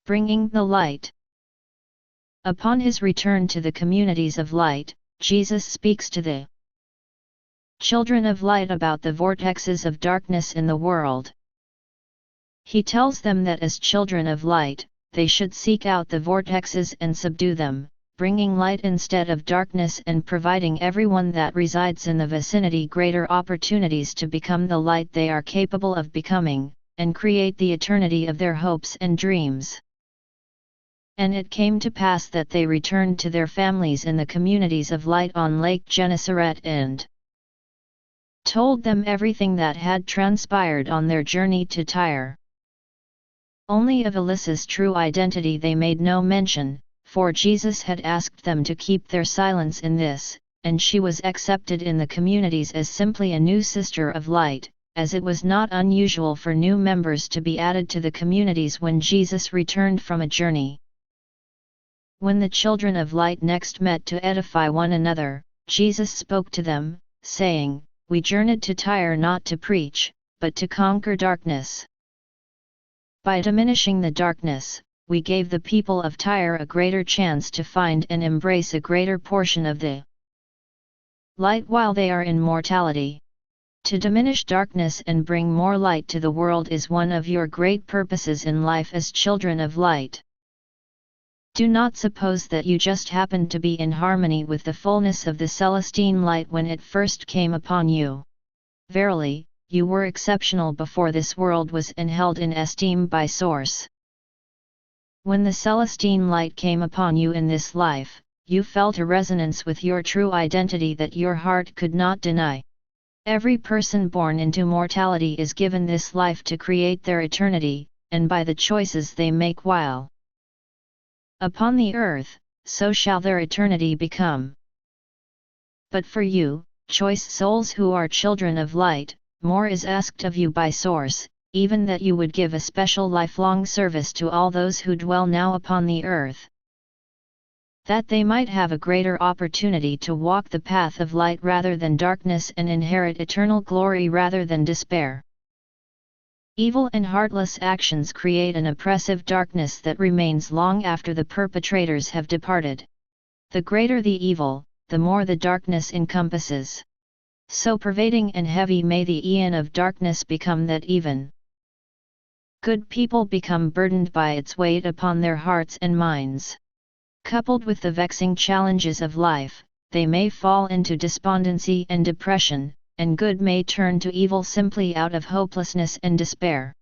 Bringing the light. Upon his return to the communities of light, Jesus speaks to the children of light about the vortexes of darkness in the world. He tells them that as children of light, they should seek out the vortexes and subdue them, bringing light instead of darkness and providing everyone that resides in the vicinity greater opportunities to become the light they are capable of becoming, and create the eternity of their hopes and dreams. And it came to pass that they returned to their families in the communities of light on Lake Gennesaret and told them everything that had transpired on their journey to Tyre. Only of Alyssa's true identity they made no mention, for Jesus had asked them to keep their silence in this, and she was accepted in the communities as simply a new sister of light, as it was not unusual for new members to be added to the communities when Jesus returned from a journey. When the children of light next met to edify one another, Jesus spoke to them, saying, "We journeyed to Tyre not to preach, but to conquer darkness. By diminishing the darkness, we gave the people of Tyre a greater chance to find and embrace a greater portion of the light while they are in mortality. To diminish darkness and bring more light to the world is one of your great purposes in life as children of light. Do not suppose that you just happened to be in harmony with the fullness of the Celestine light when it first came upon you. Verily, you were exceptional before this world was and held in esteem by Source. When the Celestine light came upon you in this life, you felt a resonance with your true identity that your heart could not deny. Every person born into mortality is given this life to create their eternity, and by the choices they make while upon the earth, so shall their eternity become. But for you, choice souls who are children of light, more is asked of you by Source, even that you would give a special lifelong service to all those who dwell now upon the earth, that they might have a greater opportunity to walk the path of light rather than darkness and inherit eternal glory rather than despair. Evil and heartless actions create an oppressive darkness that remains long after the perpetrators have departed. The greater the evil, the more the darkness encompasses. So pervading and heavy may the aeon of darkness become that even good people become burdened by its weight upon their hearts and minds. Coupled with the vexing challenges of life, they may fall into despondency and depression, and good may turn to evil simply out of hopelessness and despair.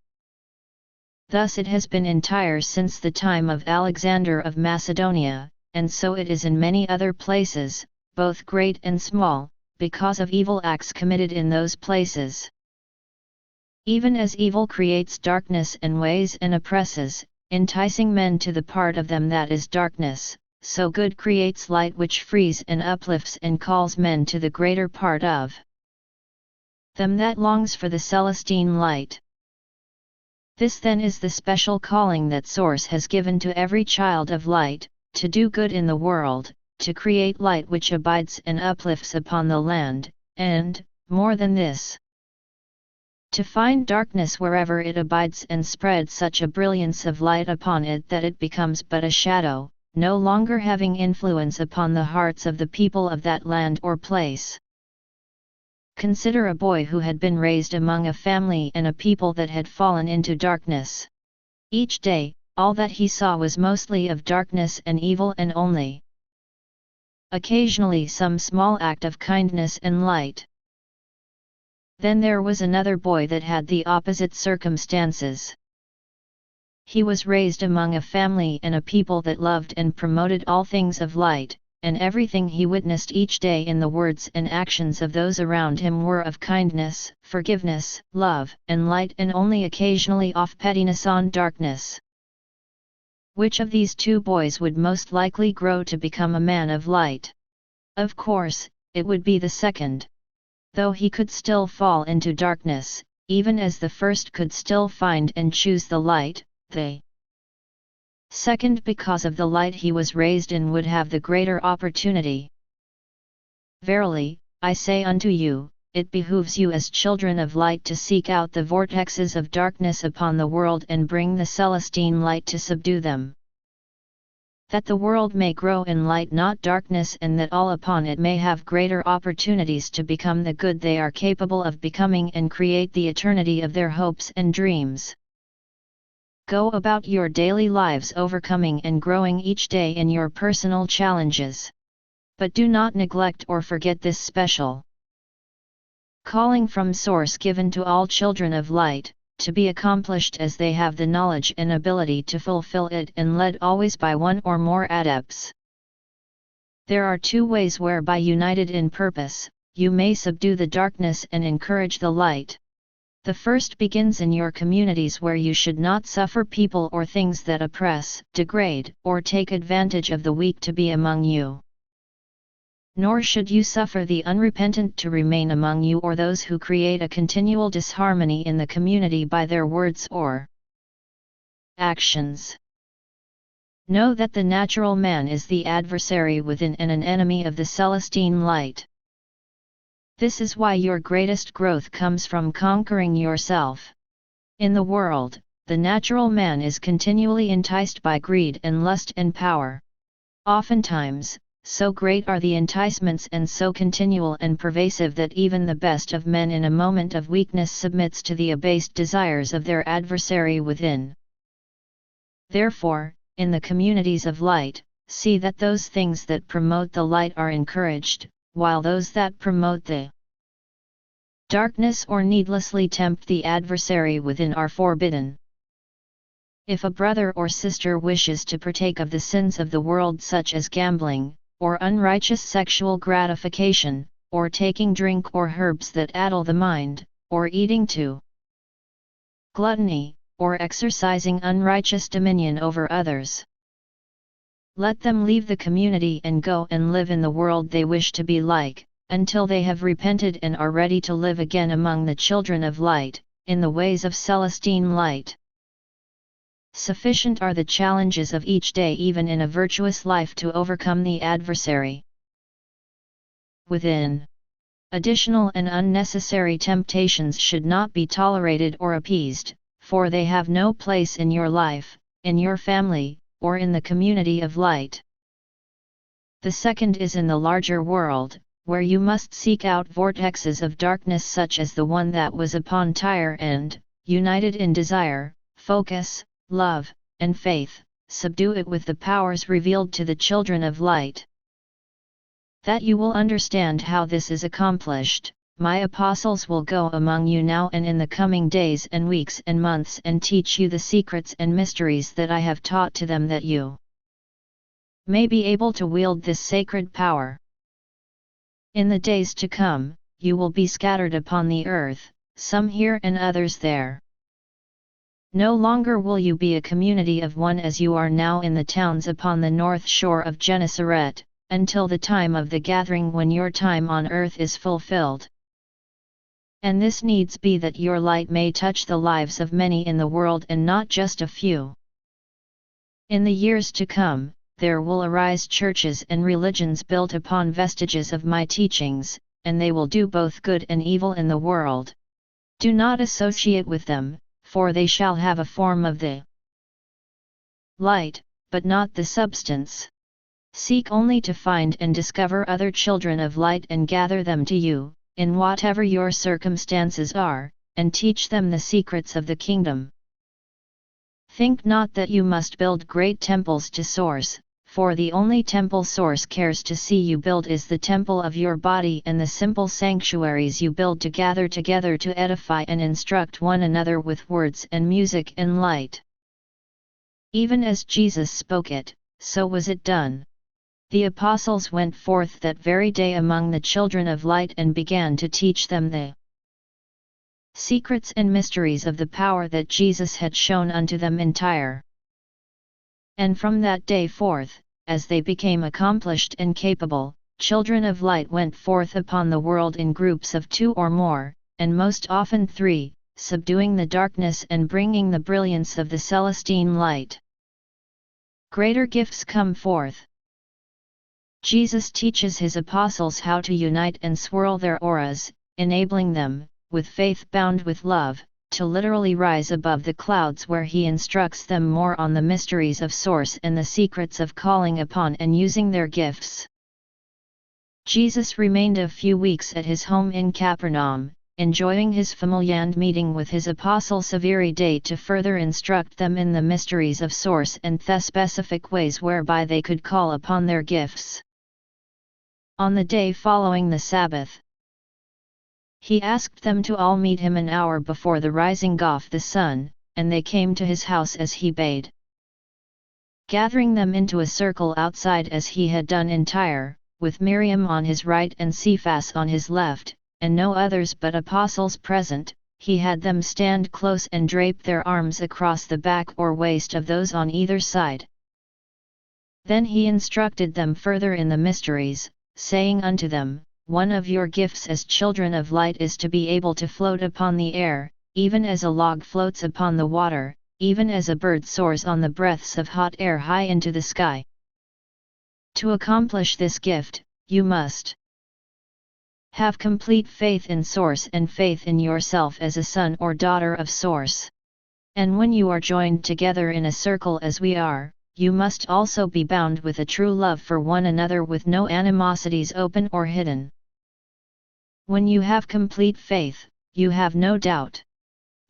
Thus it has been in Tyre since the time of Alexander of Macedonia, and so it is in many other places, both great and small, because of evil acts committed in those places. Even as evil creates darkness and weighs and oppresses, enticing men to the part of them that is darkness, so good creates light which frees and uplifts and calls men to the greater part of them that longs for the Celestine light. This then is the special calling that Source has given to every child of light, to do good in the world, to create light which abides and uplifts upon the land, and, more than this, to find darkness wherever it abides and spread such a brilliance of light upon it that it becomes but a shadow, no longer having influence upon the hearts of the people of that land or place. Consider a boy who had been raised among a family and a people that had fallen into darkness. Each day, all that he saw was mostly of darkness and evil and only occasionally some small act of kindness and light. Then there was another boy that had the opposite circumstances. He was raised among a family and a people that loved and promoted all things of light, and everything he witnessed each day in the words and actions of those around him were of kindness, forgiveness, love, and light, and only occasionally off pettiness on darkness. Which of these two boys would most likely grow to become a man of light? Of course, it would be the second. Though he could still fall into darkness, even as the first could still find and choose the light, the second, because of the light he was raised in, would have the greater opportunity. Verily, I say unto you, it behooves you as children of light to seek out the vortexes of darkness upon the world and bring the Celestine light to subdue them. That the world may grow in light not darkness, and that all upon it may have greater opportunities to become the good they are capable of becoming and create the eternity of their hopes and dreams. Go about your daily lives overcoming and growing each day in your personal challenges. But do not neglect or forget this special calling from Source given to all children of light, to be accomplished as they have the knowledge and ability to fulfill it, and led always by one or more adepts. There are two ways whereby, united in purpose, you may subdue the darkness and encourage the light. The first begins in your communities, where you should not suffer people or things that oppress, degrade, or take advantage of the weak to be among you. Nor should you suffer the unrepentant to remain among you, or those who create a continual disharmony in the community by their words or actions. Know that the natural man is the adversary within and an enemy of the Celestine light. This is why your greatest growth comes from conquering yourself. In the world, the natural man is continually enticed by greed and lust and power. Oftentimes, so great are the enticements and so continual and pervasive that even the best of men in a moment of weakness submits to the abased desires of their adversary within. Therefore, in the communities of light, see that those things that promote the light are encouraged, while those that promote the darkness or needlessly tempt the adversary within are forbidden. If a brother or sister wishes to partake of the sins of the world, such as gambling, or unrighteous sexual gratification, or taking drink or herbs that addle the mind, or eating to gluttony, or exercising unrighteous dominion over others, let them leave the community and go and live in the world they wish to be like, until they have repented and are ready to live again among the children of light, in the ways of Celestine light. Sufficient are the challenges of each day, even in a virtuous life, to overcome the adversary within. Additional and unnecessary temptations should not be tolerated or appeased, for they have no place in your life, in your family, or in the community of light. The second is in the larger world, where you must seek out vortexes of darkness such as the one that was upon Tyre and, united in desire, focus, love, and faith, subdue it with the powers revealed to the children of light. That you will understand how this is accomplished, my apostles will go among you now and in the coming days and weeks and months, and teach you the secrets and mysteries that I have taught to them, that you may be able to wield this sacred power. In the days to come, you will be scattered upon the earth, some here and others there. No longer will you be a community of one as you are now in the towns upon the north shore of Gennesaret, until the time of the gathering, when your time on earth is fulfilled. And this needs be that your light may touch the lives of many in the world and not just a few. In the years to come, there will arise churches and religions built upon vestiges of my teachings, and they will do both good and evil in the world. Do not associate with them, for they shall have a form of the light, but not the substance. Seek only to find and discover other children of light and gather them to you, in whatever your circumstances are, and teach them the secrets of the kingdom. Think not that you must build great temples to Source, for the only temple Source cares to see you build is the temple of your body, and the simple sanctuaries you build to gather together to edify and instruct one another with words and music and light. Even as Jesus spoke it, so was it done. The apostles went forth that very day among the children of light and began to teach them the secrets and mysteries of the power that Jesus had shown unto them in Tyre. And from that day forth, as they became accomplished and capable, children of light went forth upon the world in groups of 2 or more, and most often 3, subduing the darkness and bringing the brilliance of the Celestine light. Greater gifts come forth. Jesus teaches his apostles how to unite and swirl their auras, enabling them, with faith bound with love, to literally rise above the clouds, where he instructs them more on the mysteries of Source and the secrets of calling upon and using their gifts. Jesus remained a few weeks at his home in Capernaum, enjoying his familiar meeting with his apostles every day to further instruct them in the mysteries of Source and the specific ways whereby they could call upon their gifts. On the day following the Sabbath, he asked them to all meet him an hour before the rising of the sun, and they came to his house as he bade. Gathering them into a circle outside as he had done in Tyre, with Miriam on his right and Cephas on his left, and no others but apostles present, he had them stand close and drape their arms across the back or waist of those on either side. Then he instructed them further in the mysteries, saying unto them, One of your gifts as children of light is to be able to float upon the air, even as a log floats upon the water, even as a bird soars on the breaths of hot air high into the sky. To accomplish this gift, you must have complete faith in Source and faith in yourself as a son or daughter of Source. And when you are joined together in a circle as we are, you must also be bound with a true love for one another with no animosities open or hidden. When you have complete faith, you have no doubt.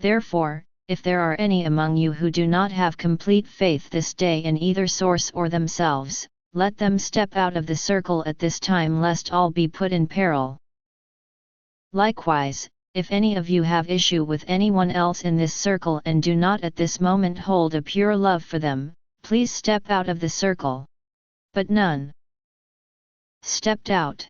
Therefore, if there are any among you who do not have complete faith this day in either Source or themselves, let them step out of the circle at this time, lest all be put in peril. Likewise, if any of you have issue with anyone else in this circle and do not at this moment hold a pure love for them, please step out of the circle. But none stepped out.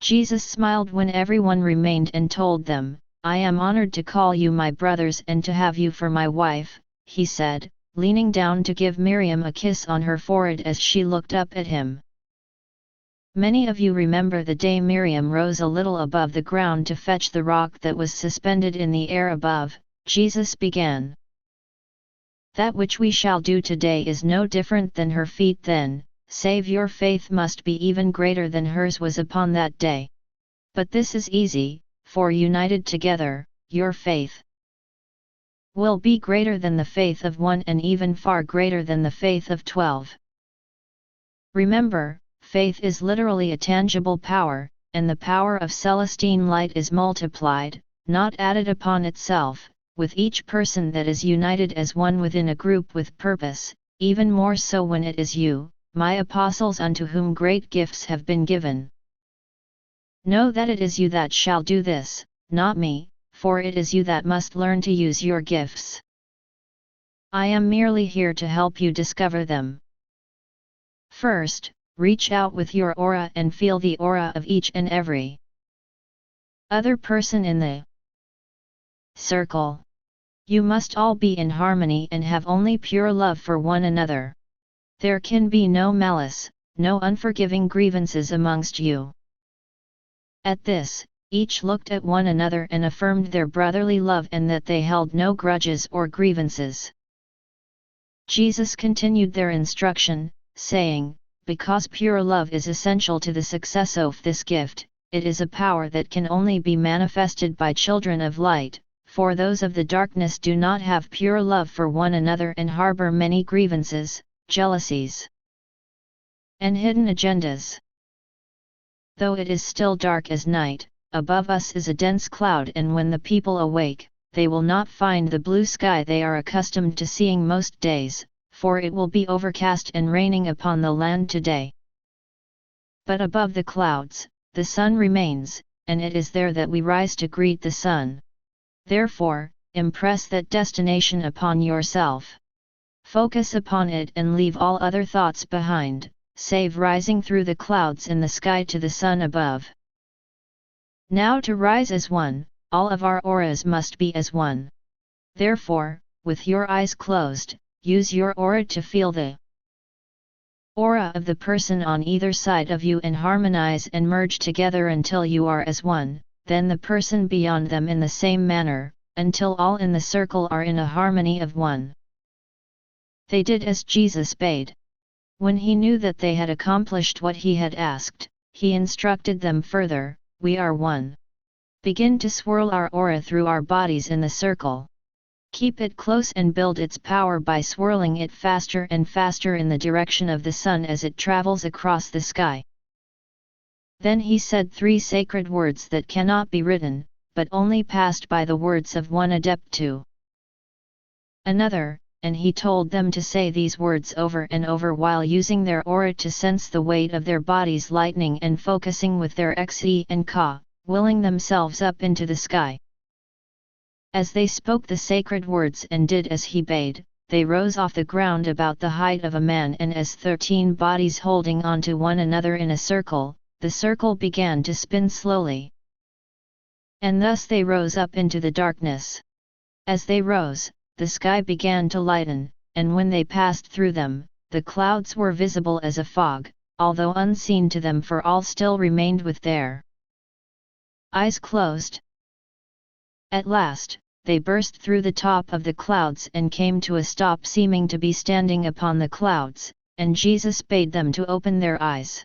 Jesus smiled when everyone remained and told them, I am honored to call you my brothers and to have you for my wife, he said, leaning down to give Miriam a kiss on her forehead as she looked up at him. Many of you remember the day Miriam rose a little above the ground to fetch the rock that was suspended in the air above. Jesus began. That which we shall do today is no different than her feat then, save your faith must be even greater than hers was upon that day. But this is easy, for united together, your faith will be greater than the faith of one and even far greater than the faith of 12. Remember, faith is literally a tangible power, and the power of Celestine light is multiplied, not added upon itself, with each person that is united as one within a group with purpose, even more so when it is you, my apostles, unto whom great gifts have been given. Know that it is you that shall do this, not me, for it is you that must learn to use your gifts. I am merely here to help you discover them. First, reach out with your aura and feel the aura of each and every other person in the circle. You must all be in harmony and have only pure love for one another. There can be no malice, no unforgiving grievances amongst you. At this, each looked at one another and affirmed their brotherly love and that they held no grudges or grievances. Jesus continued their instruction, saying, because pure love is essential to the success of this gift, it is a power that can only be manifested by children of light, for those of the darkness do not have pure love for one another and harbor many grievances, jealousies, and hidden agendas. Though it is still dark as night, above us is a dense cloud, and when the people awake, they will not find the blue sky they are accustomed to seeing most days, for it will be overcast and raining upon the land today. But above the clouds, the sun remains, and it is there that we rise to greet the sun. Therefore, impress that destination upon yourself. Focus upon it and leave all other thoughts behind, save rising through the clouds in the sky to the sun above. Now to rise as one, all of our auras must be as one. Therefore, with your eyes closed, use your aura to feel the aura of the person on either side of you and harmonize and merge together until you are as one, then the person beyond them in the same manner, until all in the circle are in a harmony of one. They did as Jesus bade. When he knew that they had accomplished what he had asked, he instructed them further, we are one. Begin to swirl our aura through our bodies in the circle. Keep it close and build its power by swirling it faster and faster in the direction of the sun as it travels across the sky. Then he said 3 sacred words that cannot be written, but only passed by the words of one adept to another, and he told them to say these words over and over while using their aura to sense the weight of their bodies lightening and focusing with their xe and ka, willing themselves up into the sky. As they spoke the sacred words and did as he bade, they rose off the ground about the height of a man, and as 13 bodies holding on to one another in a circle, the circle began to spin slowly. And thus they rose up into the darkness. As they rose, the sky began to lighten, and when they passed through them, the clouds were visible as a fog, although unseen to them, for all still remained with their eyes closed. At last, they burst through the top of the clouds and came to a stop, seeming to be standing upon the clouds, and Jesus bade them to open their eyes.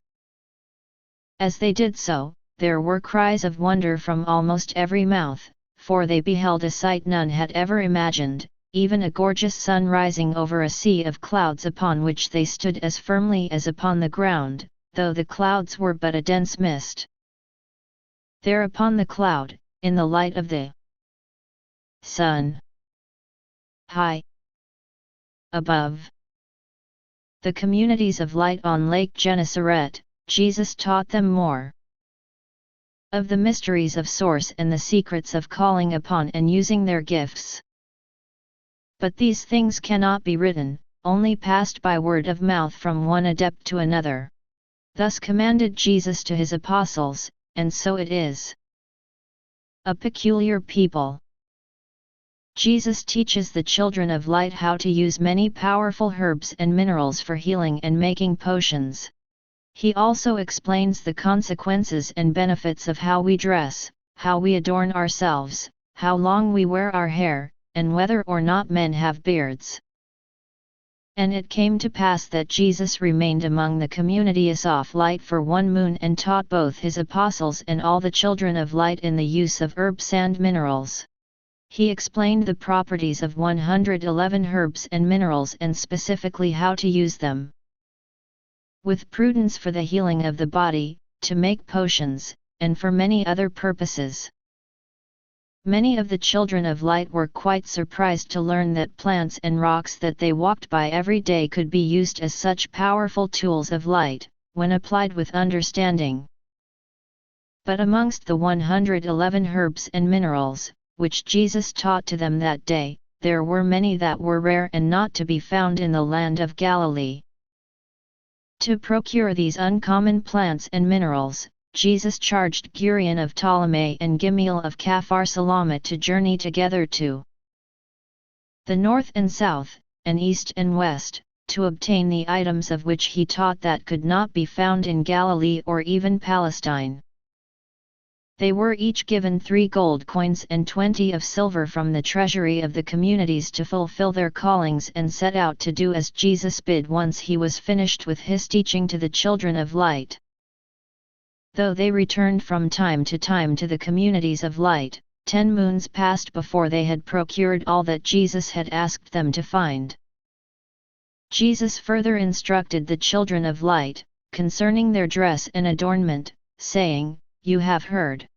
As they did so, there were cries of wonder from almost every mouth, for they beheld a sight none had ever imagined, even a gorgeous sun rising over a sea of clouds upon which they stood as firmly as upon the ground, though the clouds were but a dense mist. There upon the cloud, in the light of the sun, high above the communities of light on Lake Gennesaret, Jesus taught them more of the mysteries of Source and the secrets of calling upon and using their gifts. But these things cannot be written, only passed by word of mouth from one adept to another. Thus commanded Jesus to his apostles, and so it is. A peculiar people. Jesus teaches the children of light how to use many powerful herbs and minerals for healing and making potions. He also explains the consequences and benefits of how we dress, how we adorn ourselves, how long we wear our hair, and whether or not men have beards. And it came to pass that Jesus remained among the communities of light for 1 moon and taught both his apostles and all the children of light in the use of herbs and minerals. He explained the properties of 111 herbs and minerals and specifically how to use them with prudence for the healing of the body, to make potions, and for many other purposes. Many of the children of light were quite surprised to learn that plants and rocks that they walked by every day could be used as such powerful tools of light, when applied with understanding. But amongst the 111 herbs and minerals, which Jesus taught to them that day, there were many that were rare and not to be found in the land of Galilee. To procure these uncommon plants and minerals, Jesus charged Gurion of Ptolemy and Gimiel of Caphar Salamat to journey together to the north and south, and east and west, to obtain the items of which he taught that could not be found in Galilee or even Palestine. They were each given 3 gold coins and 20 of silver from the treasury of the communities to fulfill their callings, and set out to do as Jesus bid once he was finished with his teaching to the children of light. Though they returned from time to time to the communities of light, 10 moons passed before they had procured all that Jesus had asked them to find. Jesus further instructed the children of light, concerning their dress and adornment, saying, "You have heard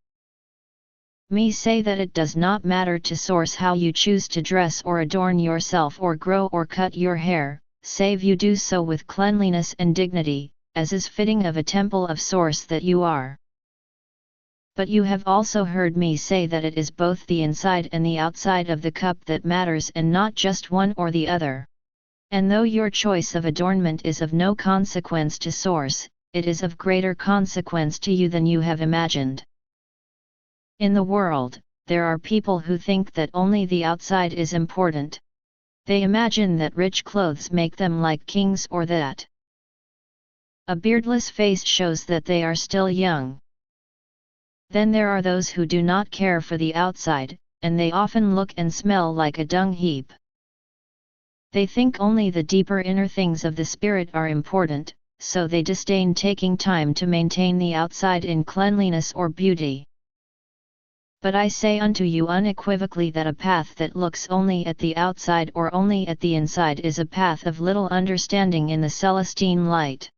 me say that it does not matter to Source how you choose to dress or adorn yourself or grow or cut your hair, save you do so with cleanliness and dignity, as is fitting of a temple of Source that you are. But you have also heard me say that it is both the inside and the outside of the cup that matters, and not just one or the other. And though your choice of adornment is of no consequence to Source, it is of greater consequence to you than you have imagined." In the world, there are people who think that only the outside is important. They imagine that rich clothes make them like kings, or that a beardless face shows that they are still young. Then there are those who do not care for the outside, and they often look and smell like a dung heap. They think only the deeper inner things of the spirit are important, so they disdain taking time to maintain the outside in cleanliness or beauty. But I say unto you unequivocally that a path that looks only at the outside or only at the inside is a path of little understanding in the Celestine light.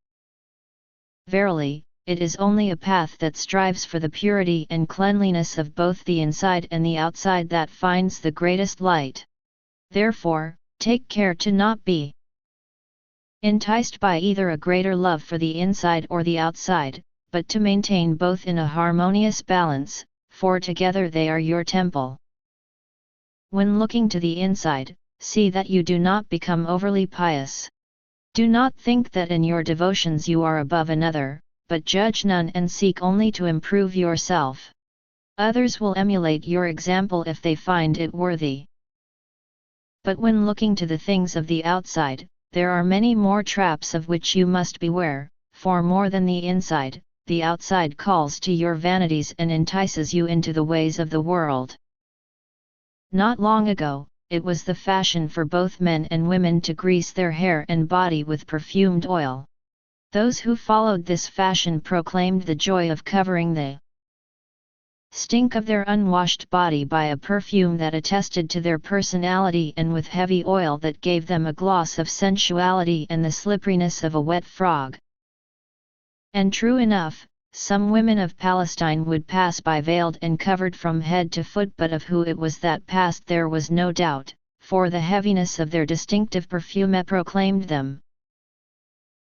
Verily, it is only a path that strives for the purity and cleanliness of both the inside and the outside that finds the greatest light. Therefore, take care to not be enticed by either a greater love for the inside or the outside, but to maintain both in a harmonious balance, for together they are your temple. When looking to the inside, see that you do not become overly pious. Do not think that in your devotions you are above another, but judge none and seek only to improve yourself. Others will emulate your example if they find it worthy. But when looking to the things of the outside, there are many more traps of which you must beware, for more than the inside, the outside calls to your vanities and entices you into the ways of the world. Not long ago, it was the fashion for both men and women to grease their hair and body with perfumed oil. Those who followed this fashion proclaimed the joy of covering the stink of their unwashed body by a perfume that attested to their personality, and with heavy oil that gave them a gloss of sensuality and the slipperiness of a wet frog. And true enough, some women of Palestine would pass by veiled and covered from head to foot, but of who it was that passed there was no doubt, for the heaviness of their distinctive perfume proclaimed them.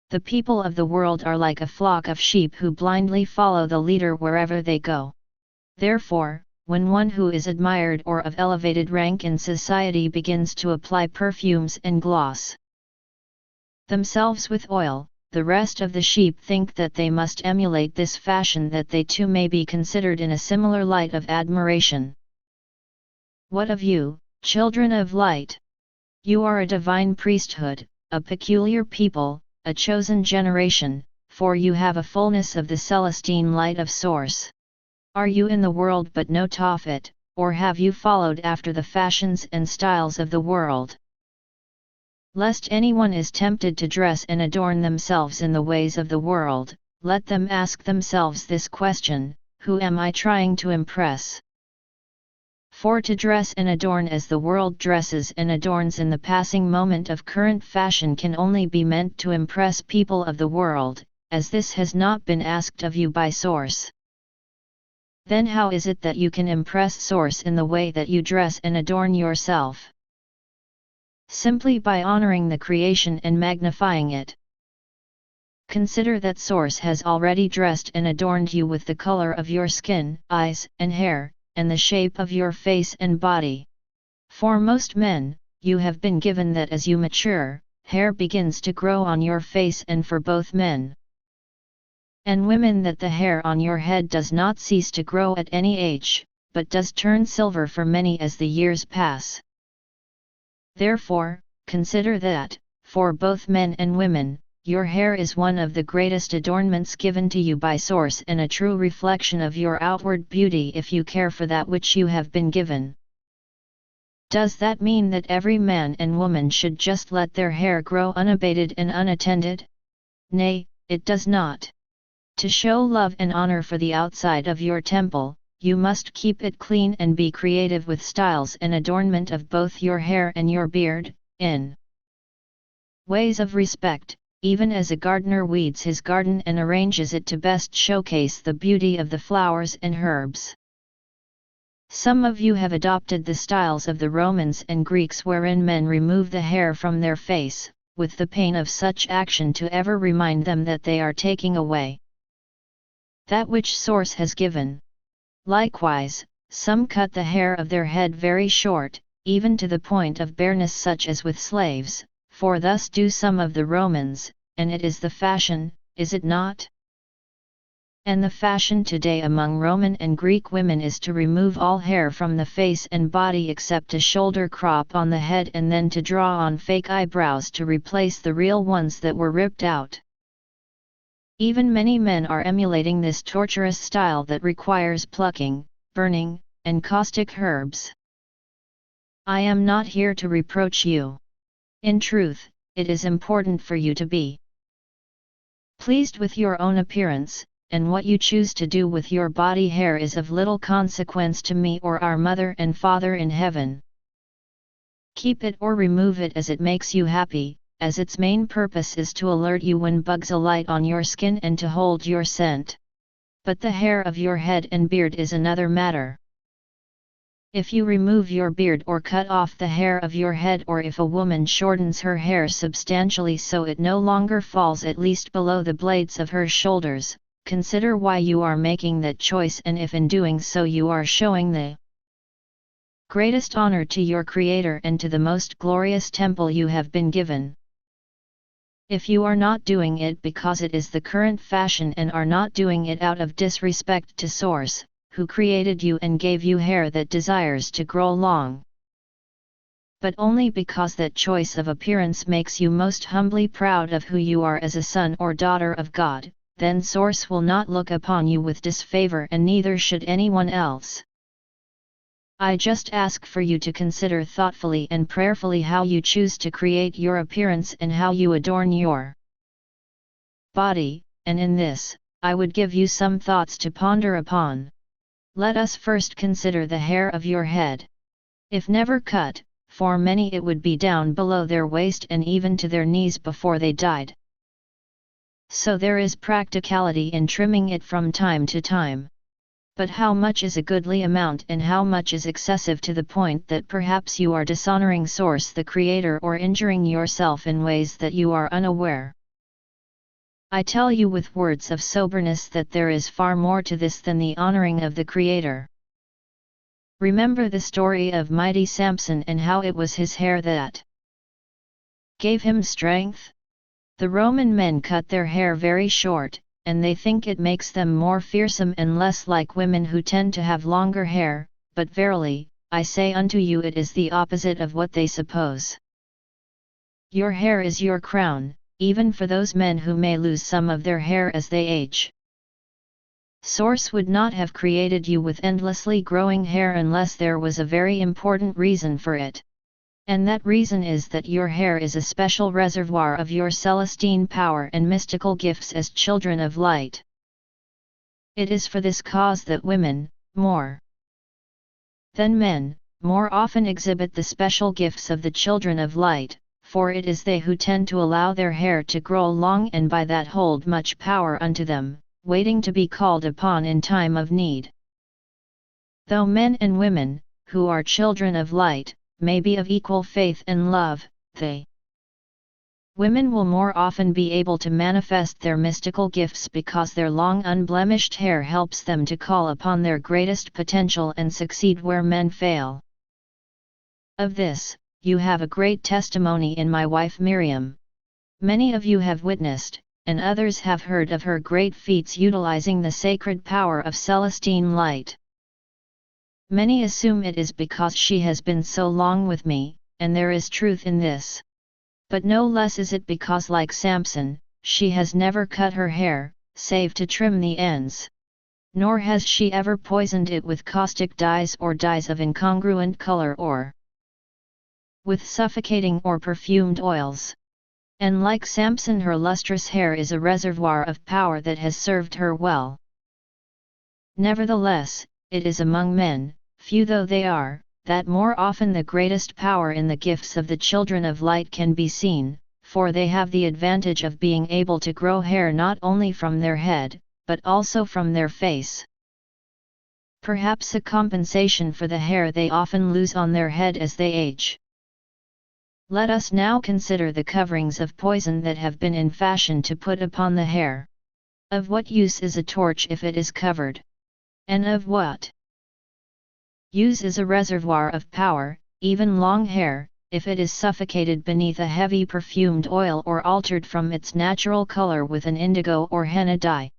The people of the world are like a flock of sheep who blindly follow the leader wherever they go. Therefore, when one who is admired or of elevated rank in society begins to apply perfumes and gloss themselves with oil, the rest of the sheep think that they must emulate this fashion, that they too may be considered in a similar light of admiration. What of you, children of light? You are a divine priesthood, a peculiar people, a chosen generation, for you have a fullness of the Celestine light of source. Are you in the world but not of it, or have you followed after the fashions and styles of the world? Lest anyone is tempted to dress and adorn themselves in the ways of the world, let them ask themselves this question: who am I trying to impress? For to dress and adorn as the world dresses and adorns in the passing moment of current fashion can only be meant to impress people of the world, as this has not been asked of you by source. Then how is it that you can impress source in the way that you dress and adorn yourself? Simply by honoring the creation and magnifying it. Consider that source has already dressed and adorned you with the color of your skin, eyes, and hair, and the shape of your face and body. For most men, you have been given that as you mature, hair begins to grow on your face, and for both men and women that the hair on your head does not cease to grow at any age, but does turn silver for many as the years pass. Therefore, consider that, for both men and women, your hair is one of the greatest adornments given to you by source, and a true reflection of your outward beauty if you care for that which you have been given. Does that mean that every man and woman should just let their hair grow unabated and unattended? Nay, it does not. To show love and honor for the outside of your temple, you must keep it clean and be creative with styles and adornment of both your hair and your beard, in ways of respect, even as a gardener weeds his garden and arranges it to best showcase the beauty of the flowers and herbs. Some of you have adopted the styles of the Romans and Greeks, wherein men remove the hair from their face, with the pain of such action to ever remind them that they are taking away that which source has given. Likewise, some cut the hair of their head very short, even to the point of bareness, such as with slaves, for thus do some of the Romans, and it is the fashion, is it not? And the fashion today among Roman and Greek women is to remove all hair from the face and body except a shoulder crop on the head, and then to draw on fake eyebrows to replace the real ones that were ripped out. Even many men are emulating this torturous style that requires plucking, burning, and caustic herbs. I am not here to reproach you. In truth, it is important for you to be pleased with your own appearance, and what you choose to do with your body hair is of little consequence to me or our Mother and Father in heaven. Keep it or remove it as it makes you happy, as its main purpose is to alert you when bugs alight on your skin and to hold your scent. But the hair of your head and beard is another matter. If you remove your beard or cut off the hair of your head, or if a woman shortens her hair substantially so it no longer falls at least below the blades of her shoulders, consider why you are making that choice and if in doing so you are showing the greatest honor to your Creator and to the most glorious temple you have been given. If you are not doing it because it is the current fashion and are not doing it out of disrespect to Source, who created you and gave you hair that desires to grow long, but only because that choice of appearance makes you most humbly proud of who you are as a son or daughter of God, then Source will not look upon you with disfavor, and neither should anyone else. I just ask for you to consider thoughtfully and prayerfully how you choose to create your appearance and how you adorn your body, and in this, I would give you some thoughts to ponder upon. Let us first consider the hair of your head. If never cut, for many it would be down below their waist and even to their knees before they died. So there is practicality in trimming it from time to time. But how much is a goodly amount and how much is excessive to the point that perhaps you are dishonoring Source the Creator or injuring yourself in ways that you are unaware? I tell you with words of soberness that there is far more to this than the honoring of the Creator. Remember the story of mighty Samson and how it was his hair that gave him strength. The Roman men cut their hair very short, and they think it makes them more fearsome and less like women who tend to have longer hair, but verily, I say unto you, it is the opposite of what they suppose. Your hair is your crown, even for those men who may lose some of their hair as they age. Source would not have created you with endlessly growing hair unless there was a very important reason for it. And that reason is that your hair is a special reservoir of your Celestine power and mystical gifts as children of light. It is for this cause that women, more than men, more often exhibit the special gifts of the children of light, for it is they who tend to allow their hair to grow long and by that hold much power unto them, waiting to be called upon in time of need. Though men and women, who are children of light, may be of equal faith and love, they women will more often be able to manifest their mystical gifts because their long unblemished hair helps them to call upon their greatest potential and succeed where men fail. Of this, you have a great testimony in my wife Miriam. Many of you have witnessed, and others have heard of her great feats utilizing the sacred power of Celestine light. Many assume it is because she has been so long with me, and there is truth in this. But no less is it because, like Samson, she has never cut her hair, save to trim the ends. Nor has she ever poisoned it with caustic dyes or dyes of incongruent color or with suffocating or perfumed oils. And like Samson, her lustrous hair is a reservoir of power that has served her well. Nevertheless, it is among men, few though they are, that more often the greatest power in the gifts of the children of light can be seen, for they have the advantage of being able to grow hair not only from their head, but also from their face. Perhaps a compensation for the hair they often lose on their head as they age. Let us now consider the coverings of poison that have been in fashion to put upon the hair. Of what use is a torch if it is covered? And of what use is a reservoir of power, even long hair, if it is suffocated beneath a heavy perfumed oil or altered from its natural color with an indigo or henna dye,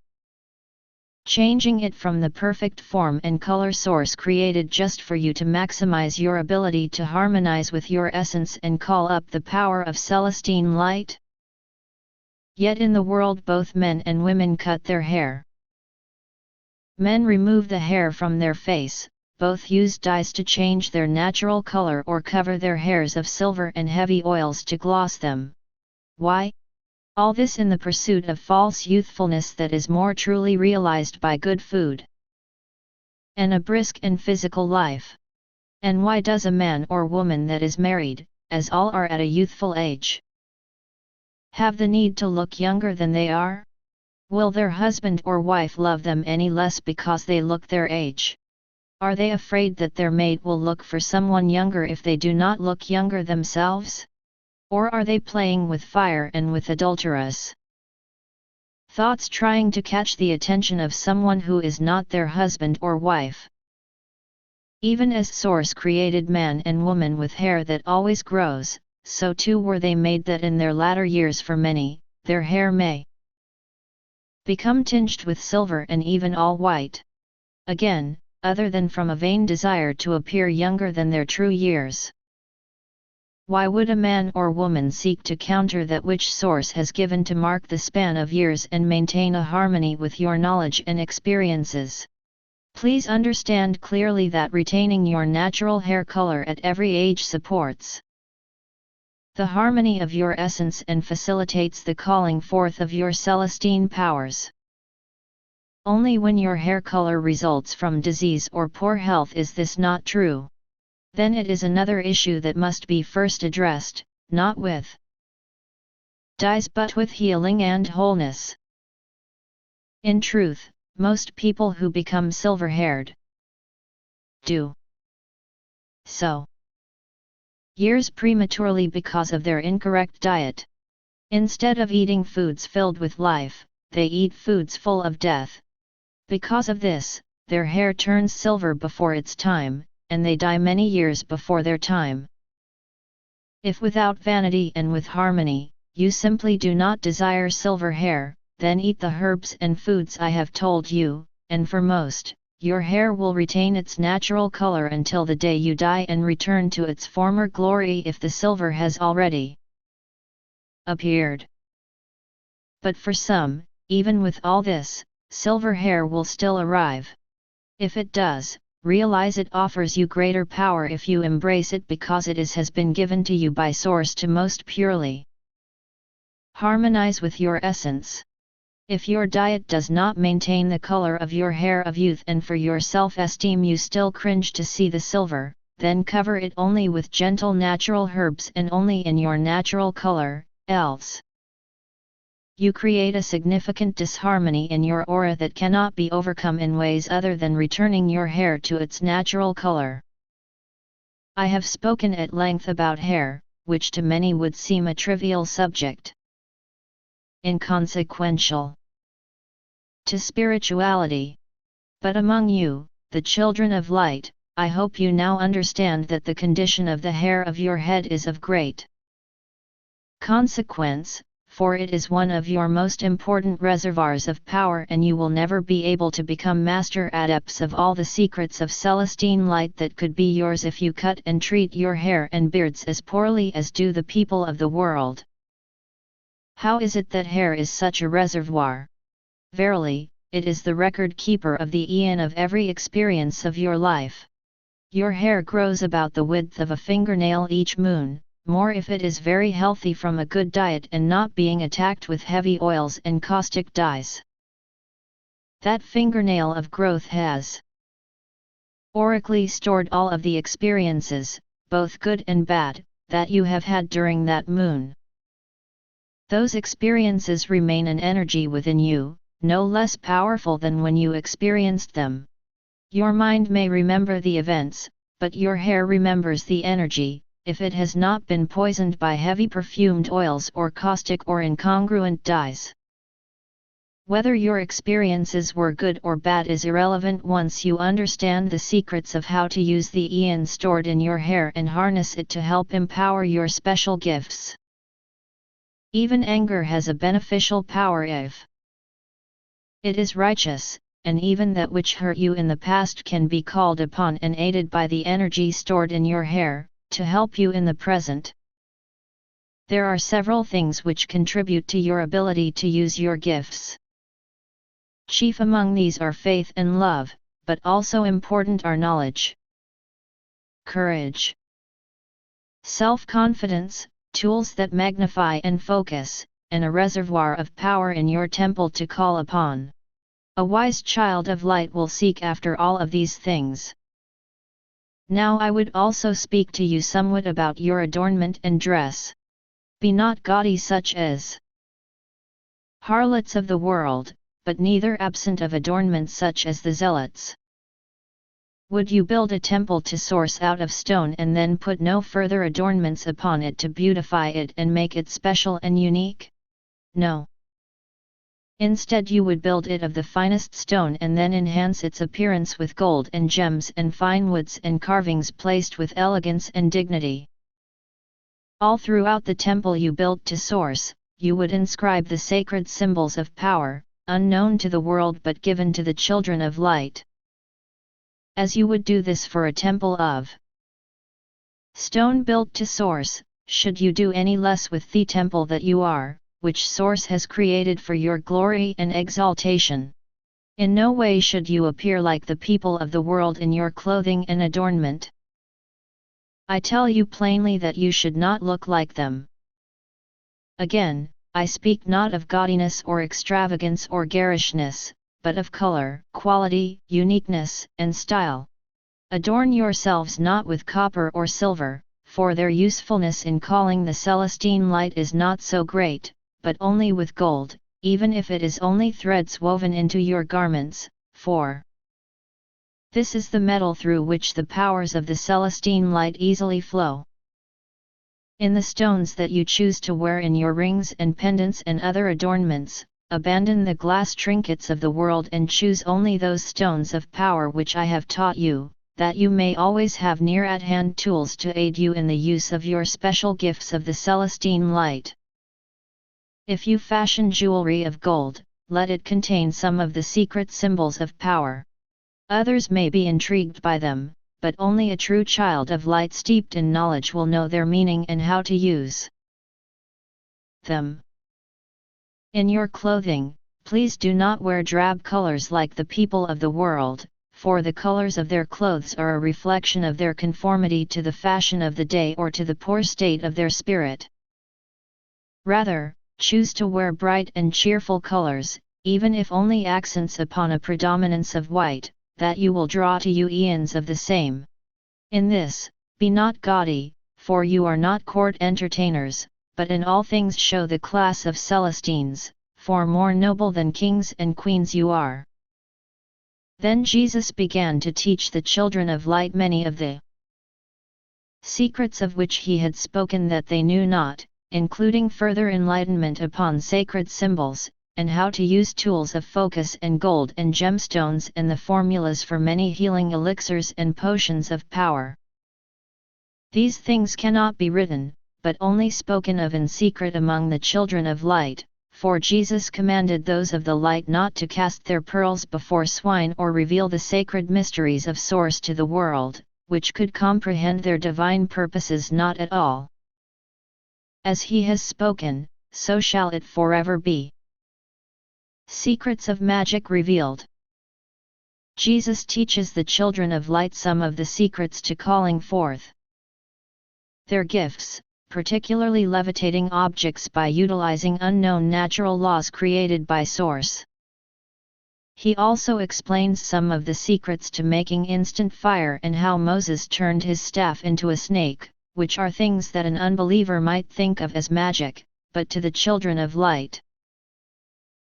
changing it from the perfect form and color source created just for you to maximize your ability to harmonize with your essence and call up the power of Celestine light? Yet in the world both men and women cut their hair. Men remove the hair from their face, both use dyes to change their natural color or cover their hairs of silver and heavy oils to gloss them. Why? All this in the pursuit of false youthfulness that is more truly realized by good food and a brisk and physical life. And why does a man or woman that is married, as all are at a youthful age, have the need to look younger than they are? Will their husband or wife love them any less because they look their age? Are they afraid that their mate will look for someone younger if they do not look younger themselves? Or are they playing with fire and with adulterous thoughts, trying to catch the attention of someone who is not their husband or wife? Even as Source created man and woman with hair that always grows, so too were they made that in their latter years for many, their hair may become tinged with silver and even all white. Again, other than from a vain desire to appear younger than their true years. Why would a man or woman seek to counter that which Source has given to mark the span of years and maintain a harmony with your knowledge and experiences? Please understand clearly that retaining your natural hair color at every age supports the harmony of your essence and facilitates the calling forth of your Celestine powers. Only when your hair color results from disease or poor health is this not true. Then it is another issue that must be first addressed, not with dyes but with healing and wholeness. In truth, most people who become silver-haired do so years prematurely because of their incorrect diet. Instead of eating foods filled with life, they eat foods full of death. Because of this, their hair turns silver before its time, and they die many years before their time. If without vanity and with harmony, you simply do not desire silver hair, then eat the herbs and foods I have told you, and for most, your hair will retain its natural color until the day you die and return to its former glory if the silver has already appeared. But for some, even with all this, silver hair will still arrive. If it does, realize it offers you greater power if you embrace it because it has been given to you by Source to most purely harmonize with your essence. If your diet does not maintain the color of your hair of youth and for your self-esteem you still cringe to see the silver, then cover it only with gentle natural herbs and only in your natural color, else you create a significant disharmony in your aura that cannot be overcome in ways other than returning your hair to its natural color. I have spoken at length about hair, which to many would seem a trivial subject, inconsequential to spirituality. But among you, the children of light, I hope you now understand that the condition of the hair of your head is of great consequence, for it is one of your most important reservoirs of power and you will never be able to become master adepts of all the secrets of Celestine light that could be yours if you cut and treat your hair and beards as poorly as do the people of the world. How is it that hair is such a reservoir? Verily, it is the record keeper of the eon of every experience of your life. Your hair grows about the width of a fingernail each moon, more if it is very healthy from a good diet and not being attacked with heavy oils and caustic dyes. That fingernail of growth has oracally stored all of the experiences, both good and bad, that you have had during that moon. Those experiences remain an energy within you, no less powerful than when you experienced them. Your mind may remember the events, but your hair remembers the energy, if it has not been poisoned by heavy perfumed oils or caustic or incongruent dyes. Whether your experiences were good or bad is irrelevant once you understand the secrets of how to use the eon stored in your hair and harness it to help empower your special gifts. Even anger has a beneficial power if it is righteous, and even that which hurt you in the past can be called upon and aided by the energy stored in your hair, to help you in the present. There are several things which contribute to your ability to use your gifts. Chief among these are faith and love, but also important are knowledge, courage, self-confidence, tools that magnify and focus, and a reservoir of power in your temple to call upon. A wise child of light will seek after all of these things. Now I would also speak to you somewhat about your adornment and dress. Be not gaudy such as harlots of the world, but neither absent of adornment such as the zealots. Would you build a temple to source out of stone and then put no further adornments upon it to beautify it and make it special and unique? No. Instead you would build it of the finest stone and then enhance its appearance with gold and gems and fine woods and carvings placed with elegance and dignity. All throughout the temple you built to source, you would inscribe the sacred symbols of power, unknown to the world but given to the children of light. As you would do this for a temple of stone built to source, should you do any less with the temple that you are, which source has created for your glory and exaltation. In no way should you appear like the people of the world in your clothing and adornment. I tell you plainly that you should not look like them. Again, I speak not of gaudiness or extravagance or garishness, but of color, quality, uniqueness, and style. Adorn yourselves not with copper or silver, for their usefulness in calling the Celestine light is not so great, but only with gold, even if it is only threads woven into your garments, for this is the metal through which the powers of the Celestine light easily flow. In the stones that you choose to wear in your rings and pendants and other adornments, abandon the glass trinkets of the world and choose only those stones of power which I have taught you, that you may always have near at hand tools to aid you in the use of your special gifts of the Celestine light. If you fashion jewelry of gold, let it contain some of the secret symbols of power. Others may be intrigued by them, but only a true child of light steeped in knowledge will know their meaning and how to use them. In your clothing, please do not wear drab colors like the people of the world, for the colors of their clothes are a reflection of their conformity to the fashion of the day or to the poor state of their spirit. Rather, choose to wear bright and cheerful colors, even if only accents upon a predominance of white, that you will draw to you eons of the same. In this, be not gaudy, for you are not court entertainers, but in all things show the class of Celestines, for more noble than kings and queens you are. Then Jesus began to teach the children of light many of the secrets of which he had spoken that they knew not, including further enlightenment upon sacred symbols, and how to use tools of focus and gold and gemstones and the formulas for many healing elixirs and potions of power. These things cannot be written, but only spoken of in secret among the children of light, for Jesus commanded those of the light not to cast their pearls before swine or reveal the sacred mysteries of source to the world, which could comprehend their divine purposes not at all. As he has spoken, so shall it forever be. Secrets of magic revealed. Jesus teaches the children of light some of the secrets to calling forth their gifts, particularly levitating objects by utilizing unknown natural laws created by Source. He also explains some of the secrets to making instant fire and how Moses turned his staff into a snake, which are things that an unbeliever might think of as magic, but to the children of light,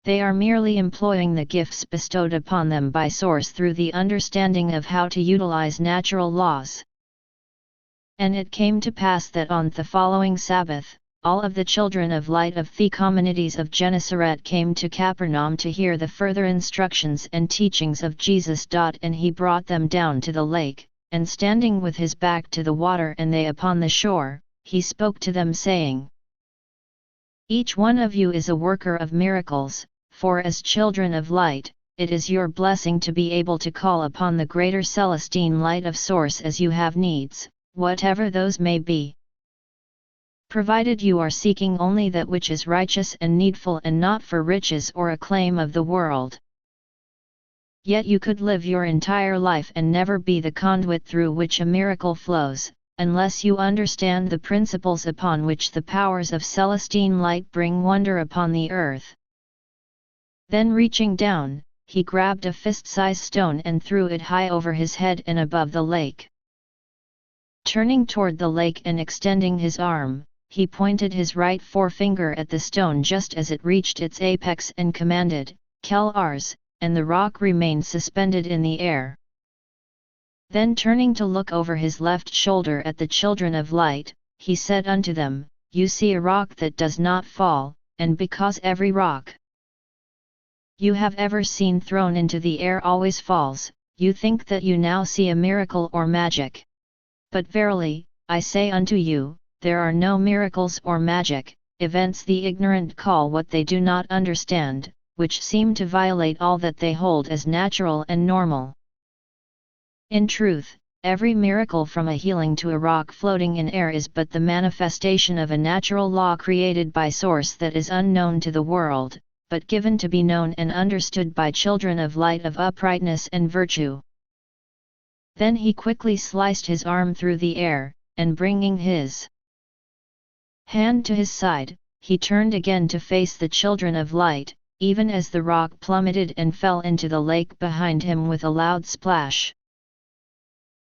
they are merely employing the gifts bestowed upon them by Source through the understanding of how to utilize natural laws. And it came to pass that on the following Sabbath, all of the children of light of the communities of Gennesaret came to Capernaum to hear the further instructions and teachings of Jesus. And he brought them down to the lake, and standing with his back to the water and they upon the shore, he spoke to them saying, Each one of you is a worker of miracles, for as children of light, it is your blessing to be able to call upon the greater Celestine light of Source as you have needs, whatever those may be. Provided you are seeking only that which is righteous and needful and not for riches or acclaim of the world. Yet you could live your entire life and never be the conduit through which a miracle flows, unless you understand the principles upon which the powers of Celestine light bring wonder upon the earth." Then reaching down, he grabbed a fist-sized stone and threw it high over his head and above the lake. Turning toward the lake and extending his arm, he pointed his right forefinger at the stone just as it reached its apex and commanded, "Kel Ars," and the rock remained suspended in the air. Then turning to look over his left shoulder at the children of light, he said unto them, "You see a rock that does not fall, and because every rock you have ever seen thrown into the air always falls, you think that you now see a miracle or magic. But verily, I say unto you, there are no miracles or magic, events the ignorant call what they do not understand, which seem to violate all that they hold as natural and normal. In truth, every miracle from a healing to a rock floating in air is but the manifestation of a natural law created by source that is unknown to the world, but given to be known and understood by children of light of uprightness and virtue." Then he quickly sliced his arm through the air, and bringing his hand to his side, he turned again to face the children of light, even as the rock plummeted and fell into the lake behind him with a loud splash.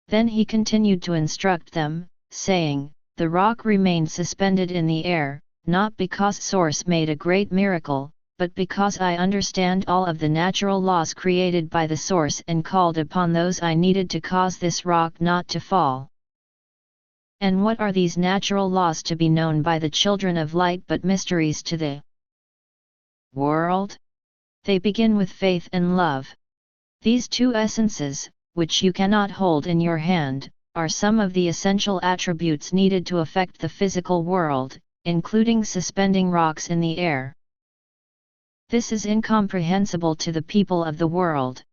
Then he continued to instruct them, saying, "The rock remained suspended in the air, not because Source made a great miracle, but because I understand all of the natural laws created by the Source and called upon those I needed to cause this rock not to fall." And what are these natural laws to be known by the children of light but mysteries to the world? They begin with faith and love. These two essences, which you cannot hold in your hand, are some of the essential attributes needed to affect the physical world, including suspending rocks in the air. This is incomprehensible to the people of the world.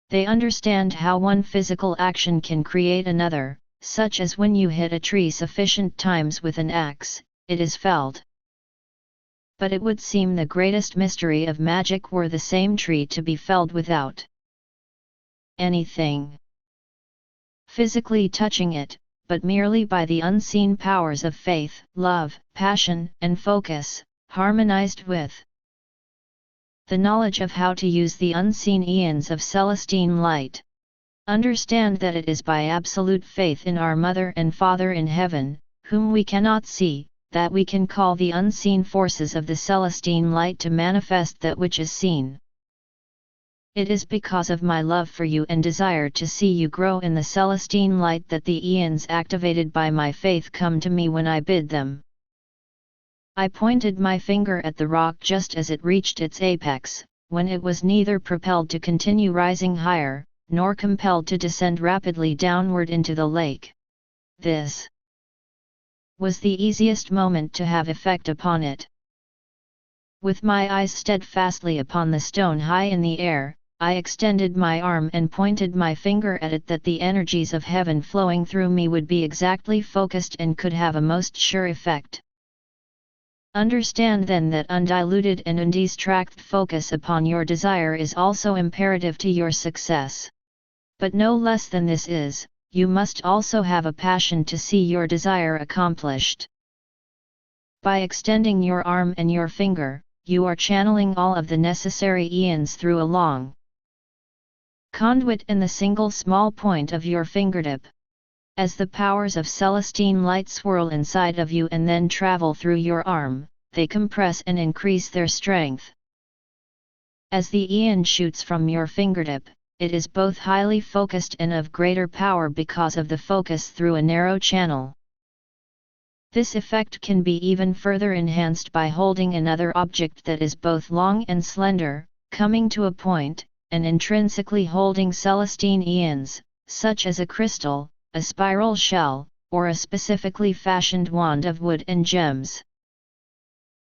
They understand how one physical action can create another, such as when you hit a tree sufficient times with an axe, it is felled. But it would seem the greatest mystery of magic were the same tree to be felled without anything physically touching it, but merely by the unseen powers of faith, love, passion, and focus, harmonized with the knowledge of how to use the unseen eons of Celestine light. Understand that it is by absolute faith in our Mother and Father in heaven, whom we cannot see, that we can call the unseen forces of the Celestine light to manifest that which is seen. It is because of my love for you and desire to see you grow in the Celestine light that the eons activated by my faith come to me when I bid them. I pointed my finger at the rock just as it reached its apex, when it was neither propelled to continue rising higher, nor compelled to descend rapidly downward into the lake. This was the easiest moment to have effect upon it. With my eyes steadfastly upon the stone high in the air, I extended my arm and pointed my finger at it that the energies of heaven flowing through me would be exactly focused and could have a most sure effect. Understand then that undiluted and undistracted focus upon your desire is also imperative to your success. But no less than this is, you must also have a passion to see your desire accomplished. By extending your arm and your finger, you are channeling all of the necessary eons through a long conduit and the single small point of your fingertip. As the powers of Celestine light swirl inside of you and then travel through your arm, they compress and increase their strength. As the eon shoots from your fingertip, it is both highly focused and of greater power because of the focus through a narrow channel. This effect can be even further enhanced by holding another object that is both long and slender, coming to a point, and intrinsically holding Celestine eons, such as a crystal, a spiral shell, or a specifically fashioned wand of wood and gems.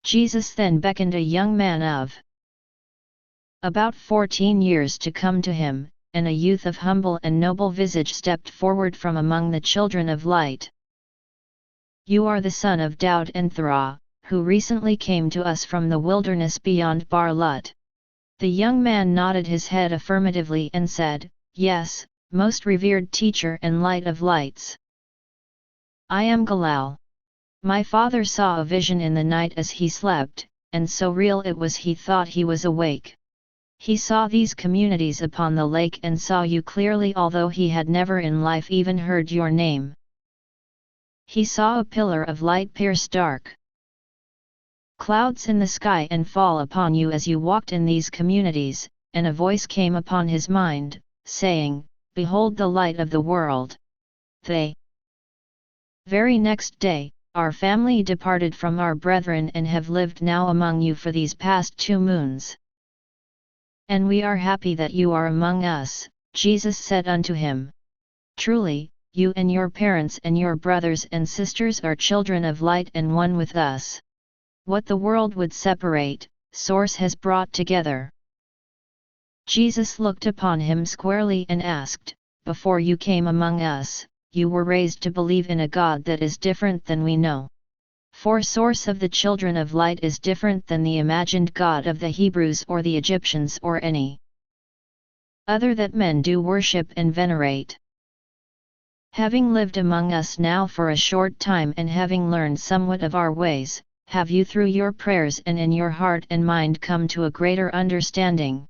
Jesus then beckoned a young man of about 14 years to come to him, and a youth of humble and noble visage stepped forward from among the children of light. "You are the son of Daud and Thra, who recently came to us from the wilderness beyond Bar-Lut." The young man nodded his head affirmatively and said, "Yes, most revered teacher and light of lights." I am Galal. My father saw a vision in the night as he slept, and so real it was he thought he was awake. He saw these communities upon the lake and saw you clearly, although he had never in life even heard your name. He saw a pillar of light pierce dark clouds in the sky and fall upon you as you walked in these communities, and a voice came upon his mind, saying, Behold the light of the world. The very next day, our family departed from our brethren and have lived now among you for these past 2 moons. And we are happy that you are among us. Jesus said unto him, Truly, you and your parents and your brothers and sisters are children of light and one with us. What the world would separate, Source has brought together. Jesus looked upon him squarely and asked, Before you came among us, you were raised to believe in a God that is different than we know. For Source of the children of light is different than the imagined God of the Hebrews or the Egyptians or any other that men do worship and venerate. Having lived among us now for a short time and having learned somewhat of our ways, have you through your prayers and in your heart and mind come to a greater understanding?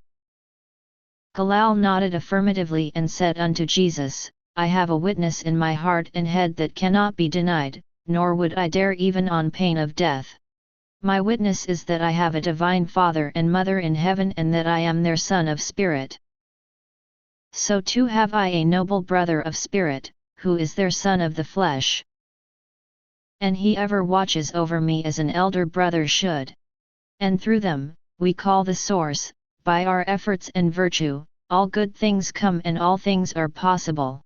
Galal nodded affirmatively and said unto Jesus, I have a witness in my heart and head that cannot be denied, nor would I dare even on pain of death. My witness is that I have a divine Father and Mother in heaven and that I am their Son of Spirit. So too have I a noble brother of spirit, who is their son of the flesh. And he ever watches over me as an elder brother should. And through them, we call the Source, by our efforts and virtue, all good things come and all things are possible.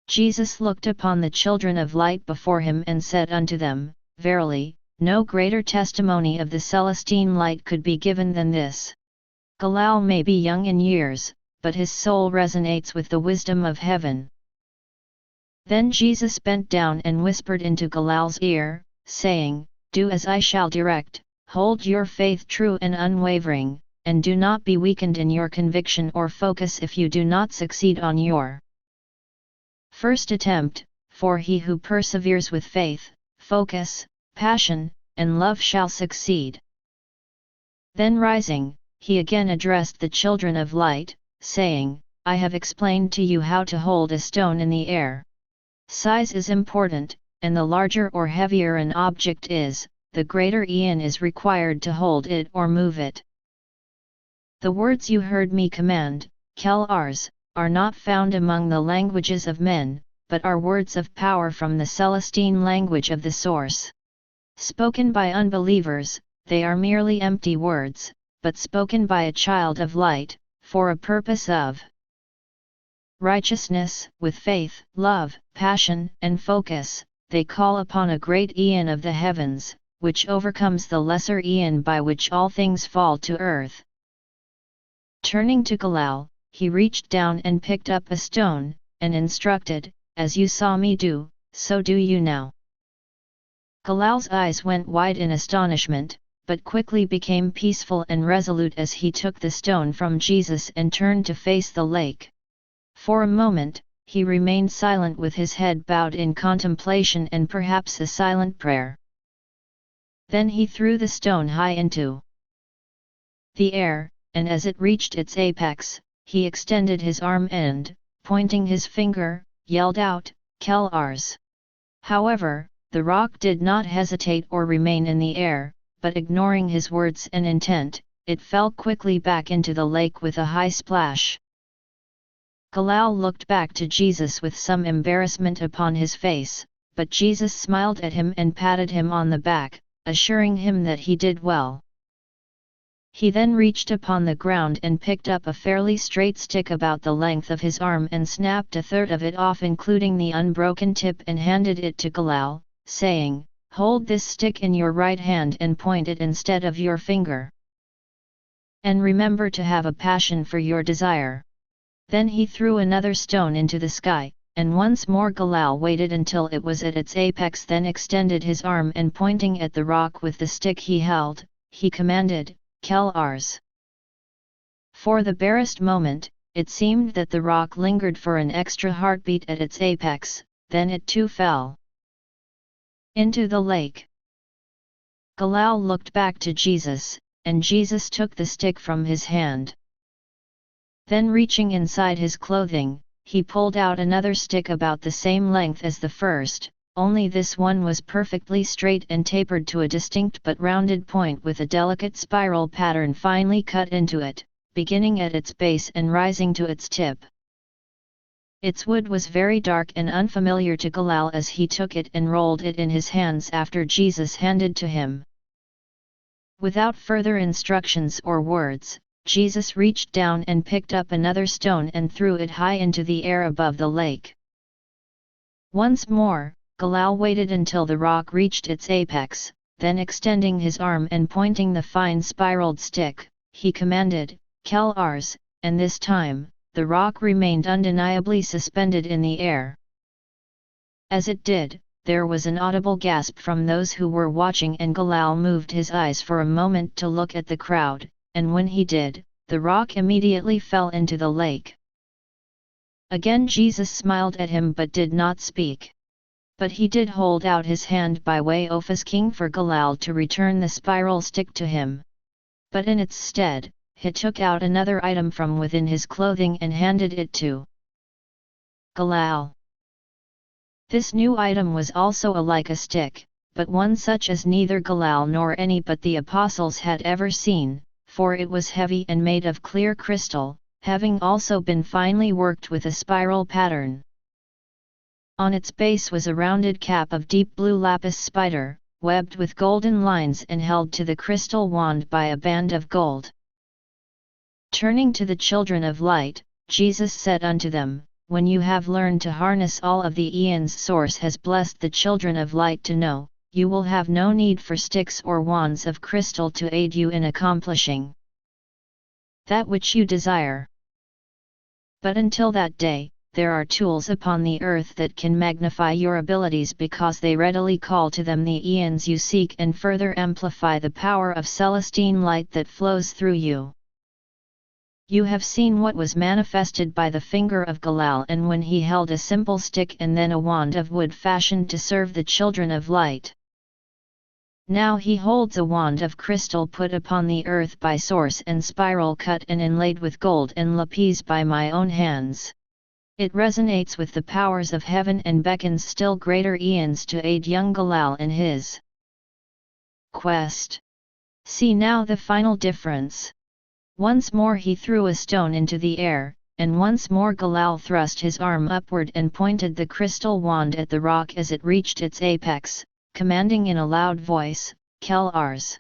Jesus looked upon the children of light before him and said unto them, Verily, no greater testimony of the Celestine light could be given than this. Galal may be young in years, but his soul resonates with the wisdom of heaven. Then Jesus bent down and whispered into Galal's ear, saying, Do as I shall direct, hold your faith true and unwavering, and do not be weakened in your conviction or focus if you do not succeed on your first attempt, for he who perseveres with faith, focus, passion, and love shall succeed. Then rising, he again addressed the children of light, saying, I have explained to you how to hold a stone in the air. Size is important, and the larger or heavier an object is, the greater eon is required to hold it or move it. The words you heard me command, Kel-ars, are not found among the languages of men, but are words of power from the Celestine language of the Source. Spoken by unbelievers, they are merely empty words, but spoken by a child of light, for a purpose of righteousness, with faith, love, passion, and focus, they call upon a great eon of the heavens, which overcomes the lesser eon by which all things fall to earth. Turning to Galal, he reached down and picked up a stone, and instructed, As you saw me do, so do you now. Galal's eyes went wide in astonishment, but quickly became peaceful and resolute as he took the stone from Jesus and turned to face the lake. For a moment, he remained silent with his head bowed in contemplation and perhaps a silent prayer. Then he threw the stone high into the air, and as it reached its apex, he extended his arm and, pointing his finger, yelled out, Kel-ars. However, the rock did not hesitate or remain in the air, but ignoring his words and intent, it fell quickly back into the lake with a high splash. Galal looked back to Jesus with some embarrassment upon his face, but Jesus smiled at him and patted him on the back, assuring him that he did well. He then reached upon the ground and picked up a fairly straight stick about the length of his arm and snapped a third of it off, including the unbroken tip, and handed it to Galal, saying, Hold this stick in your right hand and point it instead of your finger. And remember to have a passion for your desire. Then he threw another stone into the sky, and once more Galal waited until it was at its apex, then extended his arm and pointing at the rock with the stick he held, he commanded, Kel-ars. For the barest moment, it seemed that the rock lingered for an extra heartbeat at its apex, then it too fell into the lake. Galal looked back to Jesus, and Jesus took the stick from his hand. Then reaching inside his clothing, he pulled out another stick about the same length as the first, only this one was perfectly straight and tapered to a distinct but rounded point with a delicate spiral pattern finely cut into it, beginning at its base and rising to its tip. Its wood was very dark and unfamiliar to Galal as he took it and rolled it in his hands after Jesus handed to him. Without further instructions or words, Jesus reached down and picked up another stone and threw it high into the air above the lake. Once more, Galal waited until the rock reached its apex, then extending his arm and pointing the fine spiraled stick, he commanded, "Kel Ars," and this time, the rock remained undeniably suspended in the air. As it did, there was an audible gasp from those who were watching, and Galal moved his eyes for a moment to look at the crowd, and when he did, the rock immediately fell into the lake. Again Jesus smiled at him but did not speak. But he did hold out his hand by way of asking for Galal to return the spiral stick to him. But in its stead, he took out another item from within his clothing and handed it to Galal. This new item was also like a stick, but one such as neither Galal nor any but the apostles had ever seen, for it was heavy and made of clear crystal, having also been finely worked with a spiral pattern. On its base was a rounded cap of deep blue lapis spider, webbed with golden lines and held to the crystal wand by a band of gold. Turning to the children of light, Jesus said unto them, "When you have learned to harness all of the eons Source has blessed the children of light to know, you will have no need for sticks or wands of crystal to aid you in accomplishing that which you desire. But until that day, there are tools upon the earth that can magnify your abilities because they readily call to them the eons you seek and further amplify the power of Celestine light that flows through you. You have seen what was manifested by the finger of Galal, and when he held a simple stick and then a wand of wood fashioned to serve the children of light. Now he holds a wand of crystal put upon the earth by Source and spiral cut and inlaid with gold and lapis by my own hands. It resonates with the powers of heaven and beckons still greater eons to aid young Galal in his quest. See now the final difference." Once more he threw a stone into the air, and once more Galal thrust his arm upward and pointed the crystal wand at the rock as it reached its apex, commanding in a loud voice, "Kel Ars."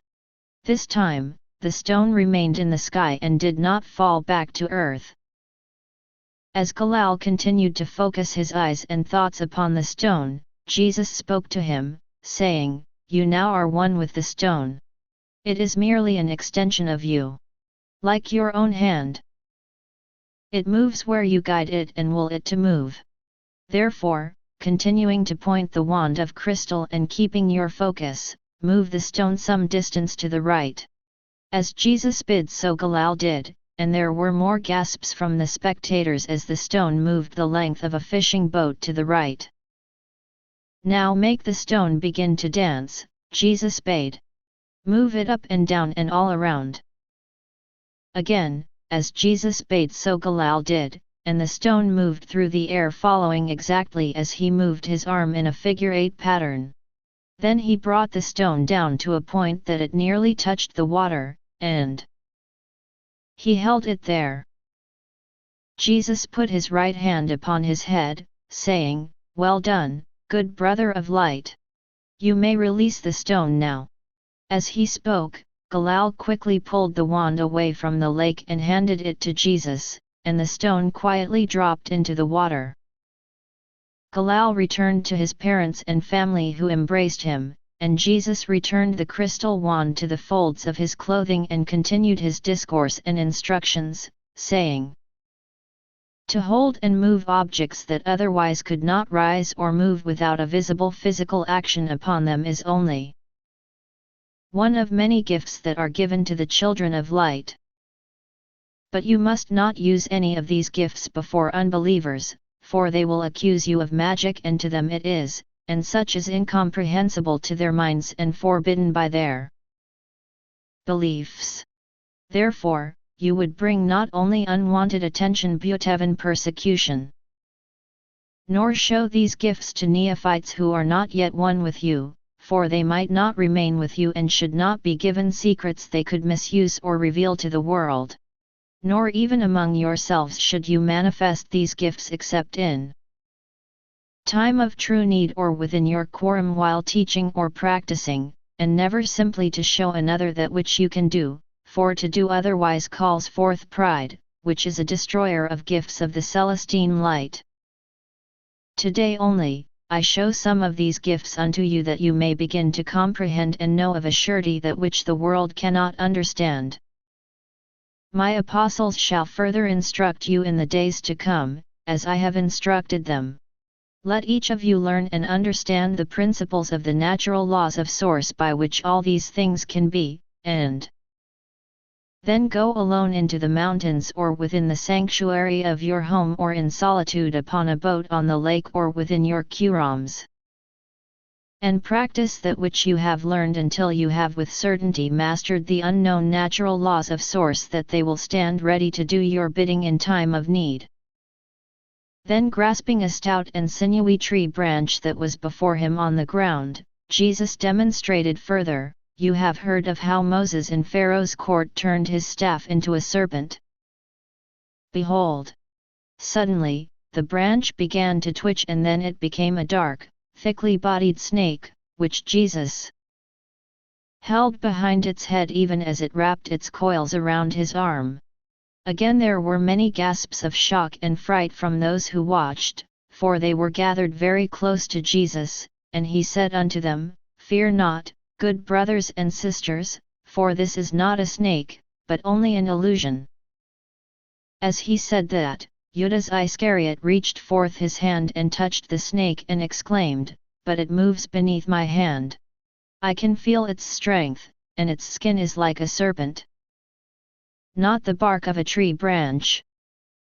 This time, the stone remained in the sky and did not fall back to earth. As Galal continued to focus his eyes and thoughts upon the stone, Jesus spoke to him, saying, "You now are one with the stone. It is merely an extension of you. Like your own hand. It moves where you guide it and will it to move. Therefore, continuing to point the wand of crystal and keeping your focus, move the stone some distance to the right." As Jesus bid, so Galal did, and there were more gasps from the spectators as the stone moved the length of a fishing boat to the right. "Now make the stone begin to dance," Jesus bade. "Move it up and down and all around." Again, as Jesus bade, so Galal did, and the stone moved through the air following exactly as he moved his arm in a figure-8 pattern. Then he brought the stone down to a point that it nearly touched the water, and he held it there. Jesus put his right hand upon his head, saying, "Well done, good brother of light. You may release the stone now." As he spoke, Galal quickly pulled the wand away from the lake and handed it to Jesus, and the stone quietly dropped into the water. Galal returned to his parents and family, who embraced him, and Jesus returned the crystal wand to the folds of his clothing and continued his discourse and instructions, saying, "To hold and move objects that otherwise could not rise or move without a visible physical action upon them is only one of many gifts that are given to the children of light. But you must not use any of these gifts before unbelievers, for they will accuse you of magic, and to them it is, and such is incomprehensible to their minds and forbidden by their beliefs. Therefore, you would bring not only unwanted attention but even persecution. Nor show these gifts to neophytes who are not yet one with you, for they might not remain with you and should not be given secrets they could misuse or reveal to the world. Nor even among yourselves should you manifest these gifts except in time of true need or within your quorum while teaching or practicing, and never simply to show another that which you can do, for to do otherwise calls forth pride, which is a destroyer of gifts of the Celestine light. Today only, I show some of these gifts unto you that you may begin to comprehend and know of a surety that which the world cannot understand. My apostles shall further instruct you in the days to come, as I have instructed them. Let each of you learn and understand the principles of the natural laws of source by which all these things can be, and then go alone into the mountains or within the sanctuary of your home or in solitude upon a boat on the lake or within your kurams. And practice that which you have learned until you have with certainty mastered the unknown natural laws of source, that they will stand ready to do your bidding in time of need. Then grasping a stout and sinewy tree branch that was before him on the ground, Jesus demonstrated further, you have heard of how Moses in Pharaoh's court turned his staff into a serpent. Behold! Suddenly, the branch began to twitch, and then it became a dark, thickly bodied snake, which Jesus held behind its head even as it wrapped its coils around his arm. Again there were many gasps of shock and fright from those who watched, for they were gathered very close to Jesus, and he said unto them, Fear not, good brothers and sisters, for this is not a snake, but only an illusion. As he said that, Judas Iscariot reached forth his hand and touched the snake and exclaimed, But it moves beneath my hand. I can feel its strength, and its skin is like a serpent, not the bark of a tree branch.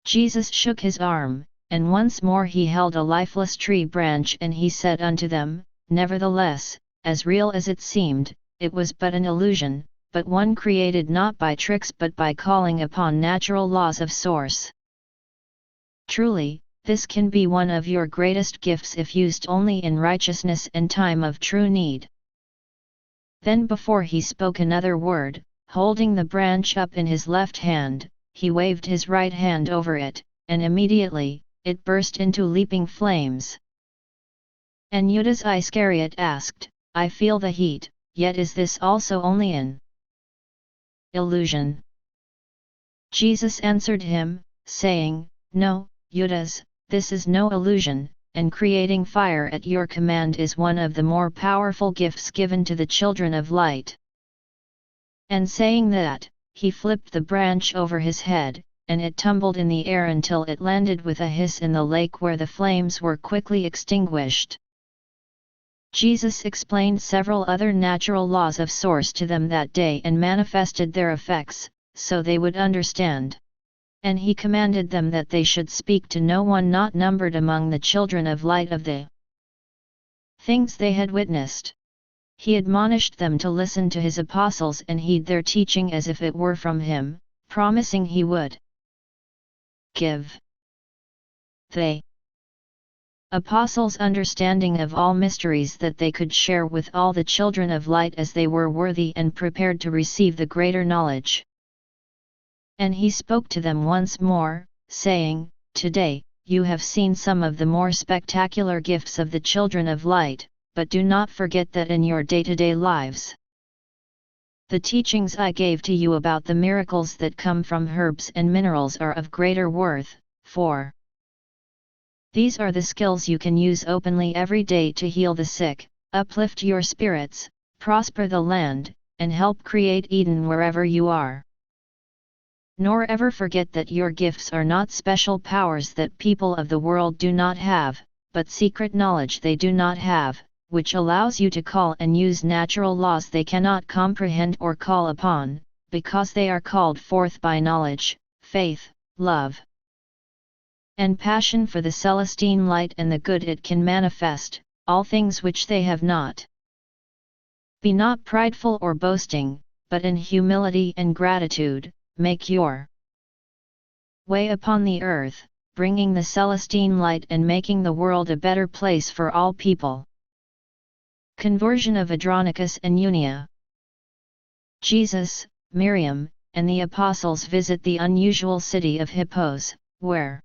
Jesus shook his arm, and once more he held a lifeless tree branch, and he said unto them, Nevertheless, as real as it seemed, it was but an illusion, but one created not by tricks but by calling upon natural laws of source. Truly, this can be one of your greatest gifts if used only in righteousness and time of true need. Then before he spoke another word, holding the branch up in his left hand, he waved his right hand over it, and immediately, it burst into leaping flames. And Judas Iscariot asked, I feel the heat, yet is this also only an illusion? Jesus answered him, saying, No, Judas, this is no illusion, and creating fire at your command is one of the more powerful gifts given to the children of light. And saying that, he flipped the branch over his head, and it tumbled in the air until it landed with a hiss in the lake, where the flames were quickly extinguished. Jesus explained several other natural laws of source to them that day and manifested their effects, so they would understand. And he commanded them that they should speak to no one not numbered among the children of light of the things they had witnessed. He admonished them to listen to his apostles and heed their teaching as if it were from him, promising he would give the apostles understanding of all mysteries, that they could share with all the children of light as they were worthy and prepared to receive the greater knowledge. And he spoke to them once more, saying, Today, you have seen some of the more spectacular gifts of the children of light, but do not forget that in your day-to-day lives, the teachings I gave to you about the miracles that come from herbs and minerals are of greater worth, for these are the skills you can use openly every day to heal the sick, uplift your spirits, prosper the land, and help create Eden wherever you are. Nor ever forget that your gifts are not special powers that people of the world do not have, but secret knowledge they do not have, which allows you to call and use natural laws they cannot comprehend or call upon, because they are called forth by knowledge, faith, love, and passion for the Celestine light and the good it can manifest, all things which they have not. Be not prideful or boasting, but in humility and gratitude, make your way upon the earth, bringing the Celestine light and making the world a better place for all people. Conversion of Adronicus and Yunia. Jesus, Miriam, and the apostles visit the unusual city of Hippos, where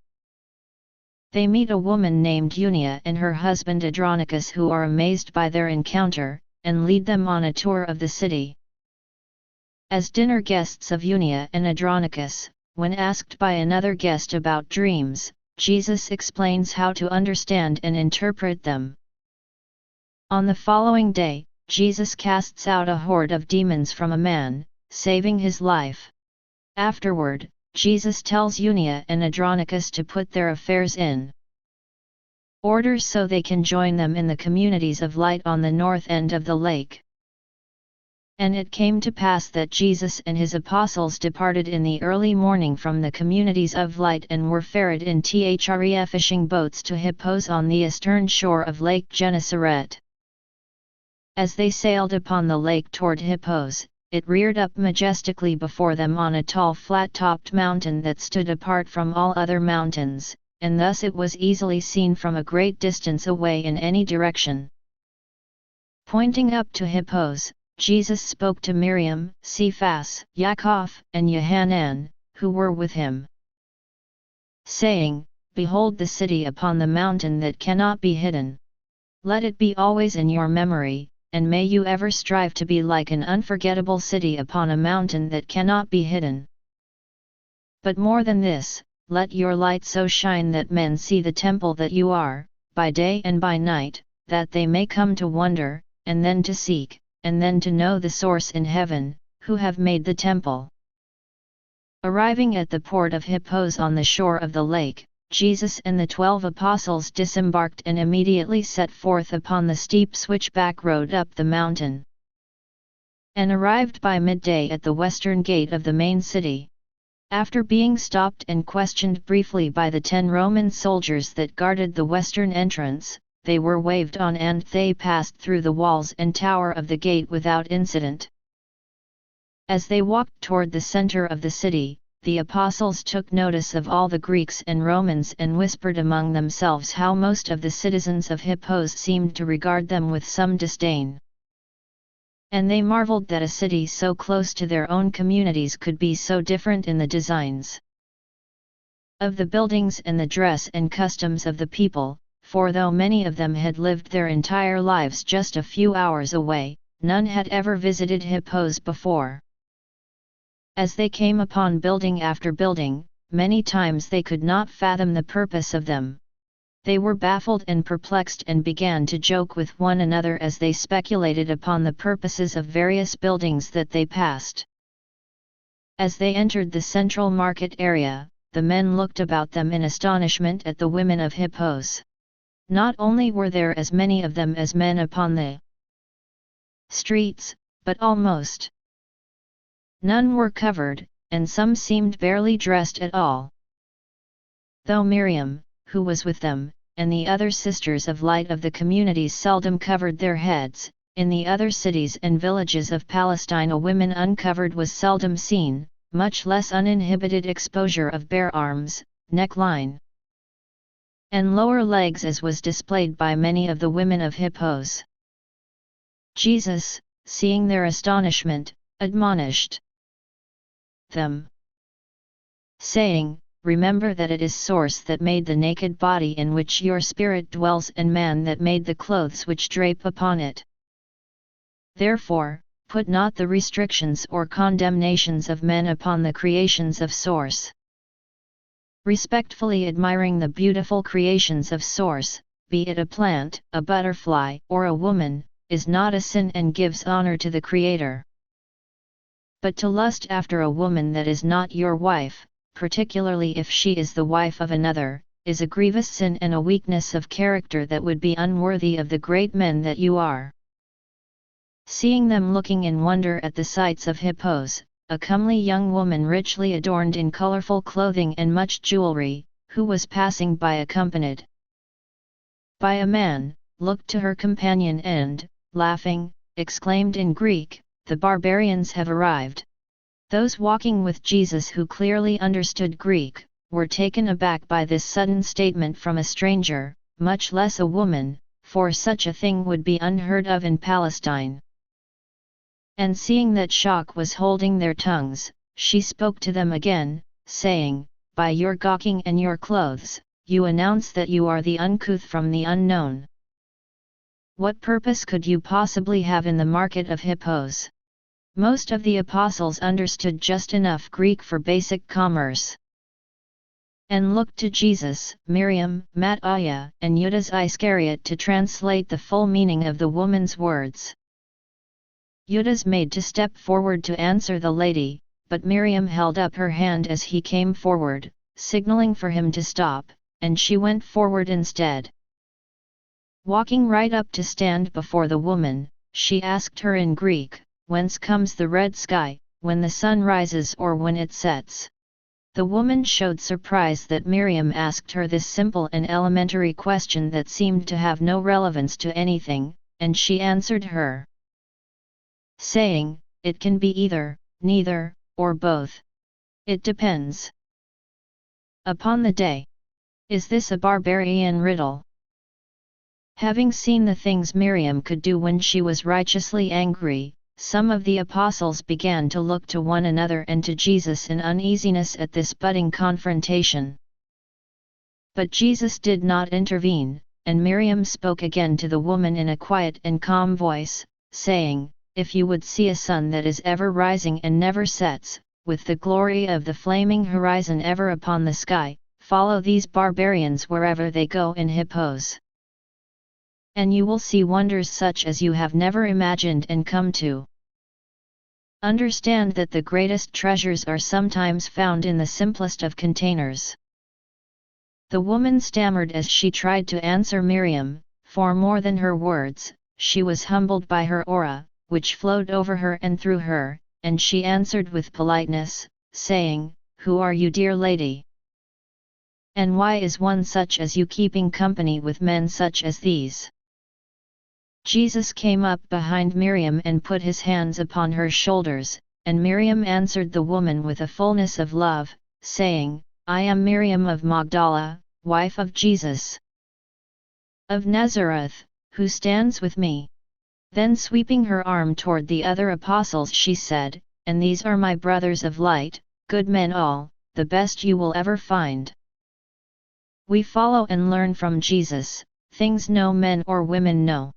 they meet a woman named Yunia and her husband Adronicus, who are amazed by their encounter, and lead them on a tour of the city. As dinner guests of Yunia and Adronicus, when asked by another guest about dreams, Jesus explains how to understand and interpret them. On the following day, Jesus casts out a horde of demons from a man, saving his life. Afterward, Jesus tells Yunia and Adronicus to put their affairs in order so they can join them in the communities of light on the north end of the lake. And it came to pass that Jesus and his apostles departed in the early morning from the communities of light and were ferried in three fishing boats to Hippos on the eastern shore of Lake Gennesaret. As they sailed upon the lake toward Hippos, it reared up majestically before them on a tall flat-topped mountain that stood apart from all other mountains, and thus it was easily seen from a great distance away in any direction. Pointing up to Hippos, Jesus spoke to Miriam, Cephas, Yaakov, and Yohanan, who were with him, saying, "Behold the city upon the mountain that cannot be hidden. Let it be always in your memory, and may you ever strive to be like an unforgettable city upon a mountain that cannot be hidden. But more than this, let your light so shine that men see the temple that you are, by day and by night, that they may come to wonder, and then to seek, and then to know the source in heaven, who have made the temple." Arriving at the port of Hippos on the shore of the lake, Jesus and the 12 apostles disembarked and immediately set forth upon the steep switchback road up the mountain, and arrived by midday at the western gate of the main city. After being stopped and questioned briefly by the 10 Roman soldiers that guarded the western entrance, they were waved on and they passed through the walls and tower of the gate without incident. As they walked toward the center of the city, the apostles took notice of all the Greeks and Romans and whispered among themselves how most of the citizens of Hippos seemed to regard them with some disdain. And they marveled that a city so close to their own communities could be so different in the designs of the buildings and the dress and customs of the people, for though many of them had lived their entire lives just a few hours away, none had ever visited Hippos before. As they came upon building after building, many times they could not fathom the purpose of them. They were baffled and perplexed and began to joke with one another as they speculated upon the purposes of various buildings that they passed. As they entered the central market area, the men looked about them in astonishment at the women of Hippos. Not only were there as many of them as men upon the streets, but almost none were covered, and some seemed barely dressed at all. Though Miriam, who was with them, and the other sisters of light of the communities seldom covered their heads, in the other cities and villages of Palestine a woman uncovered was seldom seen, much less uninhibited exposure of bare arms, neckline, and lower legs as was displayed by many of the women of Hippos. Jesus, seeing their astonishment, admonished them, saying, "Remember that it is Source that made the naked body in which your spirit dwells and man that made the clothes which drape upon it. Therefore, put not the restrictions or condemnations of men upon the creations of Source." Respectfully admiring the beautiful creations of Source, be it a plant, a butterfly, or a woman, is not a sin and gives honor to the Creator. But to lust after a woman that is not your wife, particularly if she is the wife of another, is a grievous sin and a weakness of character that would be unworthy of the great men that you are. Seeing them looking in wonder at the sights of Hippos, a comely young woman richly adorned in colorful clothing and much jewelry, who was passing by accompanied by a man, looked to her companion and, laughing, exclaimed in Greek, "The barbarians have arrived." Those walking with Jesus, who clearly understood Greek, were taken aback by this sudden statement from a stranger, much less a woman, for such a thing would be unheard of in Palestine. And seeing that shock was holding their tongues, she spoke to them again, saying, "By your gawking and your clothes, you announce that you are the uncouth from the unknown. What purpose could you possibly have in the market of hippos?" Most of the apostles understood just enough Greek for basic commerce, and looked to Jesus, Miriam, Matthias, and Judas Iscariot to translate the full meaning of the woman's words. Judas made to step forward to answer the lady, but Miriam held up her hand as he came forward, signaling for him to stop, and she went forward instead. Walking right up to stand before the woman, she asked her in Greek, "Whence comes the red sky, when the sun rises or when it sets?" The woman showed surprise that Miriam asked her this simple and elementary question that seemed to have no relevance to anything, and she answered her, saying, "It can be either, neither, or both. It depends upon the day." Is this a barbarian riddle? Having seen the things Miriam could do when she was righteously angry, some of the apostles began to look to one another and to Jesus in uneasiness at this budding confrontation. But Jesus did not intervene, and Miriam spoke again to the woman in a quiet and calm voice, saying, "If you would see a sun that is ever rising and never sets, with the glory of the flaming horizon ever upon the sky, follow these barbarians wherever they go in hippos. And you will see wonders such as you have never imagined and come to understand that the greatest treasures are sometimes found in the simplest of containers." The woman stammered as she tried to answer Miriam, for more than her words, she was humbled by her aura, which flowed over her and through her, and she answered with politeness, saying, "Who are you, dear lady? And why is one such as you keeping company with men such as these?" Jesus came up behind Miriam and put his hands upon her shoulders, and Miriam answered the woman with a fullness of love, saying, "I am Miriam of Magdala, wife of Jesus of Nazareth, who stands with me." Then sweeping her arm toward the other apostles she said, "And these are my brothers of light, good men all, the best you will ever find. We follow and learn from Jesus, things no men or women know.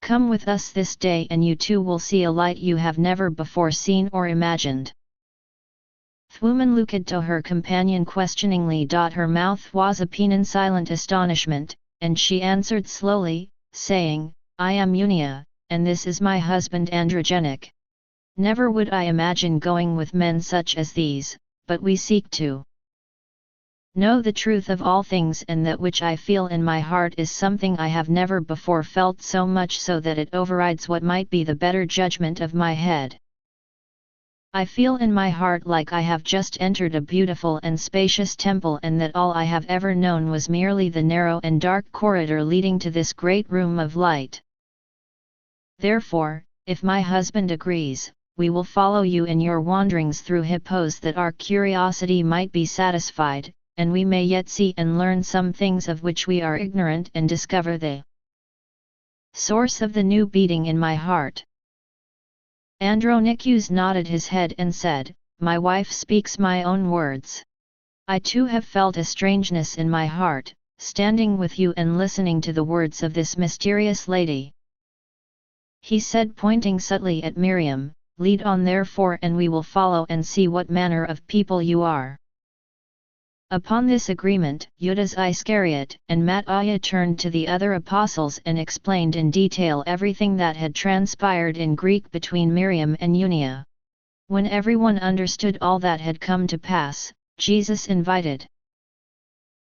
Come with us this day and you too will see a light you have never before seen or imagined." The woman looked to her companion questioningly. Her mouth was open in silent astonishment, and she answered slowly, saying, "I am Yunia, and this is my husband Adronicus. Never would I imagine going with men such as these, but we seek to know the truth of all things, and that which I feel in my heart is something I have never before felt, so much so that it overrides what might be the better judgment of my head. I feel in my heart like I have just entered a beautiful and spacious temple, and that all I have ever known was merely the narrow and dark corridor leading to this great room of light. Therefore, if my husband agrees, we will follow you in your wanderings through hippos, that our curiosity might be satisfied, and we may yet see and learn some things of which we are ignorant, and discover the source of the new beating in my heart." Adronicus nodded his head and said, "My wife speaks my own words. I too have felt a strangeness in my heart, standing with you and listening to the words of this mysterious lady." He said, pointing subtly at Miriam, "Lead on therefore, and we will follow and see what manner of people you are." Upon this agreement, Judas Iscariot and Matthias turned to the other apostles and explained in detail everything that had transpired in Greek between Miriam and Yunia. When everyone understood all that had come to pass, Jesus invited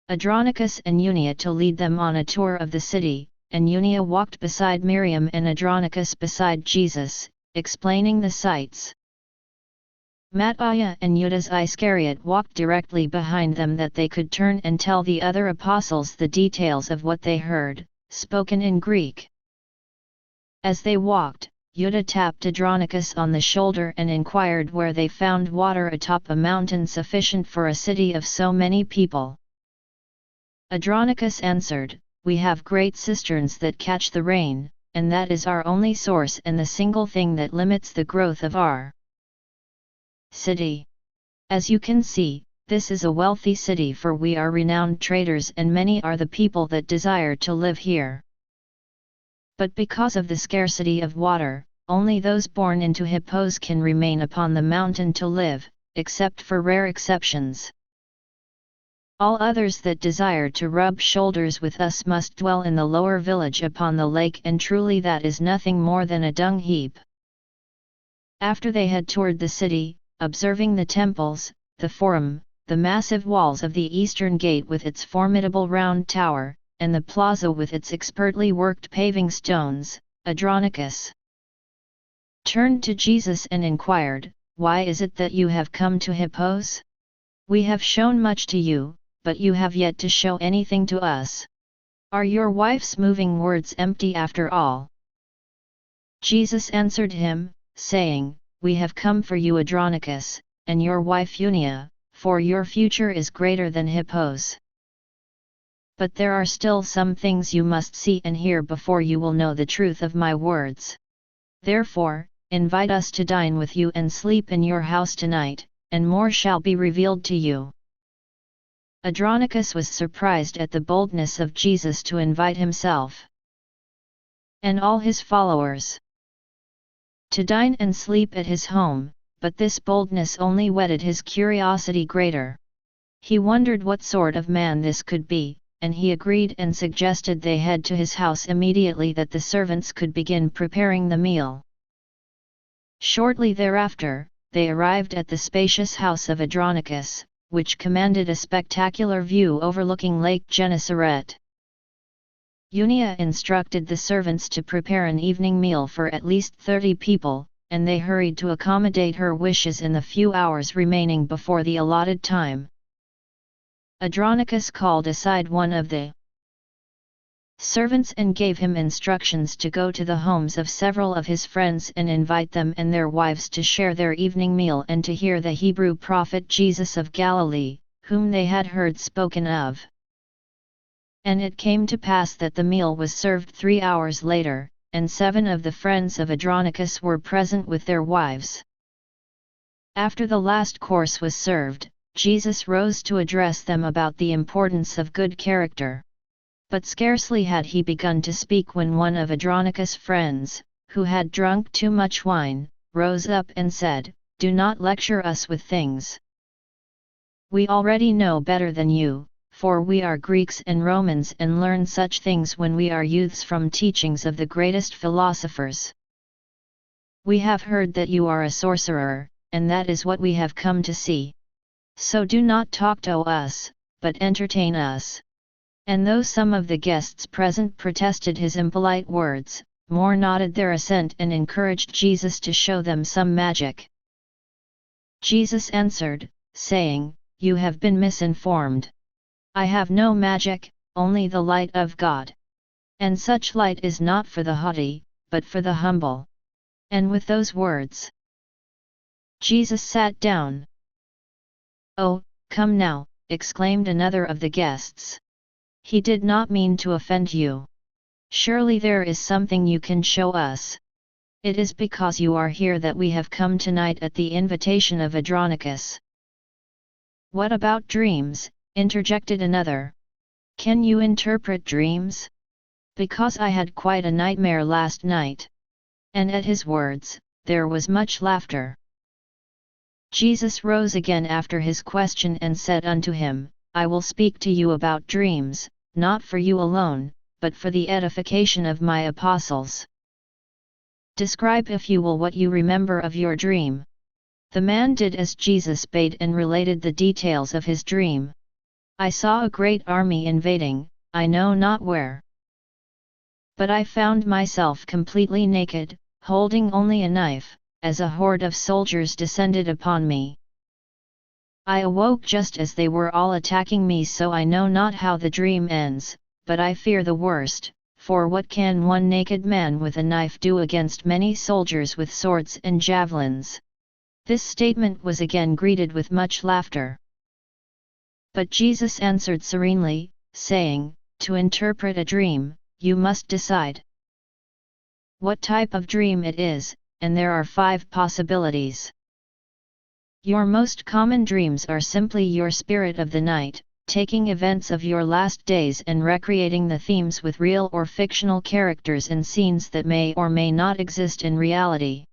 Adronicus and Yunia to lead them on a tour of the city, and Yunia walked beside Miriam and Adronicus beside Jesus, explaining the sights. Matthias and Judas Iscariot walked directly behind them that they could turn and tell the other apostles the details of what they heard, spoken in Greek. As they walked, Judas tapped Adronicus on the shoulder and inquired where they found water atop a mountain sufficient for a city of so many people. Adronicus answered, "We have great cisterns that catch the rain, and that is our only source and the single thing that limits the growth of our city. As you can see, this is a wealthy city, for we are renowned traders and many are the people that desire to live here. But because of the scarcity of water, only those born into Hippos can remain upon the mountain to live, except for rare exceptions. All others that desire to rub shoulders with us must dwell in the lower village upon the lake, and truly that is nothing more than a dung heap." After they had toured the city, observing the temples, the forum, the massive walls of the eastern gate with its formidable round tower, and the plaza with its expertly worked paving stones, Adronicus turned to Jesus and inquired, "Why is it that you have come to Hippos? We have shown much to you, but you have yet to show anything to us. Are your wife's moving words empty after all?" Jesus answered him, saying, "We have come for you, Adronicus, and your wife Yunia, for your future is greater than Hippos. But there are still some things you must see and hear before you will know the truth of my words. Therefore, invite us to dine with you and sleep in your house tonight, and more shall be revealed to you." Adronicus was surprised at the boldness of Jesus to invite himself and all his followers to dine and sleep at his home, but this boldness only whetted his curiosity greater. He wondered what sort of man this could be, and he agreed and suggested they head to his house immediately that the servants could begin preparing the meal. Shortly thereafter, they arrived at the spacious house of Adronicus, which commanded a spectacular view overlooking Lake Gennesaret. Yunia instructed the servants to prepare an evening meal for at least 30 people, and they hurried to accommodate her wishes in the few hours remaining before the allotted time. Adronicus called aside one of the servants and gave him instructions to go to the homes of several of his friends and invite them and their wives to share their evening meal and to hear the Hebrew prophet Jesus of Galilee, whom they had heard spoken of. And it came to pass that the meal was served 3 hours later, and 7 of the friends of Adronicus were present with their wives. After the last course was served, Jesus rose to address them about the importance of good character. But scarcely had he begun to speak when one of Adronicus' friends, who had drunk too much wine, rose up and said, "Do not lecture us with things we already know better than you, for we are Greeks and Romans and learn such things when we are youths from teachings of the greatest philosophers. We have heard that you are a sorcerer, and that is what we have come to see. So do not talk to us, but entertain us." And though some of the guests present protested his impolite words, more nodded their assent and encouraged Jesus to show them some magic. Jesus answered, saying, "You have been misinformed. I have no magic, only the light of God. And such light is not for the haughty, but for the humble." And with those words, Jesus sat down. "Oh, come now," exclaimed another of the guests. "He did not mean to offend you. Surely there is something you can show us. It is because you are here that we have come tonight at the invitation of Adronicus." "What about dreams?" interjected another. "Can you interpret dreams? Because I had quite a nightmare last night." And at his words, there was much laughter. Jesus rose again after his question and said unto him, "I will speak to you about dreams, not for you alone, but for the edification of my apostles. Describe if you will what you remember of your dream." The man did as Jesus bade and related the details of his dream. "I saw a great army invading, I know not where. But I found myself completely naked, holding only a knife, as a horde of soldiers descended upon me. I awoke just as they were all attacking me, so I know not how the dream ends, but I fear the worst, for what can one naked man with a knife do against many soldiers with swords and javelins? This statement was again greeted with much laughter. But Jesus answered serenely, saying, "To interpret a dream, you must decide what type of dream it is, and there are 5 possibilities. Your most common dreams are simply your spirit of the night, taking events of your last days and recreating the themes with real or fictional characters in scenes that may or may not exist in reality.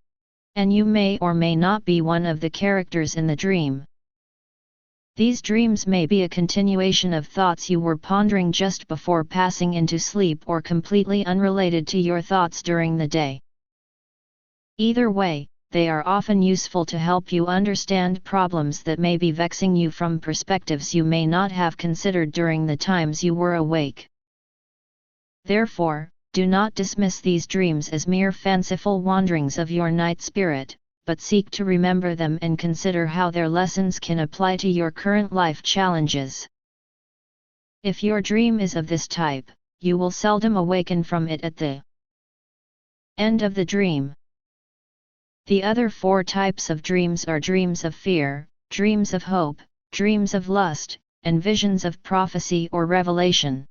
And you may or may not be one of the characters in the dream. These dreams may be a continuation of thoughts you were pondering just before passing into sleep or completely unrelated to your thoughts during the day. Either way, they are often useful to help you understand problems that may be vexing you from perspectives you may not have considered during the times you were awake. Therefore, do not dismiss these dreams as mere fanciful wanderings of your night spirit, but seek to remember them and consider how their lessons can apply to your current life challenges. If your dream is of this type, you will seldom awaken from it at the end of the dream. The other 4 types of dreams are dreams of fear, dreams of hope, dreams of lust, and visions of prophecy or revelation.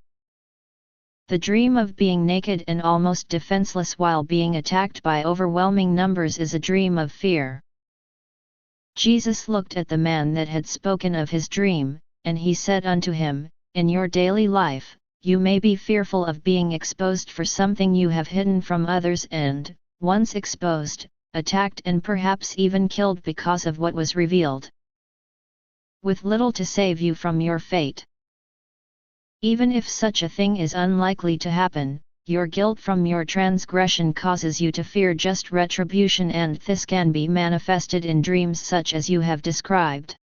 The dream of being naked and almost defenseless while being attacked by overwhelming numbers is a dream of fear. Jesus looked at the man that had spoken of his dream, and he said unto him, "In your daily life, you may be fearful of being exposed for something you have hidden from others and, once exposed, attacked and perhaps even killed because of what was revealed, with little to save you from your fate. Even if such a thing is unlikely to happen, your guilt from your transgression causes you to fear just retribution, and this can be manifested in dreams such as you have described."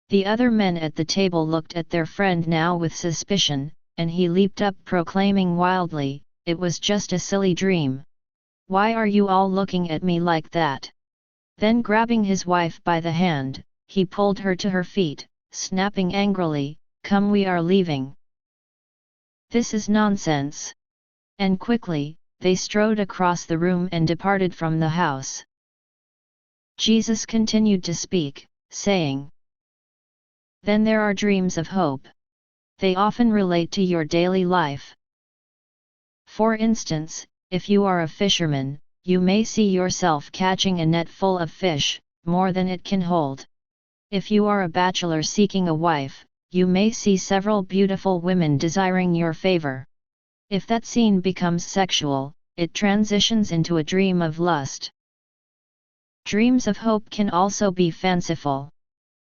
The other men at the table looked at their friend now with suspicion, and he leaped up proclaiming wildly, "It was just a silly dream. Why are you all looking at me like that?" Then grabbing his wife by the hand, he pulled her to her feet, snapping angrily, "Come, we are leaving. This is nonsense." And quickly, they strode across the room and departed from the house. Jesus continued to speak, saying, "Then there are dreams of hope. They often relate to your daily life. For instance, if you are a fisherman, you may see yourself catching a net full of fish, more than it can hold. If you are a bachelor seeking a wife, you may see several beautiful women desiring your favor. If that scene becomes sexual, it transitions into a dream of lust. Dreams of hope can also be fanciful.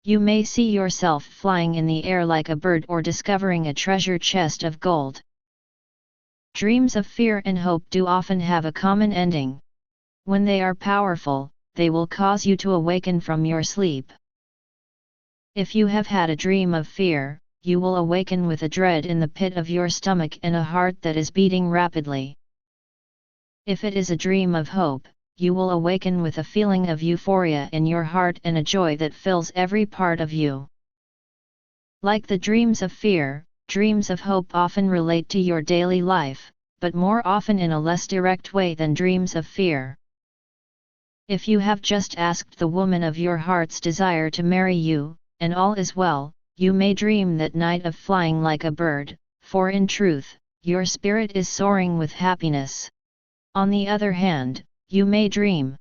You may see yourself flying in the air like a bird or discovering a treasure chest of gold. Dreams of fear and hope do often have a common ending. When they are powerful, they will cause you to awaken from your sleep. If you have had a dream of fear, you will awaken with a dread in the pit of your stomach and a heart that is beating rapidly. If it is a dream of hope, you will awaken with a feeling of euphoria in your heart and a joy that fills every part of you. Like the dreams of fear, dreams of hope often relate to your daily life, but more often in a less direct way than dreams of fear. If you have just asked the woman of your heart's desire to marry you, and all is well, you may dream that night of flying like a bird, for in truth, your spirit is soaring with happiness. On the other hand, you may dream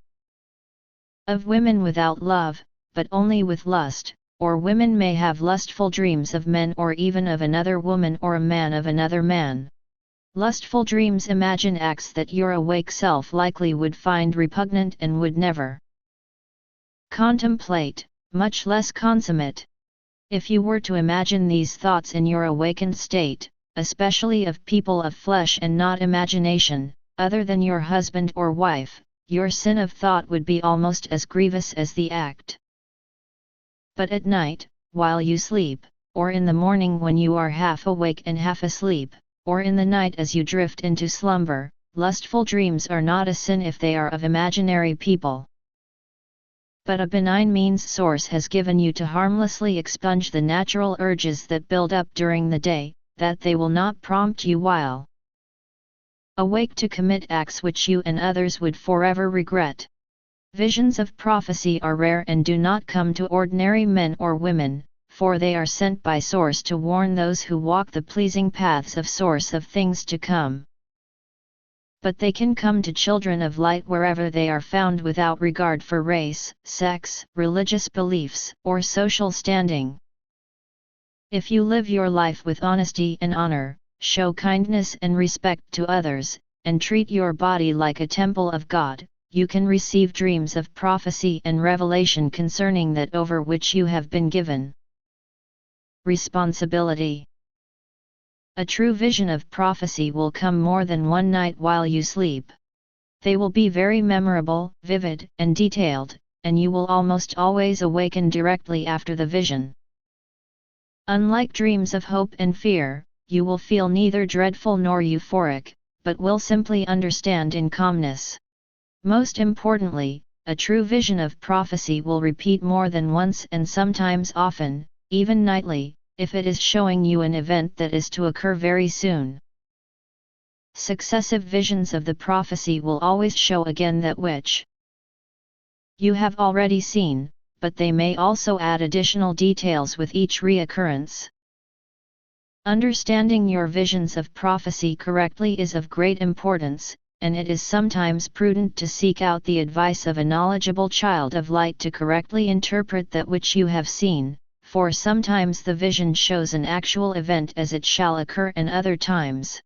of women without love, but only with lust, or women may have lustful dreams of men or even of another woman or a man of another man. Lustful dreams imagine acts that your awake self likely would find repugnant and would never contemplate, much less consummate. If you were to imagine these thoughts in your awakened state, especially of people of flesh and not imagination, other than your husband or wife, your sin of thought would be almost as grievous as the act. But at night, while you sleep, or in the morning when you are half awake and half asleep, or in the night as you drift into slumber, lustful dreams are not a sin if they are of imaginary people. But a benign means source has given you to harmlessly expunge the natural urges that build up during the day, that they will not prompt you while awake to commit acts which you and others would forever regret. Visions of prophecy are rare and do not come to ordinary men or women, for they are sent by Source to warn those who walk the pleasing paths of Source of things to come. But they can come to children of light wherever they are found without regard for race, sex, religious beliefs, or social standing. If you live your life with honesty and honor, show kindness and respect to others, and treat your body like a temple of God, you can receive dreams of prophecy and revelation concerning that over which you have been given responsibility. A true vision of prophecy will come more than one night while you sleep. They will be very memorable, vivid, and detailed, and you will almost always awaken directly after the vision. Unlike dreams of hope and fear, you will feel neither dreadful nor euphoric, but will simply understand in calmness. Most importantly, a true vision of prophecy will repeat more than once and sometimes often, even nightly, if it is showing you an event that is to occur very soon. Successive visions of the prophecy will always show again that which you have already seen, but they may also add additional details with each reoccurrence. Understanding your visions of prophecy correctly is of great importance, and it is sometimes prudent to seek out the advice of a knowledgeable child of light to correctly interpret that which you have seen, for sometimes the vision shows an actual event as it shall occur and other times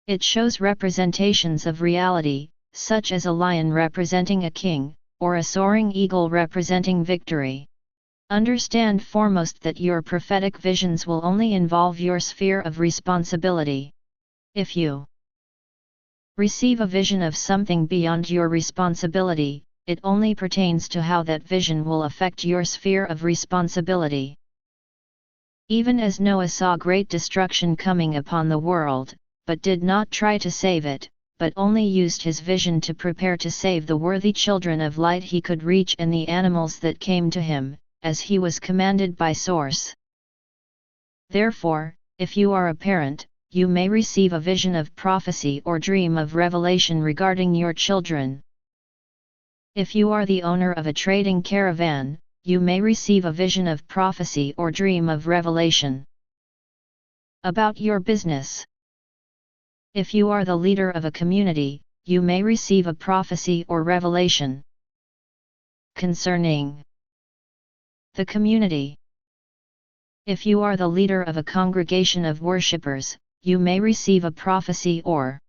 it shows representations of reality, such as a lion representing a king, or a soaring eagle representing victory. Understand foremost that your prophetic visions will only involve your sphere of responsibility. If you receive a vision of something beyond your responsibility, it only pertains to how that vision will affect your sphere of responsibility. Even as Noah saw great destruction coming upon the world, but did not try to save it, but only used his vision to prepare to save the worthy children of light he could reach and the animals that came to him, as he was commanded by Source. Therefore, if you are a parent, you may receive a vision of prophecy or dream of revelation regarding your children. If you are the owner of a trading caravan, you may receive a vision of prophecy or dream of revelation about your business. If you are the leader of a community, you may receive a prophecy or revelation concerning the community. If you are the leader of a congregation of worshippers, you may receive a prophecy or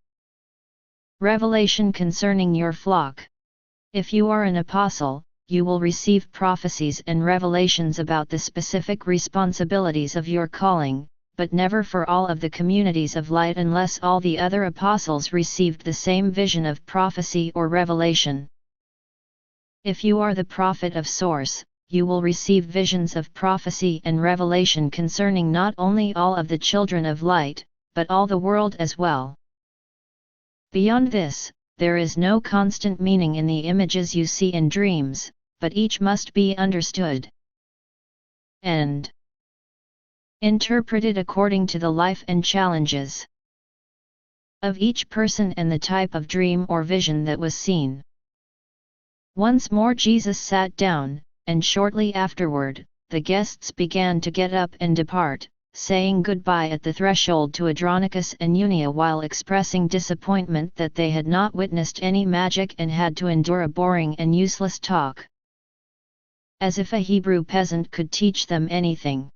revelation concerning your flock. If you are an apostle, you will receive prophecies and revelations about the specific responsibilities of your calling, but never for all of the communities of light unless all the other apostles received the same vision of prophecy or revelation. If you are the prophet of Source, you will receive visions of prophecy and revelation concerning not only all of the children of light, but all the world as well. Beyond this, there is no constant meaning in the images you see in dreams, but each must be understood and interpreted according to the life and challenges of each person and the type of dream or vision that was seen. Once more Jesus sat down, and shortly afterward, the guests began to get up and depart, saying goodbye at the threshold to Adronicus and Yunia while expressing disappointment that they had not witnessed any magic and had to endure a boring and useless talk. As if a Hebrew peasant could teach them anything.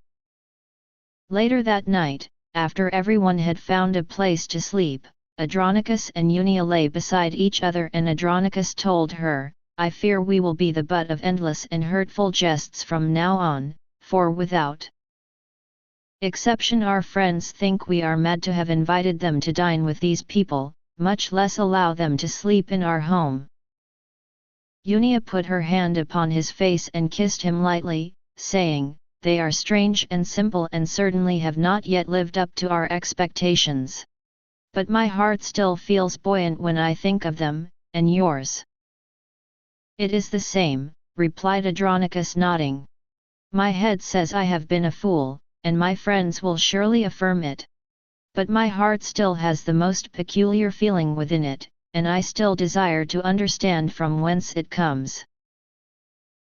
Later that night, after everyone had found a place to sleep, Adronicus and Yunia lay beside each other and Adronicus told her, "I fear we will be the butt of endless and hurtful jests from now on, for without exception our friends think we are mad to have invited them to dine with these people, much less allow them to sleep in our home." Yunia put her hand upon his face and kissed him lightly, saying, "They are strange and simple and certainly have not yet lived up to our expectations. But my heart still feels buoyant when I think of them, and yours. It is the same, replied Adronicus nodding. My head says I have been a fool, and my friends will surely affirm it. But my heart still has the most peculiar feeling within it, and I still desire to understand from whence it comes.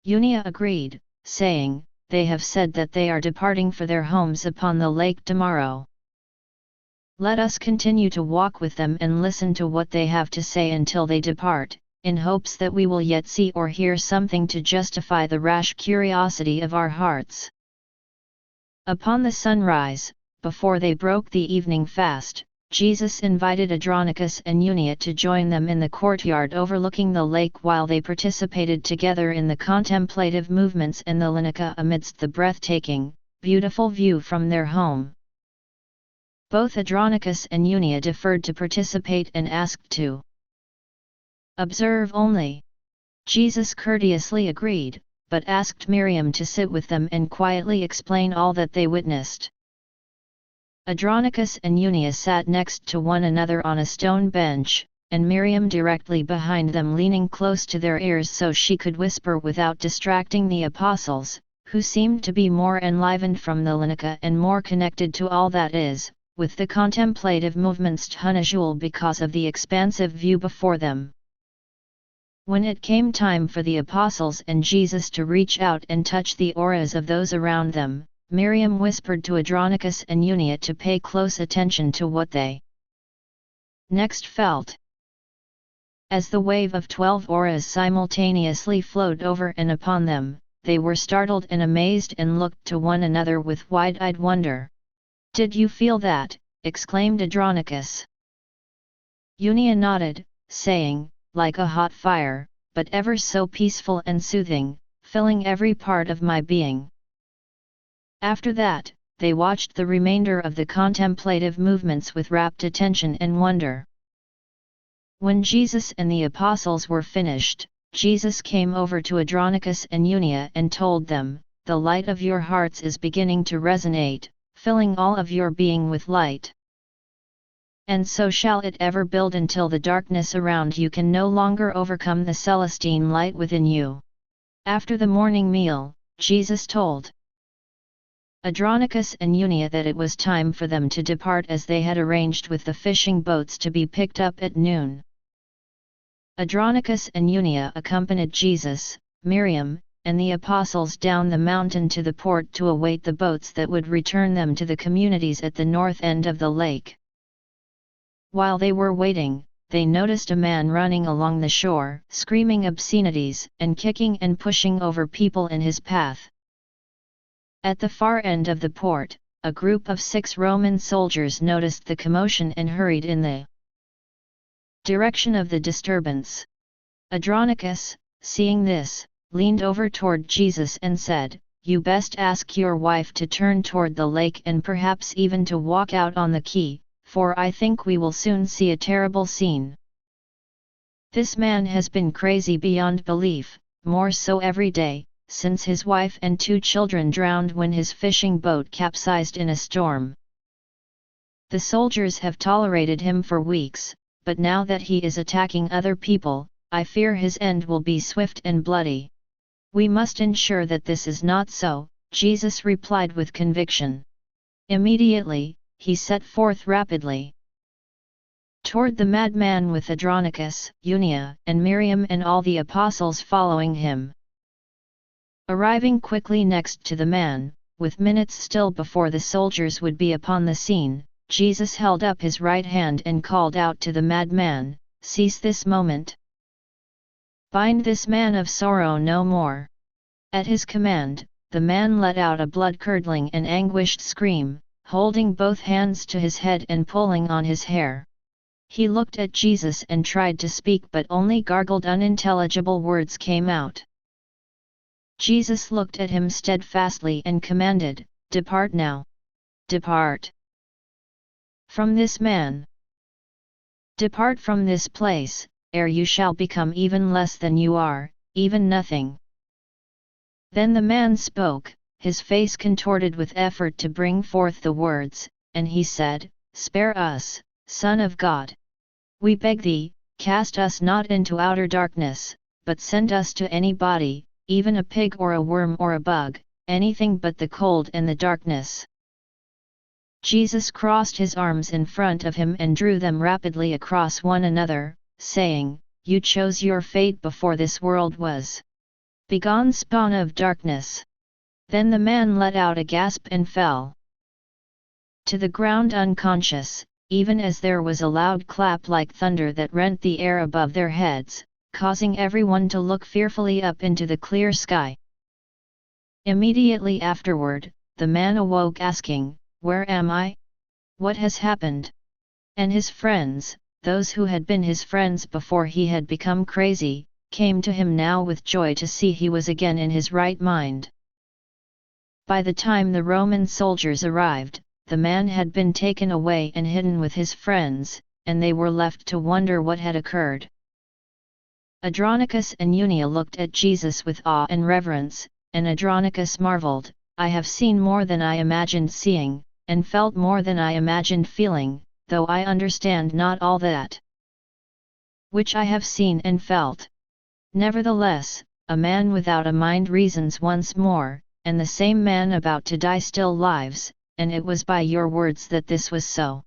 Yunia agreed, saying, They have said that they are departing for their homes upon the lake tomorrow. Let us continue to walk with them and listen to what they have to say until they depart, in hopes that we will yet see or hear something to justify the rash curiosity of our hearts. Upon the sunrise, before they broke the evening fast, Jesus invited Adronicus and Yunia to join them in the courtyard overlooking the lake while they participated together in the contemplative movements and the Linica amidst the breathtaking, beautiful view from their home. Both Adronicus and Yunia deferred to participate and asked to observe only. Jesus courteously agreed, but asked Miriam to sit with them and quietly explain all that they witnessed. Adronicus and Yunia sat next to one another on a stone bench, and Miriam directly behind them leaning close to their ears so she could whisper without distracting the apostles, who seemed to be more enlivened from the Linica and more connected to all that is, with the contemplative movements unusual because of the expansive view before them. When it came time for the apostles and Jesus to reach out and touch the auras of those around them, Miriam whispered to Adronicus and Yunia to pay close attention to what they next felt. As the wave of 12 auras simultaneously flowed over and upon them, they were startled and amazed and looked to one another with wide-eyed wonder. "Did you feel that?" exclaimed Adronicus. Yunia nodded, saying, "Like a hot fire, but ever so peaceful and soothing, filling every part of my being." After that, they watched the remainder of the contemplative movements with rapt attention and wonder. When Jesus and the apostles were finished, Jesus came over to Adronicus and Yunia and told them, "The light of your hearts is beginning to resonate, filling all of your being with light. And so shall it ever build until the darkness around you can no longer overcome the Celestine light within you." After the morning meal, Jesus told Adronicus and Yunia that it was time for them to depart as they had arranged with the fishing boats to be picked up at noon. Adronicus and Yunia accompanied Jesus, Miriam, and the apostles down the mountain to the port to await the boats that would return them to the communities at the north end of the lake. While they were waiting, they noticed a man running along the shore, screaming obscenities and kicking and pushing over people in his path. At the far end of the port, a group of 6 Roman soldiers noticed the commotion and hurried in the direction of the disturbance. Adronicus, seeing this, leaned over toward Jesus and said, "You best ask your wife to turn toward the lake and perhaps even to walk out on the quay, for I think we will soon see a terrible scene. This man has been crazy beyond belief, more so every day, since his wife and 2 children drowned when his fishing boat capsized in a storm. The soldiers have tolerated him for weeks, but now that he is attacking other people, I fear his end will be swift and bloody. We must ensure that this is not so," Jesus replied with conviction. Immediately, he set forth rapidly toward the madman with Adronicus, Yunia, and Miriam and all the apostles following him. Arriving quickly next to the man, with minutes still before the soldiers would be upon the scene, Jesus held up his right hand and called out to the madman, "Seize this moment! Bind this man of sorrow no more!" At his command, the man let out a blood-curdling and anguished scream, holding both hands to his head and pulling on his hair. He looked at Jesus and tried to speak but only gargled unintelligible words came out. Jesus looked at him steadfastly and commanded, "Depart now! Depart from this man! Depart from this place, ere you shall become even less than you are, even nothing." Then the man spoke, his face contorted with effort to bring forth the words, and he said, "Spare us, Son of God. We beg thee, cast us not into outer darkness, but send us to any body, even a pig or a worm or a bug, anything but the cold and the darkness." Jesus crossed his arms in front of him and drew them rapidly across one another, saying, "You chose your fate before this world was. Begone, spawn of darkness!" Then the man let out a gasp and fell to the ground unconscious, even as there was a loud clap like thunder that rent the air above their heads, causing everyone to look fearfully up into the clear sky. Immediately afterward, the man awoke asking, "Where am I? What has happened?" And his friends, those who had been his friends before he had become crazy, came to him now with joy to see he was again in his right mind. By the time the Roman soldiers arrived, the man had been taken away and hidden with his friends, and they were left to wonder what had occurred. Adronicus and Yunia looked at Jesus with awe and reverence, and Adronicus marveled, "I have seen more than I imagined seeing, and felt more than I imagined feeling, though I understand not all that which I have seen and felt. Nevertheless, a man without a mind reasons once more, and the same man about to die still lives, and it was by your words that this was so.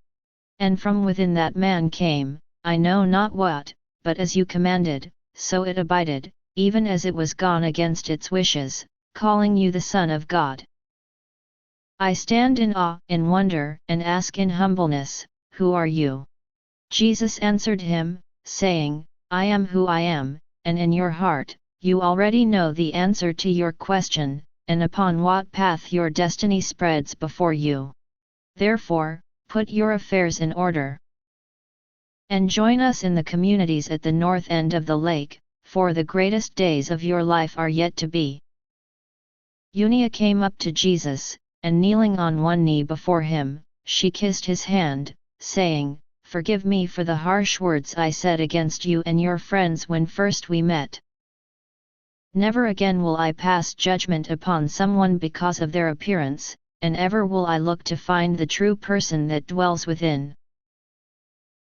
And from within that man came, I know not what, but as you commanded, so it abided, even as it was gone against its wishes, calling you the Son of God. I stand in awe, in wonder, and ask in humbleness, who are you?" Jesus answered him, saying, "I am who I am," and in your heart, you already know the answer to your question, and upon what path your destiny spreads before you. Therefore, put your affairs in order, and join us in the communities at the north end of the lake, for the greatest days of your life are yet to be." Yunia came up to Jesus, and kneeling on one knee before him, she kissed his hand, saying, "Forgive me for the harsh words I said against you and your friends when first we met. Never again will I pass judgment upon someone because of their appearance, and ever will I look to find the true person that dwells within.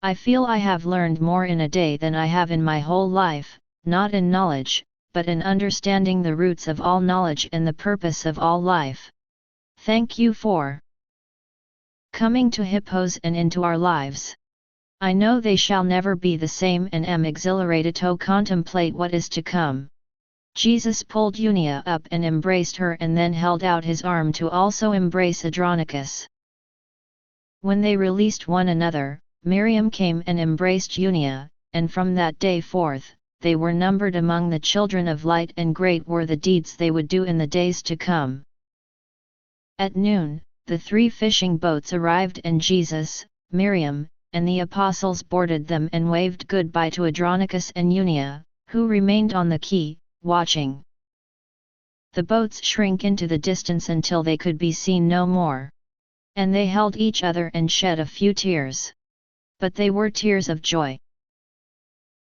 I feel I have learned more in a day than I have in my whole life, not in knowledge, but in understanding the roots of all knowledge and the purpose of all life. Thank you for coming to Hippos and into our lives. I know they shall never be the same and am exhilarated to contemplate what is to come." Jesus pulled Yunia up and embraced her and then held out his arm to also embrace Adronicus. When they released one another, Miriam came and embraced Yunia, and from that day forth, they were numbered among the children of light, and great were the deeds they would do in the days to come. At noon, the 3 fishing boats arrived, and Jesus, Miriam, and the apostles boarded them and waved goodbye to Adronicus and Yunia, who remained on the quay, watching the boats shrink into the distance until they could be seen no more. And they held each other and shed a few tears. But they were tears of joy.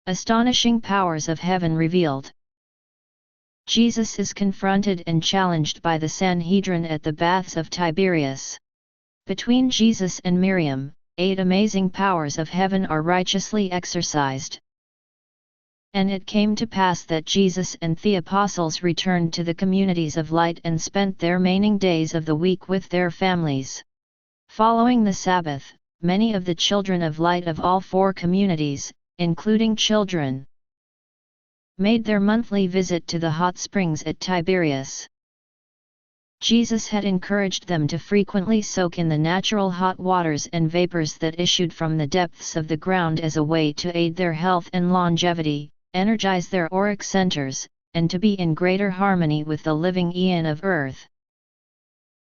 Astonishing powers of heaven revealed. Jesus is confronted and challenged by the Sanhedrin at the baths of Tiberias. Between Jesus and Miriam, 8 amazing powers of heaven are righteously exercised. And it came to pass that Jesus and the apostles returned to the communities of light and spent their remaining days of the week with their families. Following the Sabbath, many of the children of light of all 4 communities, including children, made their monthly visit to the hot springs at Tiberias. Jesus had encouraged them to frequently soak in the natural hot waters and vapors that issued from the depths of the ground as a way to aid their health and longevity, energize their auric centers, and to be in greater harmony with the living eon of earth.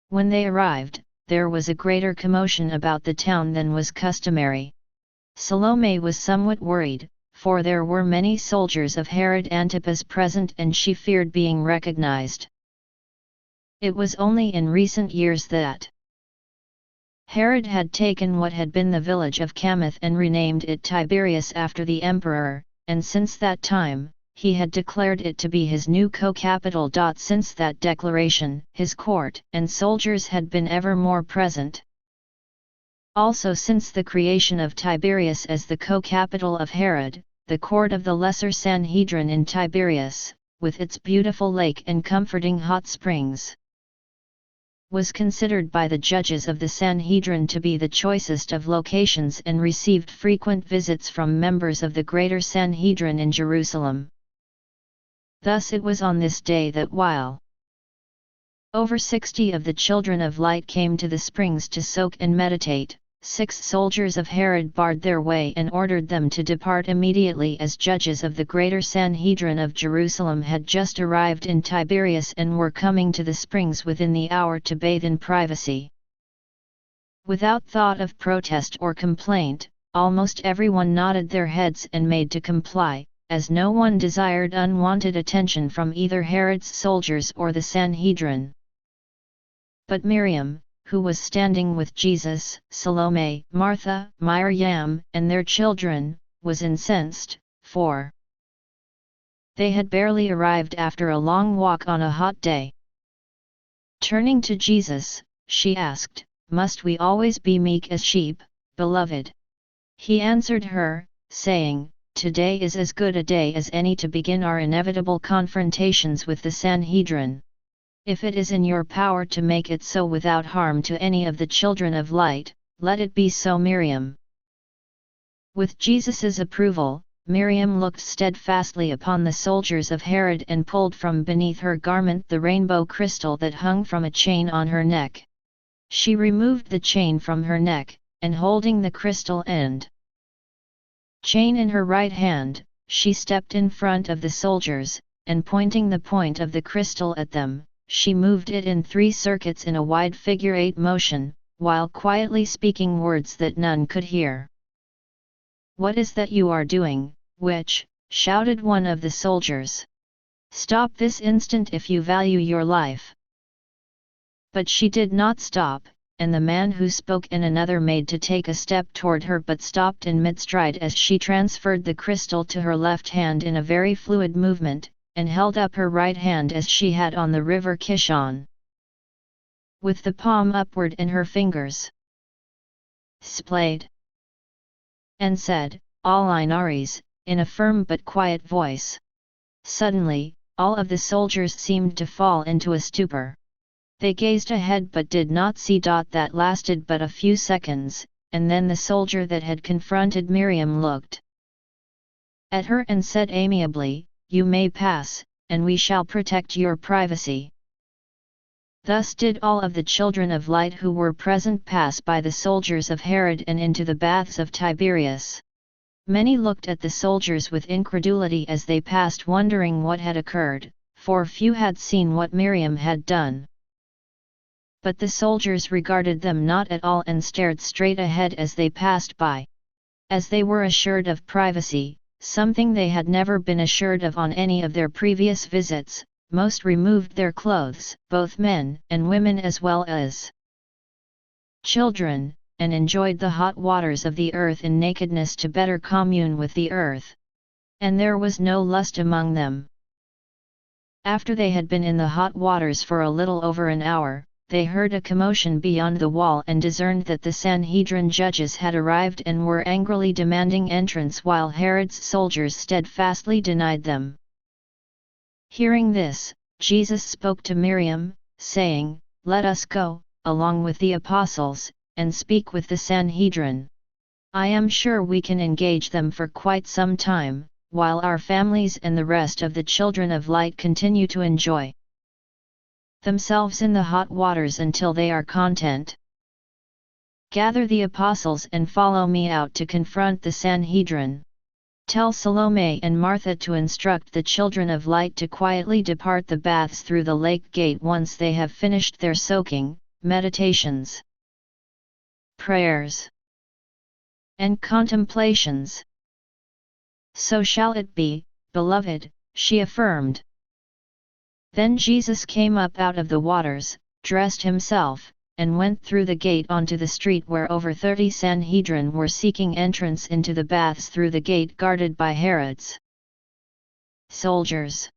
When they arrived, there was a greater commotion about the town than was customary. Salome was somewhat worried, for there were many soldiers of Herod Antipas present and she feared being recognized. It was only in recent years that Herod had taken what had been the village of Chamath and renamed it Tiberias after the emperor, and since that time, he had declared it to be his new co-capital. Since that declaration, his court and soldiers had been ever more present. Also, since the creation of Tiberias as the co-capital of Herod, the court of the Lesser Sanhedrin in Tiberias, with its beautiful lake and comforting hot springs, was considered by the judges of the Sanhedrin to be the choicest of locations and received frequent visits from members of the Greater Sanhedrin in Jerusalem. Thus it was on this day that while over 60 of the children of light came to the springs to soak and meditate, 6 soldiers of Herod barred their way and ordered them to depart immediately, as judges of the Greater Sanhedrin of Jerusalem had just arrived in Tiberias and were coming to the springs within the hour to bathe in privacy. Without thought of protest or complaint, almost everyone nodded their heads and made to comply, as no one desired unwanted attention from either Herod's soldiers or the Sanhedrin. But Miriam, who was standing with Jesus, Salome, Martha, Miriam, and their children, was incensed, for they had barely arrived after a long walk on a hot day. Turning to Jesus, she asked, "Must we always be meek as sheep, beloved?" He answered her, saying, "Today is as good a day as any to begin our inevitable confrontations with the Sanhedrin. If it is in your power to make it so without harm to any of the children of light, let it be so." Miriam. With Jesus's approval, Miriam looked steadfastly upon the soldiers of Herod and pulled from beneath her garment the rainbow crystal that hung from a chain on her neck. She removed the chain from her neck, and holding the crystal end chain in her right hand, she stepped in front of the soldiers, and pointing the point of the crystal at them, she moved it in 3 circuits in a wide figure-8 motion, while quietly speaking words that none could hear. "What is that you are doing, witch?" shouted one of the soldiers. "Stop this instant if you value your life." But she did not stop, and the man who spoke and another made to take a step toward her but stopped in mid-stride as she transferred the crystal to her left hand in a very fluid movement, and held up her right hand as she had on the river Kishon, with the palm upward and her fingers splayed, and said, "All Inaris," in a firm but quiet voice. Suddenly, all of the soldiers seemed to fall into a stupor. They gazed ahead but did not see. That lasted but a few seconds, and then the soldier that had confronted Miriam looked at her and said amiably, "You may pass, and we shall protect your privacy." Thus did all of the children of light who were present pass by the soldiers of Herod and into the baths of Tiberias. Many looked at the soldiers with incredulity as they passed, wondering what had occurred, for few had seen what Miriam had done. But the soldiers regarded them not at all and stared straight ahead as they passed by. As they were assured of privacy, something they had never been assured of on any of their previous visits, most removed their clothes, both men and women as well as children, and enjoyed the hot waters of the earth in nakedness to better commune with the earth. And there was no lust among them. After they had been in the hot waters for a little over an hour, they heard a commotion beyond the wall and discerned that the Sanhedrin judges had arrived and were angrily demanding entrance while Herod's soldiers steadfastly denied them. Hearing this, Jesus spoke to Miriam, saying, "Let us go, along with the apostles, and speak with the Sanhedrin. I am sure we can engage them for quite some time, while our families and the rest of the children of light continue to enjoy themselves in the hot waters until they are content. Gather the apostles and follow me out to confront the Sanhedrin. Tell Salome and Martha to instruct the children of light to quietly depart the baths through the lake gate once they have finished their soaking, meditations, prayers, and contemplations." "So shall it be, beloved," she affirmed. Then Jesus came up out of the waters, dressed himself, and went through the gate onto the street where over 30 Sanhedrin were seeking entrance into the baths through the gate guarded by Herod's soldiers.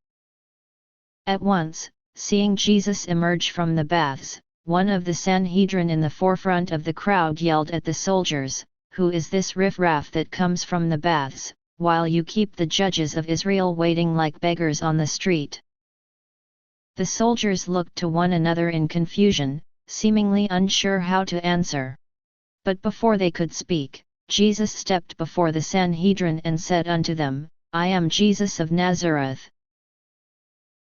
At once, seeing Jesus emerge from the baths, one of the Sanhedrin in the forefront of the crowd yelled at the soldiers, "Who is this riffraff that comes from the baths, while you keep the judges of Israel waiting like beggars on the street?" The soldiers looked to one another in confusion, seemingly unsure how to answer. But before they could speak, Jesus stepped before the Sanhedrin and said unto them, "I am Jesus of Nazareth."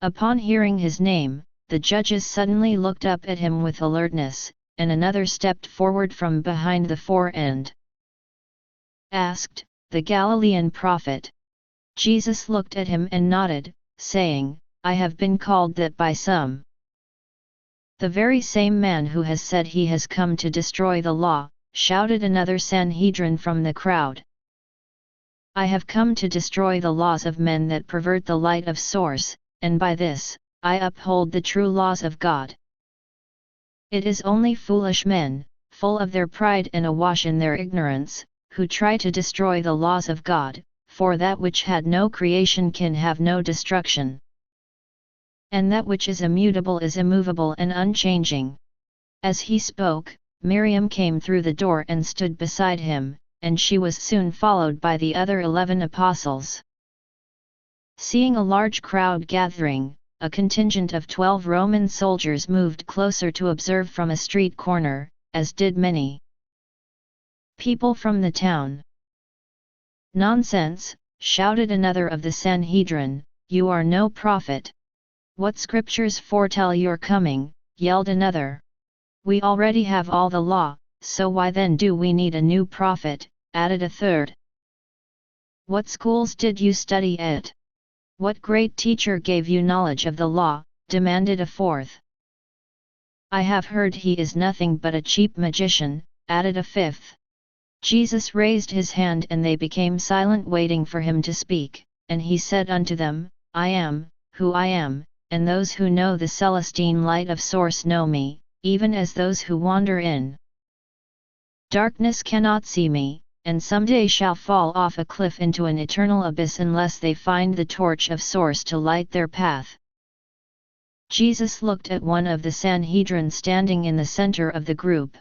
Upon hearing his name, the judges suddenly looked up at him with alertness, and another stepped forward from behind the four and asked, "The Galilean prophet?" Jesus looked at him and nodded, saying, "I have been called that by some." "The very same man who has said he has come to destroy the law," shouted another Sanhedrin from the crowd. "I have come to destroy the laws of men that pervert the light of source, and by this, I uphold the true laws of God. It is only foolish men, full of their pride and awash in their ignorance, who try to destroy the laws of God, for that which had no creation can have no destruction. And that which is immutable is immovable and unchanging." As he spoke, Miriam came through the door and stood beside him, and she was soon followed by the other 11 apostles. Seeing a large crowd gathering, a contingent of 12 Roman soldiers moved closer to observe from a street corner, as did many people from the town. "Nonsense," shouted another of the Sanhedrin, "you are no prophet." "What scriptures foretell your coming?" yelled another. "We already have all the law, so why then do we need a new prophet?" added a third. "What schools did you study at? What great teacher gave you knowledge of the law?" demanded a fourth. "I have heard he is nothing but a cheap magician," added a fifth. Jesus raised his hand and they became silent waiting for him to speak, and he said unto them, "I am, who I am, and those who know the Celestine light of source know me, even as those who wander in darkness cannot see me, and someday shall fall off a cliff into an eternal abyss unless they find the torch of source to light their path." Jesus looked at one of the Sanhedrin standing in the center of the group.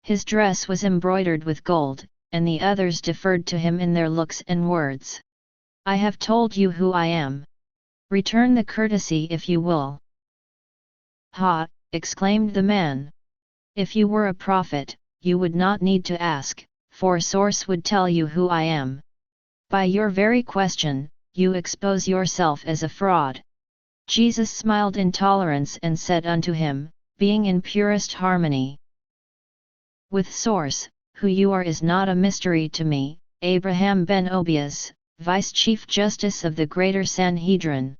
His dress was embroidered with gold, and the others deferred to him in their looks and words. "I have told you who I am. Return the courtesy if you will." "Ha!" exclaimed the man. "If you were a prophet, you would not need to ask, for source would tell you who I am. By your very question, you expose yourself as a fraud." Jesus smiled in tolerance and said unto him, being in purest harmony with source, "Who you are is not a mystery to me, Abraham ben Obias, Vice Chief Justice of the Greater Sanhedrin.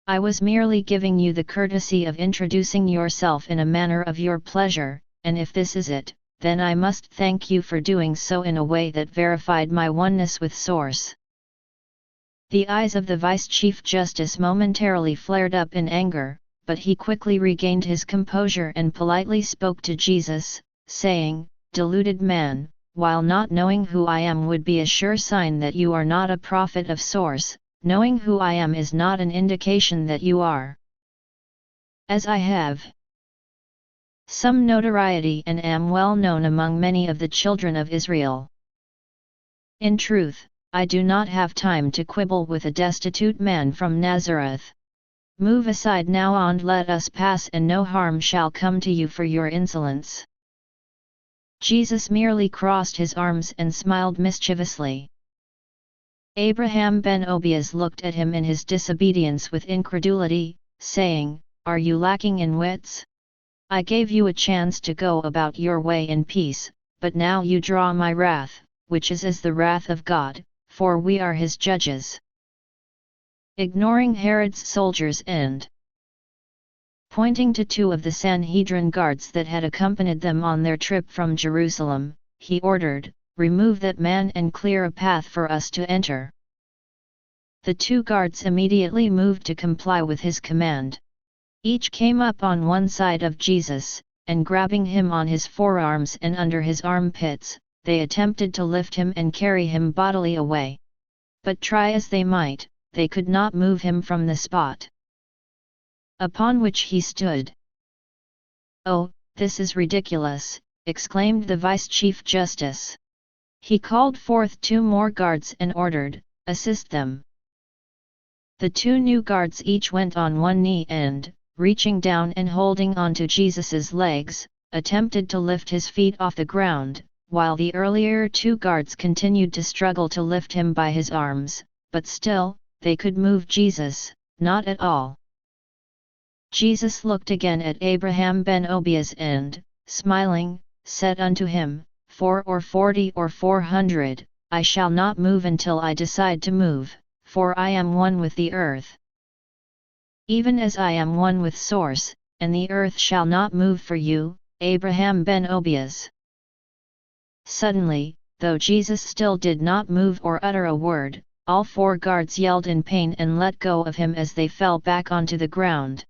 I was merely giving you the courtesy of introducing yourself in a manner of your pleasure, and if this is it, then I must thank you for doing so in a way that verified my oneness with source." The eyes of the Vice Chief Justice momentarily flared up in anger, but he quickly regained his composure and politely spoke to Jesus, saying, "Deluded man, while not knowing who I am would be a sure sign that you are not a prophet of source, knowing who I am is not an indication that you are. As I have some notoriety and am well known among many of the children of Israel. In truth, I do not have time to quibble with a destitute man from Nazareth. Move aside now and let us pass, and no harm shall come to you for your insolence." Jesus merely crossed his arms and smiled mischievously. Abraham ben Obias looked at him in his disobedience with incredulity, saying, "Are you lacking in wits? I gave you a chance to go about your way in peace, but now you draw my wrath, which is as the wrath of God, for we are his judges." Ignoring Herod's soldiers and pointing to 2 of the Sanhedrin guards that had accompanied them on their trip from Jerusalem, he ordered, "Remove that man and clear a path for us to enter." The 2 guards immediately moved to comply with his command. Each came up on one side of Jesus, and grabbing him on his forearms and under his armpits, they attempted to lift him and carry him bodily away. But try as they might, they could not move him from the spot upon which he stood. "Oh, "This is ridiculous," exclaimed the vice-chief justice. He called forth 2 more guards and ordered, "Assist them." The 2 new guards each went on one knee and, reaching down and holding onto Jesus's legs, attempted to lift his feet off the ground, while the earlier 2 guards continued to struggle to lift him by his arms, but still, they could move Jesus, not at all. Jesus looked again at Abraham ben Obias and, smiling, said unto him, 4 or 40 or 400, I shall not move until I decide to move, for I am one with the earth. Even as I am one with Source, and the earth shall not move for you, Abraham ben Obias. Suddenly, though Jesus still did not move or utter a word, all 4 guards yelled in pain and let go of him as they fell back onto the ground.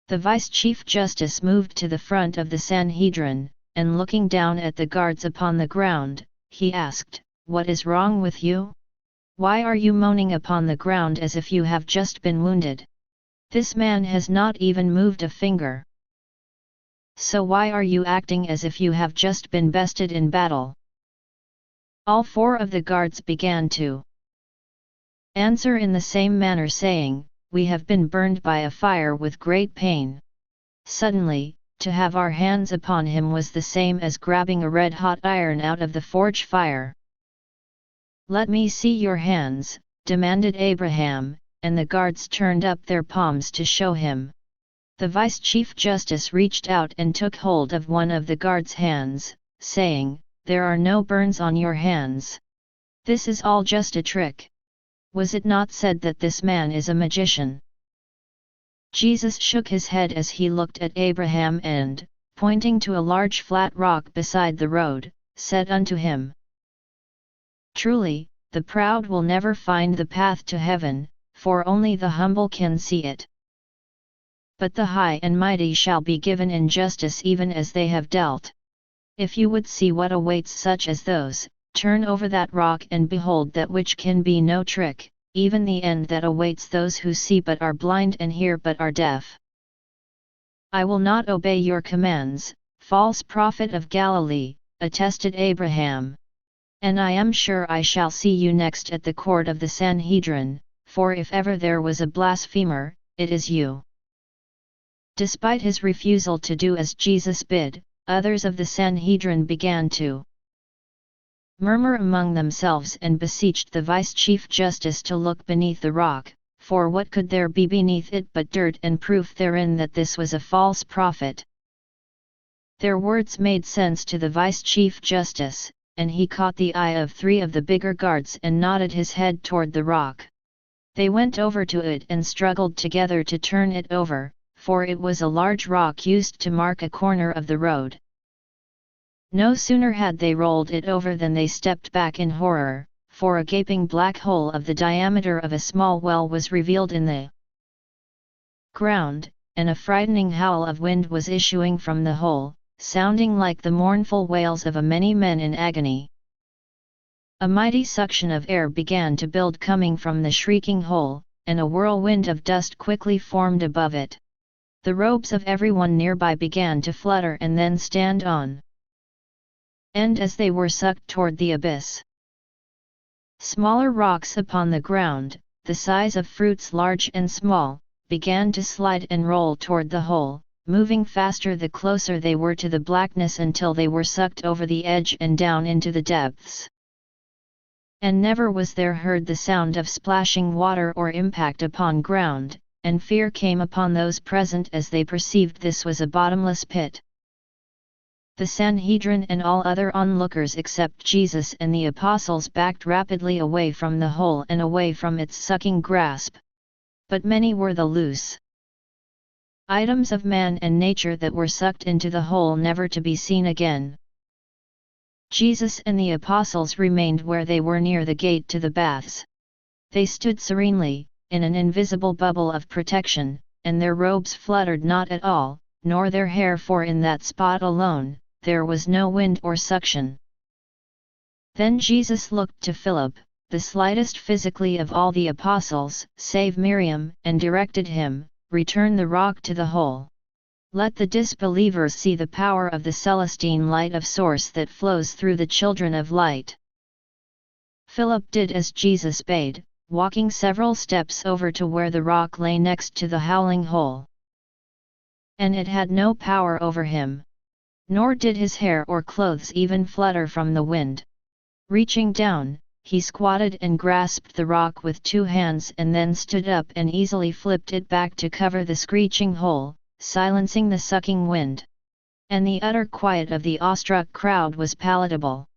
The vice-chief justice moved to the front of the Sanhedrin, and looking down at the guards upon the ground, he asked, "What is wrong with you? Why are you moaning upon the ground as if you have just been wounded? This man has not even moved a finger. So why are you acting as if you have just been bested in battle?" All 4 of the guards began to answer in the same manner, saying, "We have been burned by a fire with great pain." Suddenly, to have our hands upon him was the same as grabbing a red-hot iron out of the forge fire. "Let me see your hands," demanded Abraham, and the guards turned up their palms to show him. The vice-chief justice reached out and took hold of one of the guards' hands, saying, "There are no burns on your hands. This is all just a trick. Was it not said that this man is a magician?" Jesus shook his head as he looked at Abraham and, pointing to a large flat rock beside the road, said unto him, "Truly, the proud will never find the path to heaven, for only the humble can see it. But the high and mighty shall be given in justice even as they have dealt. If you would see what awaits such as those, turn over that rock and behold that which can be no trick, even the end that awaits those who see but are blind and hear but are deaf." "I will not obey your commands, false prophet of Galilee," attested Abraham. "And I am sure I shall see you next at the court of the Sanhedrin, for if ever there was a blasphemer, it is you." Despite his refusal to do as Jesus bid, others of the Sanhedrin began to murmur among themselves and beseeched the vice-chief justice to look beneath the rock, for what could there be beneath it but dirt and proof therein that this was a false prophet? Their words made sense to the vice-chief justice, and he caught the eye of 3 of the bigger guards and nodded his head toward the rock. They went over to it and struggled together to turn it over, for it was a large rock used to mark a corner of the road. No sooner had they rolled it over than they stepped back in horror, for a gaping black hole of the diameter of a small well was revealed in the ground, and a frightening howl of wind was issuing from the hole, sounding like the mournful wails of many men in agony. A mighty suction of air began to build coming from the shrieking hole, and a whirlwind of dust quickly formed above it. The robes of everyone nearby began to flutter and then stand on end as they were sucked toward the abyss. Smaller rocks upon the ground, the size of fruits large and small, began to slide and roll toward the hole, moving faster the closer they were to the blackness until they were sucked over the edge and down into the depths. And never was there heard the sound of splashing water or impact upon ground, and fear came upon those present as they perceived this was a bottomless pit. The Sanhedrin and all other onlookers except Jesus and the apostles backed rapidly away from the hole and away from its sucking grasp. But many were the loose items of man and nature that were sucked into the hole never to be seen again. Jesus and the apostles remained where they were near the gate to the baths. They stood serenely, in an invisible bubble of protection, and their robes fluttered not at all, nor their hair, for in that spot alone, there was no wind or suction. Then Jesus looked to Philip, the slightest physically of all the apostles, save Miriam, and directed him, "Return the rock to the hole." Let the disbelievers see the power of the Celestine light of source that flows through the children of light. Philip did as Jesus bade, walking several steps over to where the rock lay next to the howling hole. And it had no power over him. Nor did his hair or clothes even flutter from the wind. Reaching down, he squatted and grasped the rock with 2 hands and then stood up and easily flipped it back to cover the screeching hole, silencing the sucking wind. And the utter quiet of the awestruck crowd was palatable.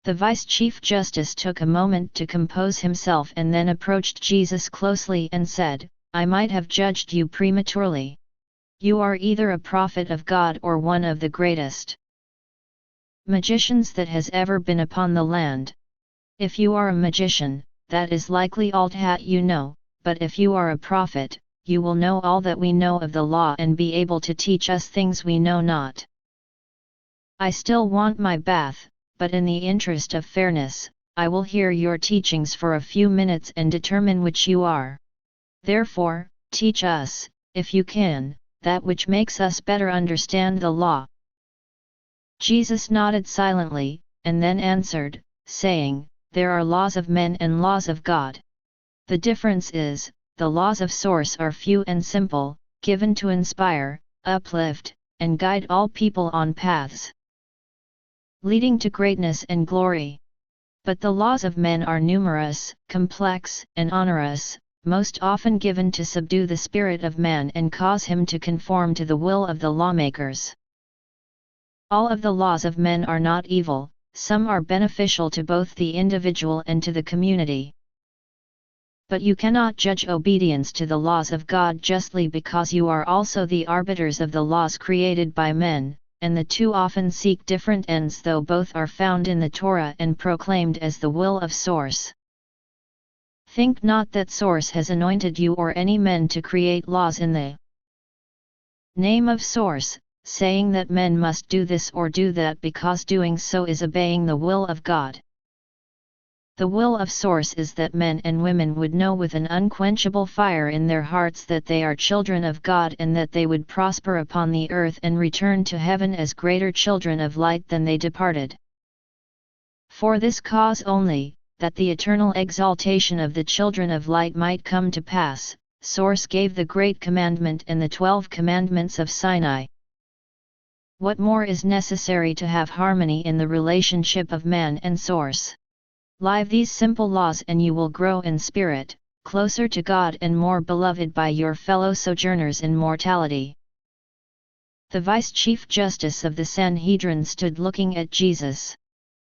The Vice Chief Justice took a moment to compose himself and then approached Jesus closely and said, "I might have judged you prematurely. You are either a prophet of God or one of the greatest magicians that has ever been upon the land. If you are a magician, that is likely all that you know, but if you are a prophet, you will know all that we know of the law and be able to teach us things we know not. I still want my bath, but in the interest of fairness, I will hear your teachings for a few minutes and determine which you are. Therefore, teach us, if you can, that which makes us better understand the law." Jesus nodded silently, and then answered, saying, "There are laws of men and laws of God. The difference is, the laws of source are few and simple, given to inspire, uplift, and guide all people on paths leading to greatness and glory. But the laws of men are numerous, complex, and onerous, most often given to subdue the spirit of man and cause him to conform to the will of the lawmakers. All of the laws of men are not evil, some are beneficial to both the individual and to the community. But you cannot judge obedience to the laws of God justly because you are also the arbiters of the laws created by men, and the two often seek different ends though both are found in the Torah and proclaimed as the will of Source. Think not that Source has anointed you or any men to create laws in the name of Source, saying that men must do this or do that because doing so is obeying the will of God. The will of Source is that men and women would know with an unquenchable fire in their hearts that they are children of God and that they would prosper upon the earth and return to heaven as greater children of light than they departed. For this cause only, that the eternal exaltation of the children of light might come to pass, Source gave the Great Commandment and the 12 Commandments of Sinai. What more is necessary to have harmony in the relationship of man and Source? Live these simple laws and you will grow in spirit, closer to God and more beloved by your fellow sojourners in mortality. The Vice Chief Justice of the Sanhedrin stood looking at Jesus.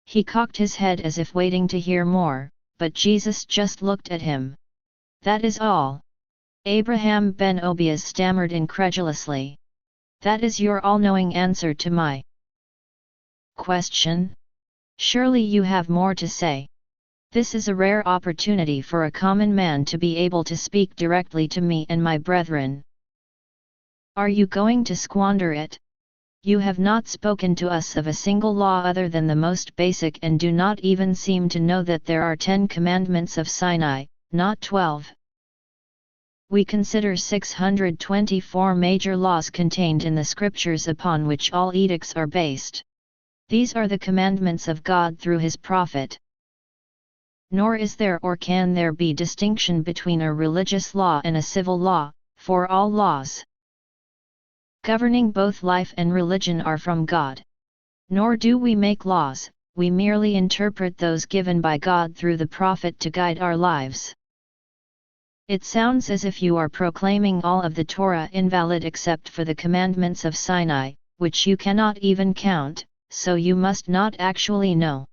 He cocked his head as if waiting to hear more, but Jesus just looked at him. "That is all?" Abraham ben Obias stammered incredulously. "That is your all-knowing answer to my question? Surely you have more to say. This is a rare opportunity for a common man to be able to speak directly to me and my brethren. Are you going to squander it? You have not spoken to us of a single law other than the most basic and do not even seem to know that there are 10 commandments of Sinai, not 12. We consider 624 major laws contained in the scriptures upon which all edicts are based. These are the commandments of God through His prophet. Nor is there or can there be distinction between a religious law and a civil law, for all laws governing both life and religion are from God. Nor do we make laws, we merely interpret those given by God through the prophet to guide our lives. It sounds as if you are proclaiming all of the Torah invalid except for the commandments of Sinai, which you cannot even count, so you must not actually know.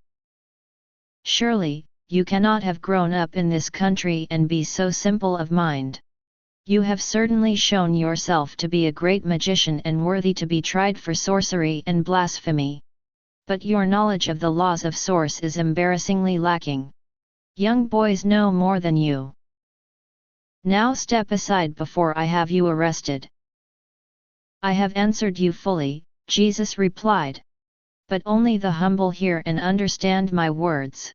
Surely, you cannot have grown up in this country and be so simple of mind. You have certainly shown yourself to be a great magician and worthy to be tried for sorcery and blasphemy. But your knowledge of the laws of Source is embarrassingly lacking. Young boys know more than you. Now step aside before I have you arrested." "I have answered you fully," Jesus replied. "But only the humble hear and understand my words."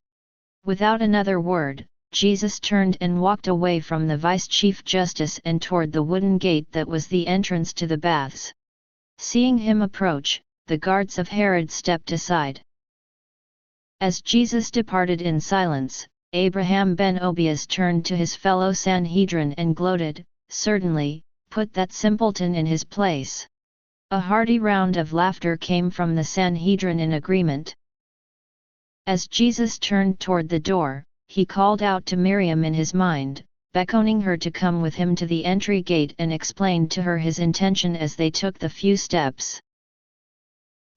Without another word, Jesus turned and walked away from the vice-chief justice and toward the wooden gate that was the entrance to the baths. Seeing him approach, the guards of Herod stepped aside. As Jesus departed in silence, Abraham ben Obias turned to his fellow Sanhedrin and gloated, "Certainly, put that simpleton in his place." A hearty round of laughter came from the Sanhedrin in agreement. As Jesus turned toward the door, he called out to Miriam in his mind, beckoning her to come with him to the entry gate, and explained to her his intention as they took the few steps.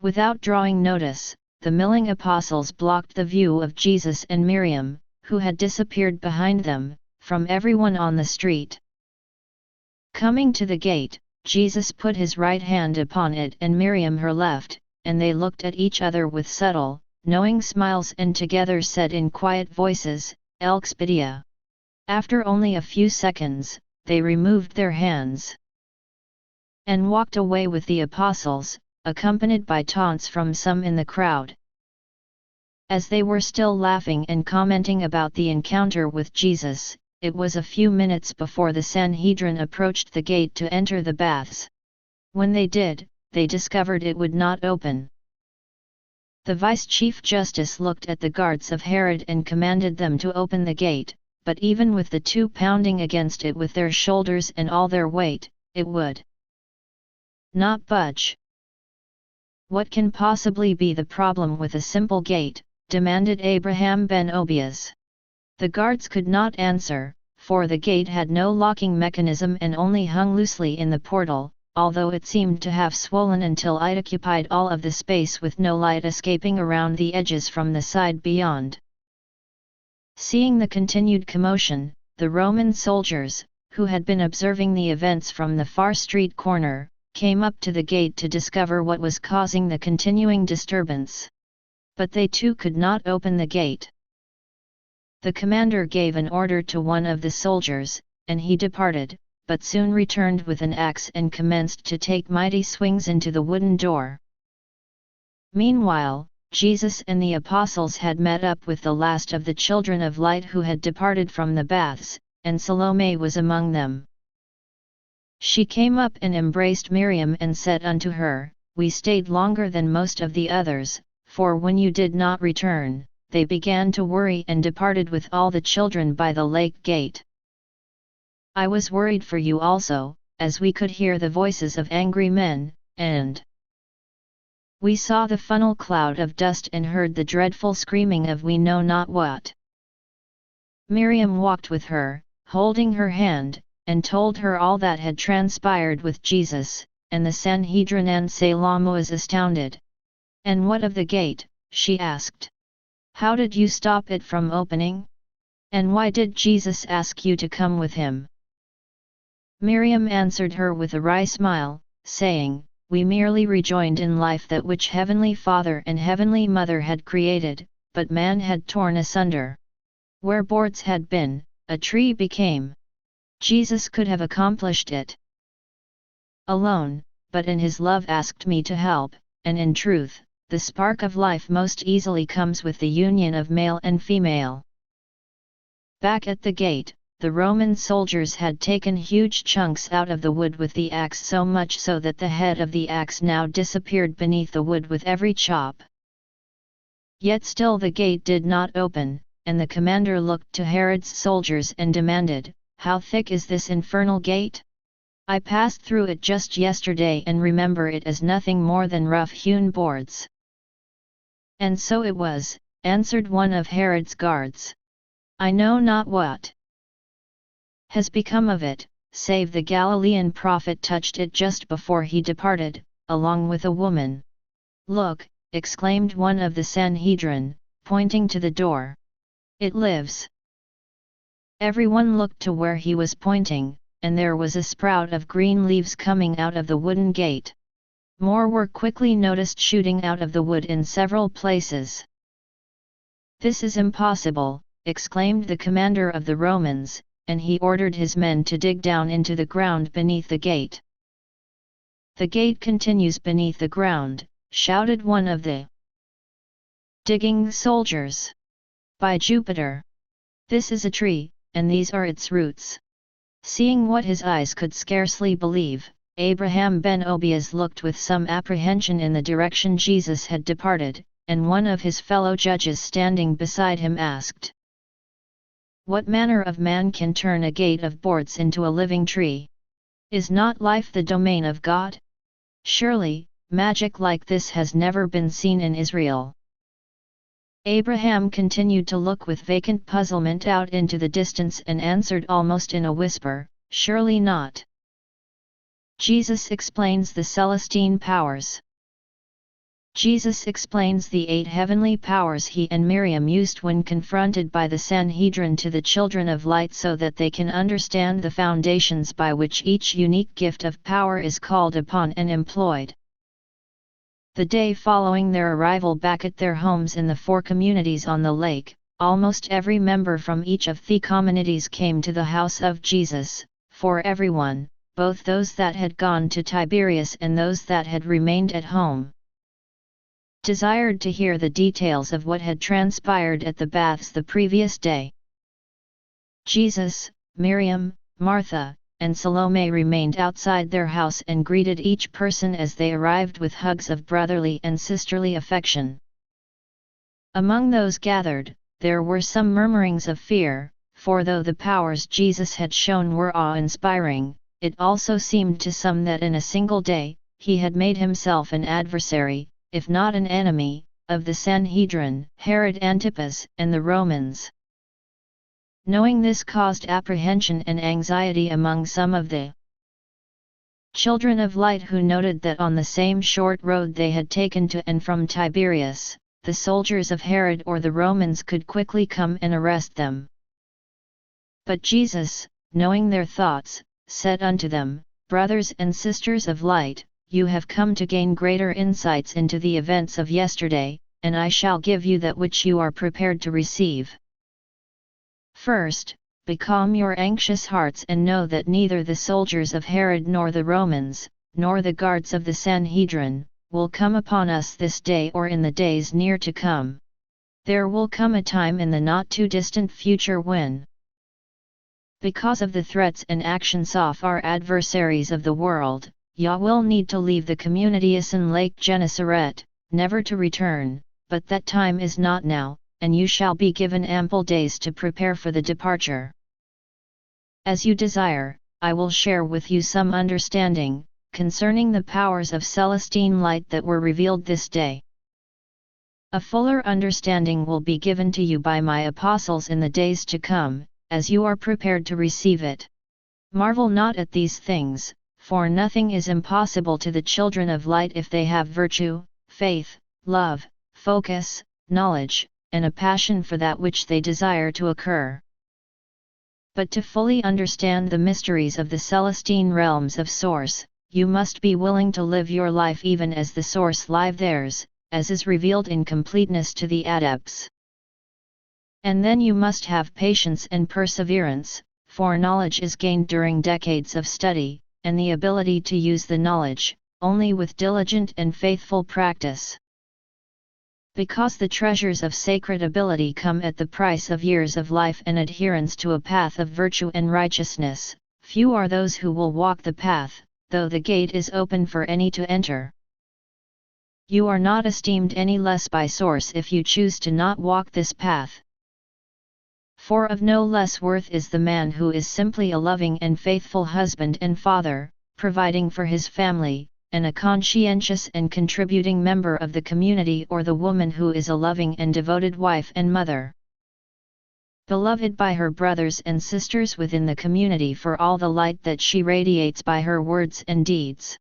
Without drawing notice, the milling apostles blocked the view of Jesus and Miriam, who had disappeared behind them, from everyone on the street. Coming to the gate, Jesus put his right hand upon it and Miriam her left, and they looked at each other with subtle, knowing smiles and together said in quiet voices, "Elxpedia." After only a few seconds, they removed their hands and walked away with the apostles, accompanied by taunts from some in the crowd. As they were still laughing and commenting about the encounter with Jesus, it was a few minutes before the Sanhedrin approached the gate to enter the baths. When they did, they discovered it would not open. The vice-chief justice looked at the guards of Herod and commanded them to open the gate, but even with the two pounding against it with their shoulders and all their weight, it would not budge. "What can possibly be the problem with a simple gate?" demanded Abraham ben Obias. The guards could not answer, for the gate had no locking mechanism and only hung loosely in the portal, although it seemed to have swollen until it occupied all of the space with no light escaping around the edges from the side beyond. Seeing the continued commotion, the Roman soldiers, who had been observing the events from the far street corner, came up to the gate to discover what was causing the continuing disturbance. But they too could not open the gate. The commander gave an order to one of the soldiers, and he departed, but soon returned with an axe and commenced to take mighty swings into the wooden door. Meanwhile, Jesus and the apostles had met up with the last of the children of light who had departed from the baths, and Salome was among them. She came up and embraced Miriam and said unto her, "We stayed longer than most of the others, for when you did not return, they began to worry and departed with all the children by the lake gate. I was worried for you also, as we could hear the voices of angry men, and we saw the funnel cloud of dust and heard the dreadful screaming of we know not what." Miriam walked with her, holding her hand, and told her all that had transpired with Jesus, and the Sanhedrin and Salome was astounded. "And what of the gate?" she asked. "How did you stop it from opening? And why did Jesus ask you to come with him?" Miriam answered her with a wry smile, saying, "We merely rejoined in life that which Heavenly Father and Heavenly Mother had created, but man had torn asunder. Where boards had been, a tree became. Jesus could have accomplished it alone, but in his love asked me to help, and in truth, the spark of life most easily comes with the union of male and female." Back at the gate, the Roman soldiers had taken huge chunks out of the wood with the axe, so much so that the head of the axe now disappeared beneath the wood with every chop. Yet still the gate did not open, and the commander looked to Herod's soldiers and demanded, "How thick is this infernal gate? I passed through it just yesterday and remember it as nothing more than rough-hewn boards." "And so it was," answered one of Herod's guards. "I know not what has become of it, save the Galilean prophet touched it just before he departed, along with a woman." "Look," exclaimed one of the Sanhedrin, pointing to the door. "It lives." Everyone looked to where he was pointing, and there was a sprout of green leaves coming out of the wooden gate. More were quickly noticed shooting out of the wood in several places. "This is impossible," exclaimed the commander of the Romans, and he ordered his men to dig down into the ground beneath the gate. "The gate continues beneath the ground," shouted one of the digging soldiers. "By Jupiter! This is a tree, and these are its roots. Seeing what his eyes could scarcely believe, Abraham ben Obias looked with some apprehension in the direction Jesus had departed, and one of his fellow judges standing beside him asked, "What manner of man can turn a gate of boards into a living tree? Is not life the domain of God? Surely, magic like this has never been seen in Israel." Abraham continued to look with vacant puzzlement out into the distance and answered almost in a whisper, "Surely not." Jesus explains the Celestine powers. Jesus explains the 8 heavenly powers he and Miriam used when confronted by the Sanhedrin to the children of light so that they can understand the foundations by which each unique gift of power is called upon and employed. The day following their arrival back at their homes in the 4 communities on the lake, almost every member from each of the communities came to the house of Jesus, for everyone, both those that had gone to Tiberias and those that had remained at home, desired to hear the details of what had transpired at the baths the previous day. Jesus, Miriam, Martha, and Salome remained outside their house and greeted each person as they arrived with hugs of brotherly and sisterly affection. Among those gathered, there were some murmurings of fear, for though the powers Jesus had shown were awe-inspiring, it also seemed to some that in a single day, he had made himself an adversary, if not an enemy, of the Sanhedrin, Herod Antipas, and the Romans. Knowing this caused apprehension and anxiety among some of the children of light who noted that on the same short road they had taken to and from Tiberias, the soldiers of Herod or the Romans could quickly come and arrest them. But Jesus, knowing their thoughts, said unto them, "Brothers and sisters of light, you have come to gain greater insights into the events of yesterday, and I shall give you that which you are prepared to receive. First, becalm your anxious hearts and know that neither the soldiers of Herod nor the Romans, nor the guards of the Sanhedrin, will come upon us this day or in the days near to come. There will come a time in the not too distant future when, because of the threats and actions of our adversaries of the world, Yah will need to leave the communities in Lake Gennesaret, never to return, but that time is not now, and you shall be given ample days to prepare for the departure. As you desire, I will share with you some understanding, concerning the powers of Celestine light that were revealed this day. A fuller understanding will be given to you by my apostles in the days to come, as you are prepared to receive it. Marvel not at these things, for nothing is impossible to the children of light if they have virtue, faith, love, focus, knowledge, and a passion for that which they desire to occur. But to fully understand the mysteries of the Celestine realms of Source, you must be willing to live your life even as the Source live theirs, as is revealed in completeness to the adepts. And then you must have patience and perseverance, for knowledge is gained during decades of study, and the ability to use the knowledge, only with diligent and faithful practice. Because the treasures of sacred ability come at the price of years of life and adherence to a path of virtue and righteousness, few are those who will walk the path, though the gate is open for any to enter. You are not esteemed any less by Source if you choose to not walk this path. For of no less worth is the man who is simply a loving and faithful husband and father, providing for his family, and a conscientious and contributing member of the community, or the woman who is a loving and devoted wife and mother, beloved by her brothers and sisters within the community for all the light that she radiates by her words and deeds.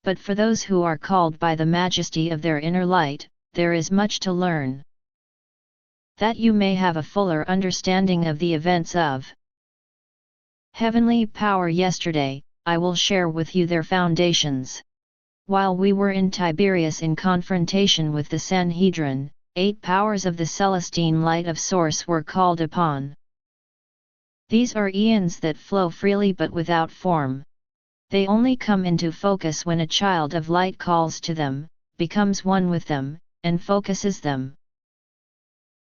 But for those who are called by the majesty of their inner light, there is much to learn. That you may have a fuller understanding of the events of heavenly power yesterday, I will share with you their foundations. While we were in Tiberias in confrontation with the Sanhedrin, 8 powers of the Celestine light of Source were called upon. These are eons that flow freely but without form. They only come into focus when a child of light calls to them, becomes one with them, and focuses them.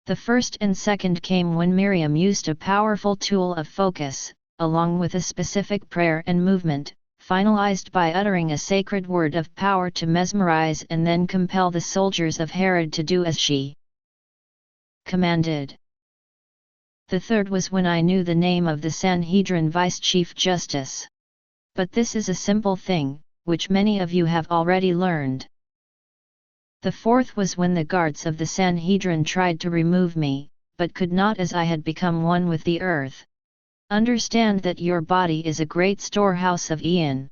The first and second came when Miriam used a powerful tool of focus, along with a specific prayer and movement, finalized by uttering a sacred word of power to mesmerize and then compel the soldiers of Herod to do as she commanded. The third was when I knew the name of the Sanhedrin Vice Chief Justice. But this is a simple thing, which many of you have already learned. The fourth was when the guards of the Sanhedrin tried to remove me, but could not, as I had become one with the earth. Understand that your body is a great storehouse of Aeon.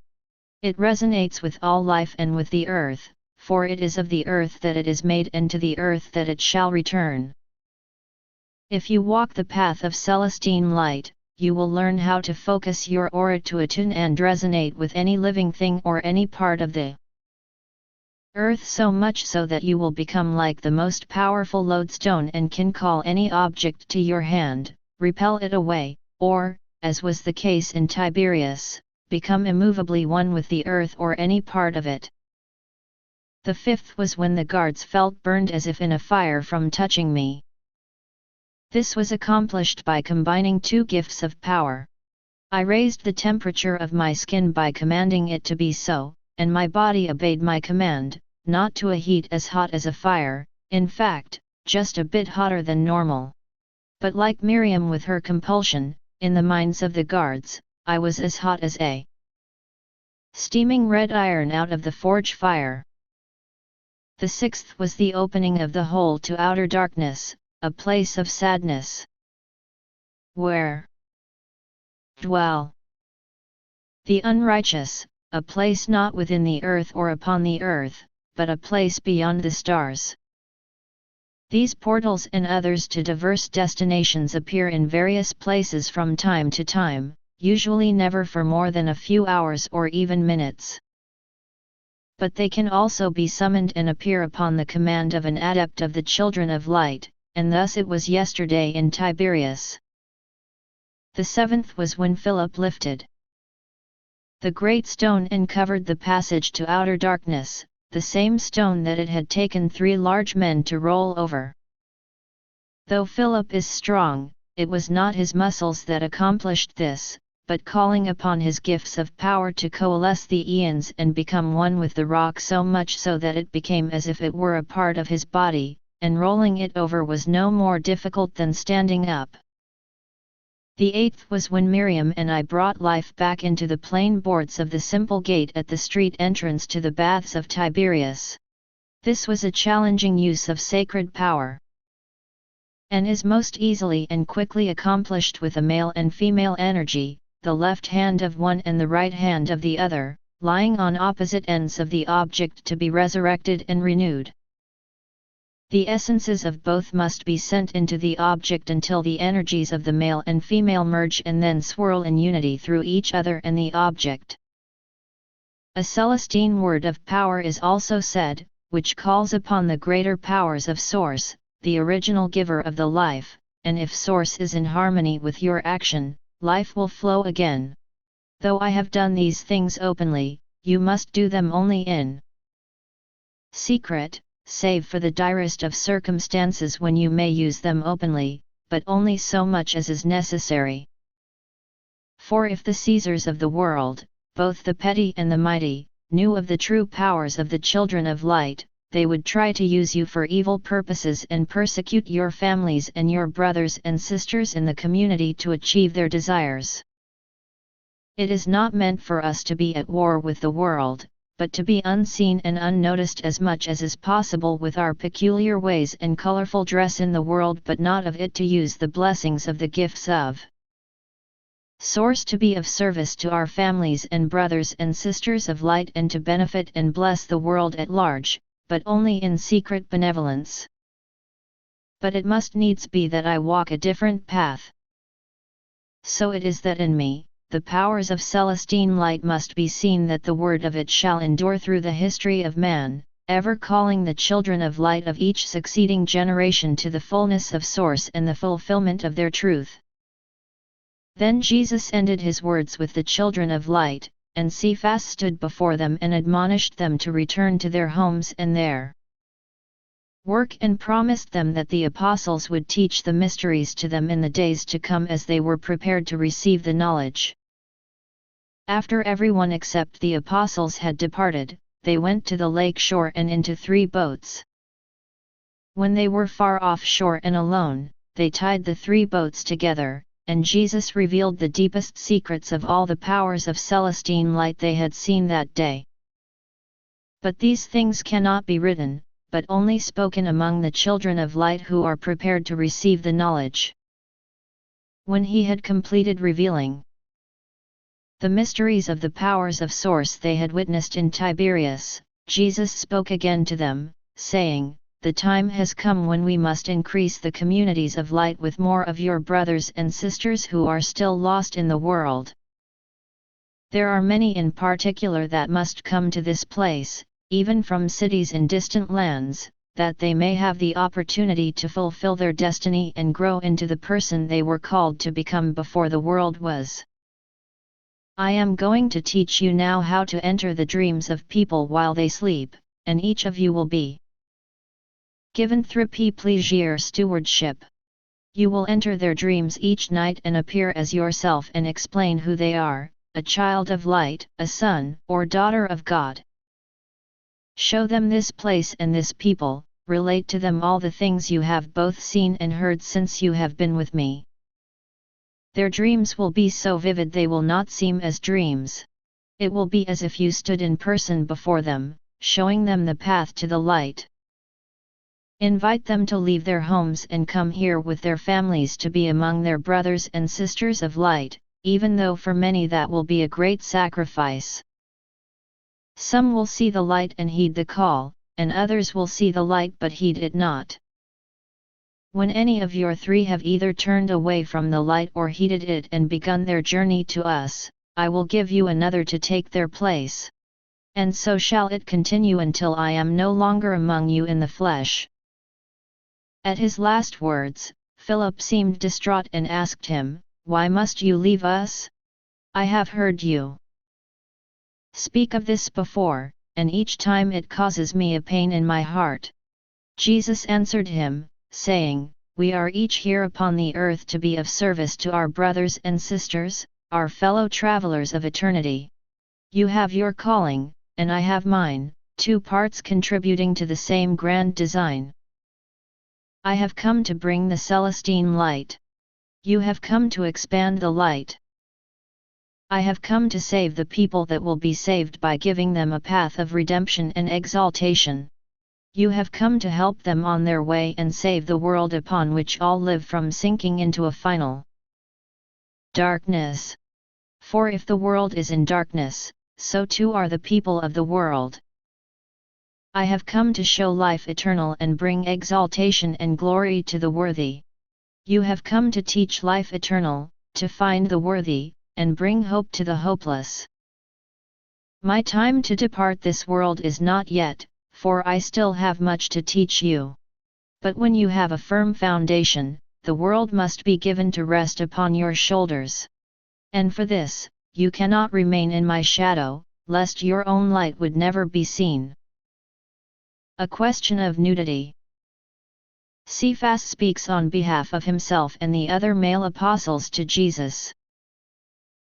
It resonates with all life and with the earth, for it is of the earth that it is made and to the earth that it shall return. If you walk the path of Celestine light, you will learn how to focus your aura to attune and resonate with any living thing or any part of the earth, so much so that you will become like the most powerful lodestone and can call any object to your hand, repel it away, or, as was the case in Tiberias, become immovably one with the earth or any part of it. The fifth was when the guards felt burned as if in a fire from touching me. This was accomplished by combining two gifts of power. I raised the temperature of my skin by commanding it to be so, and my body obeyed my command, not to a heat as hot as a fire, in fact, just a bit hotter than normal. But like Miriam with her compulsion, in the minds of the guards, I was as hot as a steaming red iron out of the forge fire. The sixth was the opening of the hole to outer darkness, a place of sadness, where dwell the unrighteous, a place not within the earth or upon the earth, but a place beyond the stars. These portals and others to diverse destinations appear in various places from time to time, usually never for more than a few hours or even minutes. But they can also be summoned and appear upon the command of an adept of the children of light, and thus it was yesterday in Tiberias. The seventh was when Philip lifted the great stone and covered the passage to outer darkness, the same stone that it had taken 3 large men to roll over. Though Philip is strong, it was not his muscles that accomplished this, but calling upon his gifts of power to coalesce the eons and become one with the rock, so much so that it became as if it were a part of his body, and rolling it over was no more difficult than standing up. The eighth was when Miriam and I brought life back into the plain boards of the simple gate at the street entrance to the baths of Tiberias. This was a challenging use of sacred power, and is most easily and quickly accomplished with a male and female energy, the left hand of one and the right hand of the other, lying on opposite ends of the object to be resurrected and renewed. The essences of both must be sent into the object until the energies of the male and female merge and then swirl in unity through each other and the object. A Celestine word of power is also said, which calls upon the greater powers of Source, the original giver of the life, and if Source is in harmony with your action, life will flow again. Though I have done these things openly, you must do them only in secret, save for the direst of circumstances when you may use them openly, but only so much as is necessary. For if the Caesars of the world, both the petty and the mighty, knew of the true powers of the children of light, they would try to use you for evil purposes and persecute your families and your brothers and sisters in the community to achieve their desires. It is not meant for us to be at war with the world, but to be unseen and unnoticed as much as is possible with our peculiar ways and colorful dress in the world, but not of it to use the blessings of the gifts of Source to be of service to our families and brothers and sisters of light and to benefit and bless the world at large, but only in secret benevolence. But it must needs be that I walk a different path. So it is that in me, the powers of Celestine light must be seen, that the word of it shall endure through the history of man, ever calling the children of light of each succeeding generation to the fullness of Source and the fulfillment of their truth. Then Jesus ended his words with the children of light, and Cephas stood before them and admonished them to return to their homes and there work and promised them that the apostles would teach the mysteries to them in the days to come as they were prepared to receive the knowledge. After everyone except the apostles had departed, they went to the lake shore and into 3 boats. When they were far off shore and alone, they tied the 3 boats together, and Jesus revealed the deepest secrets of all the powers of Celestine light they had seen that day. But these things cannot be written, but only spoken among the children of light who are prepared to receive the knowledge. When he had completed revealing the mysteries of the powers of source they had witnessed in Tiberias, Jesus spoke again to them, saying, "The time has come when we must increase the communities of light with more of your brothers and sisters who are still lost in the world. There are many in particular that must come to this place, even from cities in distant lands, that they may have the opportunity to fulfill their destiny and grow into the person they were called to become before the world was. I am going to teach you now how to enter the dreams of people while they sleep, and each of you will be given pleasure stewardship. You will enter their dreams each night and appear as yourself and explain who they are, a child of light, a son or daughter of God. Show them this place and this people, relate to them all the things you have both seen and heard since you have been with me. Their dreams will be so vivid they will not seem as dreams. It will be as if you stood in person before them, showing them the path to the light. Invite them to leave their homes and come here with their families to be among their brothers and sisters of light, even though for many that will be a great sacrifice. Some will see the light and heed the call, and others will see the light but heed it not. When any of your 3 have either turned away from the light or heeded it and begun their journey to us, I will give you another to take their place. And so shall it continue until I am no longer among you in the flesh." At his last words, Philip seemed distraught and asked him, "Why must you leave us? I have heard you speak of this before, and each time it causes me a pain in my heart." Jesus answered him, saying, "We are each here upon the earth to be of service to our brothers and sisters, our fellow travelers of eternity. You have your calling, and I have mine, 2 parts contributing to the same grand design. I have come to bring the Celestine light. You have come to expand the light. I have come to save the people that will be saved by giving them a path of redemption and exaltation. You have come to help them on their way and save the world upon which all live from sinking into a final darkness. For if the world is in darkness, so too are the people of the world. I have come to show life eternal and bring exaltation and glory to the worthy. You have come to teach life eternal, to find the worthy, and bring hope to the hopeless. My time to depart this world is not yet, for I still have much to teach you. But when you have a firm foundation, the world must be given to rest upon your shoulders. And for this, you cannot remain in my shadow, lest your own light would never be seen." A question of nudity. Cephas speaks on behalf of himself and the other male apostles to Jesus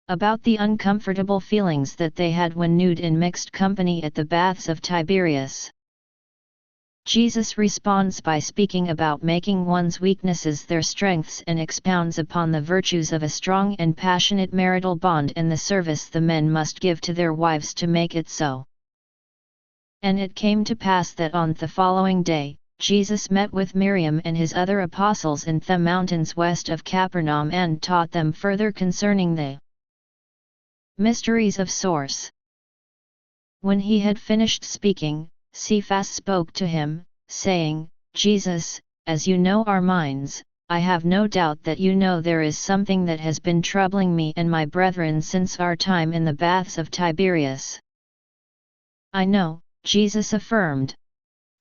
about the uncomfortable feelings that they had when nude in mixed company at the baths of Tiberias. Jesus responds by speaking about making one's weaknesses their strengths and expounds upon the virtues of a strong and passionate marital bond and the service the men must give to their wives to make it so. And it came to pass that on the following day, Jesus met with Miriam and his other apostles in the mountains west of Capernaum and taught them further concerning the mysteries of source. When he had finished speaking, Cephas spoke to him, saying, "Jesus, as you know our minds, I have no doubt that you know there is something that has been troubling me and my brethren since our time in the baths of Tiberias." "I know," Jesus affirmed.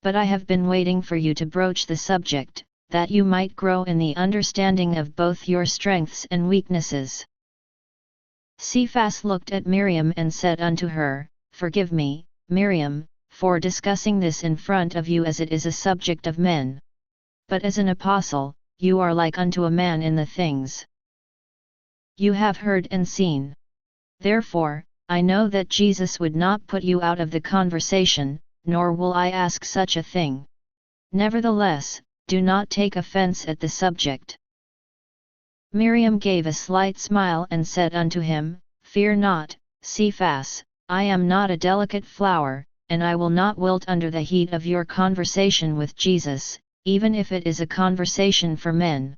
"But I have been waiting for you to broach the subject, that you might grow in the understanding of both your strengths and weaknesses." Cephas looked at Miriam and said unto her, "Forgive me, Miriam, for discussing this in front of you, as it is a subject of men. But as an apostle, you are like unto a man in the things you have heard and seen. Therefore, I know that Jesus would not put you out of the conversation, nor will I ask such a thing. Nevertheless, do not take offense at the subject." Miriam gave a slight smile and said unto him, "Fear not, Cephas, I am not a delicate flower, and I will not wilt under the heat of your conversation with Jesus, even if it is a conversation for men."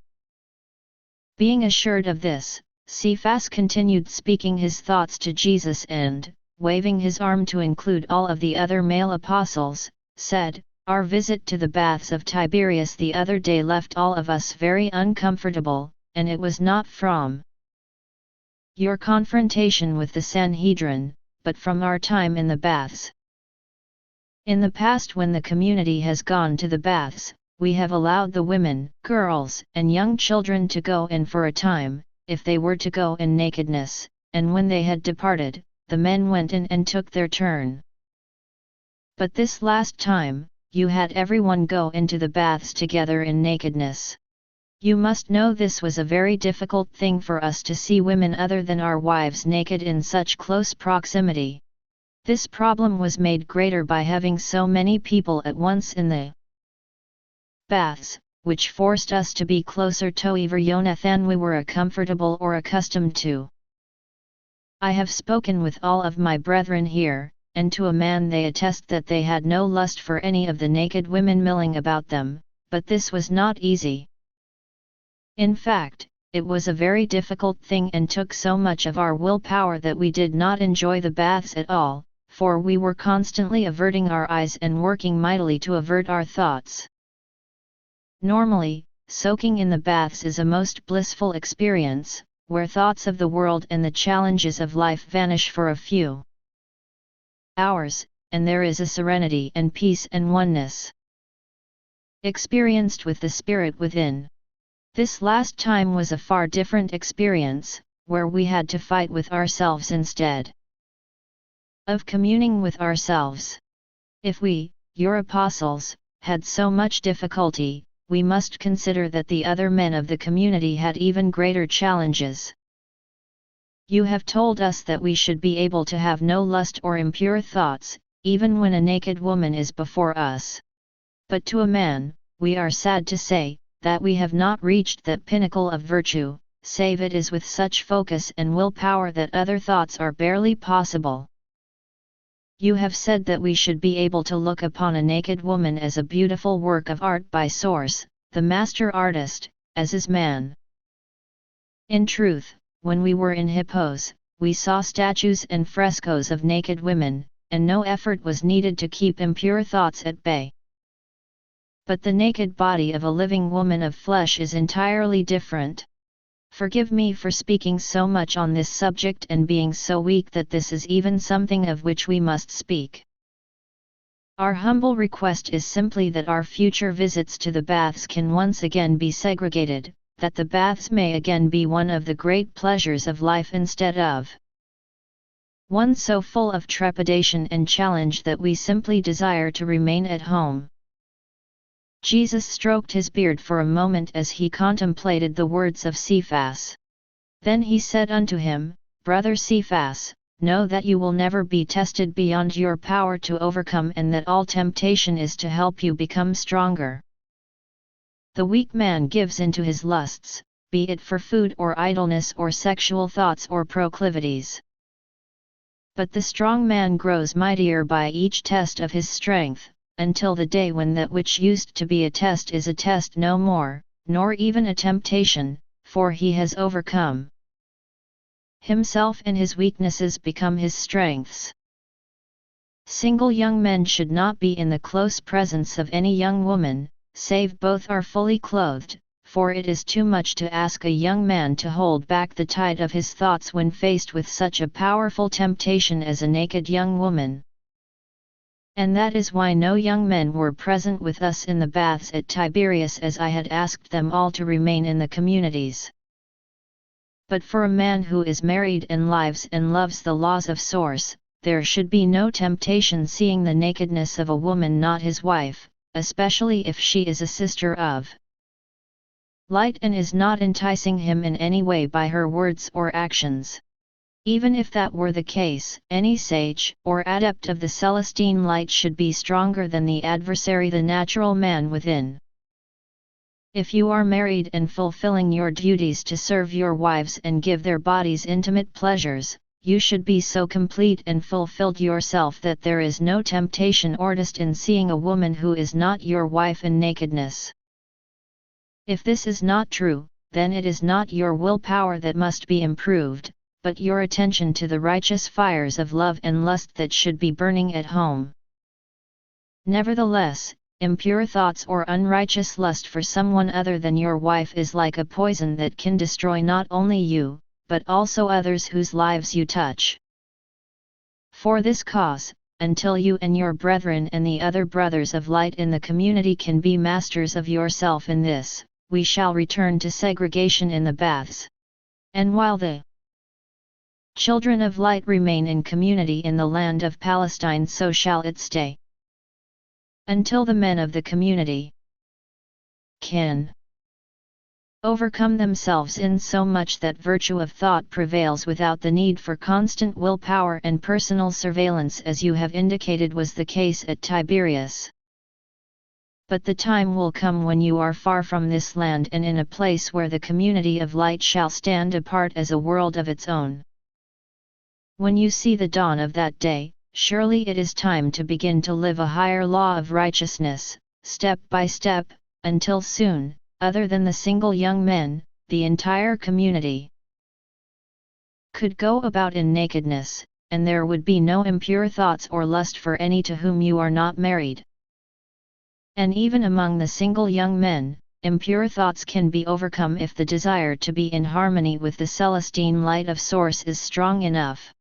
Being assured of this, Cephas continued speaking his thoughts to Jesus and, waving his arm to include all of the other male apostles, said, "Our visit to the baths of Tiberias the other day left all of us very uncomfortable, and it was not from your confrontation with the Sanhedrin, but from our time in the baths. In the past, when the community has gone to the baths, we have allowed the women, girls, and young children to go in for a time, if they were to go in nakedness, and when they had departed, the men went in and took their turn. But this last time, you had everyone go into the baths together in nakedness. You must know this was a very difficult thing for us to see women other than our wives naked in such close proximity. This problem was made greater by having so many people at once in the baths, which forced us to be closer to Yunia than we were comfortable or accustomed to. I have spoken with all of my brethren here, and to a man they attest that they had no lust for any of the naked women milling about them, but this was not easy. In fact, it was a very difficult thing and took so much of our willpower that we did not enjoy the baths at all, for we were constantly averting our eyes and working mightily to avert our thoughts. Normally, soaking in the baths is a most blissful experience, where thoughts of the world and the challenges of life vanish for a few hours, and there is a serenity and peace and oneness experienced with the spirit within. This last time was a far different experience, where we had to fight with ourselves instead of communing with ourselves. If we, your apostles, had so much difficulty, we must consider that the other men of the community had even greater challenges. You have told us that we should be able to have no lust or impure thoughts, even when a naked woman is before us. But to a man, we are sad to say, that we have not reached that pinnacle of virtue, save it is with such focus and willpower that other thoughts are barely possible. You have said that we should be able to look upon a naked woman as a beautiful work of art by Source, the master artist, as is man. In truth, when we were in Hippos, we saw statues and frescoes of naked women, and no effort was needed to keep impure thoughts at bay. But the naked body of a living woman of flesh is entirely different. Forgive me for speaking so much on this subject and being so weak that this is even something of which we must speak. Our humble request is simply that our future visits to the baths can once again be segregated, that the baths may again be one of the great pleasures of life instead of one so full of trepidation and challenge that we simply desire to remain at home. Jesus stroked his beard for a moment as he contemplated the words of Cephas. Then he said unto him, "Brother Cephas, know that you will never be tested beyond your power to overcome, and that all temptation is to help you become stronger. The weak man gives into his lusts, be it for food or idleness or sexual thoughts or proclivities. But the strong man grows mightier by each test of his strength, until the day when that which used to be a test is a test no more, nor even a temptation, for he has overcome himself, and his weaknesses become his strengths." Single young men should not be in the close presence of any young woman, save both are fully clothed, for it is too much to ask a young man to hold back the tide of his thoughts when faced with such a powerful temptation as a naked young woman. And that is why no young men were present with us in the baths at Tiberias, as I had asked them all to remain in the communities. But for a man who is married and lives and loves the laws of Source, there should be no temptation seeing the nakedness of a woman not his wife, especially if she is a sister of light and is not enticing him in any way by her words or actions. Even if that were the case, any sage or adept of the Celestine light should be stronger than the adversary, the natural man within. If you are married and fulfilling your duties to serve your wives and give their bodies intimate pleasures, you should be so complete and fulfilled yourself that there is no temptation or lust in seeing a woman who is not your wife in nakedness. If this is not true, then it is not your willpower that must be improved, but your attention to the righteous fires of love and lust that should be burning at home. Nevertheless, impure thoughts or unrighteous lust for someone other than your wife is like a poison that can destroy not only you, but also others whose lives you touch. For this cause, until you and your brethren and the other brothers of light in the community can be masters of yourself in this, we shall return to segregation in the baths. And while the children of light remain in community in the land of Palestine, so shall it stay. Until the men of the community can overcome themselves in so much that virtue of thought prevails without the need for constant willpower and personal surveillance, as you have indicated was the case at Tiberias. But the time will come when you are far from this land and in a place where the community of light shall stand apart as a world of its own. When you see the dawn of that day, surely it is time to begin to live a higher law of righteousness, step by step, until soon, other than the single young men, the entire community could go about in nakedness, and there would be no impure thoughts or lust for any to whom you are not married. And even among the single young men, impure thoughts can be overcome if the desire to be in harmony with the Celestine light of source is strong enough.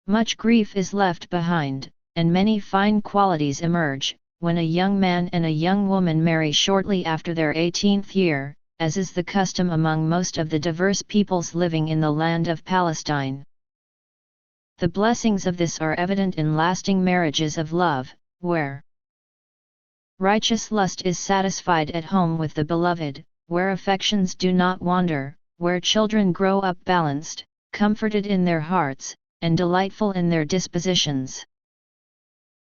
Much grief is left behind, and many fine qualities emerge, when a young man and a young woman marry shortly after their 18th year, as is the custom among most of the diverse peoples living in the land of Palestine. The blessings of this are evident in lasting marriages of love, where righteous lust is satisfied at home with the beloved, where affections do not wander, where children grow up balanced, comforted in their hearts, and delightful in their dispositions.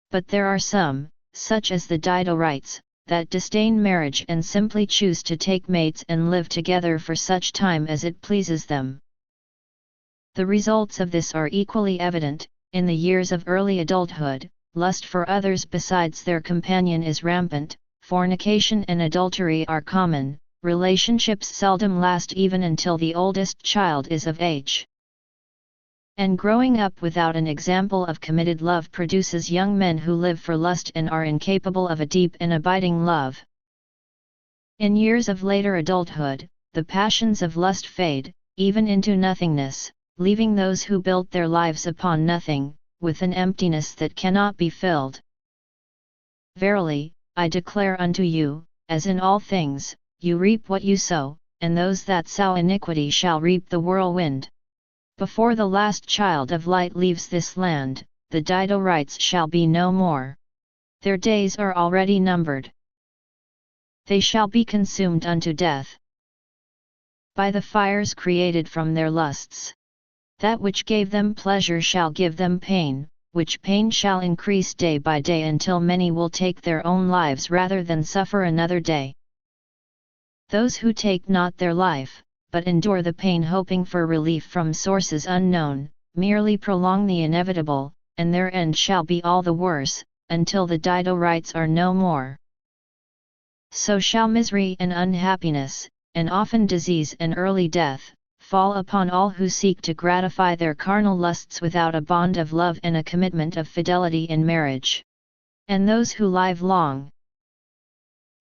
But there are some, such as the Adornites, that disdain marriage and simply choose to take mates and live together for such time as it pleases them. The results of this are equally evident. In the years of early adulthood, lust for others besides their companion is rampant, fornication and adultery are common, relationships seldom last even until the oldest child is of age. And growing up without an example of committed love produces young men who live for lust and are incapable of a deep and abiding love. In years of later adulthood, the passions of lust fade, even into nothingness, leaving those who built their lives upon nothing, with an emptiness that cannot be filled. Verily, I declare unto you, as in all things, you reap what you sow, and those that sow iniquity shall reap the whirlwind. Before the last child of light leaves this land, the Adornites shall be no more. Their days are already numbered. They shall be consumed unto death by the fires created from their lusts. That which gave them pleasure shall give them pain, which pain shall increase day by day until many will take their own lives rather than suffer another day. Those who take not their life, but endure the pain hoping for relief from sources unknown, merely prolong the inevitable, and their end shall be all the worse, until the Adornites are no more. So shall misery and unhappiness, and often disease and early death, fall upon all who seek to gratify their carnal lusts without a bond of love and a commitment of fidelity in marriage. And those who live long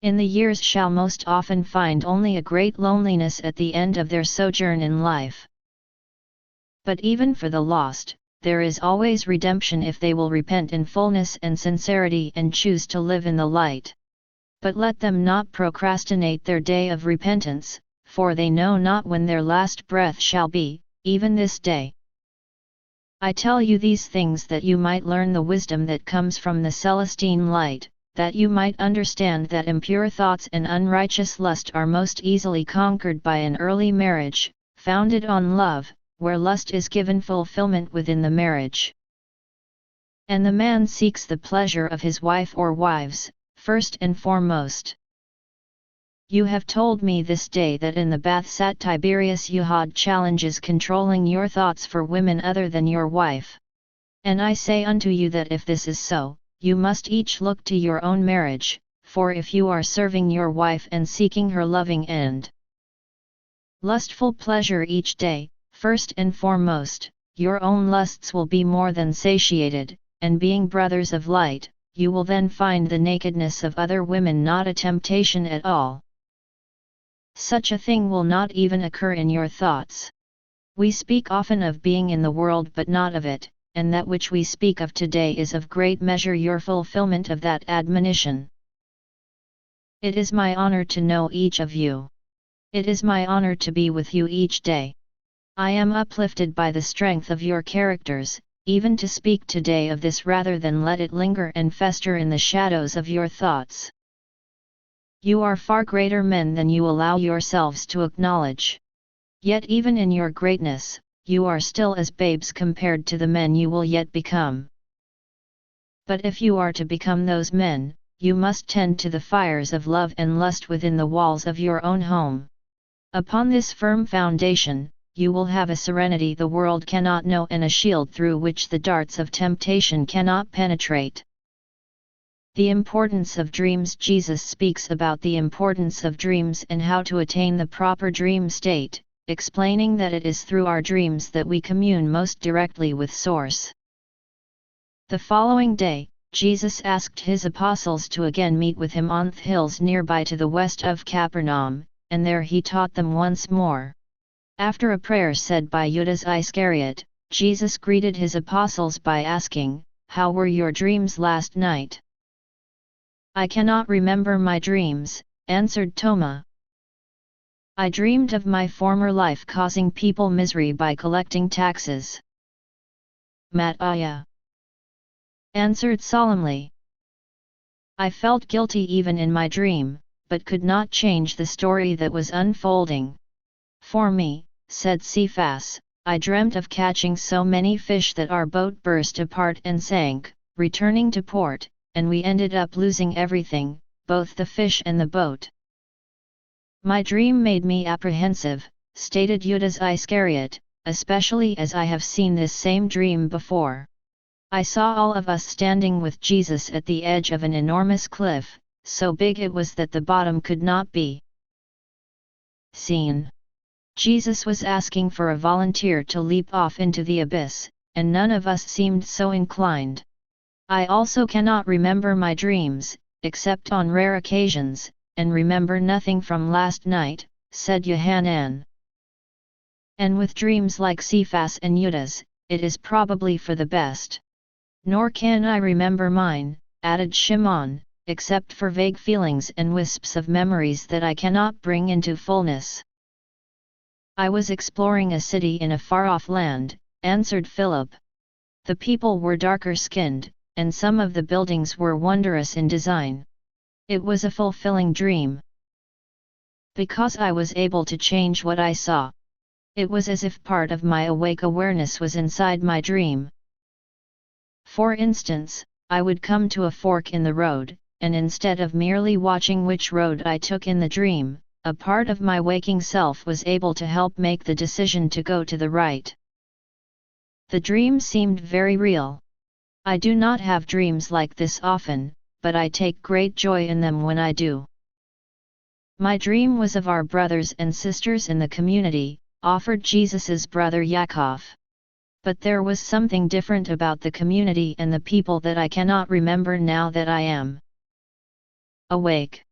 in the years shall most often find only a great loneliness at the end of their sojourn in life. But even for the lost, there is always redemption if they will repent in fullness and sincerity and choose to live in the light. But let them not procrastinate their day of repentance, for they know not when their last breath shall be, even this day. I tell you these things that you might learn the wisdom that comes from the Celestine light, that you might understand that impure thoughts and unrighteous lust are most easily conquered by an early marriage, founded on love, where lust is given fulfillment within the marriage. And the man seeks the pleasure of his wife or wives, first and foremost. You have told me this day that in the bath sat Tiberius you had challenges controlling your thoughts for women other than your wife. And I say unto you that if this is so, you must each look to your own marriage, for if you are serving your wife and seeking her loving and lustful pleasure each day, first and foremost, your own lusts will be more than satiated, and being brothers of light, you will then find the nakedness of other women not a temptation at all. Such a thing will not even occur in your thoughts. We speak often of being in the world but not of it, and that which we speak of today is of great measure your fulfillment of that admonition. It is my honor to know each of you. It is my honor to be with you each day. I am uplifted by the strength of your characters, even to speak today of this rather than let it linger and fester in the shadows of your thoughts. You are far greater men than you allow yourselves to acknowledge. Yet even in your greatness, you are still as babes compared to the men you will yet become. But if you are to become those men, you must tend to the fires of love and lust within the walls of your own home. Upon this firm foundation, you will have a serenity the world cannot know and a shield through which the darts of temptation cannot penetrate. The importance of dreams. Jesus speaks about the importance of dreams and how to attain the proper dream state, explaining that it is through our dreams that we commune most directly with Source. The following day, Jesus asked his apostles to again meet with him on the hills nearby to the west of Capernaum, and there he taught them once more. After a prayer said by Judas Iscariot, Jesus greeted his apostles by asking, "How were your dreams last night?" "I cannot remember my dreams," answered Thomas. "I dreamed of my former life causing people misery by collecting taxes." Matthias answered solemnly. "I felt guilty even in my dream, but could not change the story that was unfolding." "For me," said Cephas, "I dreamt of catching so many fish that our boat burst apart and sank, returning to port, and we ended up losing everything, both the fish and the boat." "My dream made me apprehensive," stated Judas Iscariot, "especially as I have seen this same dream before. I saw all of us standing with Jesus at the edge of an enormous cliff, so big it was that the bottom could not be seen. Jesus was asking for a volunteer to leap off into the abyss, and none of us seemed so inclined. I also cannot remember my dreams, except on rare occasions, and remember nothing from last night," said Yohanan. "And with dreams like Cephas and Judas, it is probably for the best. Nor can I remember mine," added Shimon, "except for vague feelings and wisps of memories that I cannot bring into fullness." "I was exploring a city in a far-off land," answered Philip. "The people were darker-skinned, and some of the buildings were wondrous in design. It was a fulfilling dream, because I was able to change what I saw. It was as if part of my awake awareness was inside my dream. For instance, I would come to a fork in the road, and instead of merely watching which road I took in the dream, a part of my waking self was able to help make the decision to go to the right. The dream seemed very real. I do not have dreams like this often, but I take great joy in them when I do." "My dream was of our brothers and sisters in the community," offered Jesus's brother Yaakov. "But there was something different about the community and the people that I cannot remember now that I am awake."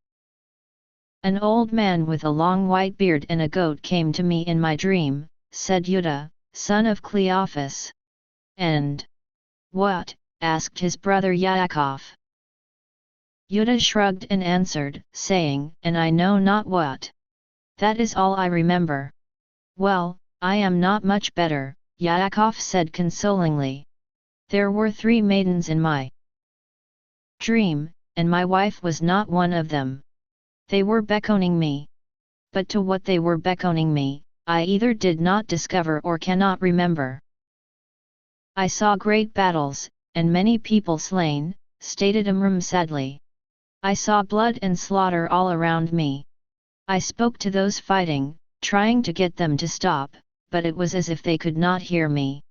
"An old man with a long white beard and a goat came to me in my dream," said Judah, son of Cleophas. "And what?" asked his brother Yaakov. Judah shrugged and answered, saying, "And I know not what. That is all I remember." "Well, I am not much better," Yaakov said consolingly. There were 3 maidens in my dream, and my wife was not one of them. They were beckoning me. But to what they were beckoning me, I either did not discover or cannot remember. I saw great battles, and many people slain, stated Amram sadly. I saw blood and slaughter all around me. I spoke to those fighting, trying to get them to stop, but it was as if they could not hear me.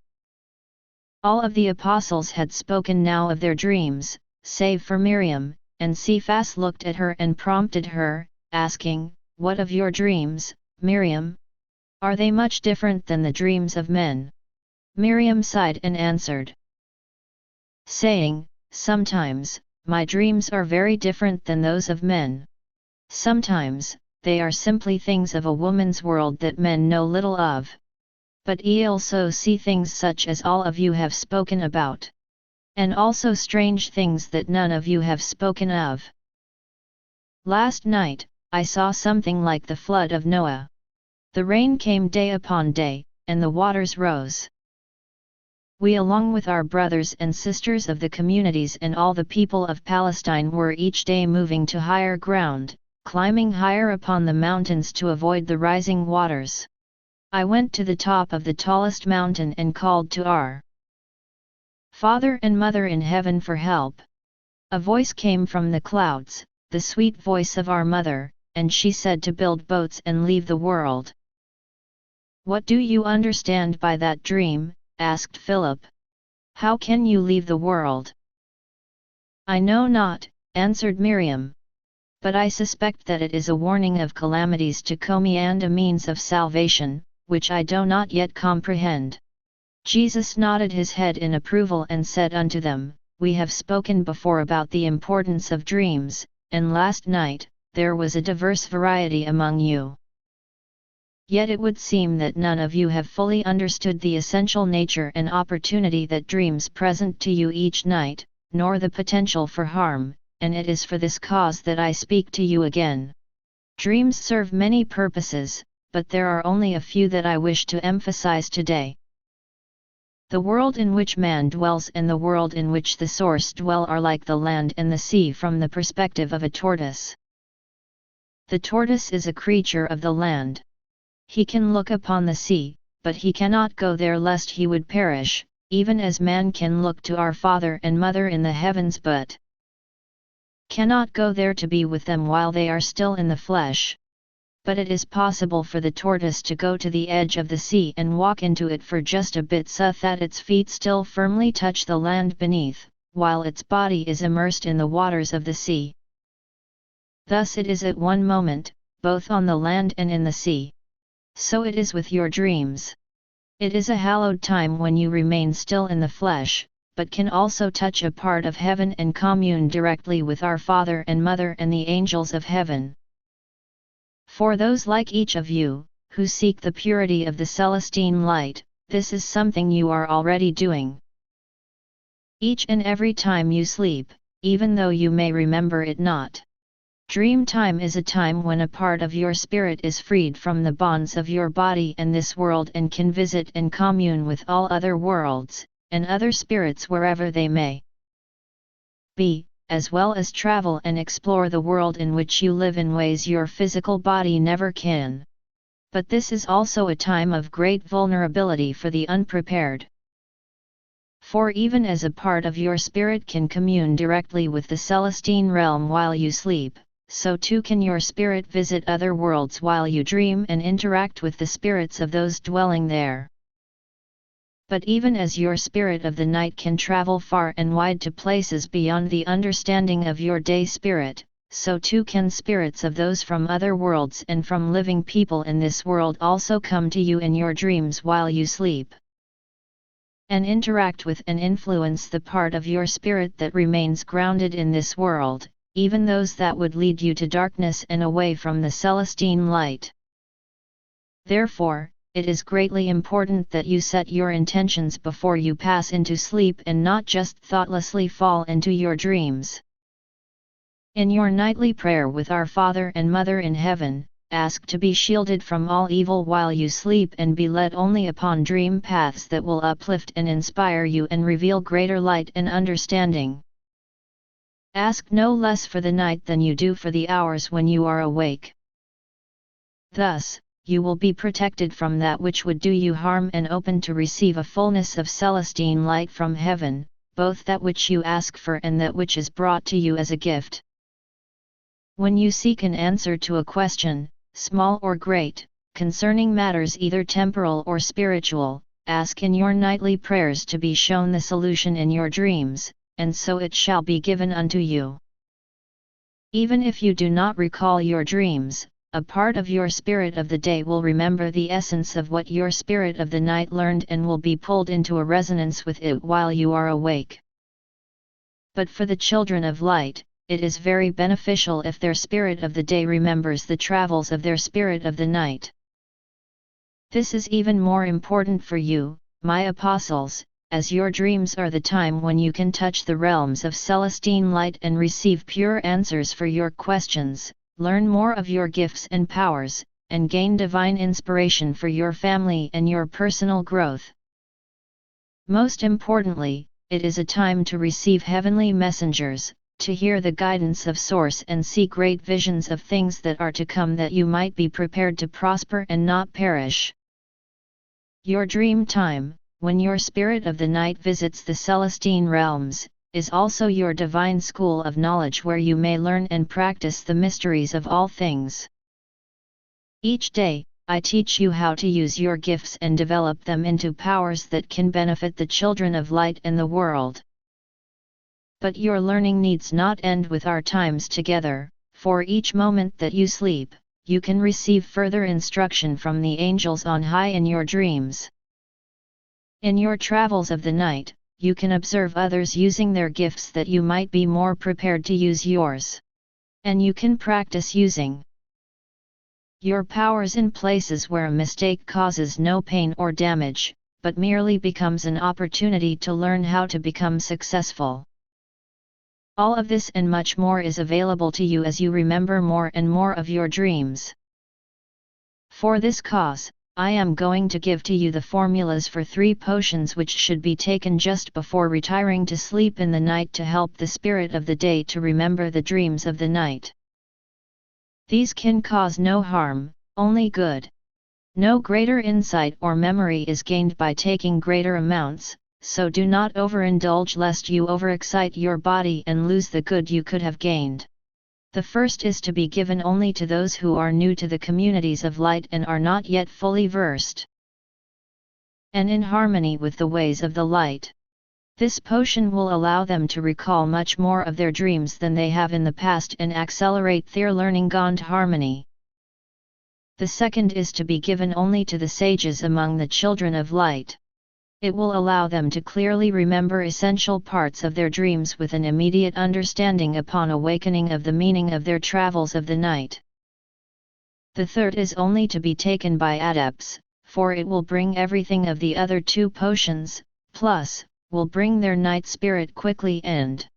All of the apostles had spoken now of their dreams, save for Miriam, and Cephas looked at her and prompted her, asking, "What of your dreams, Miriam? Are they much different than the dreams of men?" Miriam sighed and answered, saying, "Sometimes, my dreams are very different than those of men. Sometimes, they are simply things of a woman's world that men know little of. But I also see things such as all of you have spoken about. And also strange things that none of you have spoken of. Last night, I saw something like the flood of Noah. The rain came day upon day, and the waters rose. We along with our brothers and sisters of the communities and all the people of Palestine were each day moving to higher ground, climbing higher upon the mountains to avoid the rising waters. I went to the top of the tallest mountain and called to our Father and Mother in heaven for help. A voice came from the clouds, the sweet voice of our mother, and she said to build boats and leave the world." "What do you understand by that dream?" asked Philip. "How can you leave the world?" "I know not," answered Miriam. "But I suspect that it is a warning of calamities to come and a means of salvation, which I do not yet comprehend." Jesus nodded his head in approval and said unto them, "We have spoken before about the importance of dreams, and last night, there was a diverse variety among you. Yet it would seem that none of you have fully understood the essential nature and opportunity that dreams present to you each night, nor the potential for harm, and it is for this cause that I speak to you again. Dreams serve many purposes, but there are only a few that I wish to emphasize today. The world in which man dwells and the world in which the source dwell are like the land and the sea from the perspective of a tortoise. The tortoise is a creature of the land. He can look upon the sea, but he cannot go there lest he would perish, even as man can look to our Father and Mother in the heavens but cannot go there to be with them while they are still in the flesh. But it is possible for the tortoise to go to the edge of the sea and walk into it for just a bit so that its feet still firmly touch the land beneath, while its body is immersed in the waters of the sea. Thus it is at one moment, both on the land and in the sea. So it is with your dreams. It is a hallowed time when you remain still in the flesh, but can also touch a part of heaven and commune directly with our Father and Mother and the angels of heaven. For those like each of you, who seek the purity of the Celestine light, this is something you are already doing. Each and every time you sleep, even though you may remember it not. Dream time is a time when a part of your spirit is freed from the bonds of your body and this world and can visit and commune with all other worlds, and other spirits wherever they may be, as well as travel and explore the world in which you live in ways your physical body never can. But this is also a time of great vulnerability for the unprepared. For even as a part of your spirit can commune directly with the Celestine realm while you sleep, so too can your spirit visit other worlds while you dream and interact with the spirits of those dwelling there. But even as your spirit of the night can travel far and wide to places beyond the understanding of your day spirit, so too can spirits of those from other worlds and from living people in this world also come to you in your dreams while you sleep, and interact with and influence the part of your spirit that remains grounded in this world, even those that would lead you to darkness and away from the Celestine light. Therefore, it is greatly important that you set your intentions before you pass into sleep and not just thoughtlessly fall into your dreams. In your nightly prayer with our Father and Mother in heaven, ask to be shielded from all evil while you sleep and be led only upon dream paths that will uplift and inspire you and reveal greater light and understanding. Ask no less for the night than you do for the hours when you are awake. Thus, you will be protected from that which would do you harm and open to receive a fullness of Celestine light from heaven, both that which you ask for and that which is brought to you as a gift. When you seek an answer to a question, small or great, concerning matters either temporal or spiritual, ask in your nightly prayers to be shown the solution in your dreams, and so it shall be given unto you. Even if you do not recall your dreams, a part of your spirit of the day will remember the essence of what your spirit of the night learned and will be pulled into a resonance with it while you are awake. But for the children of light, it is very beneficial if their spirit of the day remembers the travels of their spirit of the night. This is even more important for you, my apostles, as your dreams are the time when you can touch the realms of Celestine light and receive pure answers for your questions, learn more of your gifts and powers, and gain divine inspiration for your family and your personal growth. Most importantly, it is a time to receive heavenly messengers, to hear the guidance of Source and see great visions of things that are to come that you might be prepared to prosper and not perish. Your dream time, when your spirit of the night visits the Celestine realms, is also your divine school of knowledge where you may learn and practice the mysteries of all things. Each day, I teach you how to use your gifts and develop them into powers that can benefit the children of light and the world. But your learning needs not end with our times together, for each moment that you sleep, you can receive further instruction from the angels on high in your dreams. In your travels of the night, you can observe others using their gifts that you might be more prepared to use yours. And you can practice using your powers in places where a mistake causes no pain or damage, but merely becomes an opportunity to learn how to become successful. All of this and much more is available to you as you remember more and more of your dreams. For this cause, I am going to give to you the formulas for 3 potions which should be taken just before retiring to sleep in the night to help the spirit of the day to remember the dreams of the night. These can cause no harm, only good. No greater insight or memory is gained by taking greater amounts, so do not overindulge lest you overexcite your body and lose the good you could have gained. The first is to be given only to those who are new to the communities of light and are not yet fully versed and in harmony with the ways of the light. This potion will allow them to recall much more of their dreams than they have in the past and accelerate their learning gone harmony. The second is to be given only to the sages among the children of light. It will allow them to clearly remember essential parts of their dreams with an immediate understanding upon awakening of the meaning of their travels of the night. The third is only to be taken by adepts, for it will bring everything of the other 2 potions, plus, will bring their night spirit quickly and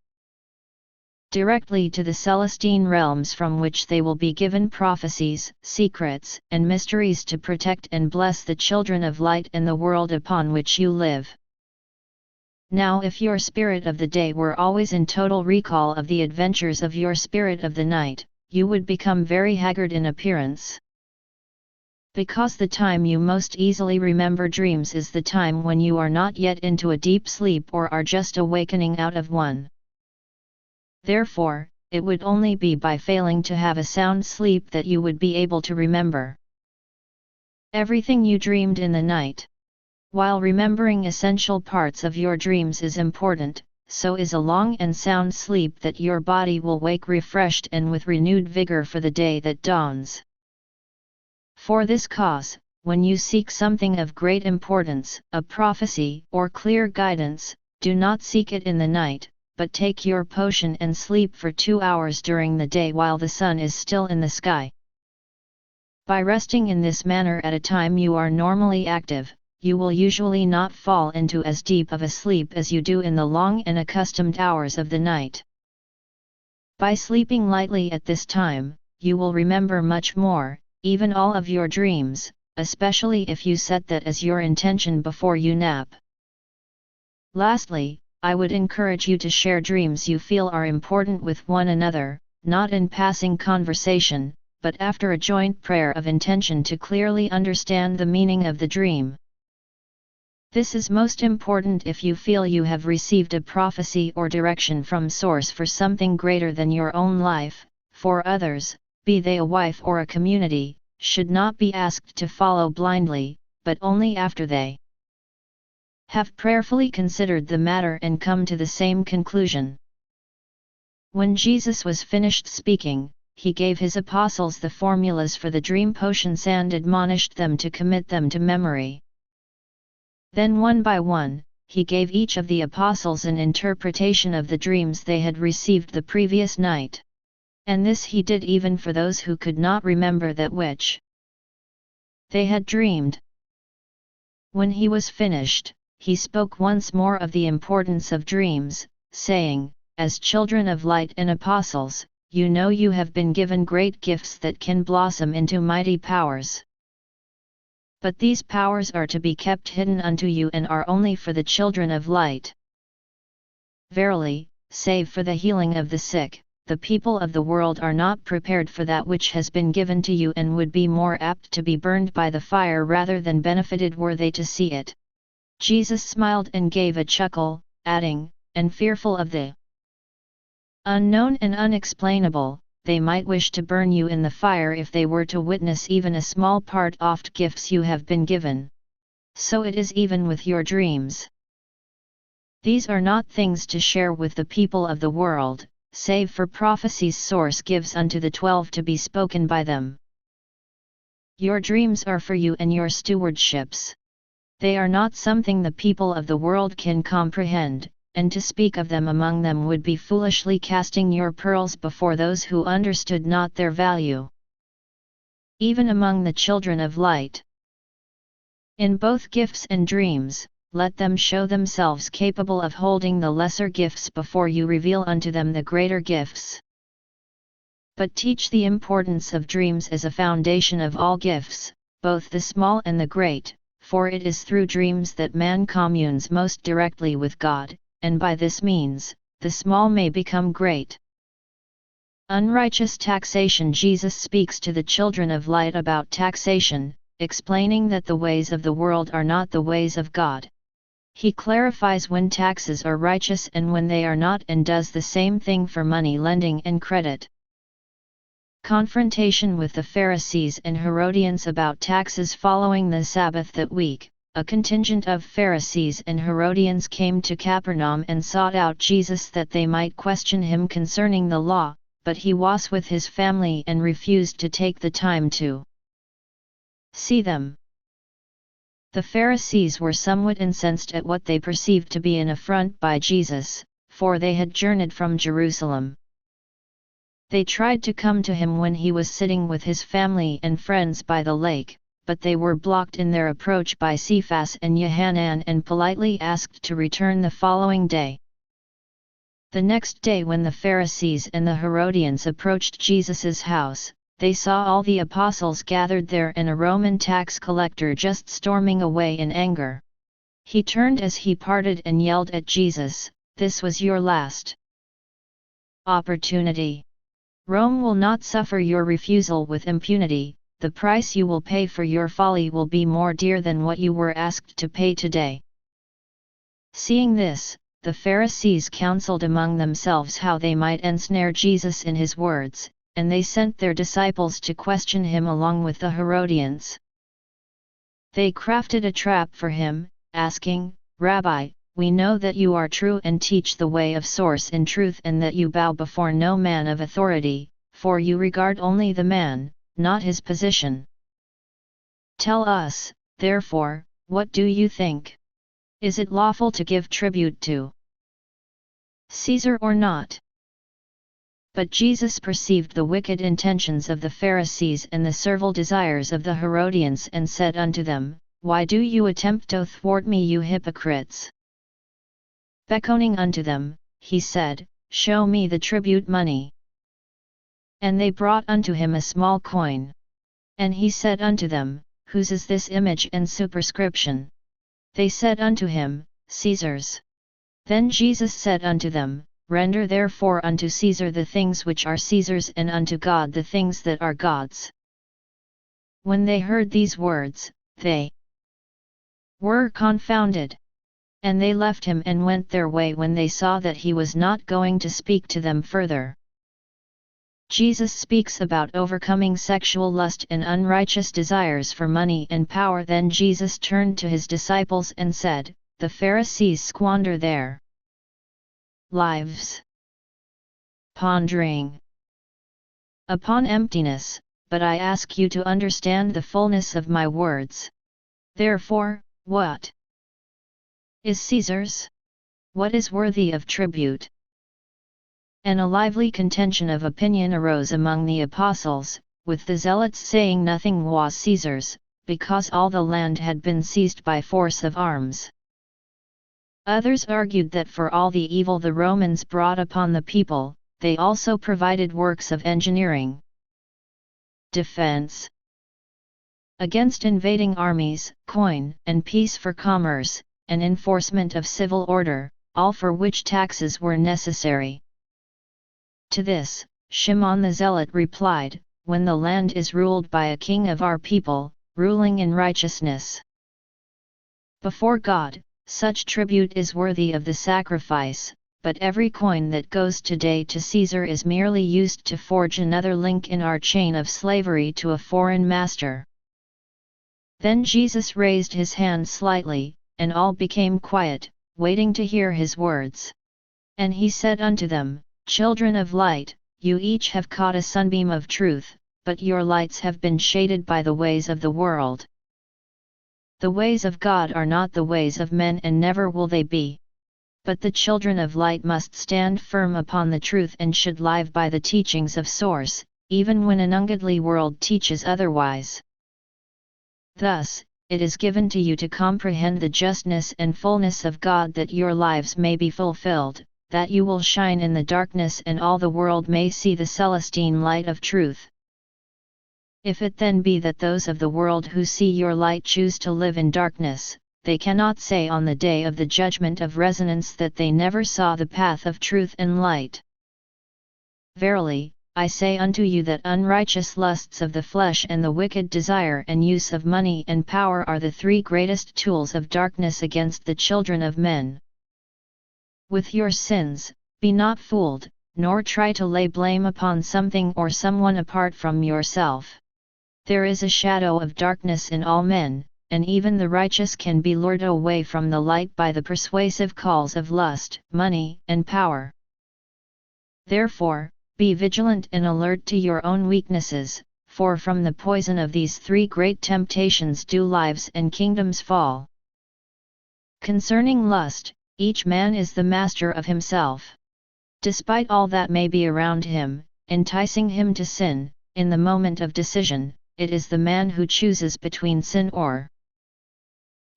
directly to the Celestine realms from which they will be given prophecies, secrets, and mysteries to protect and bless the children of light and the world upon which you live. Now if your spirit of the day were always in total recall of the adventures of your spirit of the night, you would become very haggard in appearance. Because the time you most easily remember dreams is the time when you are not yet into a deep sleep or are just awakening out of one. Therefore, it would only be by failing to have a sound sleep that you would be able to remember everything you dreamed in the night. While remembering essential parts of your dreams is important, so is a long and sound sleep that your body will wake refreshed and with renewed vigor for the day that dawns. For this cause, when you seek something of great importance, a prophecy or clear guidance, do not seek it in the night, but take your potion and sleep for 2 hours during the day while the sun is still in the sky. By resting in this manner at a time you are normally active, you will usually not fall into as deep of a sleep as you do in the long and accustomed hours of the night. By sleeping lightly at this time, you will remember much more, even all of your dreams, especially if you set that as your intention before you nap. Lastly, I would encourage you to share dreams you feel are important with one another, not in passing conversation, but after a joint prayer of intention to clearly understand the meaning of the dream. This is most important if you feel you have received a prophecy or direction from Source for something greater than your own life. For others, be they a wife or a community, should not be asked to follow blindly, but only after they have prayerfully considered the matter and come to the same conclusion. When Jesus was finished speaking, he gave his apostles the formulas for the dream potions and admonished them to commit them to memory. Then one by one, he gave each of the apostles an interpretation of the dreams they had received the previous night. And this he did even for those who could not remember that which they had dreamed. When he was finished, he spoke once more of the importance of dreams, saying, "As children of light and apostles, you know you have been given great gifts that can blossom into mighty powers. But these powers are to be kept hidden unto you and are only for the children of light. Verily, save for the healing of the sick, the people of the world are not prepared for that which has been given to you and would be more apt to be burned by the fire rather than benefited were they to see it." Jesus smiled and gave a chuckle, adding, "And fearful of the unknown and unexplainable, they might wish to burn you in the fire if they were to witness even a small part oft gifts you have been given. So it is even with your dreams. These are not things to share with the people of the world, save for prophecies Source gives unto the 12 to be spoken by them. Your dreams are for you and your stewardships. They are not something the people of the world can comprehend, and to speak of them among them would be foolishly casting your pearls before those who understood not their value. Even among the children of light, in both gifts and dreams, let them show themselves capable of holding the lesser gifts before you reveal unto them the greater gifts. But teach the importance of dreams as a foundation of all gifts, both the small and the great, for it is through dreams that man communes most directly with God, and by this means, the small may become great. Unrighteous taxation. Jesus speaks to the children of light about taxation, explaining that the ways of the world are not the ways of God. He clarifies when taxes are righteous and when they are not, and does the same thing for money lending and credit. Confrontation with the Pharisees and Herodians about taxes. Following the Sabbath that week, a contingent of Pharisees and Herodians came to Capernaum and sought out Jesus that they might question him concerning the law, but he was with his family and refused to take the time to see them. The Pharisees were somewhat incensed at what they perceived to be an affront by Jesus, for they had journeyed from Jerusalem. They tried to come to him when he was sitting with his family and friends by the lake, but they were blocked in their approach by Cephas and Yohanan and politely asked to return the following day. The next day, when the Pharisees and the Herodians approached Jesus' house, they saw all the apostles gathered there and a Roman tax collector just storming away in anger. He turned as he parted and yelled at Jesus, "This was your last opportunity. Rome will not suffer your refusal with impunity. The price you will pay for your folly will be more dear than what you were asked to pay today." Seeing this, the Pharisees counseled among themselves how they might ensnare Jesus in his words, and they sent their disciples to question him along with the Herodians. They crafted a trap for him, asking, "Rabbi, we know that you are true and teach the way of Source in truth, and that you bow before no man of authority, for you regard only the man, not his position. Tell us, therefore, what do you think? Is it lawful to give tribute to Caesar or not?" But Jesus perceived the wicked intentions of the Pharisees and the servile desires of the Herodians, and said unto them, "Why do you attempt to thwart me, you hypocrites?" Beckoning unto them, he said, "Show me the tribute money." And they brought unto him a small coin. And he said unto them, Whose is this image and superscription? They said unto him, Caesar's. Then Jesus said unto them, Render therefore unto Caesar the things which are Caesar's, and unto God the things that are God's. When they heard these words, they were confounded. And they left him and went their way when they saw that he was not going to speak to them further. Jesus speaks about overcoming sexual lust and unrighteous desires for money and power. Then Jesus turned to his disciples and said, The Pharisees squander their lives pondering upon emptiness, but I ask you to understand the fullness of my words. Therefore, what is Caesar's? What is worthy of tribute? And a lively contention of opinion arose among the apostles, with the zealots saying nothing was Caesar's, because all the land had been seized by force of arms. Others argued that for all the evil the Romans brought upon the people, they also provided works of engineering, defense against invading armies, coin and peace for commerce, and enforcement of civil order, all for which taxes were necessary. To this, Shimon the Zealot replied, When the land is ruled by a king of our people, ruling in righteousness before God, such tribute is worthy of the sacrifice, but every coin that goes today to Caesar is merely used to forge another link in our chain of slavery to a foreign master. Then Jesus raised his hand slightly, and all became quiet, waiting to hear his words. And he said unto them, Children of light, you each have caught a sunbeam of truth, but your lights have been shaded by the ways of the world. The ways of God are not the ways of men, and never will they be. But the children of light must stand firm upon the truth and should live by the teachings of Source, even when an ungodly world teaches otherwise. Thus, it is given to you to comprehend the justness and fullness of God, that your lives may be fulfilled, that you will shine in the darkness and all the world may see the Celestine light of truth. If it then be that those of the world who see your light choose to live in darkness, they cannot say on the day of the judgment of resonance that they never saw the path of truth and light. Verily, I say unto you that unrighteous lusts of the flesh and the wicked desire and use of money and power are the three greatest tools of darkness against the children of men. With your sins, be not fooled, nor try to lay blame upon something or someone apart from yourself. There is a shadow of darkness in all men, and even the righteous can be lured away from the light by the persuasive calls of lust, money, and power. Therefore, be vigilant and alert to your own weaknesses, for from the poison of these three great temptations do lives and kingdoms fall. Concerning lust, each man is the master of himself. Despite all that may be around him, enticing him to sin, in the moment of decision, it is the man who chooses between sin or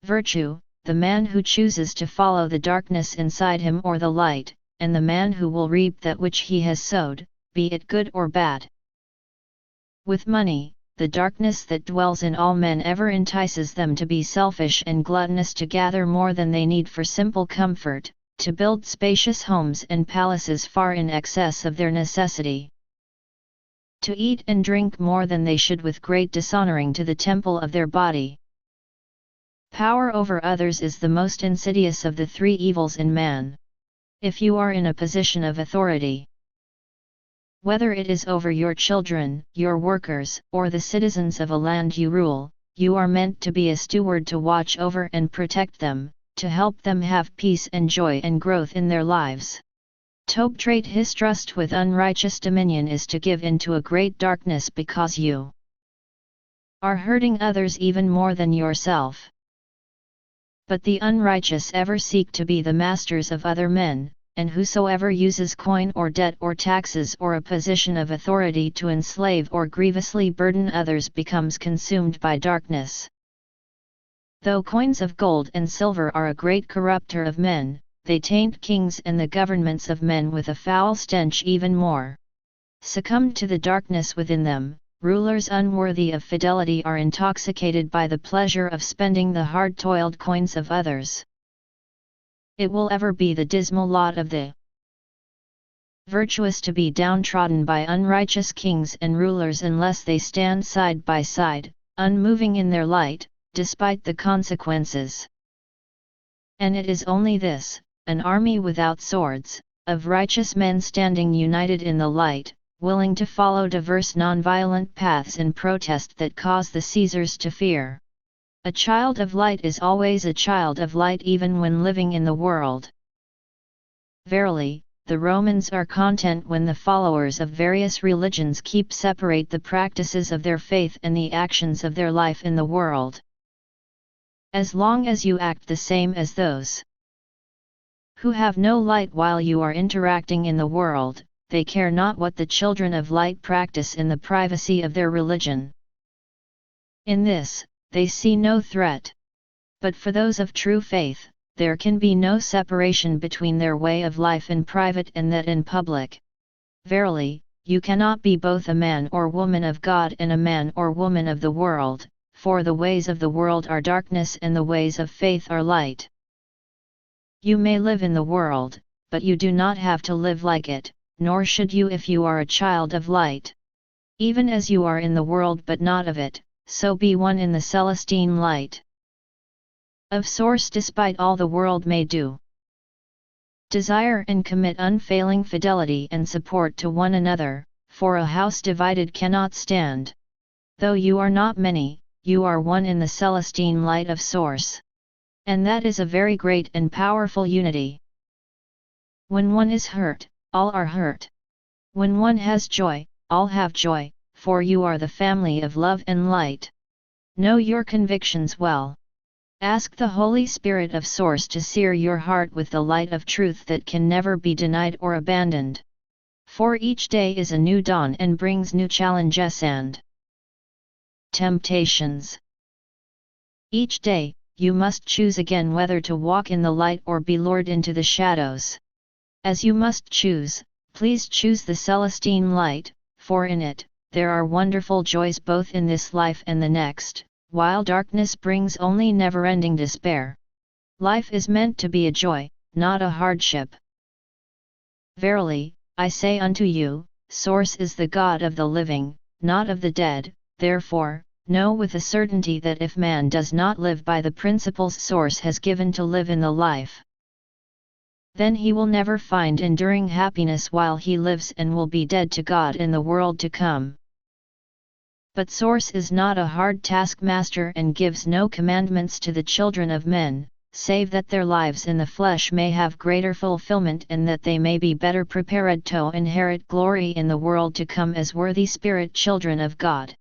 virtue, the man who chooses to follow the darkness inside him or the light, and the man who will reap that which he has sowed, be it good or bad. With money, the darkness that dwells in all men ever entices them to be selfish and gluttonous, to gather more than they need for simple comfort, to build spacious homes and palaces far in excess of their necessity, to eat and drink more than they should with great dishonoring to the temple of their body. Power over others is the most insidious of the three evils in man. If you are in a position of authority, whether it is over your children, your workers, or the citizens of a land you rule, you are meant to be a steward to watch over and protect them, to help them have peace and joy and growth in their lives. To trade his trust with unrighteous dominion is to give into a great darkness, because you are hurting others even more than yourself. But the unrighteous ever seek to be the masters of other men, and whosoever uses coin or debt or taxes or a position of authority to enslave or grievously burden others becomes consumed by darkness. Though coins of gold and silver are a great corrupter of men, they taint kings and the governments of men with a foul stench even more. Succumb to the darkness within them, rulers unworthy of fidelity are intoxicated by the pleasure of spending the hard-toiled coins of others. It will ever be the dismal lot of the virtuous to be downtrodden by unrighteous kings and rulers unless they stand side by side, unmoving in their light, despite the consequences. And it is only this, an army without swords, of righteous men standing united in the light, willing to follow diverse nonviolent paths in protest that cause the Caesars to fear. A child of light is always a child of light even when living in the world. Verily, the Romans are content when the followers of various religions keep separate the practices of their faith and the actions of their life in the world. As long as you act the same as those who have no light while you are interacting in the world, they care not what the children of light practice in the privacy of their religion. In this, they see no threat. But for those of true faith, there can be no separation between their way of life in private and that in public. Verily, you cannot be both a man or woman of God and a man or woman of the world, for the ways of the world are darkness and the ways of faith are light. You may live in the world, but you do not have to live like it, nor should you if you are a child of light. Even as you are in the world but not of it, so be one in the Celestine light. Of source despite all the world may do. Desire and commit unfailing fidelity and support to one another, for a house divided cannot stand. Though you are not many, you are one in the Celestine light of source. And that is a very great and powerful unity. When one is hurt, all are hurt. When one has joy, all have joy, for you are the family of love and light. Know your convictions well. Ask the Holy Spirit of Source to sear your heart with the light of truth that can never be denied or abandoned. For each day is a new dawn and brings new challenges and temptations. Each day, you must choose again whether to walk in the light or be lured into the shadows. As you must choose, please choose the Celestine light, for in it, there are wonderful joys both in this life and the next, while darkness brings only never-ending despair. Life is meant to be a joy, not a hardship. Verily, I say unto you, Source is the God of the living, not of the dead, therefore, know with a certainty that if man does not live by the principles Source has given to live in the life, then he will never find enduring happiness while he lives and will be dead to God in the world to come. But Source is not a hard taskmaster and gives no commandments to the children of men, save that their lives in the flesh may have greater fulfillment and that they may be better prepared to inherit glory in the world to come as worthy spirit children of God.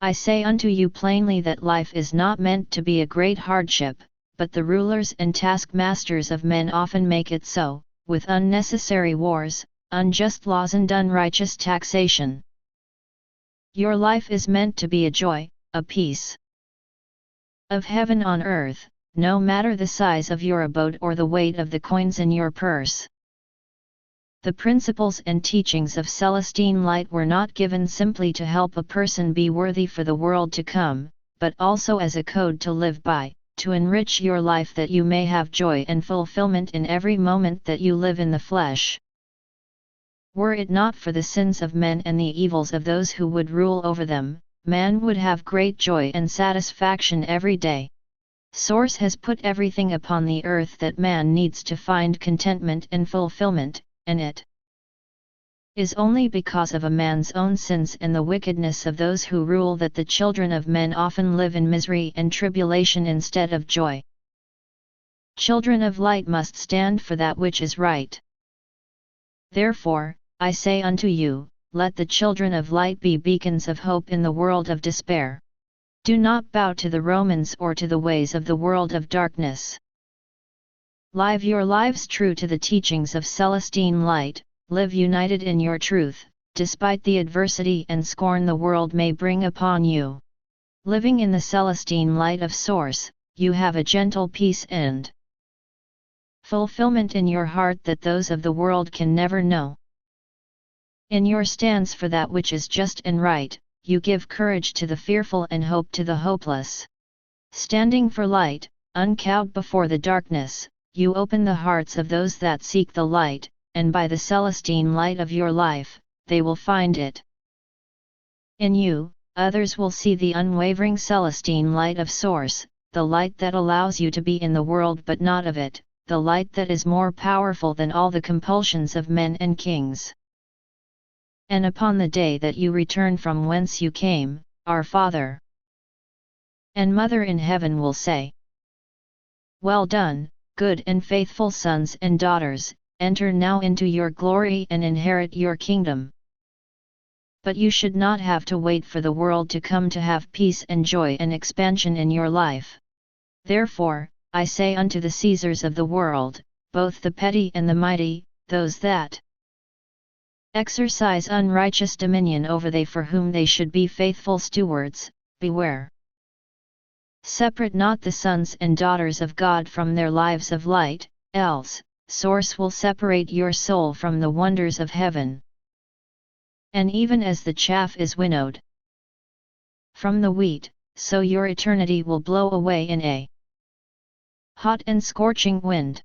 I say unto you plainly that life is not meant to be a great hardship, but the rulers and taskmasters of men often make it so, with unnecessary wars, unjust laws and unrighteous taxation. Your life is meant to be a joy, a peace of heaven on earth, no matter the size of your abode or the weight of the coins in your purse. The principles and teachings of Celestine light were not given simply to help a person be worthy for the world to come, but also as a code to live by, to enrich your life that you may have joy and fulfillment in every moment that you live in the flesh. Were it not for the sins of men and the evils of those who would rule over them, man would have great joy and satisfaction every day. Source has put everything upon the earth that man needs to find contentment and fulfillment, and it is only because of a man's own sins and the wickedness of those who rule that the children of men often live in misery and tribulation instead of joy. Children of light must stand for that which is right. Therefore, I say unto you, let the children of light be beacons of hope in the world of despair. Do not bow to the Romans or to the ways of the world of darkness. Live your lives true to the teachings of Celestine light, live united in your truth, despite the adversity and scorn the world may bring upon you. Living in the Celestine light of Source, you have a gentle peace and fulfillment in your heart that those of the world can never know. In your stance for that which is just and right, you give courage to the fearful and hope to the hopeless. Standing for light, uncowed before the darkness, you open the hearts of those that seek the light, and by the Celestine light of your life, they will find it. In you, others will see the unwavering Celestine light of Source, the light that allows you to be in the world but not of it, the light that is more powerful than all the compulsions of men and kings. And upon the day that you return from whence you came, our Father and Mother in heaven will say, "Well done, good and faithful sons and daughters, enter now into your glory and inherit your kingdom." But you should not have to wait for the world to come to have peace and joy and expansion in your life. Therefore, I say unto the Caesars of the world, both the petty and the mighty, those that exercise unrighteous dominion over they for whom they should be faithful stewards, beware. Separate not the sons and daughters of God from their lives of light, else, Source will separate your soul from the wonders of heaven. And even as the chaff is winnowed from the wheat, so your eternity will blow away in a hot and scorching wind.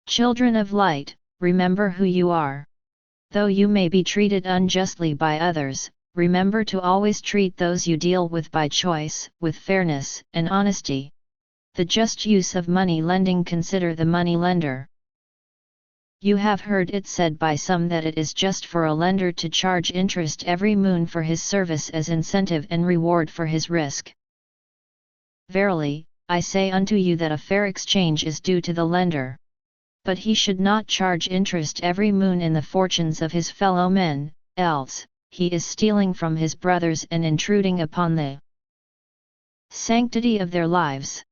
Children of light, remember who you are. Though you may be treated unjustly by others, remember to always treat those you deal with by choice, with fairness and honesty. The just use of money lending, consider the money lender. You have heard it said by some that it is just for a lender to charge interest every moon for his service as incentive and reward for his risk. Verily, I say unto you that a fair exchange is due to the lender. But he should not charge interest every moon in the fortunes of his fellow men, else, he is stealing from his brothers and intruding upon the sanctity of their lives.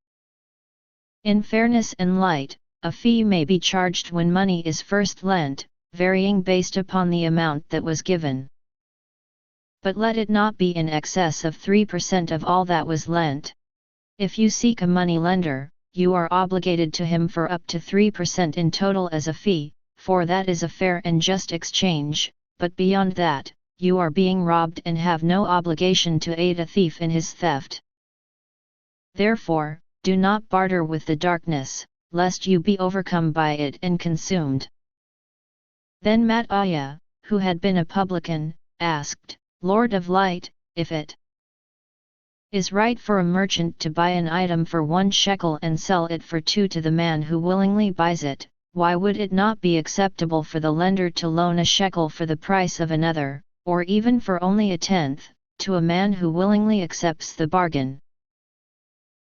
In fairness and light, a fee may be charged when money is first lent, varying based upon the amount that was given. But let it not be in excess of 3% of all that was lent. If you seek a money lender, you are obligated to him for up to 3% in total as a fee, for that is a fair and just exchange, but beyond that, you are being robbed and have no obligation to aid a thief in his theft. Therefore, do not barter with the darkness, lest you be overcome by it and consumed. Then Matthias, who had been a publican, asked, Lord of Light, if it is right for a merchant to buy an item for 1 shekel and sell it for 2 to the man who willingly buys it, why would it not be acceptable for the lender to loan a shekel for the price of another, or even for only 1/10, to a man who willingly accepts the bargain?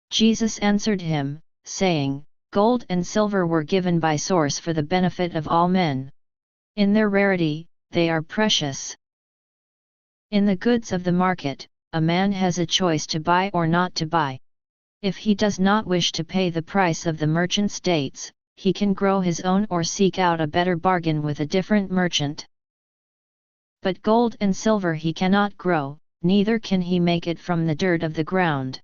Jesus answered him, saying, Gold and silver were given by Source for the benefit of all men. In their rarity, they are precious. In the goods of the market, a man has a choice to buy or not to buy. If he does not wish to pay the price of the merchant's dates, he can grow his own or seek out a better bargain with a different merchant. But gold and silver he cannot grow, neither can he make it from the dirt of the ground.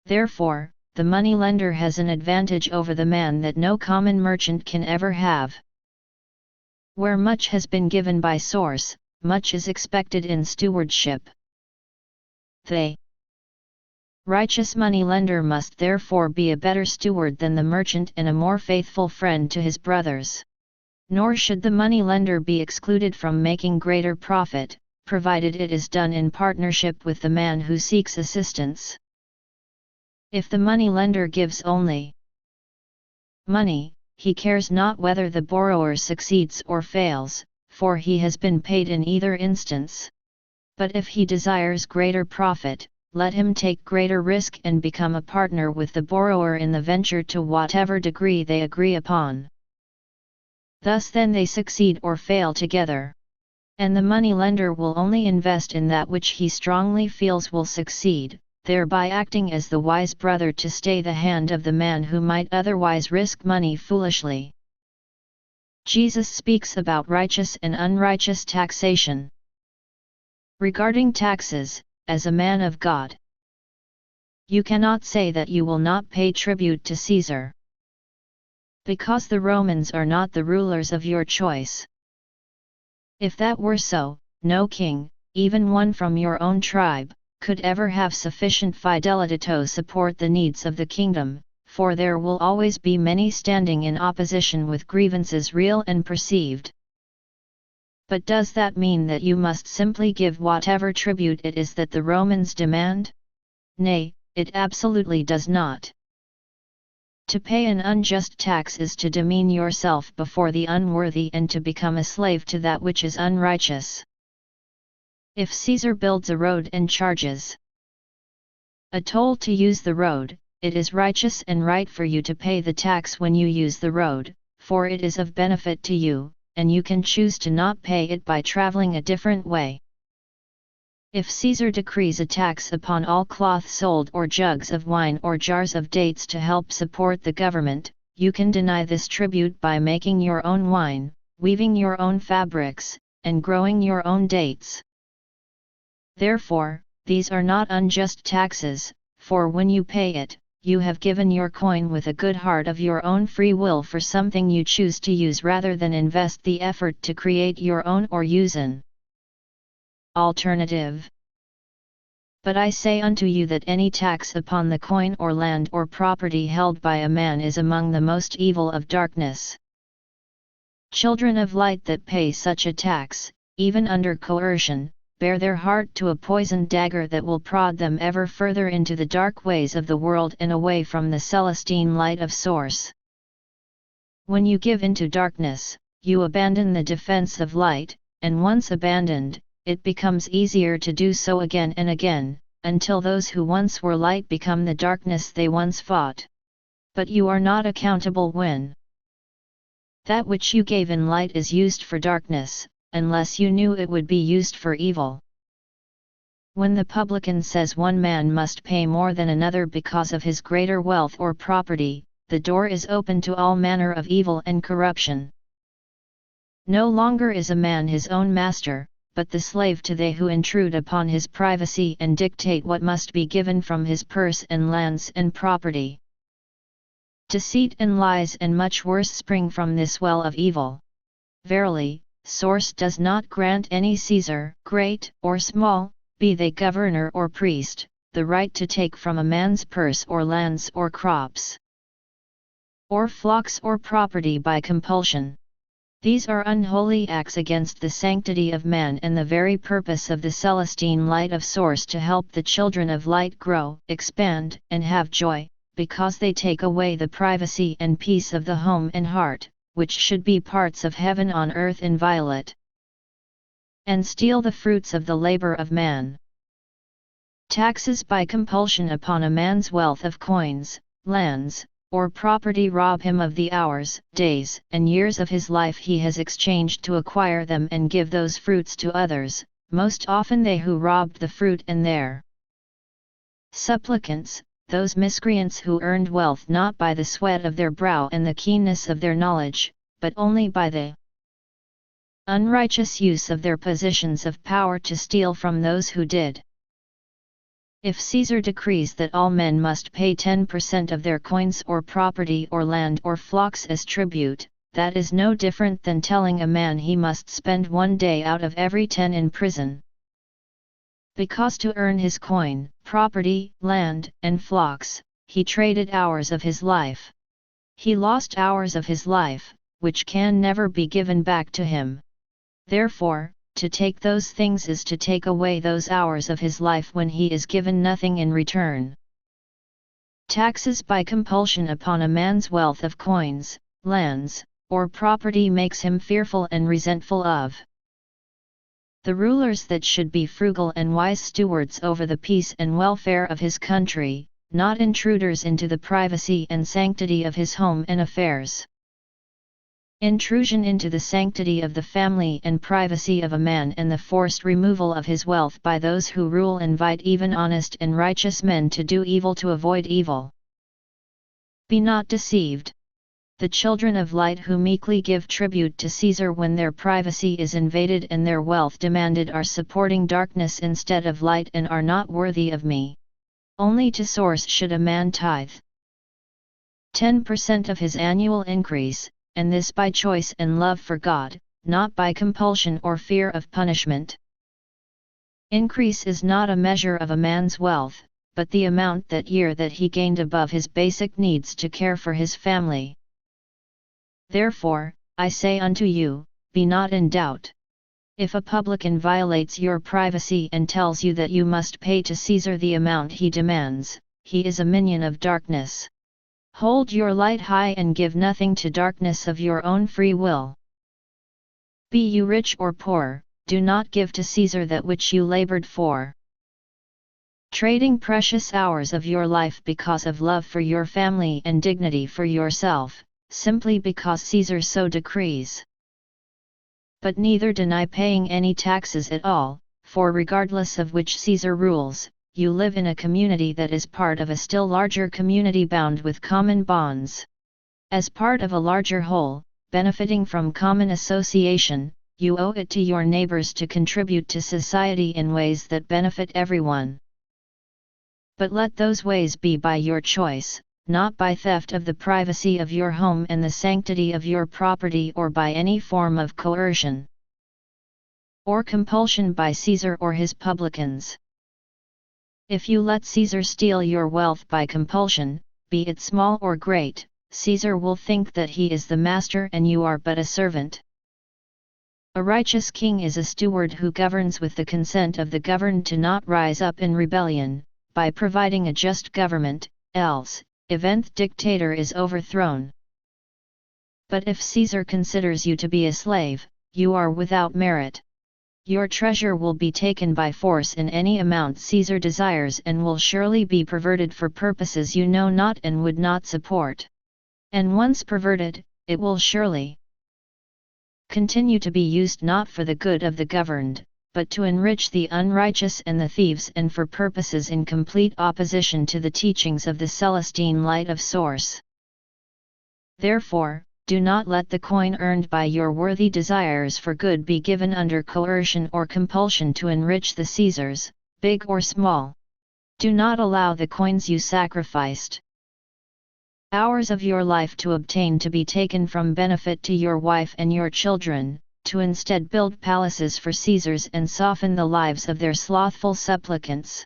Therefore, the money lender has an advantage over the man that no common merchant can ever have. Where much has been given by Source, much is expected in stewardship. The righteous money lender must therefore be a better steward than the merchant and a more faithful friend to his brothers. Nor should the money lender be excluded from making greater profit, provided it is done in partnership with the man who seeks assistance. If the money lender gives only money, he cares not whether the borrower succeeds or fails, for he has been paid in either instance. But if he desires greater profit, let him take greater risk and become a partner with the borrower in the venture to whatever degree they agree upon. Thus then they succeed or fail together. And the money lender will only invest in that which he strongly feels will succeed, thereby acting as the wise brother to stay the hand of the man who might otherwise risk money foolishly. Jesus speaks about righteous and unrighteous taxation. Regarding taxes, as a man of God, you cannot say that you will not pay tribute to Caesar, because the Romans are not the rulers of your choice. If that were so, no king, even one from your own tribe, could ever have sufficient fidelity to support the needs of the kingdom, for there will always be many standing in opposition with grievances real and perceived. But does that mean that you must simply give whatever tribute it is that the Romans demand? Nay, it absolutely does not. To pay an unjust tax is to demean yourself before the unworthy and to become a slave to that which is unrighteous. If Caesar builds a road and charges a toll to use the road, it is righteous and right for you to pay the tax when you use the road, for it is of benefit to you, and you can choose to not pay it by traveling a different way. If Caesar decrees a tax upon all cloth sold or jugs of wine or jars of dates to help support the government, you can deny this tribute by making your own wine, weaving your own fabrics, and growing your own dates. Therefore, these are not unjust taxes, for when you pay it, you have given your coin with a good heart of your own free will for something you choose to use rather than invest the effort to create your own or use an alternative. But I say unto you that any tax upon the coin or land or property held by a man is among the most evil of darkness. Children of light that pay such a tax, even under coercion, bear their heart to a poisoned dagger that will prod them ever further into the dark ways of the world and away from the Celestine light of source. When you give into darkness, you abandon the defense of light, and once abandoned, it becomes easier to do so again and again, until those who once were light become the darkness they once fought. But you are not accountable when that which you gave in light is used for darkness, unless you knew it would be used for evil. When the publican says one man must pay more than another because of his greater wealth or property, the door is open to all manner of evil and corruption. No longer is a man his own master, but the slave to they who intrude upon his privacy and dictate what must be given from his purse and lands and property. Deceit and lies and much worse spring from this well of evil. Verily, source does not grant any Caesar, great or small, be they governor or priest, the right to take from a man's purse or lands or crops, or flocks or property by compulsion. These are unholy acts against the sanctity of man and the very purpose of the Celestine light of source to help the children of light grow, expand, and have joy, because they take away the privacy and peace of the home and heart, which should be parts of heaven on earth inviolate, and steal the fruits of the labor of man. Taxes by compulsion upon a man's wealth of coins, lands, or property rob him of the hours, days, and years of his life he has exchanged to acquire them and give those fruits to others, most often they who robbed the fruit and their supplicants, those miscreants who earned wealth not by the sweat of their brow and the keenness of their knowledge, but only by the unrighteous use of their positions of power to steal from those who did. If Caesar decrees that all men must pay 10% of their coins or property or land or flocks as tribute, that is no different than telling a man he must spend 1 day out of every 10 in prison. Because to earn his coin, property, land, and flocks, he traded hours of his life. He lost hours of his life, which can never be given back to him. Therefore, to take those things is to take away those hours of his life when he is given nothing in return. Taxes by compulsion upon a man's wealth of coins, lands, or property makes him fearful and resentful of the rulers that should be frugal and wise stewards over the peace and welfare of his country, not intruders into the privacy and sanctity of his home and affairs. Intrusion into the sanctity of the family and privacy of a man and the forced removal of his wealth by those who rule invite even honest and righteous men to do evil to avoid evil. Be not deceived. The children of light who meekly give tribute to Caesar when their privacy is invaded and their wealth demanded are supporting darkness instead of light and are not worthy of me. Only to source should a man tithe 10% of his annual increase, and this by choice and love for God, not by compulsion or fear of punishment. Increase is not a measure of a man's wealth, but the amount that year that he gained above his basic needs to care for his family. Therefore, I say unto you, be not in doubt. If a publican violates your privacy and tells you that you must pay to Caesar the amount he demands, he is a minion of darkness. Hold your light high and give nothing to darkness of your own free will. Be you rich or poor, do not give to Caesar that which you labored for. Trading precious hours of your life because of love for your family and dignity for yourself, simply because Caesar so decrees. But neither deny paying any taxes at all, for regardless of which Caesar rules, you live in a community that is part of a still larger community bound with common bonds. As part of a larger whole, benefiting from common association, you owe it to your neighbors to contribute to society in ways that benefit everyone. But let those ways be by your choice, not by theft of the privacy of your home and the sanctity of your property or by any form of coercion or compulsion by Caesar or his publicans. If you let Caesar steal your wealth by compulsion, be it small or great, Caesar will think that he is the master and you are but a servant. A righteous king is a steward who governs with the consent of the governed to not rise up in rebellion, by providing a just government, else, event dictator is overthrown. But if Caesar considers you to be a slave, you are without merit. Your treasure will be taken by force in any amount Caesar desires and will surely be perverted for purposes you know not and would not support. And once perverted, it will surely continue to be used not for the good of the governed, but to enrich the unrighteous and the thieves and for purposes in complete opposition to the teachings of the Celestine light of source. Therefore, do not let the coin earned by your worthy desires for good be given under coercion or compulsion to enrich the Caesars, big or small. Do not allow the coins you sacrificed hours of your life to obtain to be taken from benefit to your wife and your children, to instead build palaces for Caesars and soften the lives of their slothful supplicants.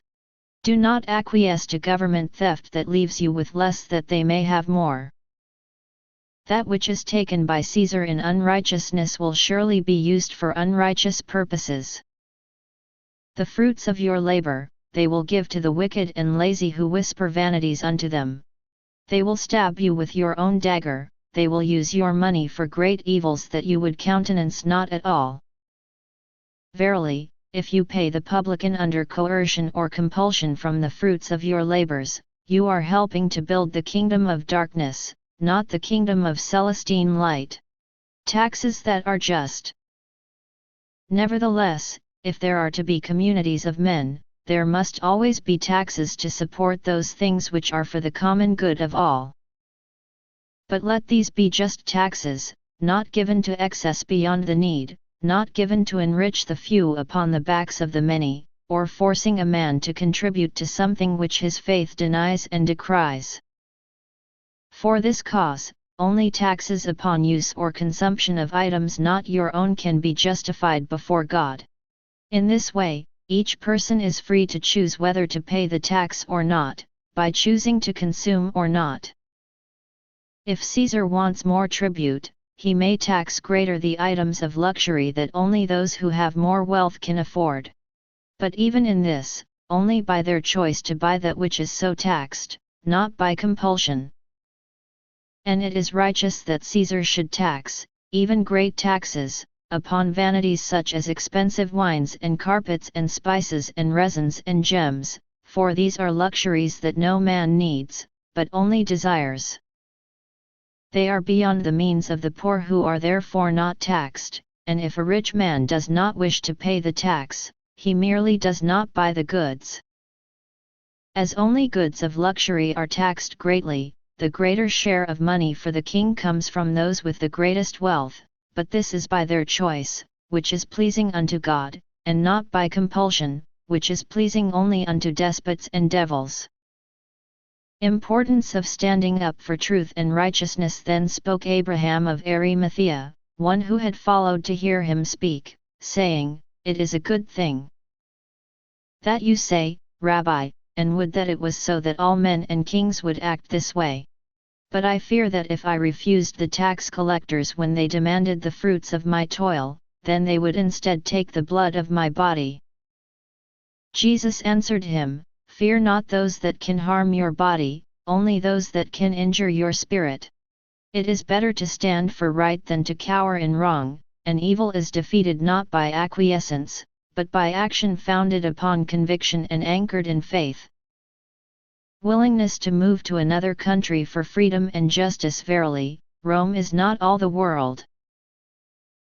Do not acquiesce to government theft that leaves you with less that they may have more. That which is taken by Caesar in unrighteousness will surely be used for unrighteous purposes. The fruits of your labor, they will give to the wicked and lazy who whisper vanities unto them. They will stab you with your own dagger, they will use your money for great evils that you would countenance not at all. Verily, if you pay the publican under coercion or compulsion from the fruits of your labors, you are helping to build the kingdom of darkness, not the kingdom of Celestine light. Taxes that are just. Nevertheless, if there are to be communities of men, there must always be taxes to support those things which are for the common good of all. But let these be just taxes, not given to excess beyond the need, not given to enrich the few upon the backs of the many, or forcing a man to contribute to something which his faith denies and decries. For this cause, only taxes upon use or consumption of items not your own can be justified before God. In this way, each person is free to choose whether to pay the tax or not, by choosing to consume or not. If Caesar wants more tribute, he may tax greater the items of luxury that only those who have more wealth can afford. But even in this, only by their choice to buy that which is so taxed, not by compulsion. And it is righteous that Caesar should tax, even great taxes, upon vanities such as expensive wines and carpets and spices and resins and gems, for these are luxuries that no man needs, but only desires. They are beyond the means of the poor who are therefore not taxed, and if a rich man does not wish to pay the tax, he merely does not buy the goods. As only goods of luxury are taxed greatly, the greater share of money for the king comes from those with the greatest wealth, but this is by their choice, which is pleasing unto God, and not by compulsion, which is pleasing only unto despots and devils. Importance of standing up for truth and righteousness. Then spoke Abraham of Arimathea, one who had followed to hear him speak, saying, "It is a good thing that you say, Rabbi, and would that it was so that all men and kings would act this way. But I fear that if I refused the tax collectors when they demanded the fruits of my toil, then they would instead take the blood of my body." Jesus answered him, "Fear not those that can harm your body, only those that can injure your spirit. It is better to stand for right than to cower in wrong, and evil is defeated not by acquiescence, but by action founded upon conviction and anchored in faith." Willingness to move to another country for freedom and justice. Verily, Rome is not all the world.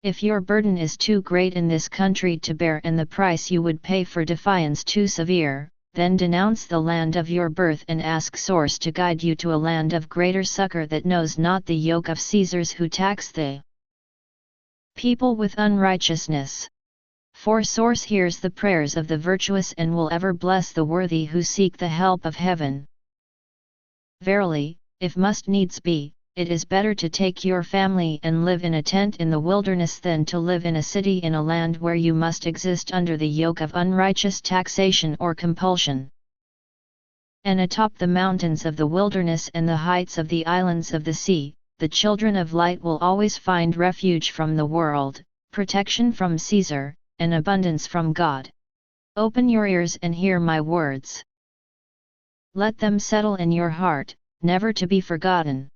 If your burden is too great in this country to bear and the price you would pay for defiance too severe, then denounce the land of your birth and ask Source to guide you to a land of greater succor that knows not the yoke of Caesars who tax the people with unrighteousness. For Source hears the prayers of the virtuous and will ever bless the worthy who seek the help of heaven. Verily, if must needs be, it is better to take your family and live in a tent in the wilderness than to live in a city in a land where you must exist under the yoke of unrighteous taxation or compulsion. And atop the mountains of the wilderness and the heights of the islands of the sea, the children of light will always find refuge from the world, protection from Caesar, and abundance from God. Open your ears and hear my words. Let them settle in your heart, never to be forgotten.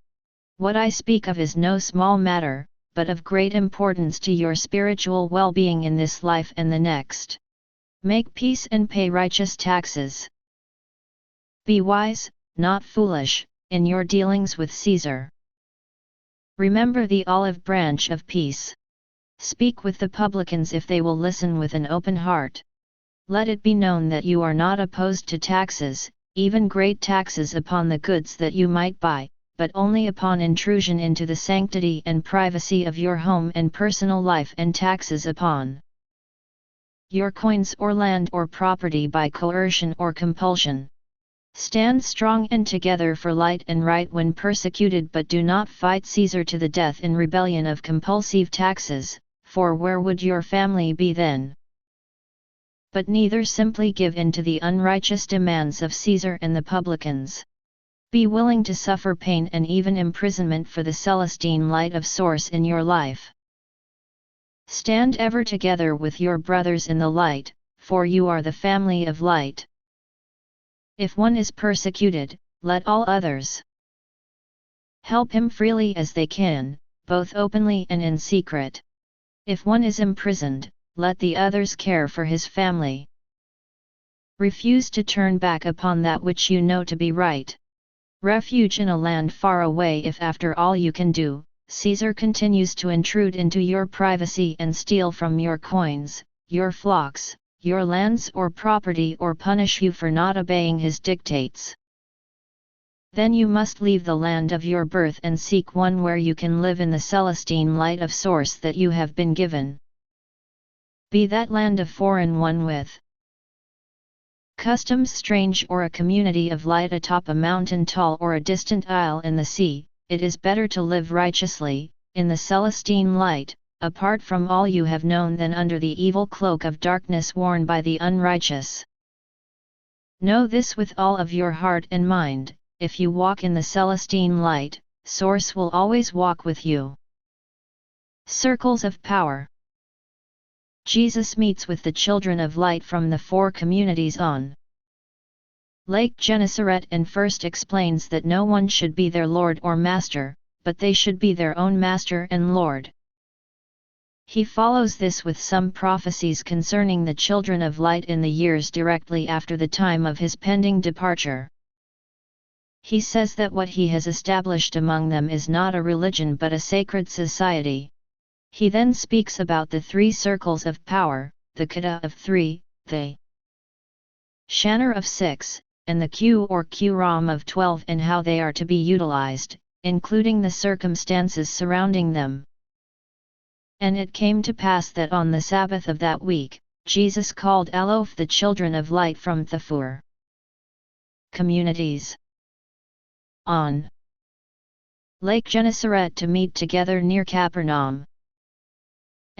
What I speak of is no small matter, but of great importance to your spiritual well-being in this life and the next. Make peace and pay righteous taxes. Be wise, not foolish, in your dealings with Caesar. Remember the olive branch of peace. Speak with the publicans if they will listen with an open heart. Let it be known that you are not opposed to taxes, even great taxes upon the goods that you might buy, but only upon intrusion into the sanctity and privacy of your home and personal life, and taxes upon your coins or land or property by coercion or compulsion. Stand strong and together for light and right when persecuted, but do not fight Caesar to the death in rebellion of compulsive taxes, for where would your family be then? But neither simply give in to the unrighteous demands of Caesar and the publicans. Be willing to suffer pain and even imprisonment for the Celestine light of Source in your life. Stand ever together with your brothers in the light, for you are the family of light. If one is persecuted, let all others help him freely as they can, both openly and in secret. If one is imprisoned, let the others care for his family. Refuse to turn back upon that which you know to be right. Refuge in a land far away if after all you can do, Caesar continues to intrude into your privacy and steal from your coins, your flocks, your lands or property, or punish you for not obeying his dictates. Then you must leave the land of your birth and seek one where you can live in the Celestine light of Source that you have been given. Be that land a foreign one with customs strange, or a community of light atop a mountain tall, or a distant isle in the sea, it is better to live righteously, in the Celestine light, apart from all you have known, than under the evil cloak of darkness worn by the unrighteous. Know this with all of your heart and mind: if you walk in the Celestine light, Source will always walk with you. Circles of power. Jesus meets with the children of light from the 4 communities on Lake Gennesaret and first explains that no one should be their lord or master, but they should be their own master and lord. He follows this with some prophecies concerning the children of light in the years directly after the time of his pending departure. He says that what he has established among them is not a religion but a sacred society. He then speaks about the 3 circles of power, the Kata of 3, the Shanner of 6, and the Q or Qram of 12, and how they are to be utilized, including the circumstances surrounding them. And it came to pass that on the Sabbath of that week, Jesus called Alof the children of light from the 4 communities on Lake Gennesaret to meet together near Capernaum.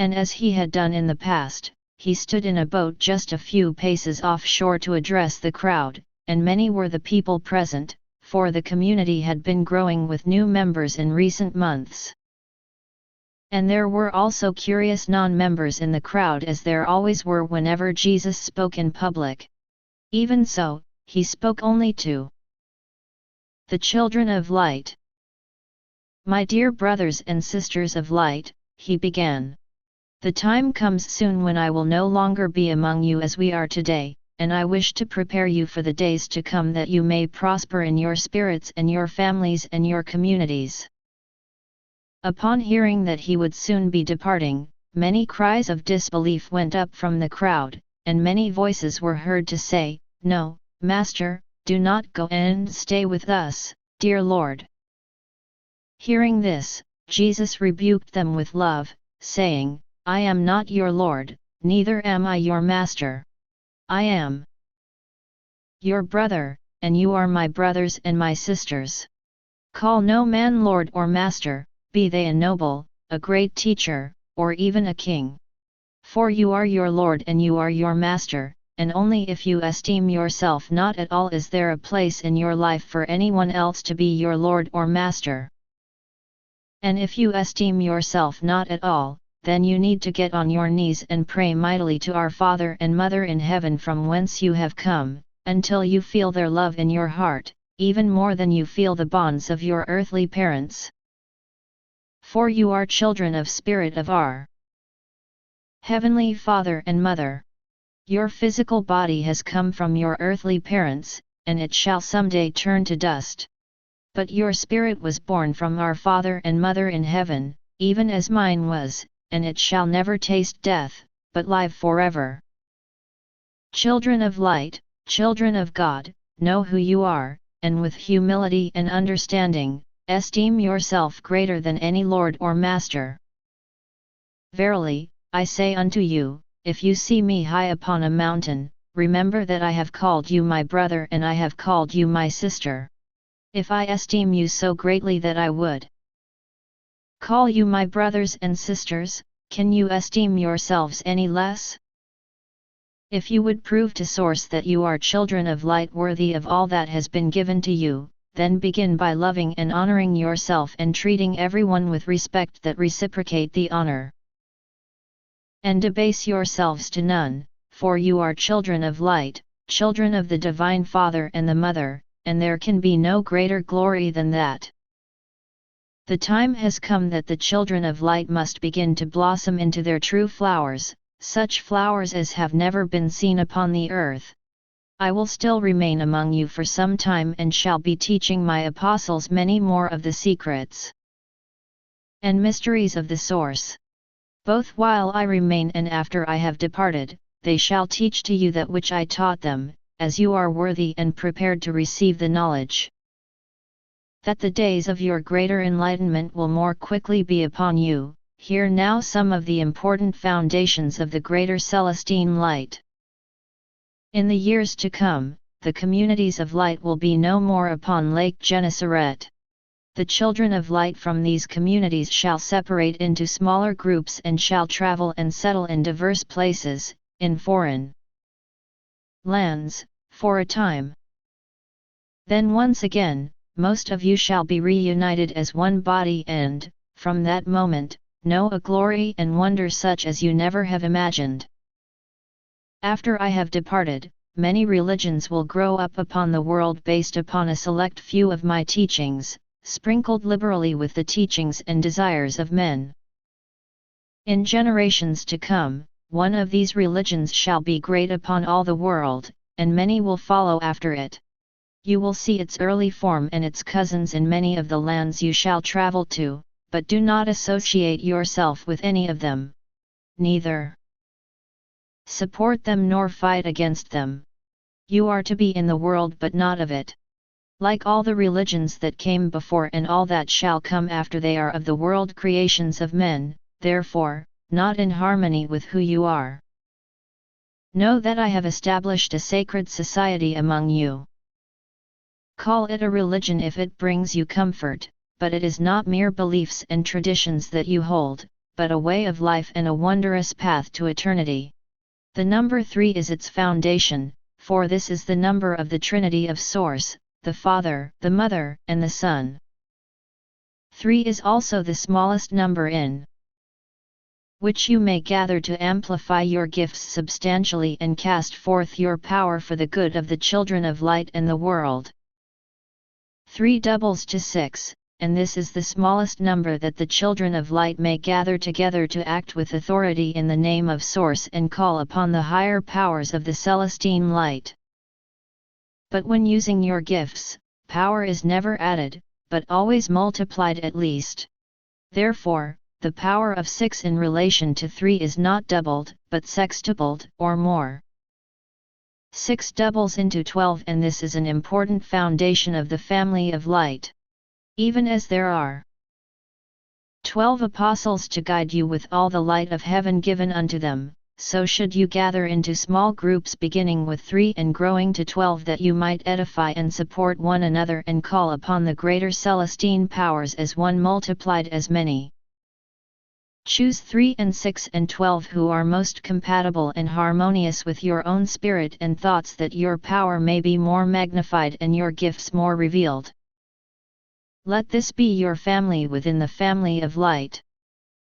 And as he had done in the past, he stood in a boat just a few paces offshore to address the crowd, and many were the people present, for the community had been growing with new members in recent months. And there were also curious non-members in the crowd, as there always were whenever Jesus spoke in public. Even so, he spoke only to the children of light. My dear brothers and sisters of light, he began. The time comes soon when I will no longer be among you as we are today, and I wish to prepare you for the days to come, that you may prosper in your spirits and your families and your communities. Upon hearing that he would soon be departing, many cries of disbelief went up from the crowd, and many voices were heard to say, "No, Master, do not go and stay with us, dear Lord." Hearing this, Jesus rebuked them with love, saying, I am not your Lord, neither am I your Master. I am your brother, and you are my brothers and my sisters. Call no man Lord or Master, be they a noble, a great teacher, or even a king. For you are your Lord and you are your Master, and only if you esteem yourself not at all is there a place in your life for anyone else to be your Lord or Master. And if you esteem yourself not at all, then you need to get on your knees and pray mightily to our Father and Mother in heaven from whence you have come, until you feel their love in your heart, even more than you feel the bonds of your earthly parents. For you are children of Spirit of our Heavenly Father and Mother. Your physical body has come from your earthly parents, and it shall someday turn to dust. But your spirit was born from our Father and Mother in heaven, even as mine was, and it shall never taste death, but live forever. Children of light, children of God, know who you are, and with humility and understanding, esteem yourself greater than any lord or master. Verily, I say unto you, if you see me high upon a mountain, remember that I have called you my brother and I have called you my sister. If I esteem you so greatly that I would call you my brothers and sisters, can you esteem yourselves any less? If you would prove to source that you are children of light worthy of all that has been given to you, then begin by loving and honoring yourself and treating everyone with respect that reciprocate the honor. And debase yourselves to none, for you are children of light, children of the Divine Father and the Mother, and there can be no greater glory than that. The time has come that the children of light must begin to blossom into their true flowers, such flowers as have never been seen upon the earth. I will still remain among you for some time and shall be teaching my apostles many more of the secrets and mysteries of the source. Both while I remain and after I have departed, they shall teach to you that which I taught them, as you are worthy and prepared to receive the knowledge. That the days of your greater enlightenment will more quickly be upon you, hear now some of the important foundations of the greater Celestine light. In the years to come, the communities of light will be no more upon Lake Gennesaret. The children of light from these communities shall separate into smaller groups and shall travel and settle in diverse places, in foreign lands, for a time. Then once again, most of you shall be reunited as one body and, from that moment, know a glory and wonder such as you never have imagined. After I have departed, many religions will grow up upon the world based upon a select few of my teachings, sprinkled liberally with the teachings and desires of men. In generations to come, one of these religions shall be great upon all the world, and many will follow after it. You will see its early form and its cousins in many of the lands you shall travel to, but do not associate yourself with any of them. Neither support them nor fight against them. You are to be in the world but not of it. Like all the religions that came before and all that shall come after, they are of the world creations of men, therefore, not in harmony with who you are. Know that I have established a sacred society among you. Call it a religion if it brings you comfort, but it is not mere beliefs and traditions that you hold, but a way of life and a wondrous path to eternity. The number 3 is its foundation, for this is the number of the Trinity of Source, the Father, the Mother, and the Son. 3 is also the smallest number in which you may gather to amplify your gifts substantially and cast forth your power for the good of the children of light and the world. 3 doubles to 6, and this is the smallest number that the children of light may gather together to act with authority in the name of Source and call upon the higher powers of the Celestine light. But when using your gifts, power is never added, but always multiplied at least. Therefore, the power of 6 in relation to 3 is not doubled, but sextupled, or more. 6 doubles into 12, and this is an important foundation of the family of light. Even as there are 12 apostles to guide you with all the light of heaven given unto them, so should you gather into small groups beginning with 3 and growing to 12, that you might edify and support one another and call upon the greater Celestine powers as one multiplied as many. Choose 3 and 6 and 12 who are most compatible and harmonious with your own spirit and thoughts, that your power may be more magnified and your gifts more revealed. Let this be your family within the family of light.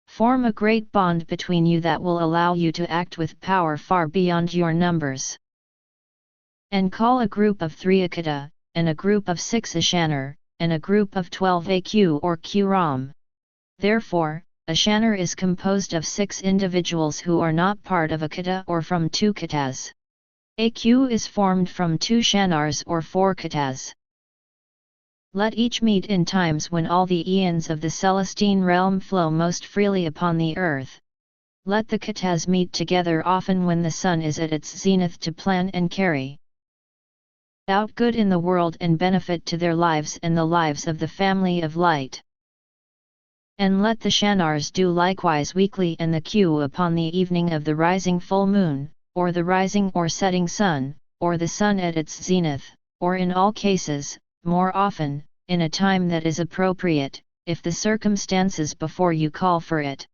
Form a great bond between you that will allow you to act with power far beyond your numbers. And call a group of 3 a kata, and a group of 6 a shanner, and a group of 12 a Q or Q-ram. Therefore, a shanner is composed of 6 individuals who are not part of a kata or from 2 katas. A Q is formed from 2 shannars or 4 katas. Let each meet in times when all the eons of the Celestine realm flow most freely upon the earth. Let the katas meet together often when the sun is at its zenith to plan and carry out good in the world and benefit to their lives and the lives of the family of light. And let the shannars do likewise weekly, and the Q upon the evening of the rising full moon, or the rising or setting sun, or the sun at its zenith, or in all cases, more often, in a time that is appropriate, if the circumstances before you call for it.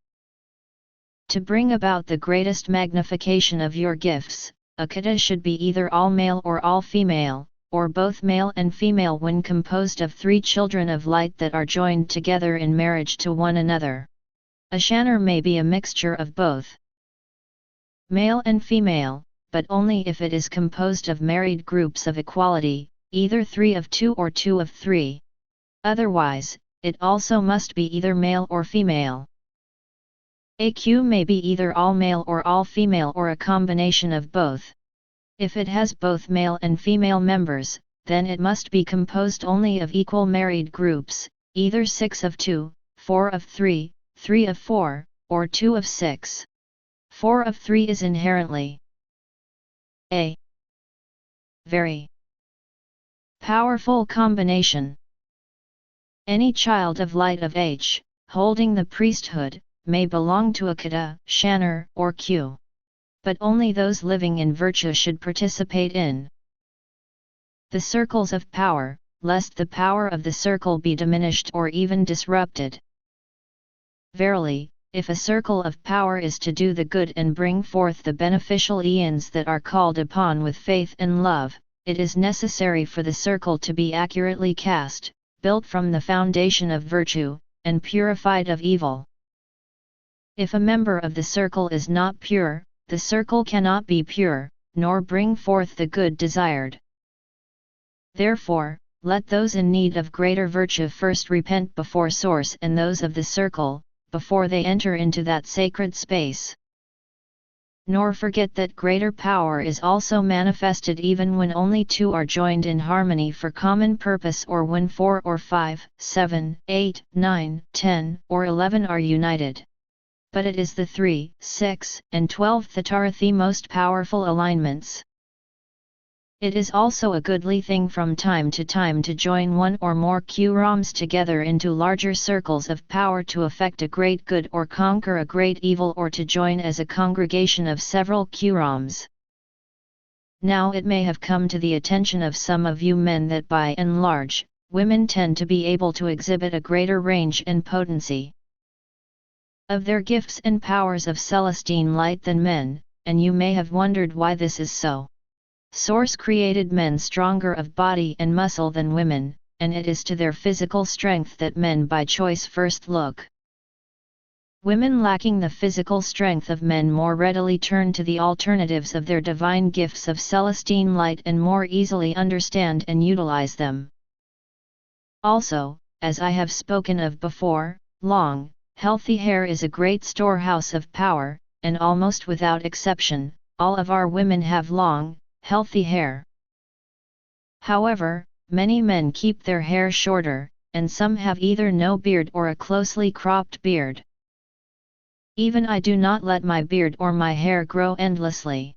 To bring about the greatest magnification of your gifts, a kata should be either all male or all female, or both male and female when composed of 3 children of light that are joined together in marriage to one another. A shanner may be a mixture of both male and female, but only if it is composed of married groups of equality, either 3 of 2 or 2 of 3. Otherwise, it also must be either male or female. A Q may be either all male or all female or a combination of both. If it has both male and female members, then it must be composed only of equal married groups, either 6 of 2, 4 of 3, 3 of 4, or 2 of 6. 4 of 3 is inherently a very powerful combination. Any child of light of H, holding the priesthood, may belong to a kata, shanner, or Q. But only those living in virtue should participate in the circles of power, lest the power of the circle be diminished or even disrupted. Verily, if a circle of power is to do the good and bring forth the beneficial eons that are called upon with faith and love, it is necessary for the circle to be accurately cast, built from the foundation of virtue, and purified of evil. If a member of the circle is not pure, the circle cannot be pure, nor bring forth the good desired. Therefore, let those in need of greater virtue first repent before Source and those of the circle, before they enter into that sacred space. Nor forget that greater power is also manifested even when only 2 are joined in harmony for common purpose, or when 4 or 5, 7, 8, 9, 10, or 11 are united. But it is the 3, 6, and 12 that are the most powerful alignments. It is also a goodly thing from time to time to join one or more Q-ROMs together into larger circles of power to effect a great good or conquer a great evil, or to join as a congregation of several Q-ROMs. Now it may have come to the attention of some of you men that by and large, women tend to be able to exhibit a greater range and potency. of their gifts and powers of Celestine light than men, and you may have wondered why this is so. Source created men stronger of body and muscle than women, and it is to their physical strength that men by choice first look. Women lacking the physical strength of men more readily turn to the alternatives of their divine gifts of Celestine light and more easily understand and utilize them. Also, as I have spoken of before, long, healthy hair is a great storehouse of power, and almost without exception, all of our women have long, healthy hair. However, many men keep their hair shorter, and some have either no beard or a closely cropped beard. Even I do not let my beard or my hair grow endlessly.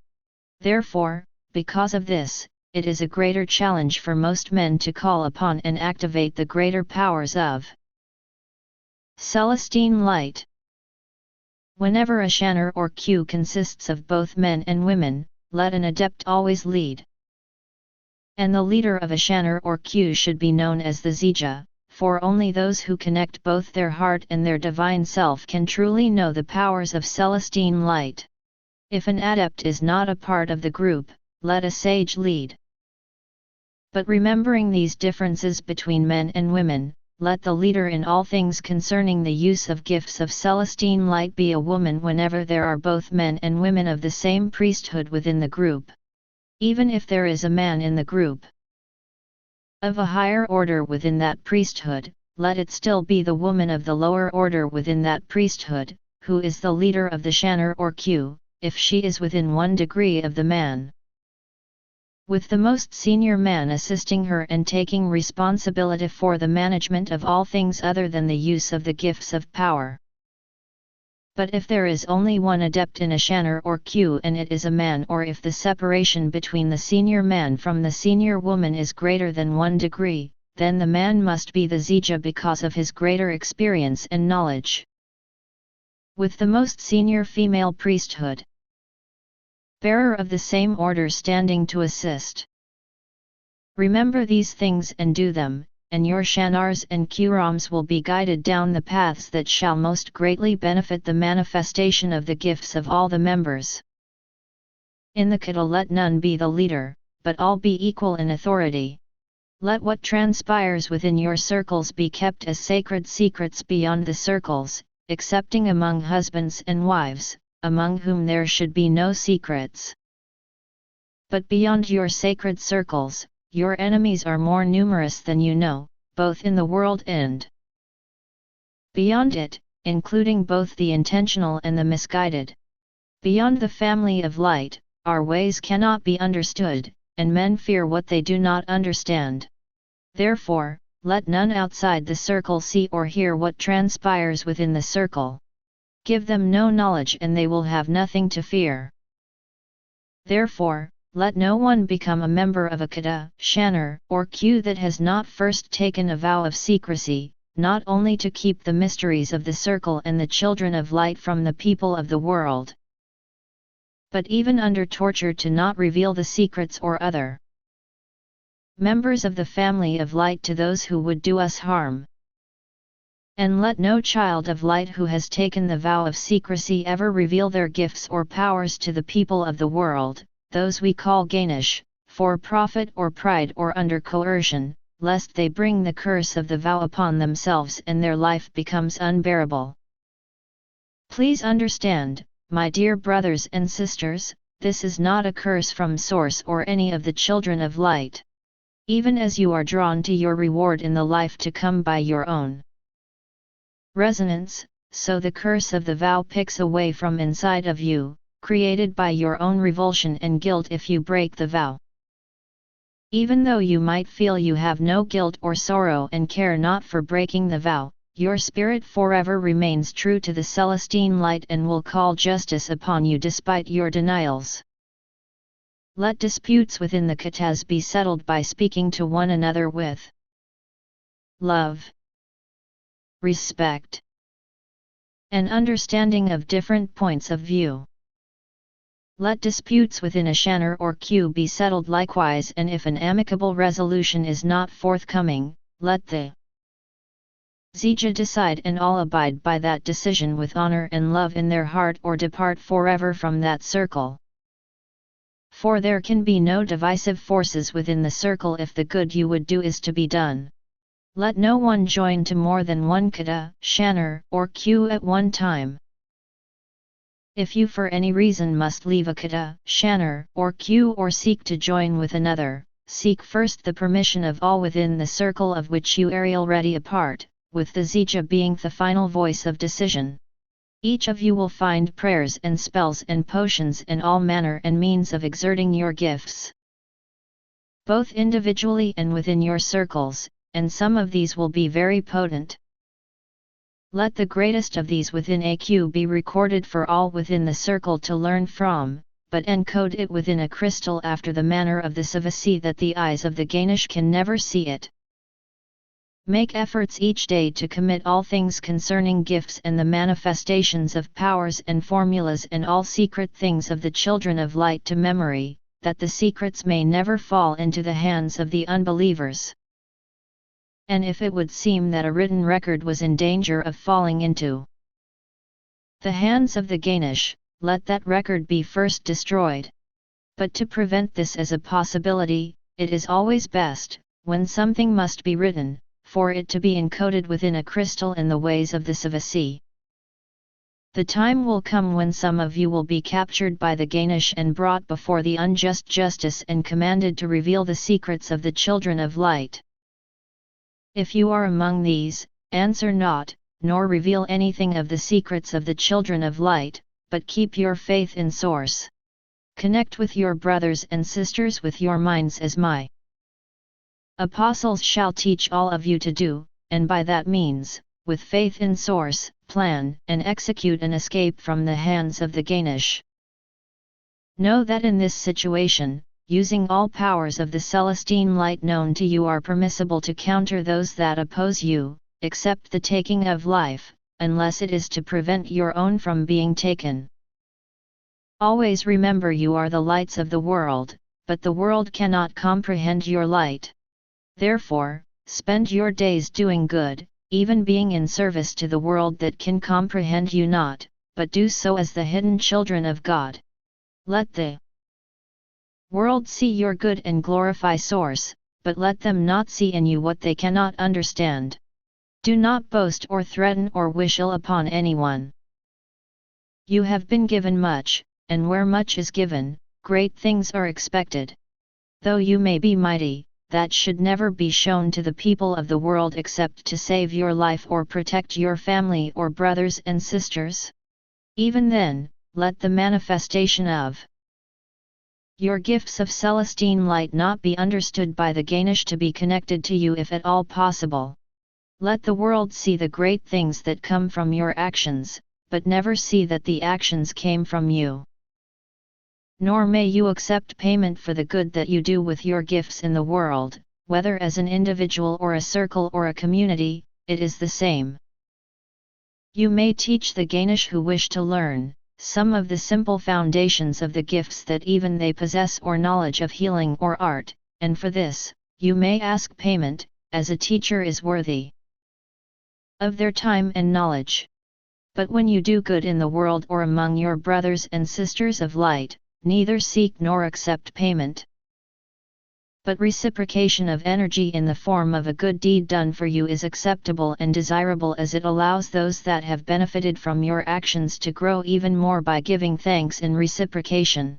Therefore, because of this, it is a greater challenge for most men to call upon and activate the greater powers of Celestine light. Whenever a shanner or queue consists of both men and women, let an adept always lead. And the leader of a shanner or queue should be known as the Zija, for only those who connect both their heart and their divine self can truly know the powers of Celestine light. If an adept is not a part of the group, let a sage lead. But remembering these differences between men and women, let the leader in all things concerning the use of gifts of Celestine light be a woman whenever there are both men and women of the same priesthood within the group. Even if there is a man in the group of a higher order within that priesthood, let it still be the woman of the lower order within that priesthood, who is the leader of the shanner or queue, if she is within 1 degree of the man, with the most senior man assisting her and taking responsibility for the management of all things other than the use of the gifts of power. But if there is only one adept in a shanner or queue and it is a man, or if the separation between the senior man from the senior woman is greater than 1 degree, then the man must be the Zija because of his greater experience and knowledge. With the most senior female priesthood bearer of the same order standing to assist. Remember these things and do them, and your Shannars and Qurams will be guided down the paths that shall most greatly benefit the manifestation of the gifts of all the members. In the Kata let none be the leader, but all be equal in authority. Let what transpires within your circles be kept as sacred secrets beyond the circles, excepting among husbands and wives, among whom there should be no secrets. But beyond your sacred circles, your enemies are more numerous than you know, both in the world and beyond it, including both the intentional and the misguided. Beyond the family of light, our ways cannot be understood, and men fear what they do not understand. Therefore, let none outside the circle see or hear what transpires within the circle. Give them no knowledge and they will have nothing to fear. Therefore, let no one become a member of a Kata, Shanner, or queue that has not first taken a vow of secrecy, not only to keep the mysteries of the circle and the children of light from the people of the world, but even under torture to not reveal the secrets or other members of the family of light to those who would do us harm. And let no child of light who has taken the vow of secrecy ever reveal their gifts or powers to the people of the world, those we call Ganesh, for profit or pride or under coercion, lest they bring the curse of the vow upon themselves and their life becomes unbearable. Please understand, my dear brothers and sisters, this is not a curse from Source or any of the children of light. Even as you are drawn to your reward in the life to come by your own resonance, so the curse of the vow picks away from inside of you, created by your own revulsion and guilt if you break the vow. Even though you might feel you have no guilt or sorrow and care not for breaking the vow, your spirit forever remains true to the Celestine light and will call justice upon you despite your denials. Let disputes within the Katas be settled by speaking to one another with love, respect, and understanding of different points of view. Let disputes within a shanner or queue be settled likewise, and if an amicable resolution is not forthcoming, let the Zija decide and all abide by that decision with honor and love in their heart or depart forever from that circle. For there can be no divisive forces within the circle if the good you would do is to be done. Let no one join to more than one kata, shanner, or queue at one time. If you for any reason must leave a kata, shanner, or queue or seek to join with another, seek first the permission of all within the circle of which you are already a part, with the Zija being the final voice of decision. Each of you will find prayers and spells and potions and all manner and means of exerting your gifts, both individually and within your circles, and some of these will be very potent. Let the greatest of these within a queue be recorded for all within the circle to learn from, but encode it within a crystal after the manner of the Savasi that the eyes of the Ganesh can never see it. Make efforts each day to commit all things concerning gifts and the manifestations of powers and formulas and all secret things of the children of light to memory, that the secrets may never fall into the hands of the unbelievers. And if it would seem that a written record was in danger of falling into the hands of the Ganesh, let that record be first destroyed. But to prevent this as a possibility, it is always best, when something must be written, for it to be encoded within a crystal in the ways of the Savasi. The time will come when some of you will be captured by the Ganesh and brought before the unjust justice and commanded to reveal the secrets of the children of light. If you are among these, answer not, nor reveal anything of the secrets of the children of light, but keep your faith in source. Connect with your brothers and sisters with your minds as my apostles shall teach all of you to do, and by that means, with faith in source, plan and execute an escape from the hands of the Ganesh. Know that in this situation, using all powers of the Celestine light known to you are permissible to counter those that oppose you, except the taking of life, unless it is to prevent your own from being taken. Always remember you are the lights of the world, but the world cannot comprehend your light. Therefore, spend your days doing good, even being in service to the world that can comprehend you not, but do so as the hidden children of God. Let the world see your good and glorify source, but let them not see in you what they cannot understand. Do not boast or threaten or wish ill upon anyone. You have been given much, and where much is given, great things are expected. Though you may be mighty, that should never be shown to the people of the world except to save your life or protect your family or brothers and sisters. Even then, let the manifestation of your gifts of Celestine light not be understood by the Ganesh to be connected to you if at all possible. Let the world see the great things that come from your actions, but never see that the actions came from you. Nor may you accept payment for the good that you do with your gifts in the world, whether as an individual or a circle or a community, it is the same. You may teach the Ganesh who wish to learn some of the simple foundations of the gifts that even they possess or knowledge of healing or art, and for this, you may ask payment, as a teacher is worthy of their time and knowledge. But when you do good in the world or among your brothers and sisters of light, neither seek nor accept payment, but reciprocation of energy in the form of a good deed done for you is acceptable and desirable, as it allows those that have benefited from your actions to grow even more by giving thanks in reciprocation.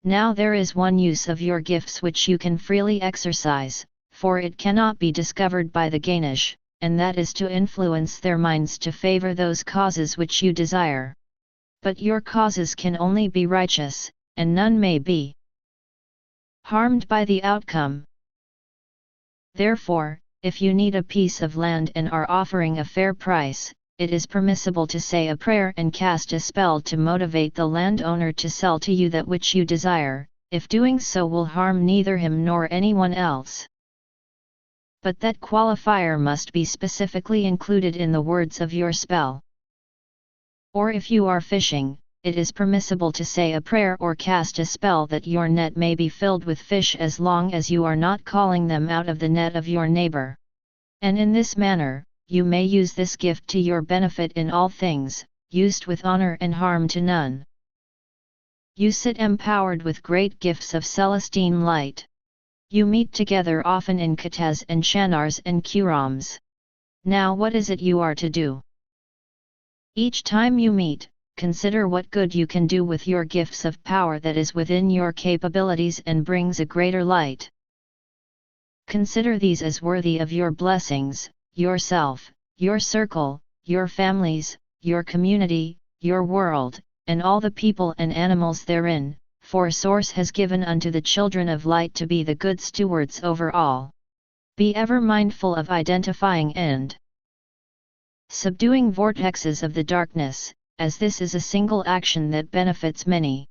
Now there is one use of your gifts which you can freely exercise, for it cannot be discovered by the Ganesh, and that is to influence their minds to favor those causes which you desire. But your causes can only be righteous, and none may be harmed by the outcome. Therefore, if you need a piece of land and are offering a fair price, it is permissible to say a prayer and cast a spell to motivate the landowner to sell to you that which you desire, if doing so will harm neither him nor anyone else. But that qualifier must be specifically included in the words of your spell. Or if you are fishing, it is permissible to say a prayer or cast a spell that your net may be filled with fish as long as you are not calling them out of the net of your neighbor. And in this manner, you may use this gift to your benefit in all things, used with honor and harm to none. You sit empowered with great gifts of Celestine light. You meet together often in katas and chanars and kurams. Now what is it you are to do? Each time you meet, consider what good you can do with your gifts of power that is within your capabilities and brings a greater light. Consider these as worthy of your blessings, yourself, your circle, your families, your community, your world, and all the people and animals therein, for Source has given unto the children of light to be the good stewards over all. Be ever mindful of identifying and subduing vortexes of the darkness, as this is a single action that benefits many.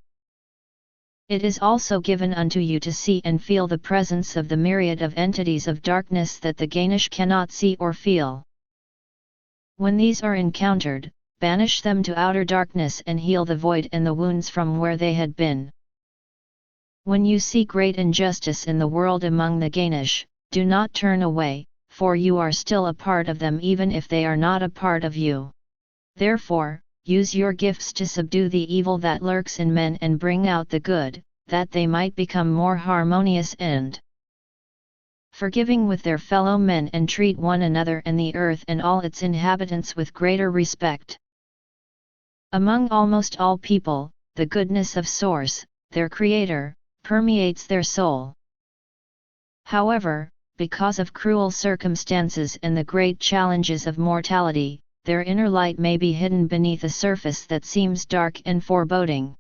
It is also given unto you to see and feel the presence of the myriad of entities of darkness that the Ganesh cannot see or feel. When these are encountered, banish them to outer darkness and heal the void and the wounds from where they had been. When you see great injustice in the world among the Ganesh, do not turn away, for you are still a part of them even if they are not a part of you. Therefore, use your gifts to subdue the evil that lurks in men and bring out the good, that they might become more harmonious and forgiving with their fellow men and treat one another and the earth and all its inhabitants with greater respect. Among almost all people, the goodness of Source, their Creator, permeates their soul. However, because of cruel circumstances and the great challenges of mortality, their inner light may be hidden beneath a surface that seems dark and foreboding.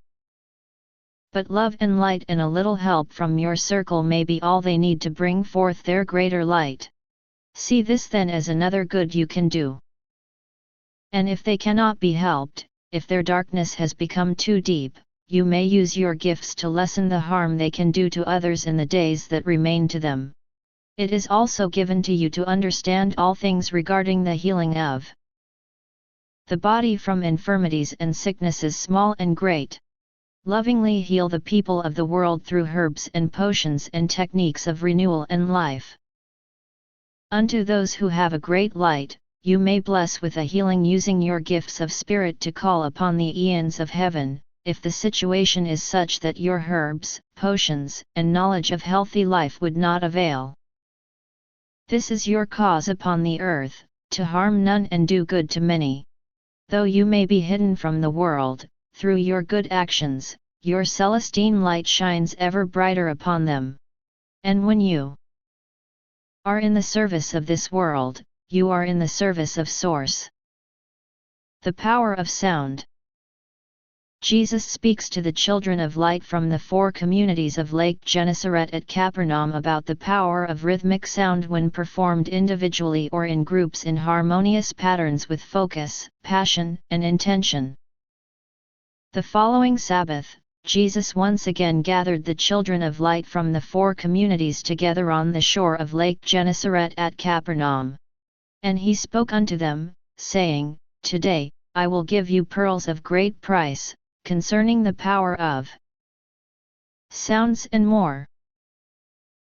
But love and light and a little help from your circle may be all they need to bring forth their greater light. See this then as another good you can do. And if they cannot be helped, if their darkness has become too deep, you may use your gifts to lessen the harm they can do to others in the days that remain to them. It is also given to you to understand all things regarding the healing of the body from infirmities and sicknesses small and great. Lovingly heal the people of the world through herbs and potions and techniques of renewal and life. Unto those who have a great light, you may bless with a healing using your gifts of spirit to call upon the eons of heaven, if the situation is such that your herbs, potions, and knowledge of healthy life would not avail. This is your cause upon the earth, to harm none and do good to many. Though you may be hidden from the world, through your good actions, your Celestine light shines ever brighter upon them. And when you are in the service of this world, you are in the service of Source. The power of sound. Jesus speaks to the children of light from the 4 communities of Lake Gennesaret at Capernaum about the power of rhythmic sound when performed individually or in groups in harmonious patterns with focus, passion, and intention. The following Sabbath, Jesus once again gathered the children of light from the 4 communities together on the shore of Lake Gennesaret at Capernaum. And he spoke unto them, saying, Today, I will give you pearls of great price, concerning the power of sounds and more.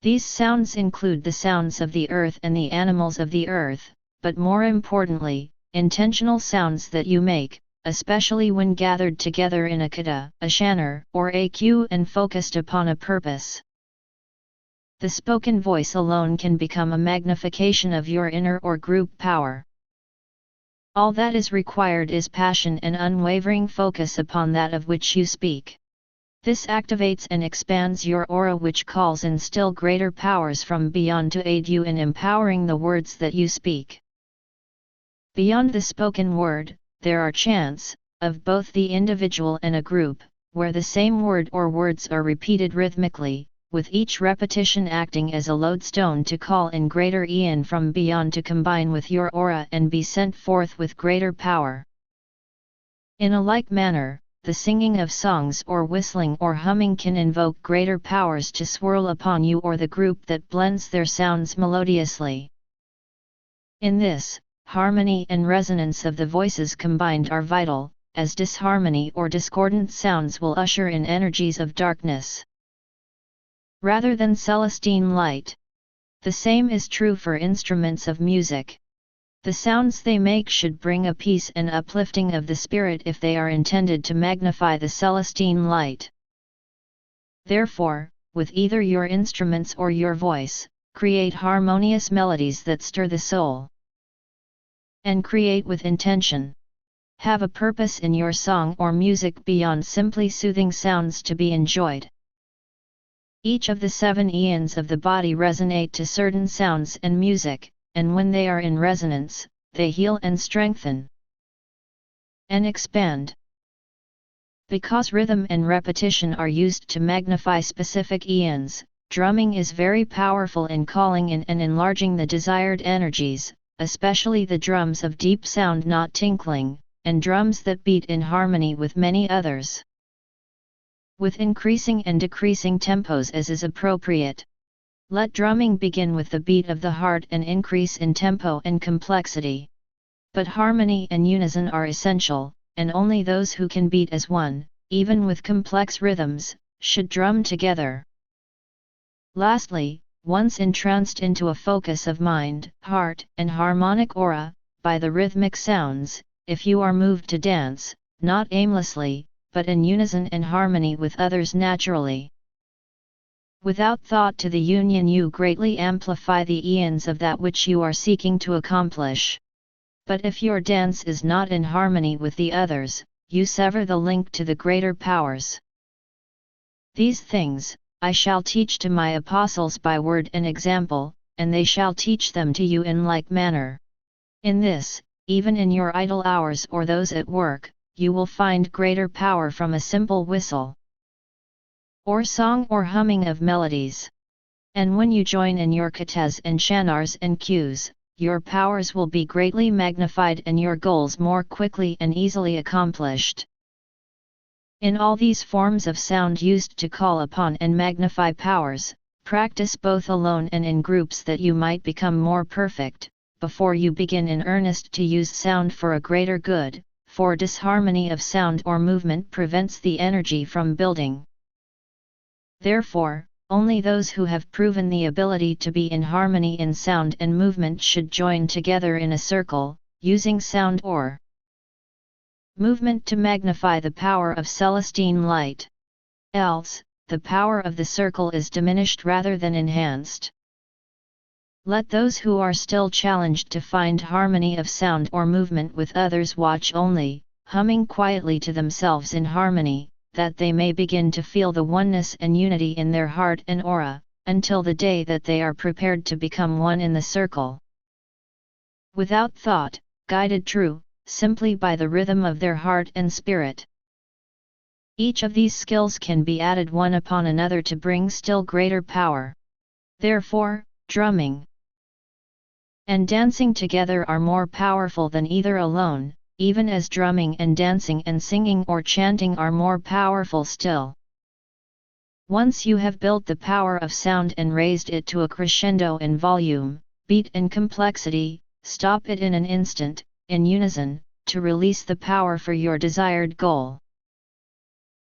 These sounds include the sounds of the earth and the animals of the earth, but more importantly, intentional sounds that you make, especially when gathered together in a kata, a shanar, or a queue and focused upon a purpose. The spoken voice alone can become a magnification of your inner or group power. All that is required is passion and unwavering focus upon that of which you speak. This activates and expands your aura, which calls in still greater powers from beyond to aid you in empowering the words that you speak. Beyond the spoken word, there are chants, of both the individual and a group, where the same word or words are repeated rhythmically, with each repetition acting as a lodestone to call in greater eon from beyond to combine with your aura and be sent forth with greater power. In a like manner, the singing of songs or whistling or humming can invoke greater powers to swirl upon you or the group that blends their sounds melodiously. In this, harmony and resonance of the voices combined are vital, as disharmony or discordant sounds will usher in energies of darkness rather than Celestine light. The same is true for instruments of music. The sounds they make should bring a peace and uplifting of the spirit if they are intended to magnify the Celestine light. Therefore, with either your instruments or your voice, create harmonious melodies that stir the soul. And create with intention. Have a purpose in your song or music beyond simply soothing sounds to be enjoyed. Each of the 7 eons of the body resonate to certain sounds and music, and when they are in resonance, they heal and strengthen. And expand. Because rhythm and repetition are used to magnify specific eons, drumming is very powerful in calling in and enlarging the desired energies, especially the drums of deep sound not tinkling, and drums that beat in harmony with many others. With increasing and decreasing tempos as is appropriate. Let drumming begin with the beat of the heart and increase in tempo and complexity. But harmony and unison are essential, and only those who can beat as one, even with complex rhythms, should drum together. Lastly, once entranced into a focus of mind, heart, and harmonic aura, by the rhythmic sounds, if you are moved to dance, not aimlessly, but in unison and harmony with others naturally. Without thought to the union you greatly amplify the eons of that which you are seeking to accomplish. But if your dance is not in harmony with the others, you sever the link to the greater powers. These things, I shall teach to my apostles by word and example, and they shall teach them to you in like manner. In this, even in your idle hours or those at work, you will find greater power from a simple whistle, or song or humming of melodies. And when you join in your katas and shanars and cues, your powers will be greatly magnified and your goals more quickly and easily accomplished. In all these forms of sound used to call upon and magnify powers, practice both alone and in groups that you might become more perfect, before you begin in earnest to use sound for a greater good, for disharmony of sound or movement prevents the energy from building. Therefore, only those who have proven the ability to be in harmony in sound and movement should join together in a circle, using sound or movement to magnify the power of Celestine light. Else, the power of the circle is diminished rather than enhanced. Let those who are still challenged to find harmony of sound or movement with others watch only, humming quietly to themselves in harmony, that they may begin to feel the oneness and unity in their heart and aura, until the day that they are prepared to become one in the circle. Without thought, guided true, simply by the rhythm of their heart and spirit. Each of these skills can be added one upon another to bring still greater power. Therefore, drumming and dancing together are more powerful than either alone, even as drumming and dancing and singing or chanting are more powerful still. Once you have built the power of sound and raised it to a crescendo in volume, beat and complexity, stop it in an instant, in unison, to release the power for your desired goal.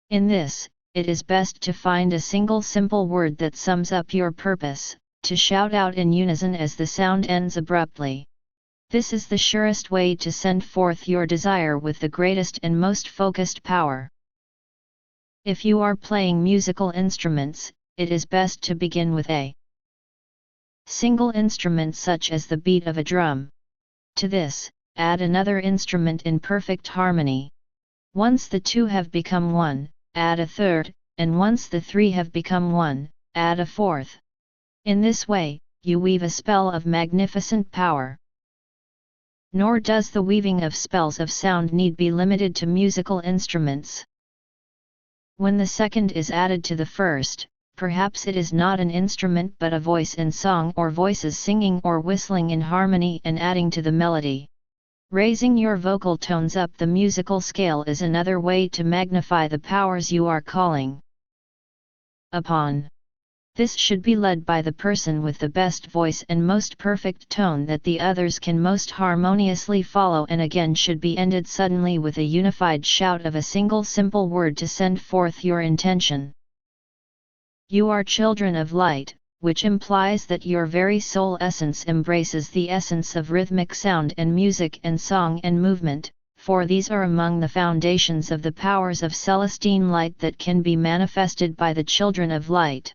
In this, it is best to find a single simple word that sums up your purpose, to shout out in unison as the sound ends abruptly. This is the surest way to send forth your desire with the greatest and most focused power. If you are playing musical instruments, it is best to begin with a single instrument such as the beat of a drum. To this, add another instrument in perfect harmony. Once the two have become one, add a third, and once the three have become one, add a fourth. In this way, you weave a spell of magnificent power. Nor does the weaving of spells of sound need be limited to musical instruments. When the second is added to the first, perhaps it is not an instrument but a voice in song or voices singing or whistling in harmony and adding to the melody. Raising your vocal tones up the musical scale is another way to magnify the powers you are calling upon. This should be led by the person with the best voice and most perfect tone that the others can most harmoniously follow, and again should be ended suddenly with a unified shout of a single simple word to send forth your intention. You are children of light, which implies that your very soul essence embraces the essence of rhythmic sound and music and song and movement, for these are among the foundations of the powers of Celestine light that can be manifested by the children of light,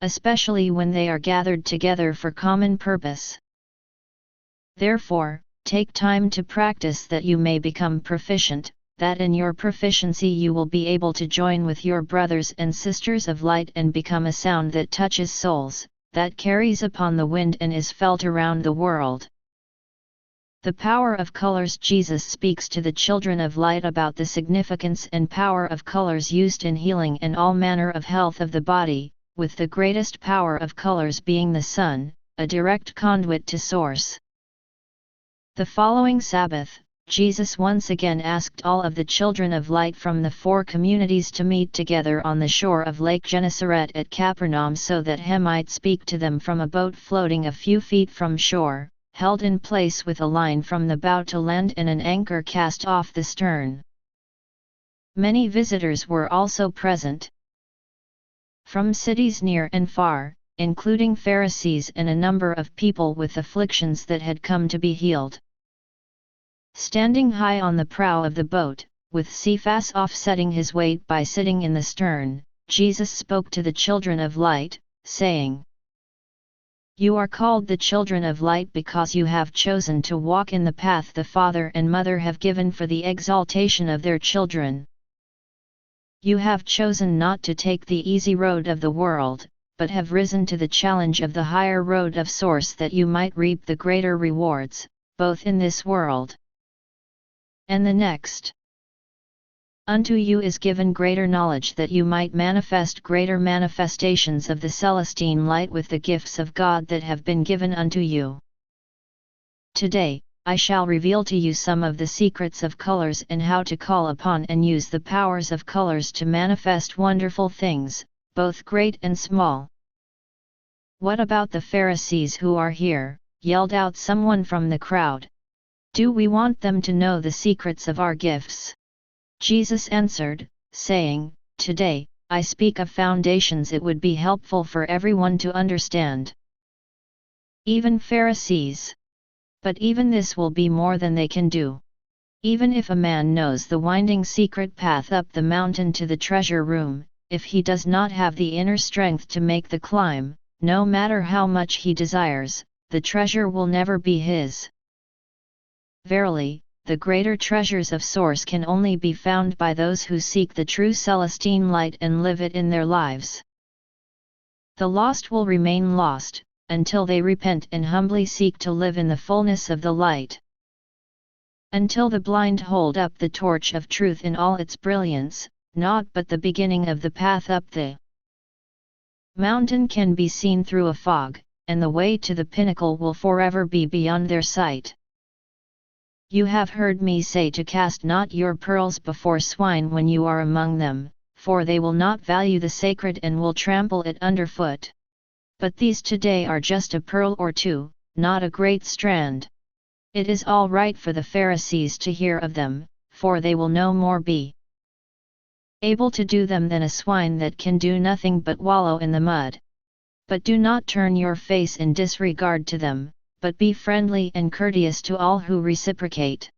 especially when they are gathered together for common purpose. Therefore, take time to practice that you may become proficient, that in your proficiency you will be able to join with your brothers and sisters of light and become a sound that touches souls, that carries upon the wind and is felt around the world. The power of colors. Jesus speaks to the children of light about the significance and power of colors used in healing and all manner of health of the body, with the greatest power of colors being the sun, a direct conduit to source. The following Sabbath, Jesus once again asked all of the children of light from the 4 communities to meet together on the shore of Lake Gennesaret at Capernaum so that he might speak to them from a boat floating a few feet from shore, held in place with a line from the bow to land and an anchor cast off the stern. Many visitors were also present from cities near and far, including Pharisees and a number of people with afflictions that had come to be healed. Standing high on the prow of the boat, with Cephas offsetting his weight by sitting in the stern, Jesus spoke to the children of light, saying, "You are called the children of light because you have chosen to walk in the path the father and mother have given for the exaltation of their children. You have chosen not to take the easy road of the world, but have risen to the challenge of the higher road of source that you might reap the greater rewards, both in this world and the next. Unto you is given greater knowledge that you might manifest greater manifestations of the Celestine light with the gifts of God that have been given unto you. Today, I shall reveal to you some of the secrets of colors and how to call upon and use the powers of colors to manifest wonderful things, both great and small." "What about the Pharisees who are here?" yelled out someone from the crowd. "Do we want them to know the secrets of our gifts?" Jesus answered, saying, "Today, I speak of foundations it would be helpful for everyone to understand. Even Pharisees. But even this will be more than they can do. Even if a man knows the winding secret path up the mountain to the treasure room, if he does not have the inner strength to make the climb, no matter how much he desires, the treasure will never be his. Verily, the greater treasures of source can only be found by those who seek the true Celestine light and live it in their lives. The lost will remain lost, until they repent and humbly seek to live in the fullness of the light. Until the blind hold up the torch of truth in all its brilliance, naught but the beginning of the path up the mountain can be seen through a fog, and the way to the pinnacle will forever be beyond their sight. You have heard me say to cast not your pearls before swine when you are among them, for they will not value the sacred and will trample it underfoot. But these today are just a pearl or two, not a great strand. It is all right for the Pharisees to hear of them, for they will no more be able to do them than a swine that can do nothing but wallow in the mud. But do not turn your face in disregard to them, but be friendly and courteous to all who reciprocate.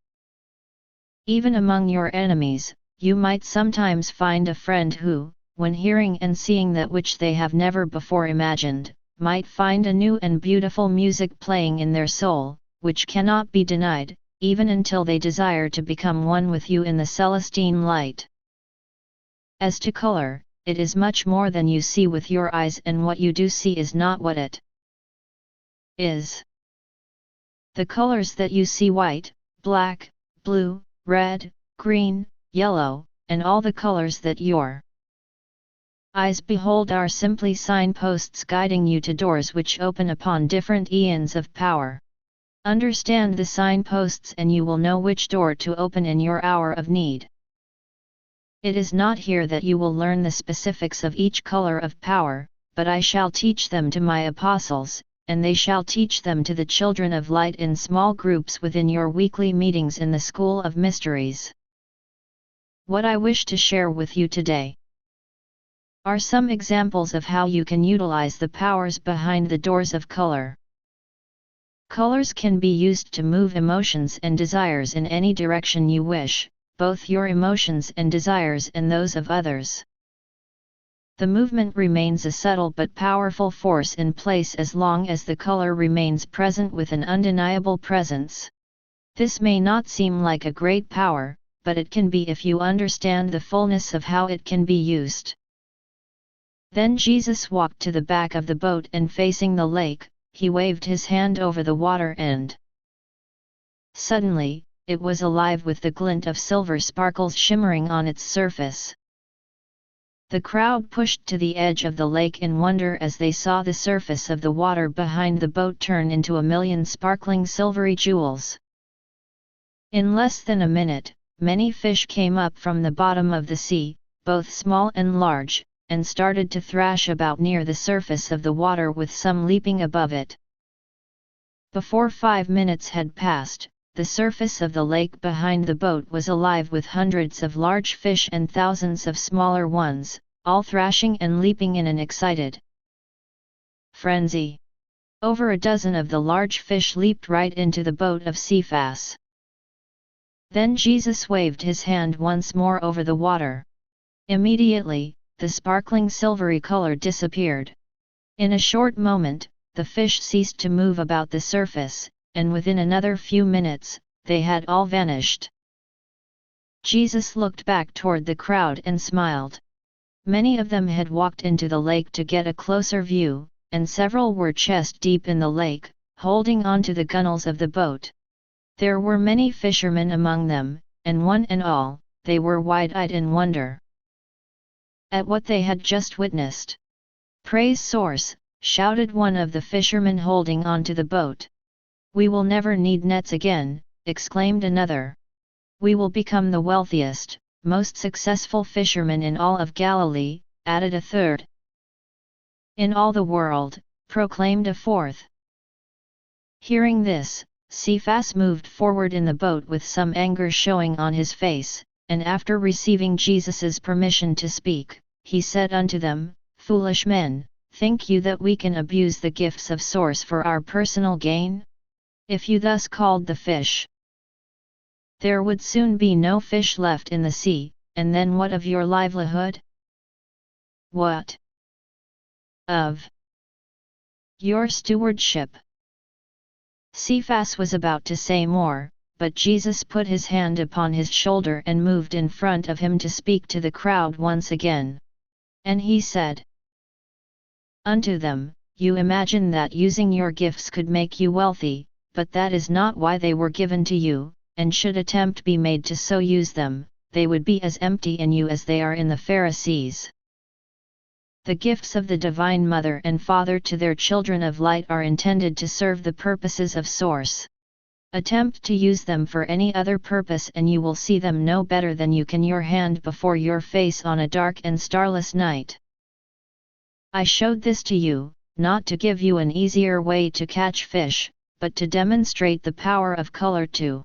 Even among your enemies, you might sometimes find a friend who, when hearing and seeing that which they have never before imagined, might find a new and beautiful music playing in their soul, which cannot be denied, even until they desire to become one with you in the Celestine light. As to color, it is much more than you see with your eyes, and what you do see is not what it is. The colors that you see, white, black, blue, red, green, yellow, and all the colors that your eyes behold are simply signposts guiding you to doors which open upon different eons of power. Understand the signposts and you will know which door to open in your hour of need. It is not here that you will learn the specifics of each color of power, but I shall teach them to my apostles, and they shall teach them to the children of light in small groups within your weekly meetings in the School of Mysteries. What I wish to share with you today. are some examples of how you can utilize the powers behind the doors of color. Colors can be used to move emotions and desires in any direction you wish, both your emotions and desires and those of others. The movement remains a subtle but powerful force in place as long as the color remains present with an undeniable presence. This may not seem like a great power, but it can be if you understand the fullness of how it can be used. Then Jesus walked to the back of the boat and facing the lake, he waved his hand over the water and suddenly, it was alive with the glint of silver sparkles shimmering on its surface. The crowd pushed to the edge of the lake in wonder as they saw the surface of the water behind the boat turn into a million sparkling silvery jewels. In less than a minute, many fish came up from the bottom of the sea, both small and large, and started to thrash about near the surface of the water with some leaping above it. Before 5 minutes had passed, the surface of the lake behind the boat was alive with hundreds of large fish and thousands of smaller ones, all thrashing and leaping in an excited frenzy. Over a dozen of the large fish leaped right into the boat of Cephas. Then Jesus waved his hand once more over the water. Immediately, the sparkling silvery color disappeared. In a short moment, the fish ceased to move about the surface, and within another few minutes, they had all vanished. Jesus looked back toward the crowd and smiled. Many of them had walked into the lake to get a closer view, and several were chest deep in the lake, holding on to the gunwales of the boat. There were many fishermen among them, and one and all, they were wide-eyed in wonder at what they had just witnessed. "Praise Source!" shouted one of the fishermen holding on to the boat. "We will never need nets again," exclaimed another. "We will become the wealthiest, most successful fishermen in all of Galilee," added a third. "In all the world," proclaimed a fourth. Hearing this, Cephas moved forward in the boat with some anger showing on his face, and after receiving Jesus's permission to speak, he said unto them, "Foolish men, think you that we can abuse the gifts of Source for our personal gain? If you thus called the fish, there would soon be no fish left in the sea, and then what of your livelihood? What of your stewardship?" Cephas was about to say more, but Jesus put his hand upon his shoulder and moved in front of him to speak to the crowd once again. And he said unto them, "You imagine that using your gifts could make you wealthy, but that is not why they were given to you, and should attempt be made to so use them, they would be as empty in you as they are in the Pharisees. The gifts of the Divine Mother and Father to their children of light are intended to serve the purposes of Source. Attempt to use them for any other purpose and you will see them no better than you can your hand before your face on a dark and starless night. I showed this to you, not to give you an easier way to catch fish, but to demonstrate the power of color to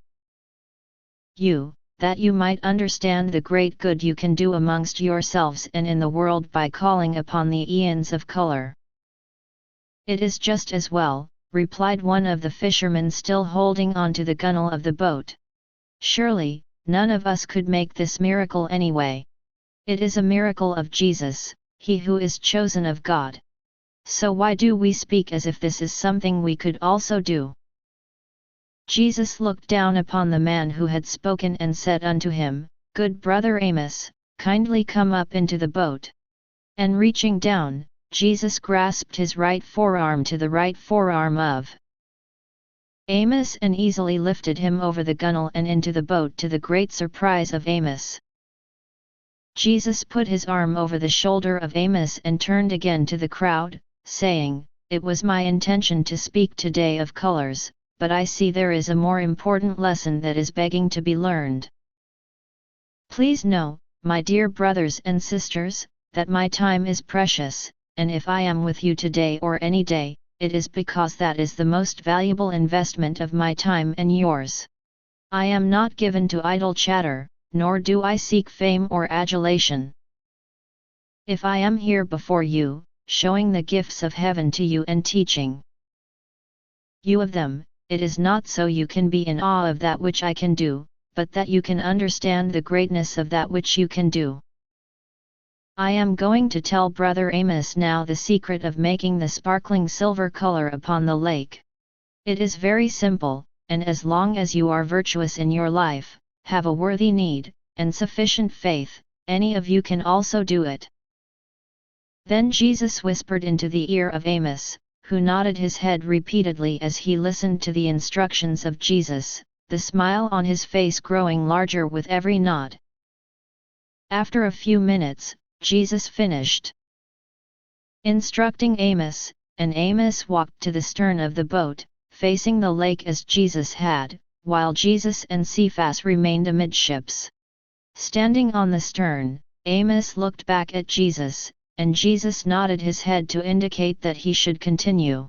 you, that you might understand the great good you can do amongst yourselves and in the world by calling upon the eons of color." "It is just as well," replied one of the fishermen still holding on to the gunwale of the boat. "Surely, none of us could make this miracle anyway. It is a miracle of Jesus, he who is chosen of God. So why do we speak as if this is something we could also do?" Jesus looked down upon the man who had spoken and said unto him, "Good brother Amos, kindly come up into the boat." And reaching down, Jesus grasped his right forearm to the right forearm of Amos and easily lifted him over the gunwale and into the boat to the great surprise of Amos. Jesus put his arm over the shoulder of Amos and turned again to the crowd, saying, "It was my intention to speak today of colors, but I see there is a more important lesson that is begging to be learned. Please know, my dear brothers and sisters, that my time is precious, and if I am with you today or any day, it is because that is the most valuable investment of my time and yours. I am not given to idle chatter, nor do I seek fame or adulation. If I am here before you, showing the gifts of heaven to you and teaching you of them, it is not so you can be in awe of that which I can do, but that you can understand the greatness of that which you can do. I am going to tell Brother Amos now the secret of making the sparkling silver color upon the lake. It is very simple, and as long as you are virtuous in your life, have a worthy need, and sufficient faith, any of you can also do it. Then Jesus whispered into the ear of Amos, who nodded his head repeatedly as he listened to the instructions of Jesus, the smile on his face growing larger with every nod. After a few minutes, Jesus finished instructing Amos, and Amos walked to the stern of the boat, facing the lake as Jesus had, while Jesus and Cephas remained amidships. Standing on the stern, Amos looked back at Jesus, and Jesus nodded his head to indicate that he should continue.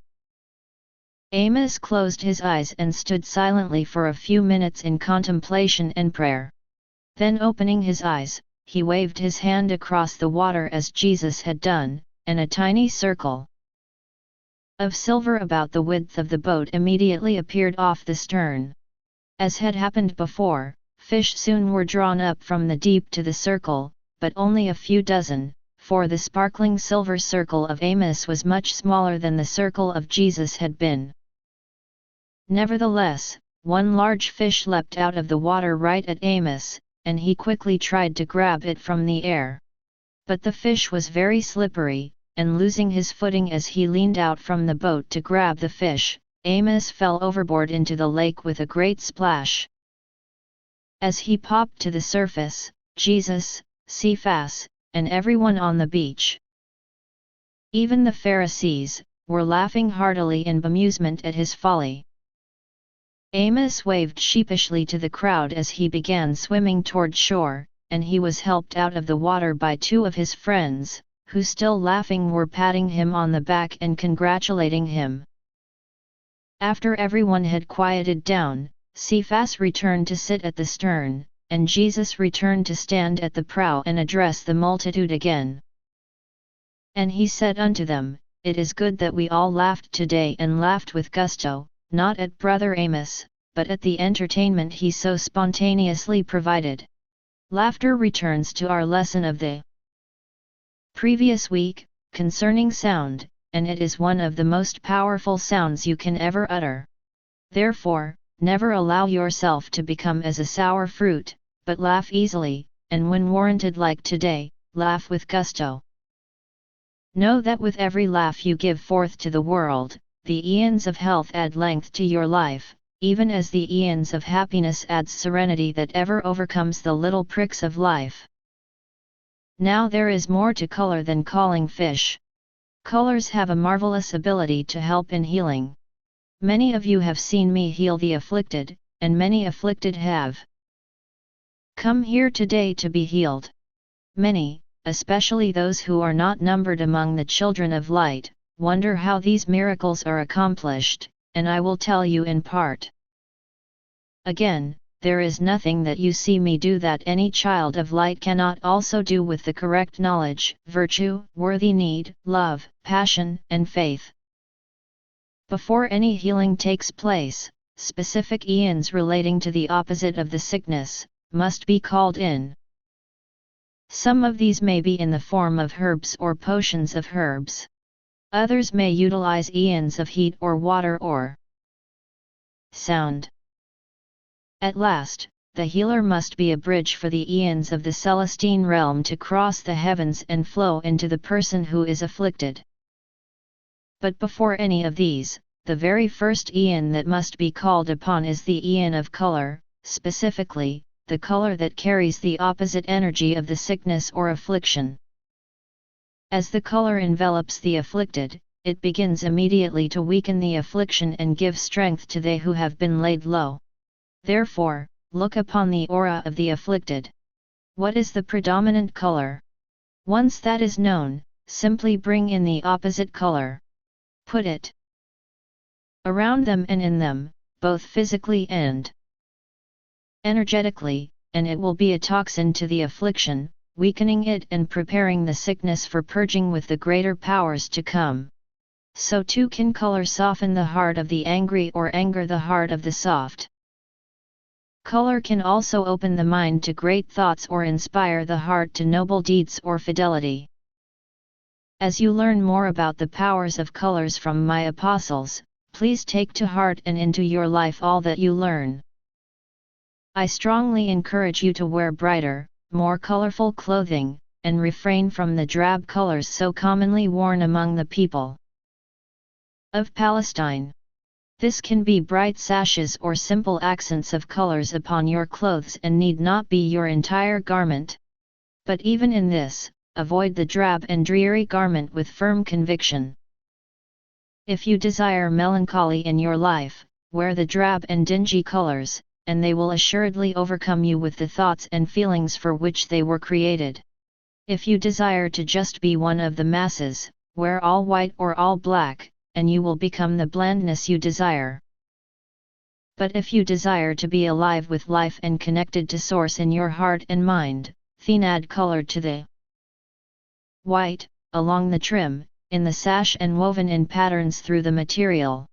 Amos closed his eyes and stood silently for a few minutes in contemplation and prayer. Then opening his eyes, he waved his hand across the water as Jesus had done, and a tiny circle of silver about the width of the boat immediately appeared off the stern. As had happened before, fish soon were drawn up from the deep to the circle, but only a few dozen, for the sparkling silver circle of Amos was much smaller than the circle of Jesus had been. Nevertheless, one large fish leapt out of the water right at Amos, and he quickly tried to grab it from the air. But the fish was very slippery, and losing his footing as he leaned out from the boat to grab the fish, Amos fell overboard into the lake with a great splash. As he popped to the surface, Jesus, Cephas, and everyone on the beach, even the Pharisees, were laughing heartily in bemusement at his folly. Amos waved sheepishly to the crowd as he began swimming toward shore, and he was helped out of the water by two of his friends, who still laughing were patting him on the back and congratulating him. After everyone had quieted down, Cephas returned to sit at the stern, and Jesus returned to stand at the prow and address the multitude again. And he said unto them, It is good that we all laughed today, and laughed with gusto, not at Brother Amos, but at the entertainment he so spontaneously provided. Laughter returns to our lesson of the previous week, concerning sound, and it is one of the most powerful sounds you can ever utter. Therefore, never allow yourself to become as a sour fruit, but laugh easily, and when warranted like today, laugh with gusto. Know that with every laugh you give forth to the world, the eons of health add length to your life, even as the eons of happiness adds serenity that ever overcomes the little pricks of life. Now there is more to color than calling fish. Colors have a marvelous ability to help in healing. Many of you have seen me heal the afflicted, and many afflicted have come here today to be healed. Many, especially those who are not numbered among the children of light, wonder how these miracles are accomplished, and I will tell you in part. Again, there is nothing that you see me do that any child of light cannot also do with the correct knowledge, virtue, worthy need, love, passion, and faith. Before any healing takes place, specific eons relating to the opposite of the sickness must be called in. Some of these may be in the form of herbs or potions of herbs. Others may utilize eons of heat or water or sound. At last, the healer must be a bridge for the eons of the Celestine realm to cross the heavens and flow into the person who is afflicted. But before any of these, the very first eon that must be called upon is the eon of color, specifically, the color that carries the opposite energy of the sickness or affliction. As the color envelops the afflicted, it begins immediately to weaken the affliction and give strength to they who have been laid low. Therefore, look upon the aura of the afflicted. What is the predominant color? Once that is known, simply bring in the opposite color. Put it around them and in them, both physically and energetically, and it will be a toxin to the affliction, weakening it and preparing the sickness for purging with the greater powers to come. So too can color soften the heart of the angry or anger the heart of the soft. Color can also open the mind to great thoughts or inspire the heart to noble deeds or fidelity. As you learn more about the powers of colors from my apostles, please take to heart and into your life all that you learn. I strongly encourage you to wear brighter, more colorful clothing, and refrain from the drab colors so commonly worn among the people of Palestine. This can be bright sashes or simple accents of colors upon your clothes and need not be your entire garment. But even in this, avoid the drab and dreary garment with firm conviction. If you desire melancholy in your life, wear the drab and dingy colors, and they will assuredly overcome you with the thoughts and feelings for which they were created. If you desire to just be one of the masses, wear all white or all black, and you will become the blandness you desire. But if you desire to be alive with life and connected to Source in your heart and mind, then add color to the white, along the trim, in the sash and woven in patterns through the material.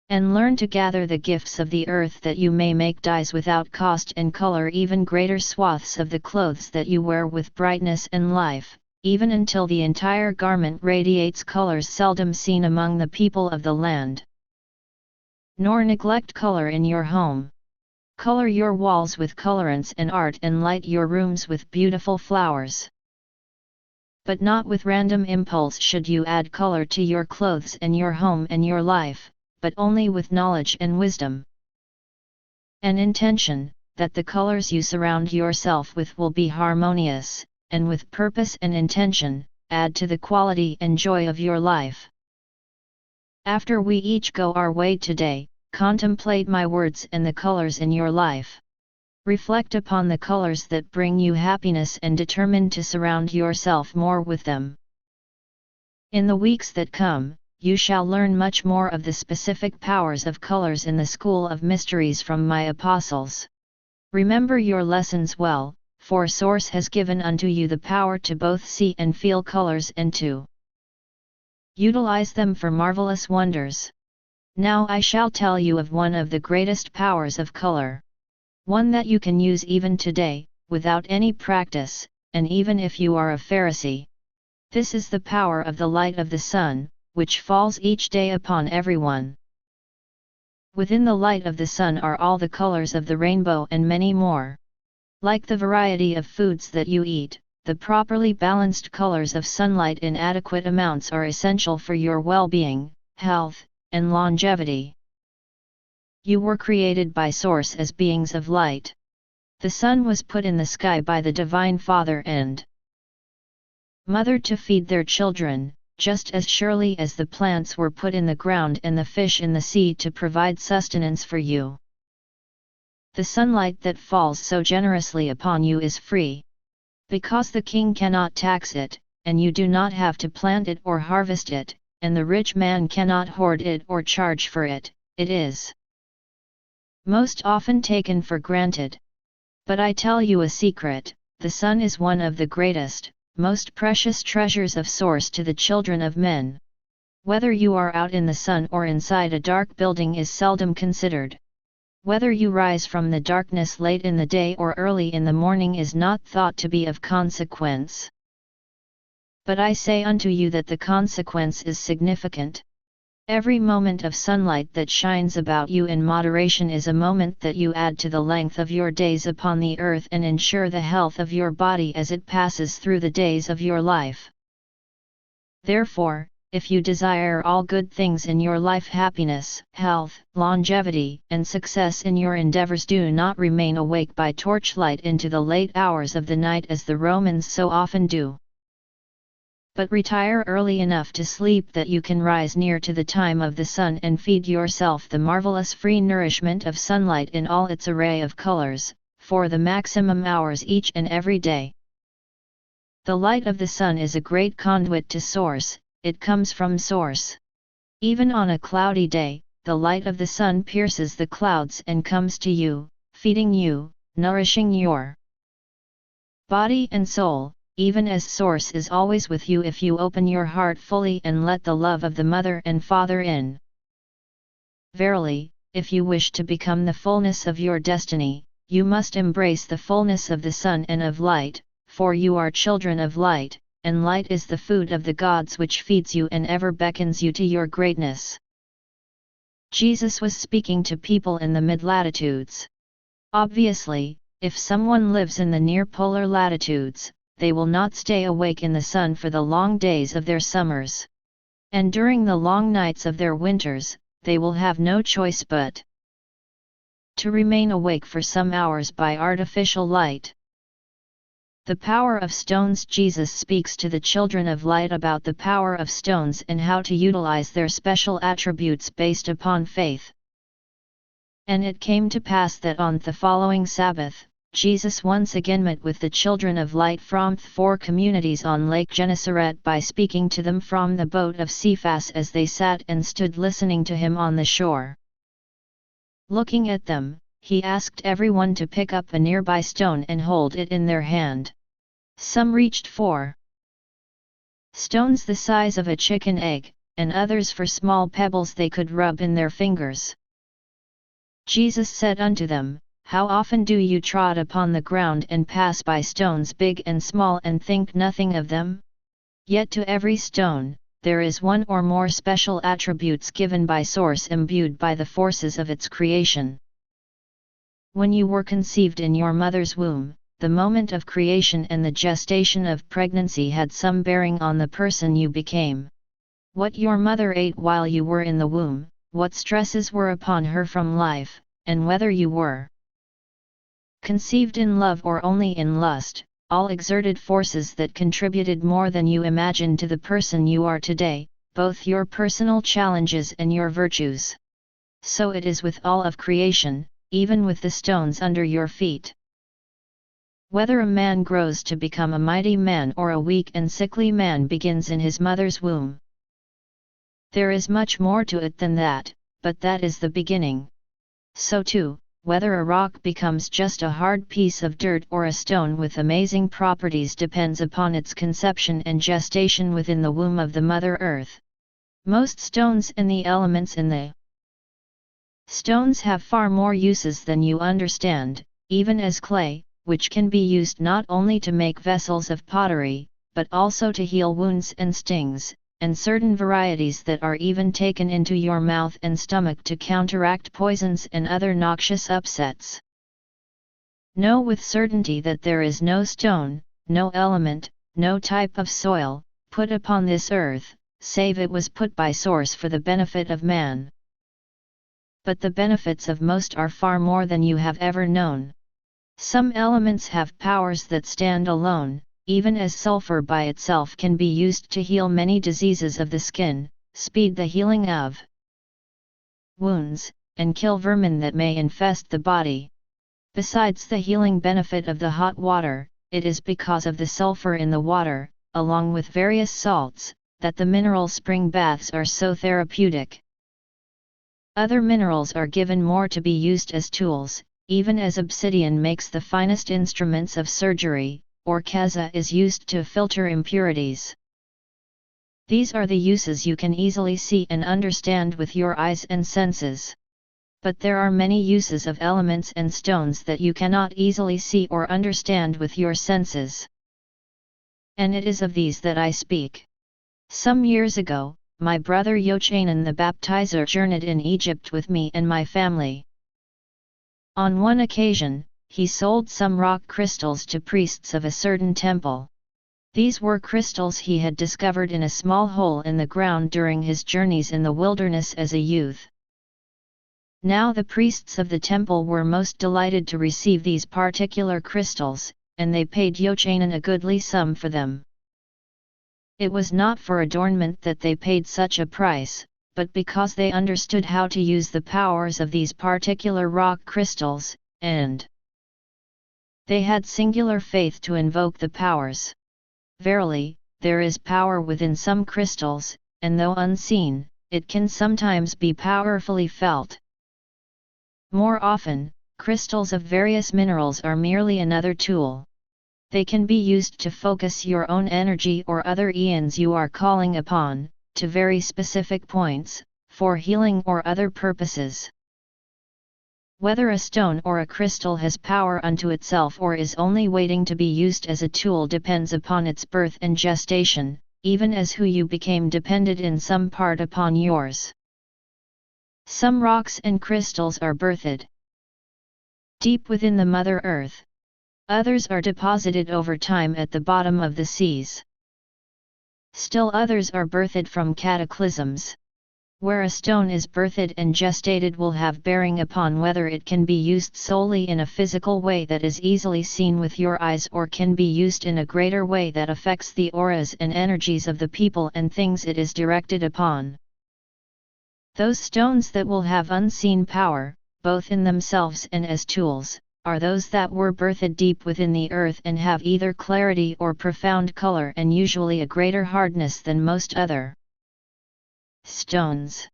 And learn to gather the gifts of the earth that you may make dyes without cost and color even greater swaths of the clothes that you wear with brightness and life, even until the entire garment radiates colors seldom seen among the people of the land. Nor neglect color in your home. Color your walls with colorants and art and light your rooms with beautiful flowers. But not with random impulse should you add color to your clothes and your home and your life, but only with knowledge and wisdom. An intention, that the colors you surround yourself with will be harmonious, and with purpose and intention, add to the quality and joy of your life. After we each go our way today, contemplate my words and the colors in your life. Reflect upon the colors that bring you happiness and determine to surround yourself more with them. In the weeks that come, you shall learn much more of the specific powers of colors in the School of Mysteries from my apostles. Remember your lessons well, for Source has given unto you the power to both see and feel colors and to utilize them for marvelous wonders. Now I shall tell you of one of the greatest powers of color. One that you can use even today, without any practice, and even if you are a Pharisee. This is the power of the light of the sun, which falls each day upon everyone. Within the light of the sun are all the colors of the rainbow and many more. Like the variety of foods that you eat, the properly balanced colors of sunlight in adequate amounts are essential for your well-being, health, and longevity. You were created by Source as beings of light. The sun was put in the sky by the Divine Father and Mother to feed their children, just as surely as the plants were put in the ground and the fish in the sea to provide sustenance for you. The sunlight that falls so generously upon you is free. Because the king cannot tax it, and you do not have to plant it or harvest it, and the rich man cannot hoard it or charge for it, it is most often taken for granted. But I tell you a secret, the sun is one of the greatest, most precious treasures of Source to the children of men. Whether you are out in the sun or inside a dark building is seldom considered. Whether you rise from the darkness late in the day or early in the morning is not thought to be of consequence. But I say unto you that the consequence is significant. Every moment of sunlight that shines about you in moderation is a moment that you add to the length of your days upon the earth and ensure the health of your body as it passes through the days of your life. Therefore, if you desire all good things in your life, happiness, health, longevity, and success in your endeavors, do not remain awake by torchlight into the late hours of the night as the Romans so often do. But retire early enough to sleep that you can rise near to the time of the sun and feed yourself the marvelous free nourishment of sunlight in all its array of colors, for the maximum hours each and every day. The light of the sun is a great conduit to Source, it comes from Source. Even on a cloudy day, the light of the sun pierces the clouds and comes to you, feeding you, nourishing your Body and soul, even as Source is always with you if you open your heart fully and let the love of the Mother and Father in. Verily, if you wish to become the fullness of your destiny, you must embrace the fullness of the Sun and of light, for you are children of light, and light is the food of the gods which feeds you and ever beckons you to your greatness. Jesus was speaking to people in the mid-latitudes. Obviously, if someone lives in the near-polar latitudes, they will not stay awake in the sun for the long days of their summers. And during the long nights of their winters, they will have no choice but to remain awake for some hours by artificial light. The power of stones. Jesus speaks to the children of light about the power of stones and how to utilize their special attributes based upon faith. And it came to pass that on the following Sabbath, Jesus once again met with the children of light from the 4 communities on Lake Gennesaret by speaking to them from the boat of Cephas as they sat and stood listening to him on the shore. Looking at them, he asked everyone to pick up a nearby stone and hold it in their hand. Some reached for stones the size of a chicken egg, and others for small pebbles they could rub in their fingers. Jesus said unto them, How often do you trod upon the ground and pass by stones big and small and think nothing of them? Yet to every stone, there is one or more special attributes given by Source imbued by the forces of its creation. When you were conceived in your mother's womb, the moment of creation and the gestation of pregnancy had some bearing on the person you became. What your mother ate while you were in the womb, what stresses were upon her from life, and whether you were conceived in love or only in lust, all exerted forces that contributed more than you imagined to the person you are today, both your personal challenges and your virtues. So it is with all of creation, even with the stones under your feet. Whether a man grows to become a mighty man or a weak and sickly man begins in his mother's womb. There is much more to it than that, but that is the beginning. So too, whether a rock becomes just a hard piece of dirt or a stone with amazing properties depends upon its conception and gestation within the womb of the Mother Earth. Most stones and the elements in the stones have far more uses than you understand, even as clay, which can be used not only to make vessels of pottery, but also to heal wounds and stings, and certain varieties that are even taken into your mouth and stomach to counteract poisons and other noxious upsets. Know with certainty that there is no stone, no element, no type of soil, put upon this earth, save it was put by Source for the benefit of man. But the benefits of most are far more than you have ever known. Some elements have powers that stand alone, even as sulfur by itself can be used to heal many diseases of the skin, speed the healing of wounds, and kill vermin that may infest the body. Besides the healing benefit of the hot water, it is because of the sulfur in the water, along with various salts, that the mineral spring baths are so therapeutic. Other minerals are given more to be used as tools, even as obsidian makes the finest instruments of surgery, or kaza is used to filter impurities. These are the uses you can easily see and understand with your eyes and senses. But there are many uses of elements and stones that you cannot easily see or understand with your senses. And it is of these that I speak. Some years ago, my brother Yochanan the baptizer journeyed in Egypt with me and my family. On one occasion, he sold some rock crystals to priests of a certain temple. These were crystals he had discovered in a small hole in the ground during his journeys in the wilderness as a youth. Now the priests of the temple were most delighted to receive these particular crystals, and they paid Yochanan a goodly sum for them. It was not for adornment that they paid such a price, but because they understood how to use the powers of these particular rock crystals, and they had singular faith to invoke the powers. Verily, there is power within some crystals, and though unseen, it can sometimes be powerfully felt. More often, crystals of various minerals are merely another tool. They can be used to focus your own energy or other eons you are calling upon, to very specific points, for healing or other purposes. Whether a stone or a crystal has power unto itself or is only waiting to be used as a tool depends upon its birth and gestation, even as who you became depended in some part upon yours. Some rocks and crystals are birthed deep within the Mother Earth. Others are deposited over time at the bottom of the seas. Still others are birthed from cataclysms. Where a stone is birthed and gestated will have bearing upon whether it can be used solely in a physical way that is easily seen with your eyes or can be used in a greater way that affects the auras and energies of the people and things it is directed upon. Those stones that will have unseen power, both in themselves and as tools, are those that were birthed deep within the earth and have either clarity or profound color and usually a greater hardness than most other stones.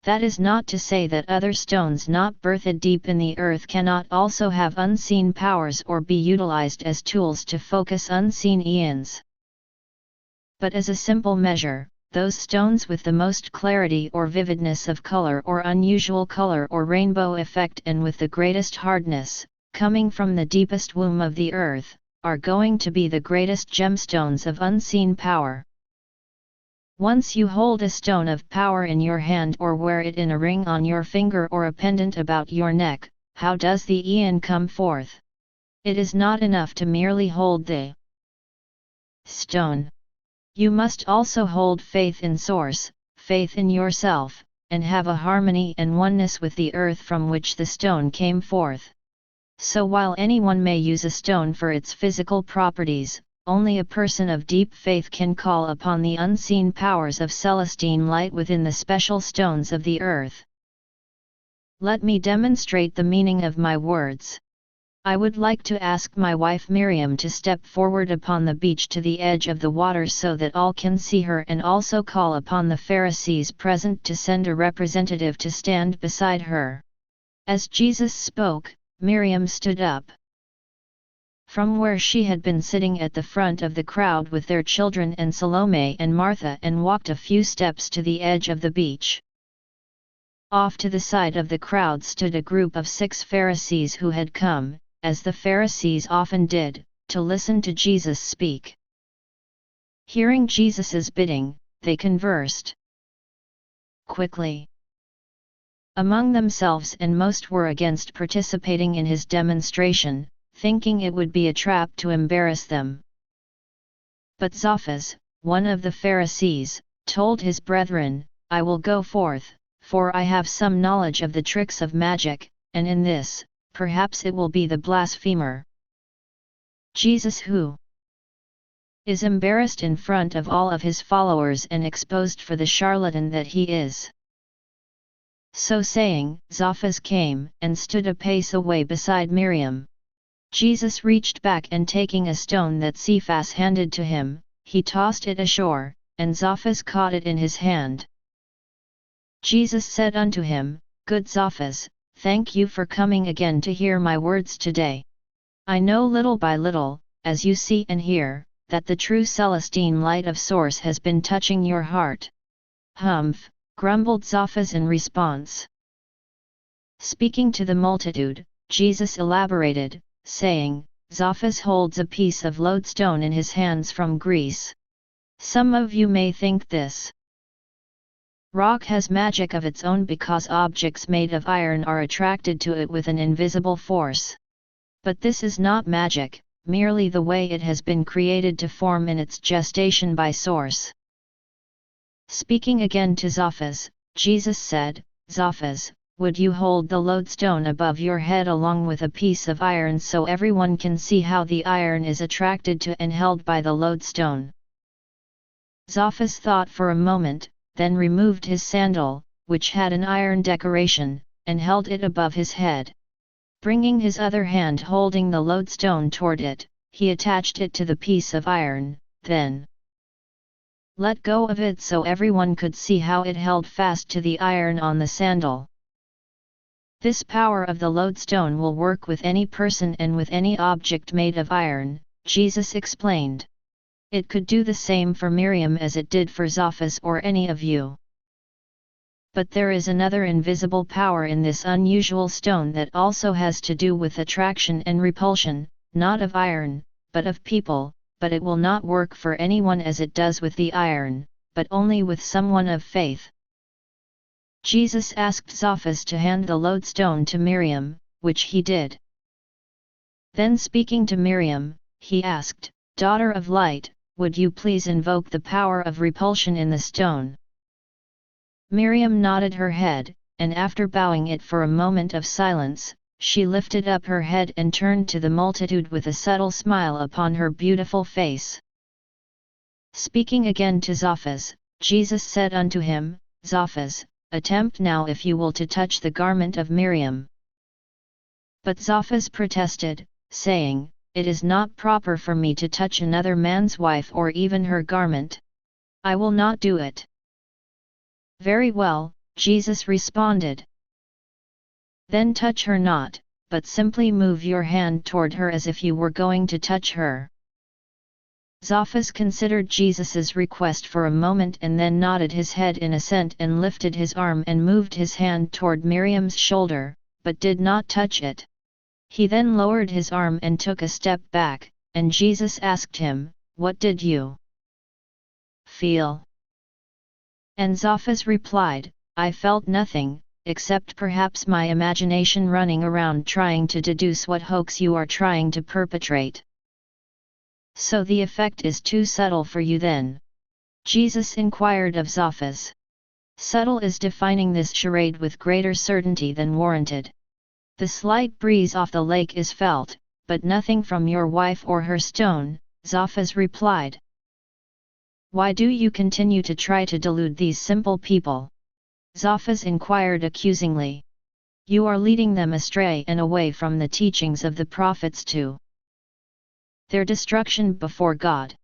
That is not to say that other stones not birthed deep in the earth cannot also have unseen powers or be utilized as tools to focus unseen eons. But as a simple measure, those stones with the most clarity or vividness of color or unusual color or rainbow effect and with the greatest hardness, coming from the deepest womb of the earth, are going to be the greatest gemstones of unseen power. Once you hold a stone of power in your hand or wear it in a ring on your finger or a pendant about your neck, how does the eon come forth? It is not enough to merely hold the stone. You must also hold faith in Source, faith in yourself, and have a harmony and oneness with the earth from which the stone came forth. So while anyone may use a stone for its physical properties, only a person of deep faith can call upon the unseen powers of Celestine light within the special stones of the earth. Let me demonstrate the meaning of my words. I would like to ask my wife Miriam to step forward upon the beach to the edge of the water so that all can see her, and also call upon the Pharisees present to send a representative to stand beside her. As Jesus spoke, Miriam stood up from where she had been sitting at the front of the crowd with their children and Salome and Martha and walked a few steps to the edge of the beach. Off to the side of the crowd stood a group of 6 Pharisees who had come, as the Pharisees often did, to listen to Jesus speak. Hearing Jesus's bidding, they conversed quickly among themselves, and most were against participating in his demonstration, thinking it would be a trap to embarrass them. But Zophas, one of the Pharisees, told his brethren, "I will go forth, for I have some knowledge of the tricks of magic, and in this, perhaps it will be the blasphemer." Jesus, who is embarrassed in front of all of his followers and exposed for the charlatan that he is. So saying, Zophas came and stood a pace away beside Miriam. Jesus reached back and taking a stone that Cephas handed to him, he tossed it ashore, and Zophas caught it in his hand. Jesus said unto him, "Good Zophas, thank you for coming again to hear my words today. I know little by little, as you see and hear, that the true Celestine light of Source has been touching your heart." "Humph," grumbled Zophas in response. Speaking to the multitude, Jesus elaborated, saying, "Zophas holds a piece of lodestone in his hands from Greece. Some of you may think this rock has magic of its own because objects made of iron are attracted to it with an invisible force. But this is not magic, merely the way it has been created to form in its gestation by Source." Speaking again to Zophas, Jesus said, "Zophas, would you hold the lodestone above your head along with a piece of iron so everyone can see how the iron is attracted to and held by the lodestone?" Zophas thought for a moment, then removed his sandal, which had an iron decoration, and held it above his head. Bringing his other hand holding the lodestone toward it, he attached it to the piece of iron, then let go of it so everyone could see how it held fast to the iron on the sandal. This power of the lodestone will work with any person and with any object made of iron, Jesus explained. It could do the same for Miriam as it did for Zophas or any of you. But there is another invisible power in this unusual stone that also has to do with attraction and repulsion, not of iron, but of people, but it will not work for anyone as it does with the iron, but only with someone of faith. Jesus asked Zophas to hand the lodestone to Miriam, which he did. Then speaking to Miriam, he asked, "Daughter of light, would you please invoke the power of repulsion in the stone?" Miriam nodded her head, and after bowing it for a moment of silence, she lifted up her head and turned to the multitude with a subtle smile upon her beautiful face. Speaking again to Zophas, Jesus said unto him, "Zophas, attempt now if you will to touch the garment of Miriam." But Zophas protested, saying, "It is not proper for me to touch another man's wife or even her garment. I will not do it." "Very well," Jesus responded. "Then touch her not, but simply move your hand toward her as if you were going to touch her." Zophas considered Jesus's request for a moment and then nodded his head in assent and lifted his arm and moved his hand toward Miriam's shoulder, but did not touch it. He then lowered his arm and took a step back, and Jesus asked him, "What did you feel?" And Zophas replied, "I felt nothing, except perhaps my imagination running around trying to deduce what hoax you are trying to perpetrate." "So the effect is too subtle for you then?" Jesus inquired of Zophas. "Subtle is defining this charade with greater certainty than warranted. The slight breeze off the lake is felt, but nothing from your wife or her stone," Zophas replied. "Why do you continue to try to delude these simple people?" Zophas inquired accusingly. "You are leading them astray and away from the teachings of the prophets to their destruction before God."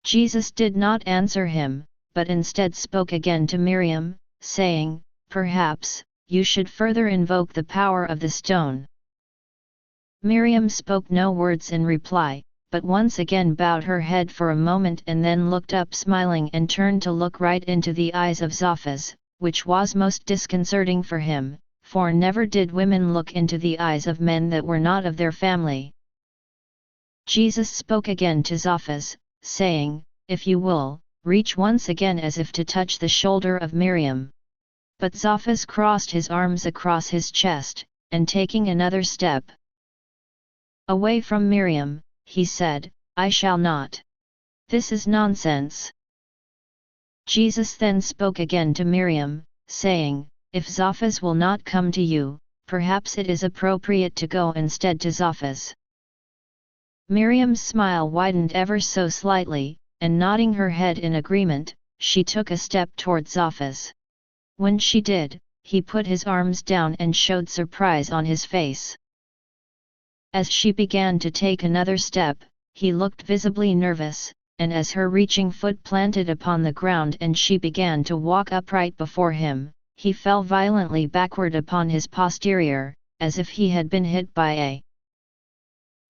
Jesus did not answer him, but instead spoke again to Miriam, saying, "Perhaps, you should further invoke the power of the stone." Miriam spoke no words in reply, but once again bowed her head for a moment and then looked up smiling and turned to look right into the eyes of Zophas, which was most disconcerting for him, for never did women look into the eyes of men that were not of their family. Jesus spoke again to Zophas, saying, "If you will, reach once again as if to touch the shoulder of Miriam." But Zophas crossed his arms across his chest, and taking another step away from Miriam, he said, "I shall not. This is nonsense." Jesus then spoke again to Miriam, saying, "If Zophas will not come to you, perhaps it is appropriate to go instead to Zophas." Miriam's smile widened ever so slightly, and nodding her head in agreement, she took a step toward Zophas. When she did, he put his arms down and showed surprise on his face. As she began to take another step, he looked visibly nervous, and as her reaching foot planted upon the ground and she began to walk upright before him, he fell violently backward upon his posterior, as if he had been hit by a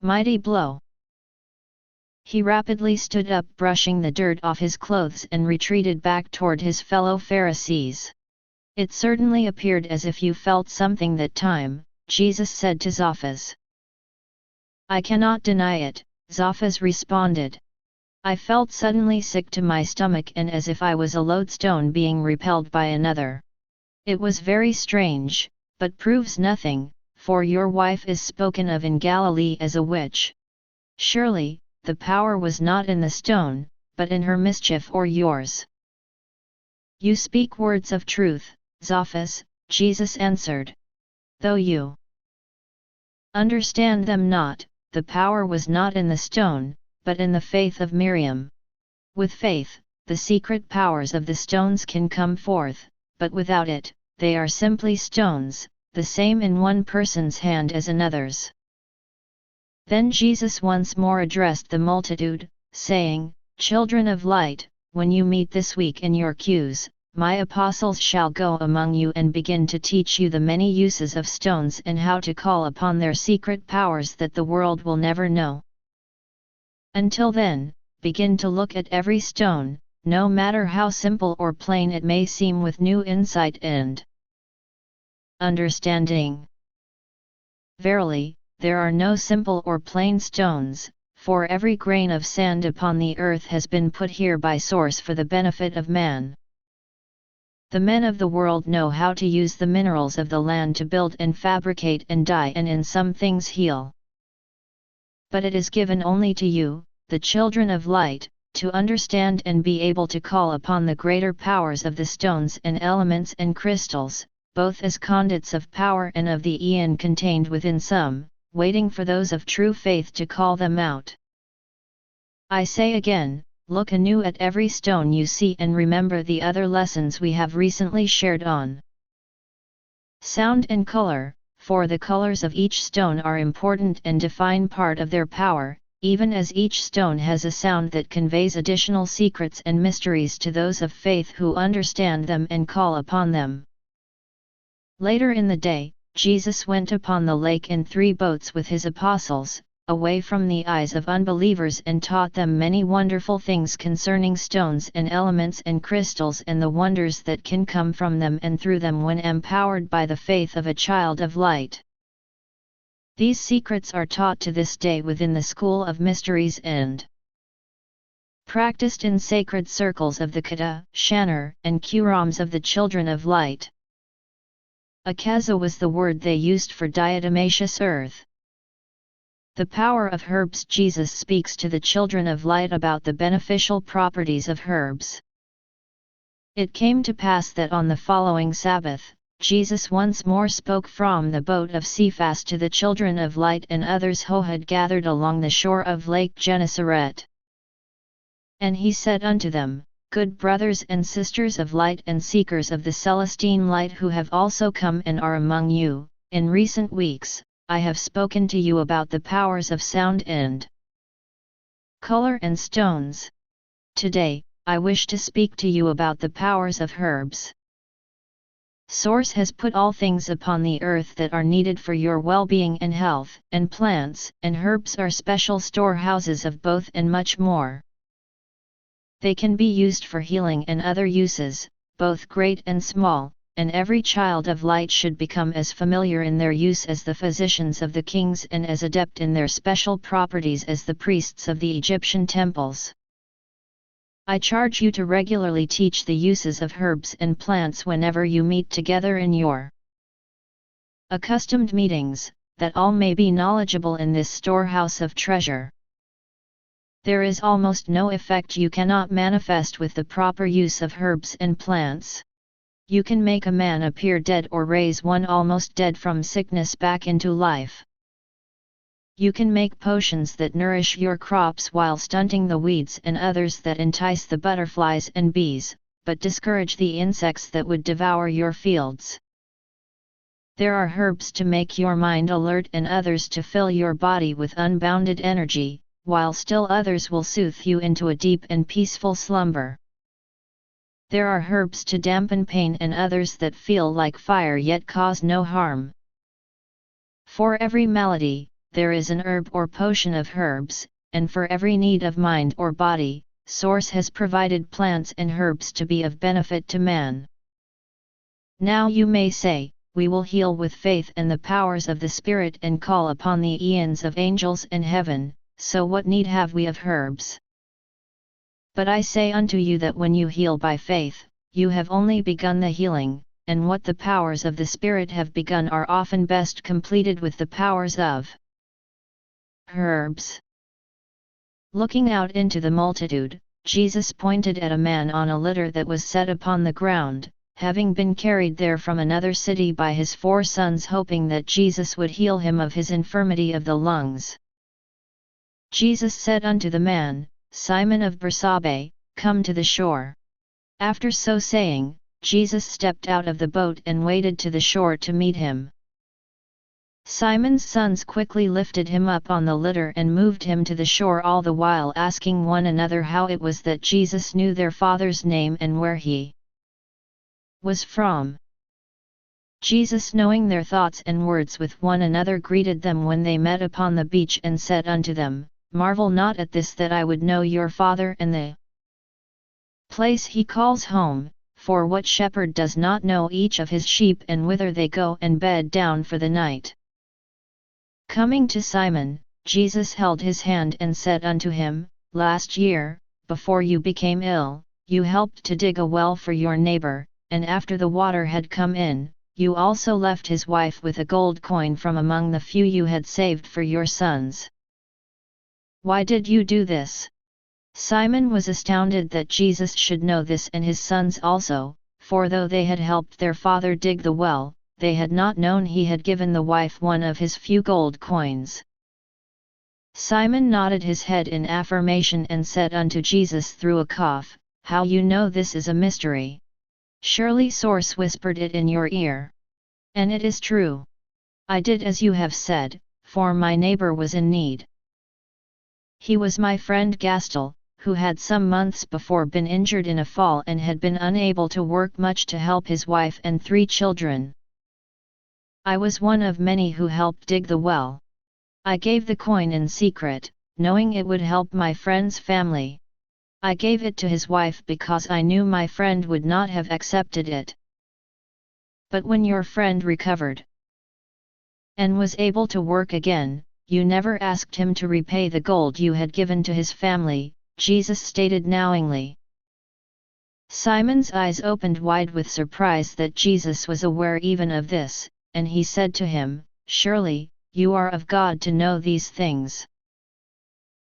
mighty blow. He rapidly stood up, brushing the dirt off his clothes, and retreated back toward his fellow Pharisees. "It certainly appeared as if you felt something that time," Jesus said to Zophas. "I cannot deny it," Zophas responded. "I felt suddenly sick to my stomach and as if I was a lodestone being repelled by another. It was very strange, but proves nothing, for your wife is spoken of in Galilee as a witch. Surely, the power was not in the stone, but in her mischief or yours." "You speak words of truth, Zophas," Jesus answered. "Though you understand them not, the power was not in the stone, but in the faith of Miriam. With faith, the secret powers of the stones can come forth, but without it, they are simply stones, the same in one person's hand as another's." Then Jesus once more addressed the multitude, saying, "Children of light, when you meet this week in your queues, my apostles shall go among you and begin to teach you the many uses of stones and how to call upon their secret powers that the world will never know. Until then, begin to look at every stone, no matter how simple or plain it may seem, with new insight and understanding. Verily, there are no simple or plain stones, for every grain of sand upon the earth has been put here by source for the benefit of man. The men of the world know how to use the minerals of the land to build and fabricate and dye and in some things heal. But it is given only to you, the children of light, to understand and be able to call upon the greater powers of the stones and elements and crystals, both as conduits of power and of the eon contained within some, waiting for those of true faith to call them out. I say again, look anew at every stone you see and remember the other lessons we have recently shared on sound and color, for the colors of each stone are important and define part of their power, even as each stone has a sound that conveys additional secrets and mysteries to those of faith who understand them and call upon them. Later in the day, Jesus went upon the lake in 3 boats with his apostles, away from the eyes of unbelievers, and taught them many wonderful things concerning stones and elements and crystals and the wonders that can come from them and through them when empowered by the faith of a child of light. These secrets are taught to this day within the school of mysteries and practiced in sacred circles of the Kata, Shanner, and Kurams of the children of light. Akaza was the word they used for diatomaceous earth. The power of herbs. Jesus speaks to the children of light about the beneficial properties of herbs. It came to pass that on the following Sabbath, Jesus once more spoke from the boat of Cephas to the children of light and others who had gathered along the shore of Lake Gennesaret. And he said unto them, Good brothers and sisters of light and seekers of the Celestine light who have also come and are among you, in recent weeks, I have spoken to you about the powers of sound and color and stones. Today, I wish to speak to you about the powers of herbs. Source has put all things upon the earth that are needed for your well-being and health, and plants and herbs are special storehouses of both and much more. They can be used for healing and other uses, both great and small, and every child of light should become as familiar in their use as the physicians of the kings and as adept in their special properties as the priests of the Egyptian temples. I charge you to regularly teach the uses of herbs and plants whenever you meet together in your accustomed meetings, that all may be knowledgeable in this storehouse of treasure. There is almost no effect you cannot manifest with the proper use of herbs and plants. You can make a man appear dead or raise one almost dead from sickness back into life. You can make potions that nourish your crops while stunting the weeds and others that entice the butterflies and bees, but discourage the insects that would devour your fields. There are herbs to make your mind alert and others to fill your body with unbounded energy, while still others will soothe you into a deep and peaceful slumber. There are herbs to dampen pain and others that feel like fire yet cause no harm. For every malady, there is an herb or potion of herbs, and for every need of mind or body, Source has provided plants and herbs to be of benefit to man. Now you may say, we will heal with faith and the powers of the Spirit and call upon the eons of angels and heaven, so what need have we of herbs? But I say unto you that when you heal by faith, you have only begun the healing, and what the powers of the Spirit have begun are often best completed with the powers of herbs. Looking out into the multitude, Jesus pointed at a man on a litter that was set upon the ground, having been carried there from another city by his 4 sons, hoping that Jesus would heal him of his infirmity of the lungs. Jesus said unto the man, Simon of Bersabe, come to the shore. After so saying, Jesus stepped out of the boat and waded to the shore to meet him. Simon's sons quickly lifted him up on the litter and moved him to the shore, all the while asking one another how it was that Jesus knew their father's name and where he was from. Jesus, knowing their thoughts and words with one another, greeted them when they met upon the beach, and said unto them, Marvel not at this, that I would know your Father and the place he calls home, for what shepherd does not know each of his sheep and whither they go and bed down for the night? Coming to Simon, Jesus held his hand and said unto him, Last year, before you became ill, you helped to dig a well for your neighbor, and after the water had come in, you also left his wife with a gold coin from among the few you had saved for your sons. Why did you do this? Simon was astounded that Jesus should know this, and his sons also, for though they had helped their father dig the well, they had not known he had given the wife one of his few gold coins. Simon nodded his head in affirmation and said unto Jesus through a cough, How you know this is a mystery? Surely source whispered it in your ear. And it is true. I did as you have said, for my neighbor was in need. He was my friend Gastel, who had some months before been injured in a fall and had been unable to work much to help his wife and 3 children. I was one of many who helped dig the well. I gave the coin in secret, knowing it would help my friend's family. I gave it to his wife because I knew my friend would not have accepted it. But when your friend recovered and was able to work again, you never asked him to repay the gold you had given to his family, Jesus stated knowingly. Simon's eyes opened wide with surprise that Jesus was aware even of this, and he said to him, Surely, you are of God to know these things.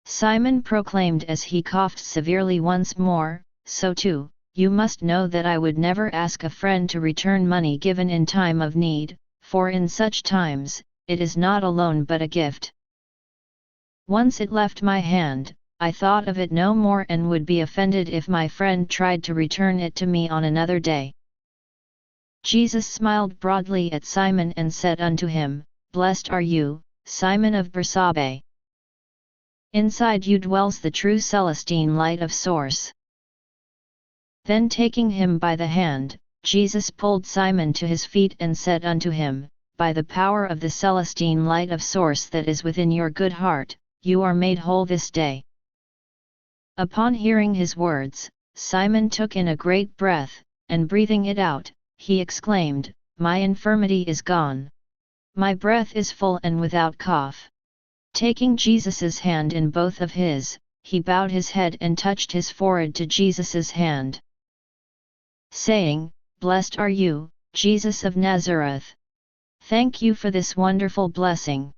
Simon proclaimed as he coughed severely once more, So too, you must know that I would never ask a friend to return money given in time of need, for in such times, it is not a loan but a gift. Once it left my hand, I thought of it no more and would be offended if my friend tried to return it to me on another day. Jesus smiled broadly at Simon and said unto him, Blessed are you, Simon of Bersabe. Inside you dwells the true Celestine light of source. Then taking him by the hand, Jesus pulled Simon to his feet and said unto him, By the power of the Celestine light of source that is within your good heart, you are made whole this day. Upon hearing his words, Simon took in a great breath, and breathing it out, he exclaimed, My infirmity is gone. My breath is full and without cough. Taking Jesus's hand in both of his, he bowed his head and touched his forehead to Jesus's hand, saying, Blessed are you, Jesus of Nazareth. Thank you for this wonderful blessing.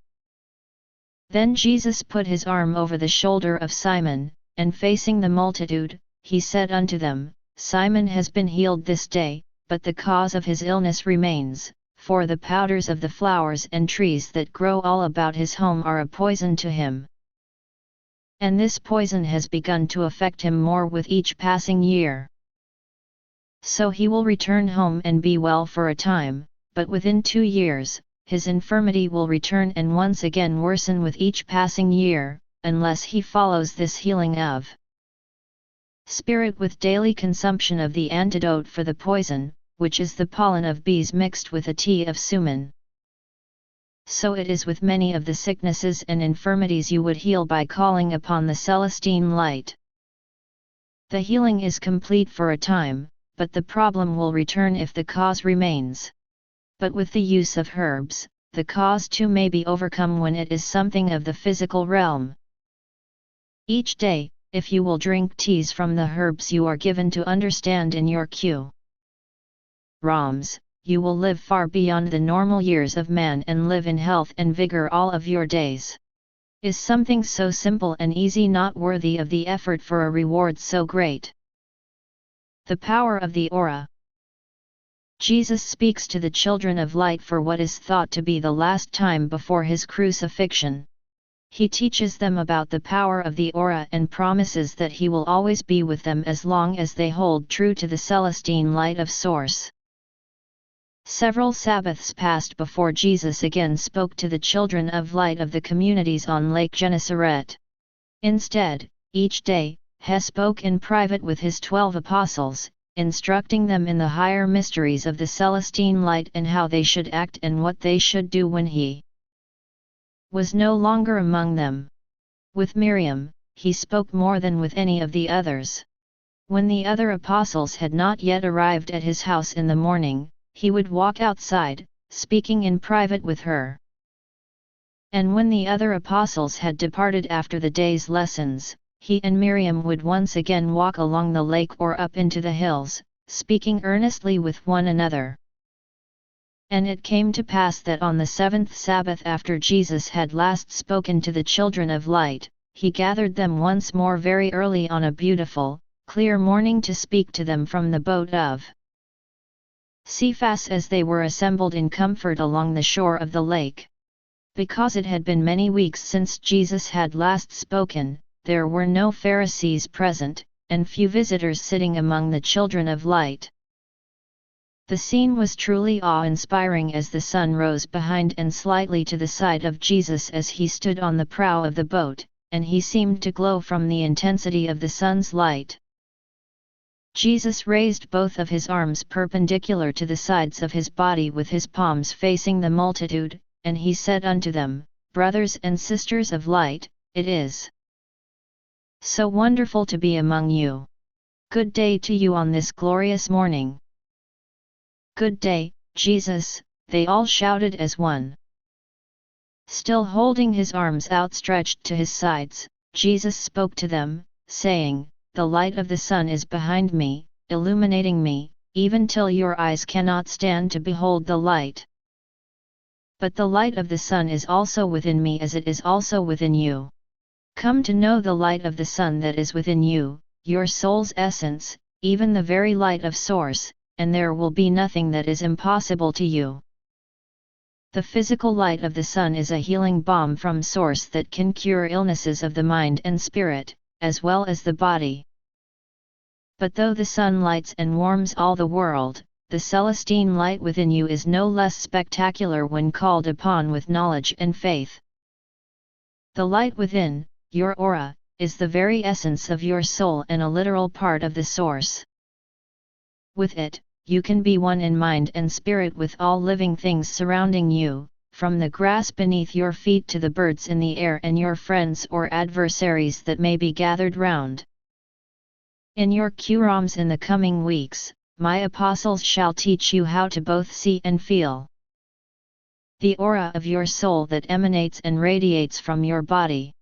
Then Jesus put his arm over the shoulder of Simon, and facing the multitude, he said unto them, Simon has been healed this day, but the cause of his illness remains, for the powders of the flowers and trees that grow all about his home are a poison to him. And this poison has begun to affect him more with each passing year. So he will return home and be well for a time, but within 2 years, his infirmity will return and once again worsen with each passing year, unless he follows this healing of spirit with daily consumption of the antidote for the poison, which is the pollen of bees mixed with a tea of suman. So it is with many of the sicknesses and infirmities you would heal by calling upon the Celestine light. The healing is complete for a time, but the problem will return if the cause remains. But with the use of herbs, the cause too may be overcome when it is something of the physical realm. Each day, if you will drink teas from the herbs you are given to understand in your Q. Rams, you will live far beyond the normal years of man and live in health and vigor all of your days. Is something so simple and easy not worthy of the effort for a reward so great? The power of the aura. Jesus speaks to the children of light for what is thought to be the last time before his crucifixion. He teaches them about the power of the aura and promises that he will always be with them as long as they hold true to the Celestine light of source. Several Sabbaths passed before Jesus again spoke to the children of light of the communities on Lake Gennesaret. Instead, each day, he spoke in private with his 12 apostles, instructing them in the higher mysteries of the Celestine light and how they should act and what they should do when he was no longer among them. With Miriam, he spoke more than with any of the others. When the other apostles had not yet arrived at his house in the morning, he would walk outside, speaking in private with her. And when the other apostles had departed after the day's lessons, he and Miriam would once again walk along the lake or up into the hills, speaking earnestly with one another. And it came to pass that on the 7th Sabbath after Jesus had last spoken to the children of light, he gathered them once more very early on a beautiful, clear morning to speak to them from the boat of Cephas as they were assembled in comfort along the shore of the lake. Because it had been many weeks since Jesus had last spoken, there were no Pharisees present, and few visitors sitting among the children of light. The scene was truly awe-inspiring as the sun rose behind and slightly to the side of Jesus as he stood on the prow of the boat, and he seemed to glow from the intensity of the sun's light. Jesus raised both of his arms perpendicular to the sides of his body with his palms facing the multitude, and he said unto them, Brothers and sisters of light, it is so wonderful to be among you. Good day to you on this glorious morning. Good day, Jesus, they all shouted as one. Still holding his arms outstretched to his sides, Jesus spoke to them, saying, The light of the sun is behind me, illuminating me, even till your eyes cannot stand to behold the light. But the light of the sun is also within me as it is also within you. Come to know the light of the sun that is within you, your soul's essence, even the very light of source, and there will be nothing that is impossible to you. The physical light of the sun is a healing balm from source that can cure illnesses of the mind and spirit, as well as the body. But though the sun lights and warms all the world, the Celestine light within you is no less spectacular when called upon with knowledge and faith. The light within, your aura, is the very essence of your soul and a literal part of the source. With it, you can be one in mind and spirit with all living things surrounding you, from the grass beneath your feet to the birds in the air and your friends or adversaries that may be gathered round. In your Qurams in the coming weeks, my apostles shall teach you how to both see and feel the aura of your soul that emanates and radiates from your body.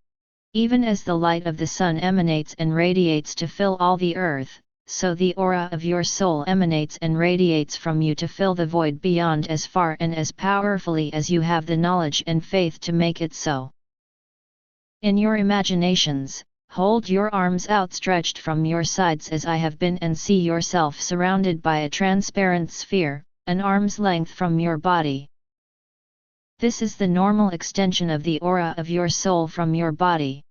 Even as the light of the sun emanates and radiates to fill all the earth, so the aura of your soul emanates and radiates from you to fill the void beyond as far and as powerfully as you have the knowledge and faith to make it so. In your imaginations, hold your arms outstretched from your sides as I have been and see yourself surrounded by a transparent sphere, an arm's length from your body. This is the normal extension of the aura of your soul from your body.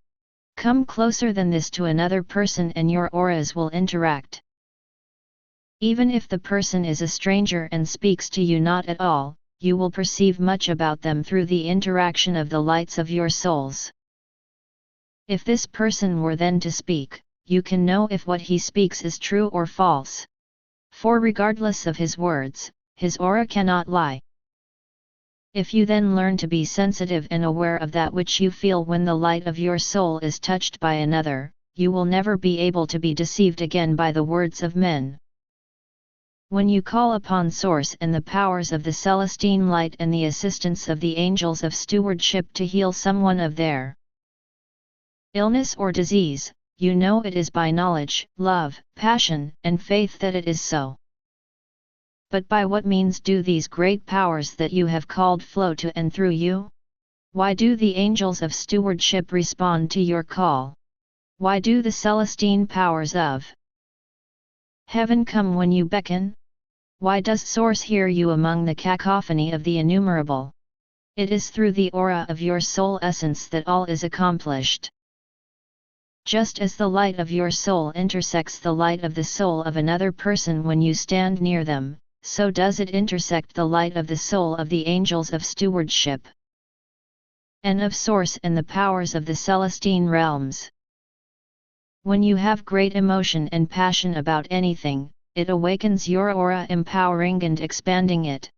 Come closer than this to another person and your auras will interact. Even if the person is a stranger and speaks to you not at all, you will perceive much about them through the interaction of the lights of your souls. If this person were then to speak, you can know if what he speaks is true or false. For regardless of his words, his aura cannot lie. If you then learn to be sensitive and aware of that which you feel when the light of your soul is touched by another, you will never be able to be deceived again by the words of men. When you call upon Source and the powers of the Celestine light and the assistance of the angels of stewardship to heal someone of their illness or disease, you know it is by knowledge, love, passion, and faith that it is so. But by what means do these great powers that you have called flow to and through you? Why do the angels of stewardship respond to your call? Why do the Celestine powers of heaven come when you beckon? Why does Source hear you among the cacophony of the innumerable? It is through the aura of your soul essence that all is accomplished. Just as the light of your soul intersects the light of the soul of another person when you stand near them, so does it intersect the light of the soul of the angels of stewardship and of Source and the powers of the Celestine realms. When you have great emotion and passion about anything, it awakens your aura, empowering and expanding it.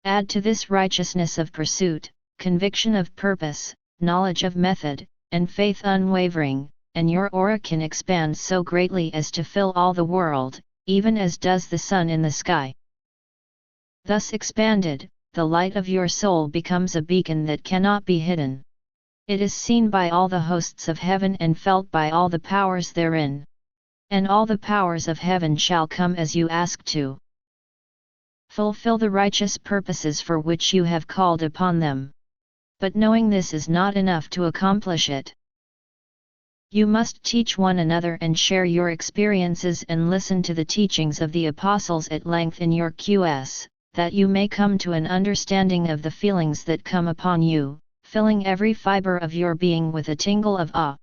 Add to this righteousness of pursuit, conviction of purpose, knowledge of method, and faith unwavering, and your aura can expand so greatly as to fill all the world, even as does the sun in the sky. Thus expanded, the light of your soul becomes a beacon that cannot be hidden. It is seen by all the hosts of heaven and felt by all the powers therein. And all the powers of heaven shall come as you ask to fulfill the righteous purposes for which you have called upon them. But knowing this is not enough to accomplish it. You must teach one another and share your experiences and listen to the teachings of the apostles at length in your QS, that you may come to an understanding of the feelings that come upon you, filling every fiber of your being with a tingle of awe.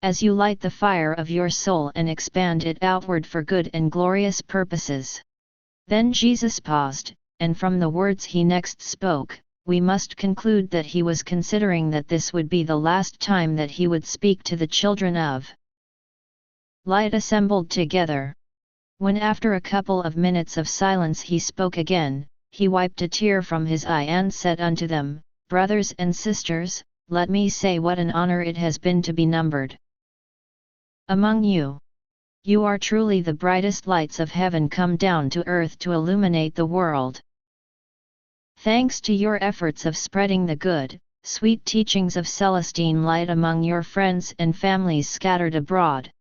As you light the fire of your soul and expand it outward for good and glorious purposes. Then Jesus paused, and from the words he next spoke, we must conclude that he was considering that this would be the last time that he would speak to the children of light assembled together. When after a couple of minutes of silence he spoke again, he wiped a tear from his eye and said unto them, Brothers and sisters, let me say what an honor it has been to be numbered among you. You are truly the brightest lights of heaven come down to earth to illuminate the world. Thanks to your efforts of spreading the good, sweet teachings of Celestine light among your friends and families scattered abroad.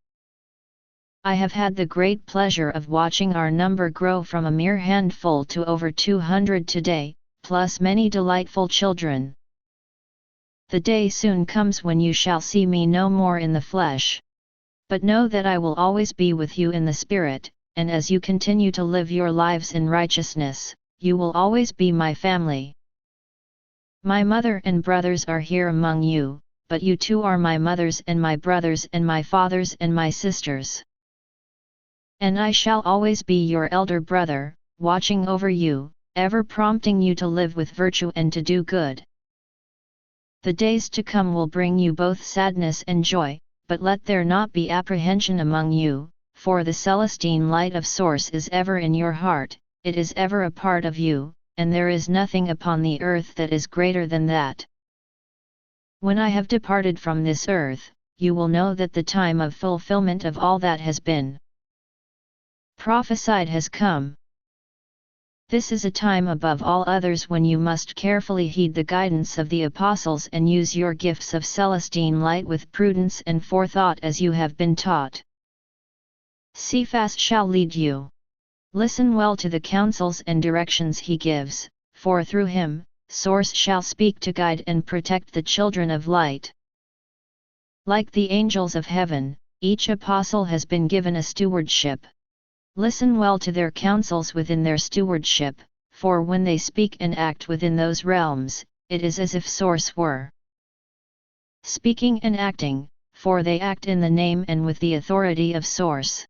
I have had the great pleasure of watching our number grow from a mere handful to over 200 today, plus many delightful children. The day soon comes when you shall see me no more in the flesh. But know that I will always be with you in the spirit, and as you continue to live your lives in righteousness, you will always be my family. My mother and brothers are here among you, but you too are my mothers and my brothers and my fathers and my sisters. And I shall always be your elder brother, watching over you, ever prompting you to live with virtue and to do good. The days to come will bring you both sadness and joy, but let there not be apprehension among you, for the Celestine light of Source is ever in your heart, it is ever a part of you, and there is nothing upon the earth that is greater than that. When I have departed from this earth, you will know that the time of fulfillment of all that has been prophesied has come. This is a time above all others when you must carefully heed the guidance of the apostles and use your gifts of Celestine light with prudence and forethought as you have been taught. Cephas shall lead you. Listen well to the counsels and directions he gives, for through him, Source shall speak to guide and protect the children of light. Like the angels of heaven, each apostle has been given a stewardship. Listen well to their counsels within their stewardship, for when they speak and act within those realms, it is as if Source were speaking and acting, for they act in the name and with the authority of Source.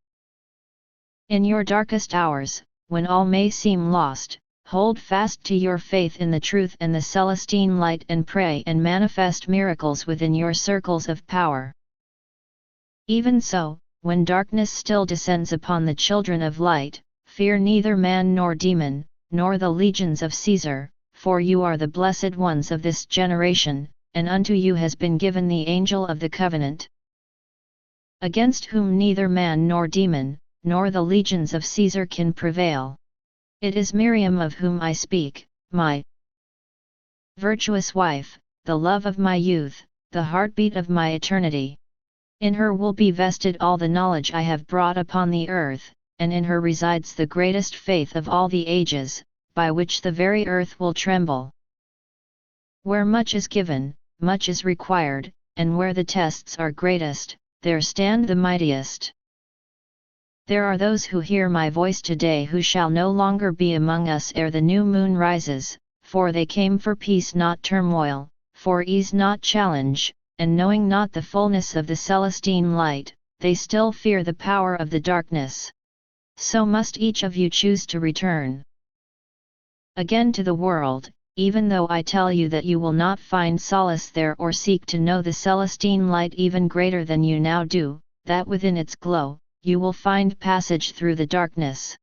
In your darkest hours, when all may seem lost, hold fast to your faith in the truth and the Celestine light and pray and manifest miracles within your circles of power. Even so, when darkness still descends upon the children of light, fear neither man nor demon, nor the legions of Caesar, for you are the blessed ones of this generation, and unto you has been given the angel of the covenant, against whom neither man nor demon, nor the legions of Caesar can prevail. It is Miriam of whom I speak, my virtuous wife, the love of my youth, the heartbeat of my eternity. In her will be vested all the knowledge I have brought upon the earth, and in her resides the greatest faith of all the ages, by which the very earth will tremble. Where much is given, much is required, and where the tests are greatest, there stand the mightiest. There are those who hear my voice today who shall no longer be among us ere the new moon rises, for they came for peace not turmoil, for ease not challenge, and knowing not the fullness of the Celestine light, they still fear the power of the darkness. So must each of you choose to return again to the world, even though I tell you that you will not find solace there or seek to know the Celestine light even greater than you now do, that within its glow, you will find passage through the darkness.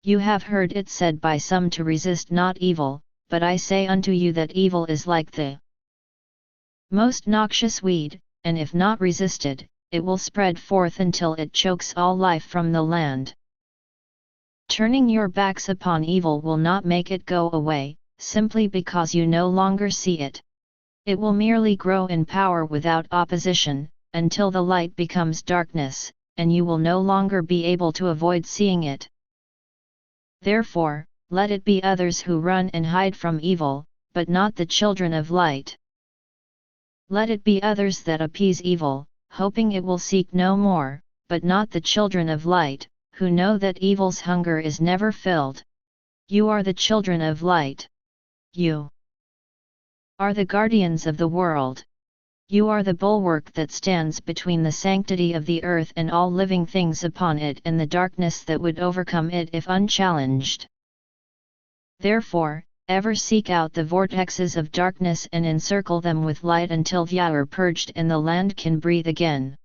You have heard it said by some to resist not evil, but I say unto you that evil is like the most noxious weed, and if not resisted, it will spread forth until it chokes all life from the land. Turning your backs upon evil will not make it go away, simply because you no longer see it. It will merely grow in power without opposition, until the light becomes darkness, and you will no longer be able to avoid seeing it. Therefore, let it be others who run and hide from evil, but not the children of light. Let it be others that appease evil, hoping it will seek no more, but not the children of light, who know that evil's hunger is never filled. You are the children of light. You are the guardians of the world. You are the bulwark that stands between the sanctity of the earth and all living things upon it and the darkness that would overcome it if unchallenged. Therefore, ever seek out the vortexes of darkness and encircle them with light until they are purged and the land can breathe again.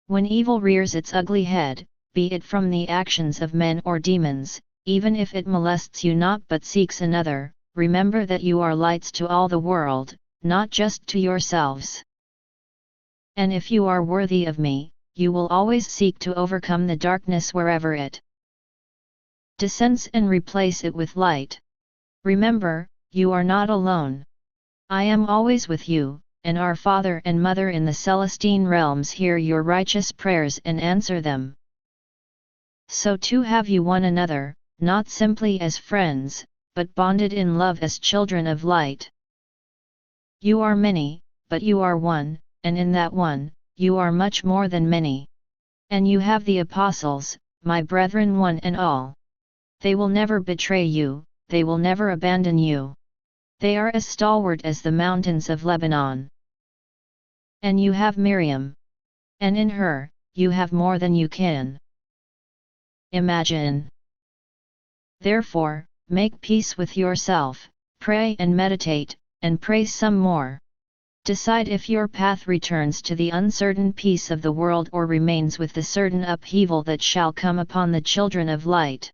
When evil rears its ugly head, be it from the actions of men or demons, even if it molests you not but seeks another, remember that you are lights to all the world, not just to yourselves. And if you are worthy of me, you will always seek to overcome the darkness wherever it descends and replace it with light. Remember, you are not alone. I am always with you, and our Father and Mother in the Celestine realms hear your righteous prayers and answer them. So too have you one another, not simply as friends, but bonded in love as children of light. You are many, but you are one, and in that one, you are much more than many. And you have the apostles, my brethren one and all. They will never betray you, they will never abandon you. They are as stalwart as the mountains of Lebanon. And you have Miriam. And in her, you have more than you can imagine. Therefore, make peace with yourself, pray and meditate, and pray some more. Decide if your path returns to the uncertain peace of the world or remains with the certain upheaval that shall come upon the children of light.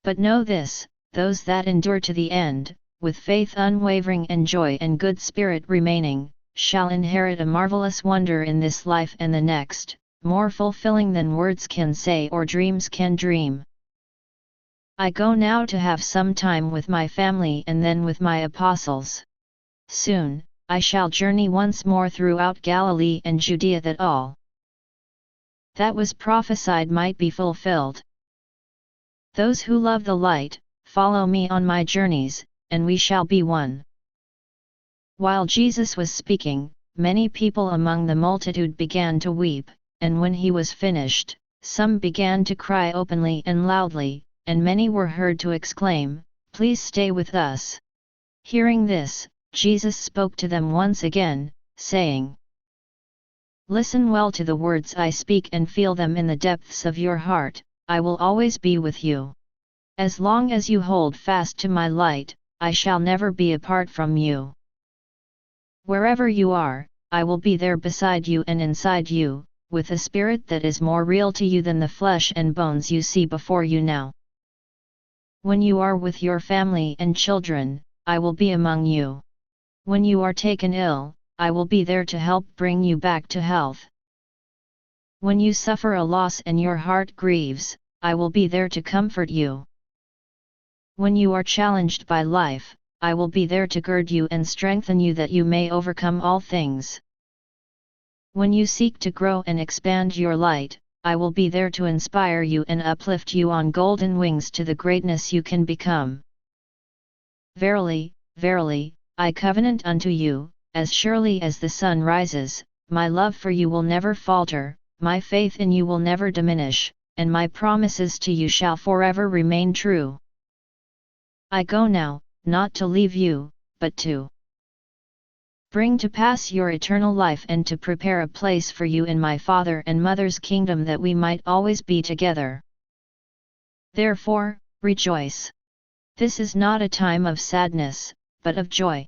But know this, those that endure to the end, with faith unwavering and joy and good spirit remaining, shall inherit a marvelous wonder in this life and the next, more fulfilling than words can say or dreams can dream. I go now to have some time with my family and then with my apostles. Soon, I shall journey once more throughout Galilee and Judea that all that was prophesied might be fulfilled. Those who love the light, follow me on my journeys, and we shall be one. While Jesus was speaking, many people among the multitude began to weep, and when he was finished, some began to cry openly and loudly, and many were heard to exclaim, "Please stay with us." Hearing this, Jesus spoke to them once again, saying, "Listen well to the words I speak and feel them in the depths of your heart. I will always be with you. As long as you hold fast to my light, I shall never be apart from you. Wherever you are, I will be there beside you and inside you, with a spirit that is more real to you than the flesh and bones you see before you now. When you are with your family and children, I will be among you. When you are taken ill, I will be there to help bring you back to health. When you suffer a loss and your heart grieves, I will be there to comfort you. When you are challenged by life, I will be there to gird you and strengthen you that you may overcome all things. When you seek to grow and expand your light, I will be there to inspire you and uplift you on golden wings to the greatness you can become. Verily, verily, I covenant unto you, as surely as the sun rises, my love for you will never falter, my faith in you will never diminish, and my promises to you shall forever remain true. I go now, not to leave you, but to bring to pass your eternal life and to prepare a place for you in my Father and Mother's kingdom that we might always be together. Therefore, rejoice. This is not a time of sadness, but of joy.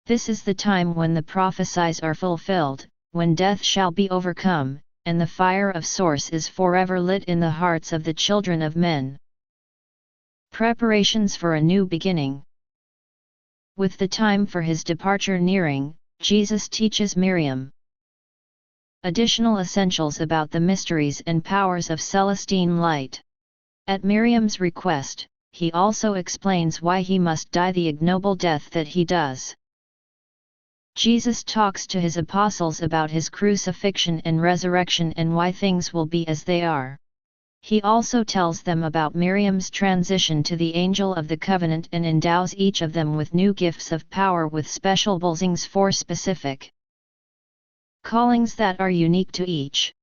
This is the time when the prophecies are fulfilled, when death shall be overcome, and the fire of source is forever lit in the hearts of the children of men. Preparations for a new beginning. With the time for his departure nearing, Jesus teaches Miriam additional essentials about the mysteries and powers of Celestine light. At Miriam's request, he also explains why he must die the ignoble death that he does. Jesus talks to his apostles about his crucifixion and resurrection and why things will be as they are. He also tells them about Miriam's transition to the angel of the covenant and endows each of them with new gifts of power with special blessings for specific callings that are unique to each.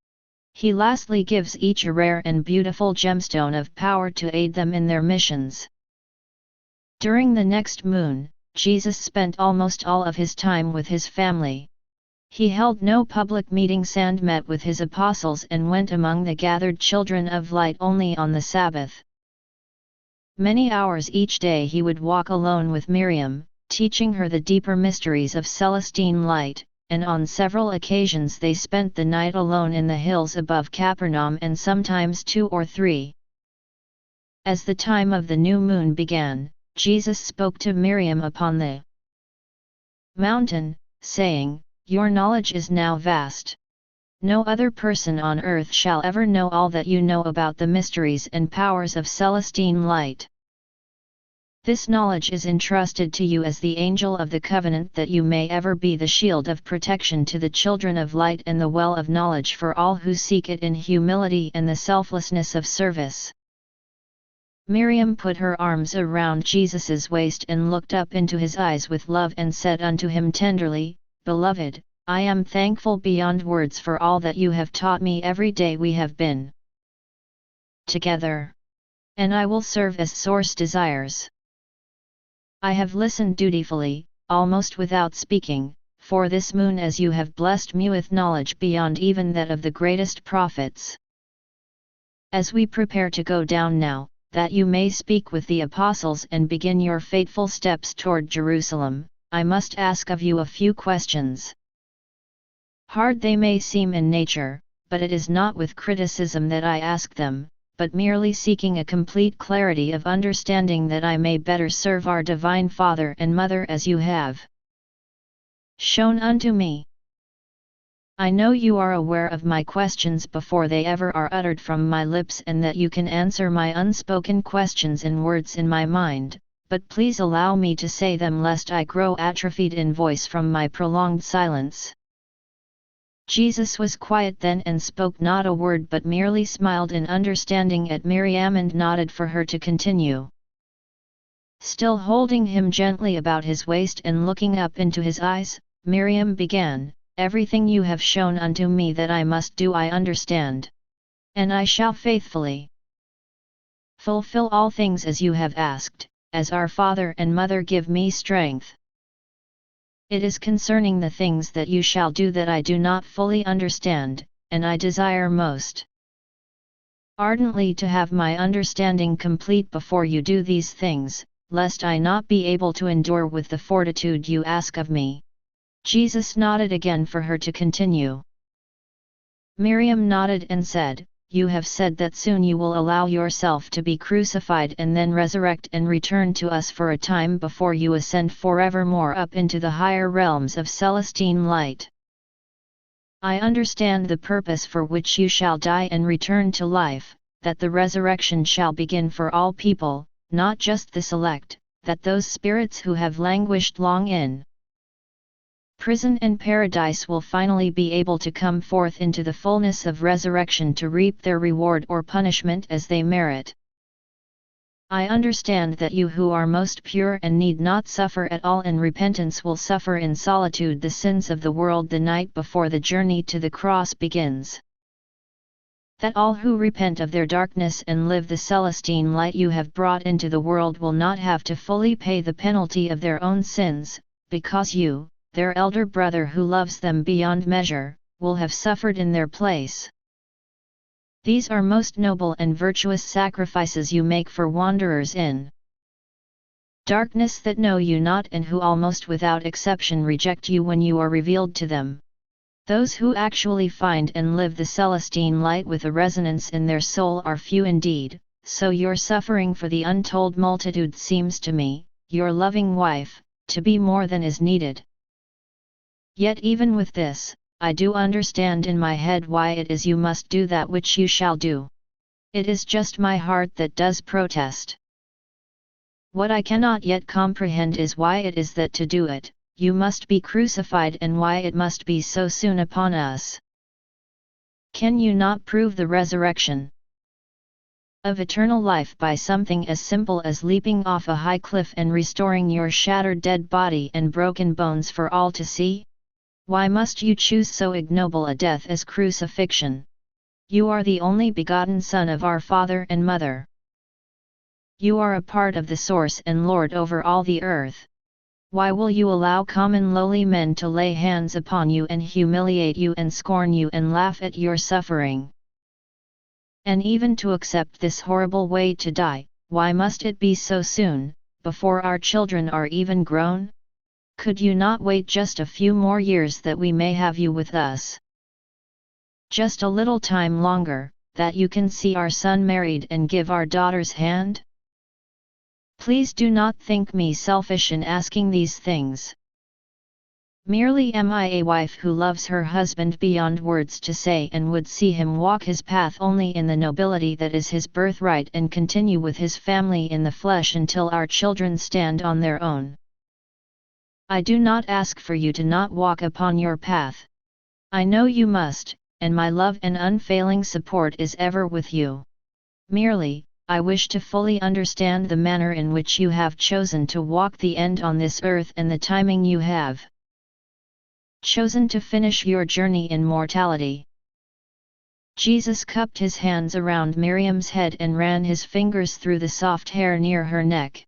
He lastly gives each a rare and beautiful gemstone of power to aid them in their missions. During the next moon, Jesus spent almost all of his time with his family. He held no public meetings and met with his apostles and went among the gathered children of light only on the Sabbath. Many hours each day he would walk alone with Miriam, teaching her the deeper mysteries of Celestine light, and on several occasions they spent the night alone in the hills above Capernaum and sometimes 2 or 3. As the time of the new moon began, Jesus spoke to Miriam upon the mountain, saying, "Your knowledge is now vast. No other person on earth shall ever know all that you know about the mysteries and powers of Celestine light. This knowledge is entrusted to you as the angel of the covenant that you may ever be the shield of protection to the children of light and the well of knowledge for all who seek it in humility and the selflessness of service." Miriam put her arms around Jesus's waist and looked up into his eyes with love and said unto him tenderly, "Beloved, I am thankful beyond words for all that you have taught me every day we have been together. And I will serve as source desires. I have listened dutifully, almost without speaking, for this moon as you have blessed me with knowledge beyond even that of the greatest prophets. As we prepare to go down now, that you may speak with the apostles and begin your fateful steps toward Jerusalem, I must ask of you a few questions. Hard they may seem in nature, but it is not with criticism that I ask them, but merely seeking a complete clarity of understanding that I may better serve our Divine Father and Mother as you have shown unto me. I know you are aware of my questions before they ever are uttered from my lips and that you can answer my unspoken questions in words in my mind, but please allow me to say them lest I grow atrophied in voice from my prolonged silence." Jesus was quiet then and spoke not a word but merely smiled in understanding at Miriam and nodded for her to continue. Still holding him gently about his waist and looking up into his eyes, Miriam began, "Everything you have shown unto me that I must do I understand. And I shall faithfully fulfill all things as you have asked, as our Father and Mother give me strength. It is concerning the things that you shall do that I do not fully understand, and I desire most ardently to have my understanding complete before you do these things, lest I not be able to endure with the fortitude you ask of me." Jesus nodded again for her to continue. Miriam nodded and said, "You have said that soon you will allow yourself to be crucified and then resurrect and return to us for a time before you ascend forevermore up into the higher realms of Celestine light. I understand the purpose for which you shall die and return to life, that the resurrection shall begin for all people, not just the select, that those spirits who have languished long in prison and paradise will finally be able to come forth into the fullness of resurrection to reap their reward or punishment as they merit. I understand that you who are most pure and need not suffer at all in repentance will suffer in solitude the sins of the world the night before the journey to the cross begins. That all who repent of their darkness and live the Celestine light you have brought into the world will not have to fully pay the penalty of their own sins, because you, their elder brother who loves them beyond measure, will have suffered in their place. These are most noble and virtuous sacrifices you make for wanderers in darkness that know you not and who almost without exception reject you when you are revealed to them. Those who actually find and live the Celestine light with a resonance in their soul are few indeed, so your suffering for the untold multitude seems to me, your loving wife, to be more than is needed. Yet even with this, I do understand in my head why it is you must do that which you shall do. It is just my heart that does protest. What I cannot yet comprehend is why it is that to do it, you must be crucified, and why it must be so soon upon us. Can you not prove the resurrection of eternal life by something as simple as leaping off a high cliff and restoring your shattered dead body and broken bones for all to see? Why must you choose so ignoble a death as crucifixion? You are the only begotten Son of our Father and Mother. You are a part of the Source and Lord over all the earth. Why will you allow common lowly men to lay hands upon you and humiliate you and scorn you and laugh at your suffering? And even to accept this horrible way to die, why must it be so soon, before our children are even grown? Could you not wait just a few more years that we may have you with us? Just a little time longer, that you can see our son married and give our daughter's hand? Please do not think me selfish in asking these things. Merely am I a wife who loves her husband beyond words to say, and would see him walk his path only in the nobility that is his birthright, and continue with his family in the flesh until our children stand on their own. I do not ask for you to not walk upon your path. I know you must, and my love and unfailing support is ever with you. Merely, I wish to fully understand the manner in which you have chosen to walk the end on this earth, and the timing you have chosen to finish your journey in mortality. Jesus cupped his hands around Miriam's head and ran his fingers through the soft hair near her neck.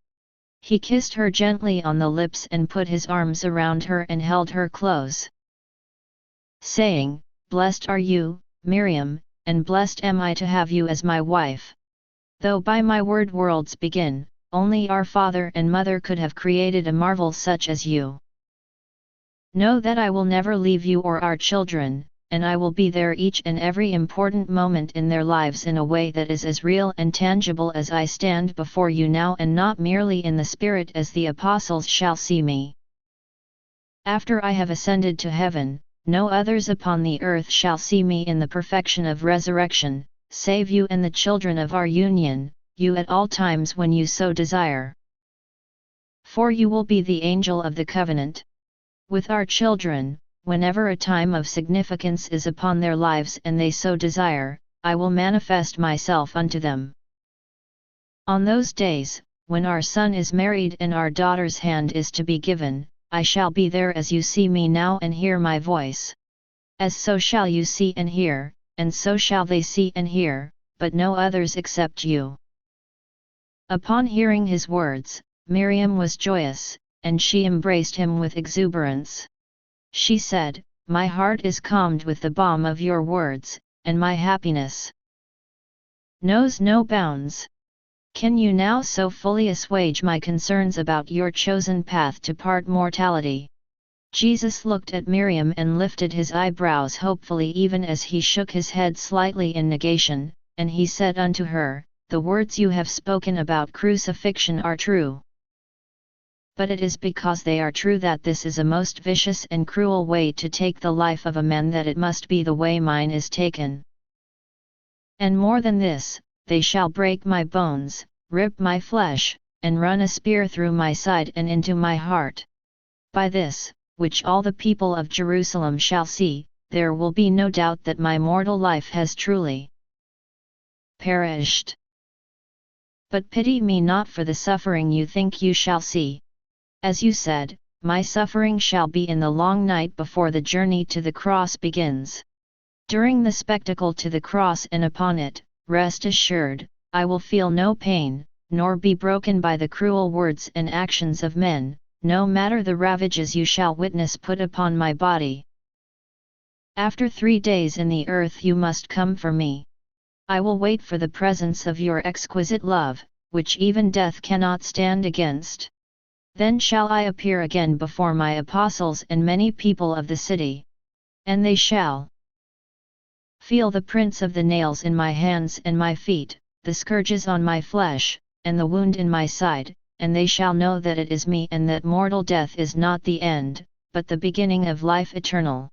He kissed her gently on the lips and put his arms around her and held her close, saying, "Blessed are you, Miriam, and blessed am I to have you as my wife. Though by my word worlds begin, only our father and mother could have created a marvel such as you. Know that I will never leave you or our children, and I will be there each and every important moment in their lives in a way that is as real and tangible as I stand before you now, and not merely in the spirit as the apostles shall see me. After I have ascended to heaven, no others upon the earth shall see me in the perfection of resurrection, save you and the children of our union, you at all times when you so desire. For you will be the angel of the covenant. With our children, whenever a time of significance is upon their lives and they so desire, I will manifest myself unto them. On those days, when our son is married and our daughter's hand is to be given, I shall be there as you see me now and hear my voice. As so shall you see and hear, and so shall they see and hear, but no others except you." Upon hearing his words, Miriam was joyous, and she embraced him with exuberance. She said, "My heart is calmed with the balm of your words, and my happiness knows no bounds. Can you now so fully assuage my concerns about your chosen path to part mortality?" Jesus looked at Miriam and lifted his eyebrows hopefully even as he shook his head slightly in negation, and he said unto her, "The words you have spoken about crucifixion are true. But it is because they are true that this is a most vicious and cruel way to take the life of a man that it must be the way mine is taken. And more than this, they shall break my bones, rip my flesh, and run a spear through my side and into my heart. By this, which all the people of Jerusalem shall see, there will be no doubt that my mortal life has truly perished. But pity me not for the suffering you think you shall see. As you said, my suffering shall be in the long night before the journey to the cross begins. During the spectacle to the cross and upon it, rest assured, I will feel no pain, nor be broken by the cruel words and actions of men, no matter the ravages you shall witness put upon my body. After 3 days in the earth you must come for me. I will wait for the presence of your exquisite love, which even death cannot stand against. Then shall I appear again before my apostles and many people of the city. And they shall feel the prints of the nails in my hands and my feet, the scourges on my flesh, and the wound in my side, and they shall know that it is me and that mortal death is not the end, but the beginning of life eternal."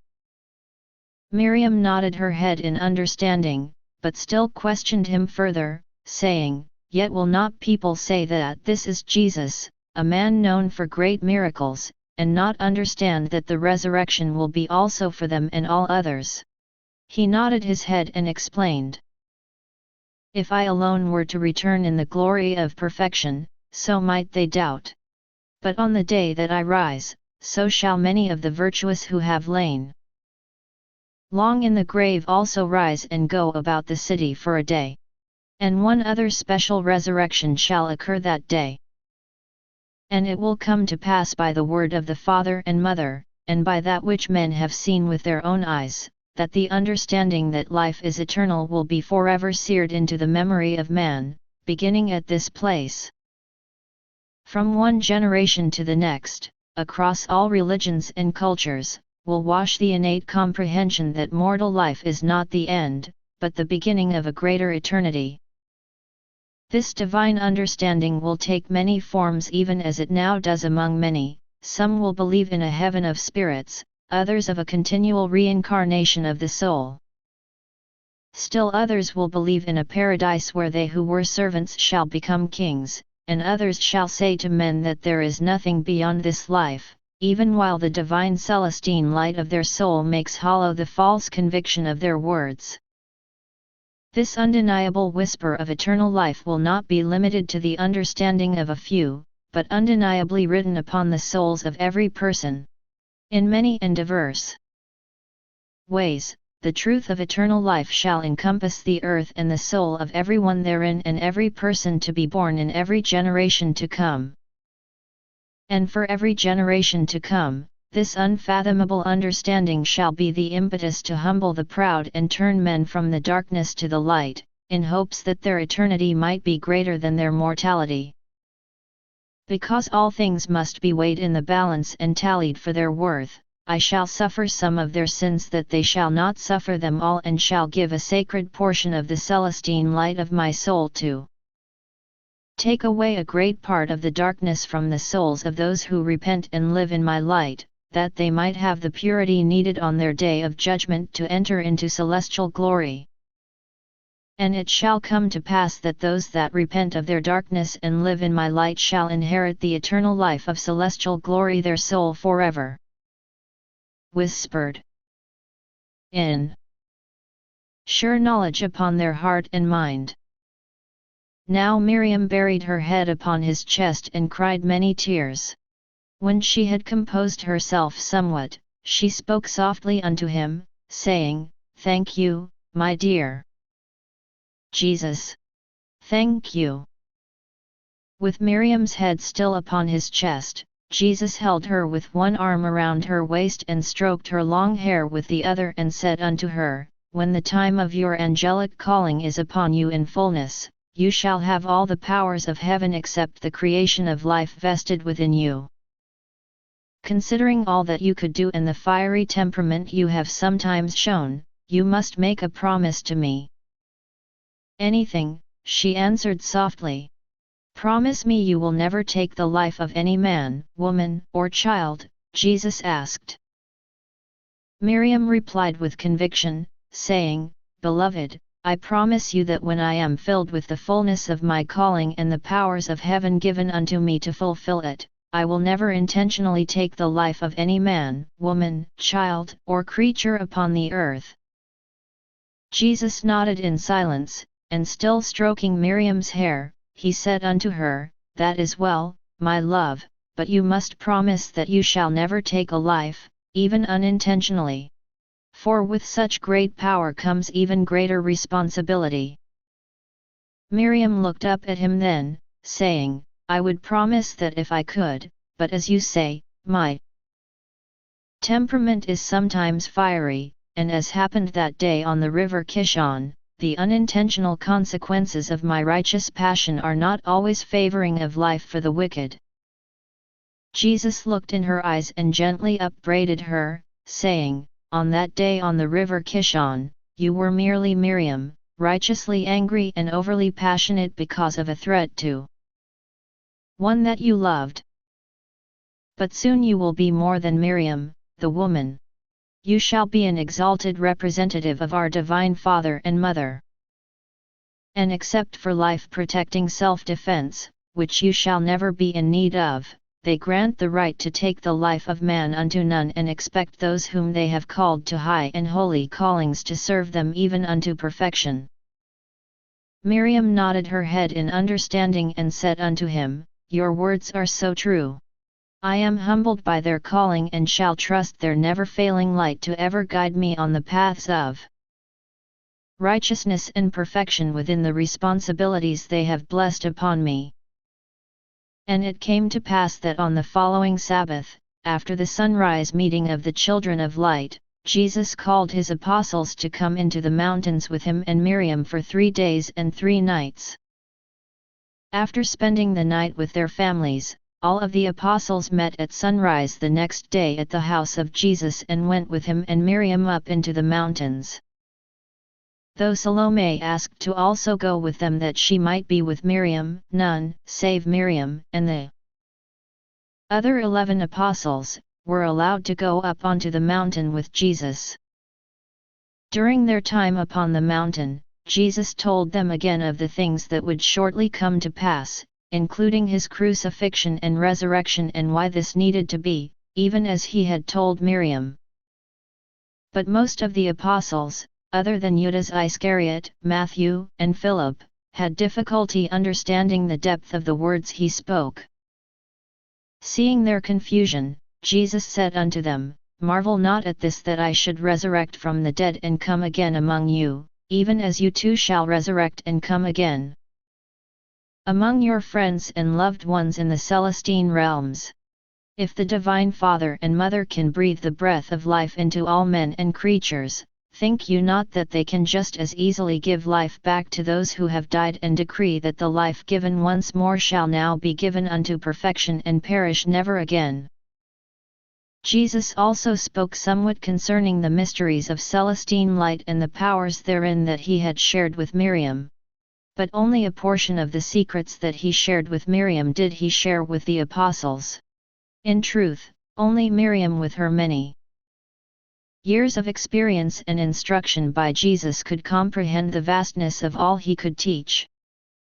Miriam nodded her head in understanding, but still questioned him further, saying, "Yet will not people say that this is Jesus, a man known for great miracles, and not understand that the resurrection will be also for them and all others?" He nodded his head and explained, "If I alone were to return in the glory of perfection, so might they doubt. But on the day that I rise, so shall many of the virtuous who have lain long in the grave also rise and go about the city for a day. And one other special resurrection shall occur that day. And it will come to pass by the word of the father and mother, and by that which men have seen with their own eyes, that the understanding that life is eternal will be forever seared into the memory of man, beginning at this place. From one generation to the next, across all religions and cultures, will wash the innate comprehension that mortal life is not the end, but the beginning of a greater eternity. This divine understanding will take many forms even as it now does among many. Some will believe in a heaven of spirits, others of a continual reincarnation of the soul. Still others will believe in a paradise where they who were servants shall become kings, and others shall say to men that there is nothing beyond this life, even while the divine Celestine light of their soul makes hollow the false conviction of their words. This undeniable whisper of eternal life will not be limited to the understanding of a few, but undeniably written upon the souls of every person. In many and diverse ways, the truth of eternal life shall encompass the earth and the soul of everyone therein and every person to be born in every generation to come. And for every generation to come, this unfathomable understanding shall be the impetus to humble the proud and turn men from the darkness to the light, in hopes that their eternity might be greater than their mortality. Because all things must be weighed in the balance and tallied for their worth, I shall suffer some of their sins that they shall not suffer them all, and shall give a sacred portion of the Celestine light of my soul to take away a great part of the darkness from the souls of those who repent and live in my light, that they might have the purity needed on their day of judgment to enter into celestial glory. And it shall come to pass that those that repent of their darkness and live in my light shall inherit the eternal life of celestial glory, their soul forever whispered in sure knowledge upon their heart and mind. Now Miriam buried her head upon his chest and cried many tears. When she had composed herself somewhat, she spoke softly unto him, saying, "Thank you, my dear Jesus. Thank you." With Miriam's head still upon his chest, Jesus held her with one arm around her waist and stroked her long hair with the other and said unto her, "When the time of your angelic calling is upon you in fullness, you shall have all the powers of heaven except the creation of life vested within you. Considering all that you could do and the fiery temperament you have sometimes shown, you must make a promise to me." "Anything," she answered softly. "Promise me you will never take the life of any man, woman, or child," Jesus asked. Miriam replied with conviction, saying, "Beloved, I promise you that when I am filled with the fullness of my calling and the powers of heaven given unto me to fulfill it, I will never intentionally take the life of any man, woman, child, or creature upon the earth." Jesus nodded in silence, and still stroking Miriam's hair, he said unto her, "That is well, my love, but you must promise that you shall never take a life, even unintentionally. For with such great power comes even greater responsibility." Miriam looked up at him then, saying, "I would promise that if I could, but as you say, my temperament is sometimes fiery, and as happened that day on the river Kishon, the unintentional consequences of my righteous passion are not always favoring of life for the wicked." Jesus looked in her eyes and gently upbraided her, saying, on that day on the river Kishon, you were merely Miriam, righteously angry and overly passionate because of a threat to one that you loved. But soon you will be more than Miriam, the woman. You shall be an exalted representative of our Divine Father and Mother. And except for life-protecting self-defense, which you shall never be in need of, they grant the right to take the life of man unto none and expect those whom they have called to high and holy callings to serve them even unto perfection. Miriam nodded her head in understanding and said unto him, Your words are so true. I am humbled by their calling and shall trust their never-failing light to ever guide me on the paths of righteousness and perfection within the responsibilities they have blessed upon me. And it came to pass that on the following Sabbath, after the sunrise meeting of the children of light, Jesus called his apostles to come into the mountains with him and Miriam for 3 days and 3 nights. After spending the night with their families, all of the apostles met at sunrise the next day at the house of Jesus and went with him and Miriam up into the mountains. Though Salome asked to also go with them that she might be with Miriam, none, save Miriam and the other 11 apostles, were allowed to go up onto the mountain with Jesus. During their time upon the mountain, Jesus told them again of the things that would shortly come to pass, including his crucifixion and resurrection and why this needed to be, even as he had told Miriam. But most of the apostles, other than Judas Iscariot, Matthew, and Philip, had difficulty understanding the depth of the words he spoke. Seeing their confusion, Jesus said unto them, Marvel not at this that I should resurrect from the dead and come again among you, even as you too shall resurrect and come again among your friends and loved ones in the Celestine realms. If the Divine Father and Mother can breathe the breath of life into all men and creatures, think you not that they can just as easily give life back to those who have died and decree that the life given once more shall now be given unto perfection and perish never again? Jesus also spoke somewhat concerning the mysteries of Celestine light and the powers therein that he had shared with Miriam. But only a portion of the secrets that he shared with Miriam did he share with the apostles. In truth, only Miriam with her many years of experience and instruction by Jesus could comprehend the vastness of all he could teach.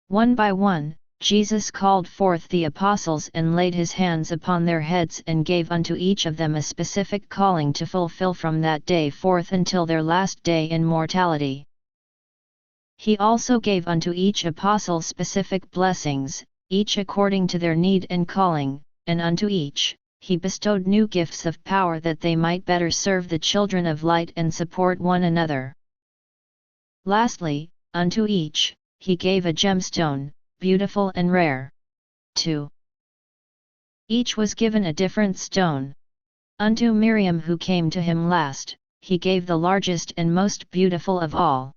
One by one, Jesus called forth the apostles and laid his hands upon their heads and gave unto each of them a specific calling to fulfill from that day forth until their last day in mortality. He also gave unto each apostle specific blessings, each according to their need and calling, and unto each, he bestowed new gifts of power that they might better serve the children of light and support one another. Lastly, unto each, he gave a gemstone, beautiful and rare. 2. Each was given a different stone. Unto Miriam who came to him last, he gave the largest and most beautiful of all.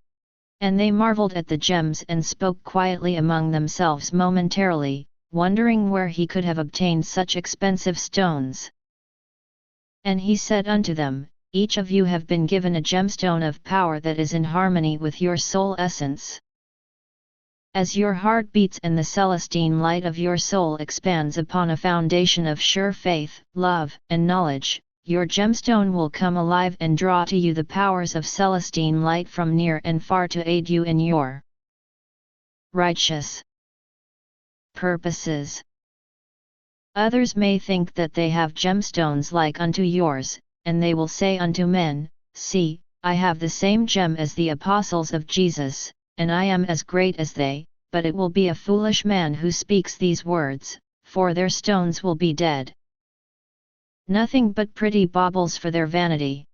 And they marveled at the gems and spoke quietly among themselves momentarily, wondering where he could have obtained such expensive stones. And he said unto them, Each of you have been given a gemstone of power that is in harmony with your soul essence. As your heart beats and the Celestine light of your soul expands upon a foundation of sure faith, love, and knowledge, your gemstone will come alive and draw to you the powers of Celestine light from near and far to aid you in your righteous purposes. Others may think that they have gemstones like unto yours, and they will say unto men, See, I have the same gem as the apostles of Jesus, and I am as great as they, but it will be a foolish man who speaks these words, for their stones will be dead. Nothing but pretty baubles for their vanity.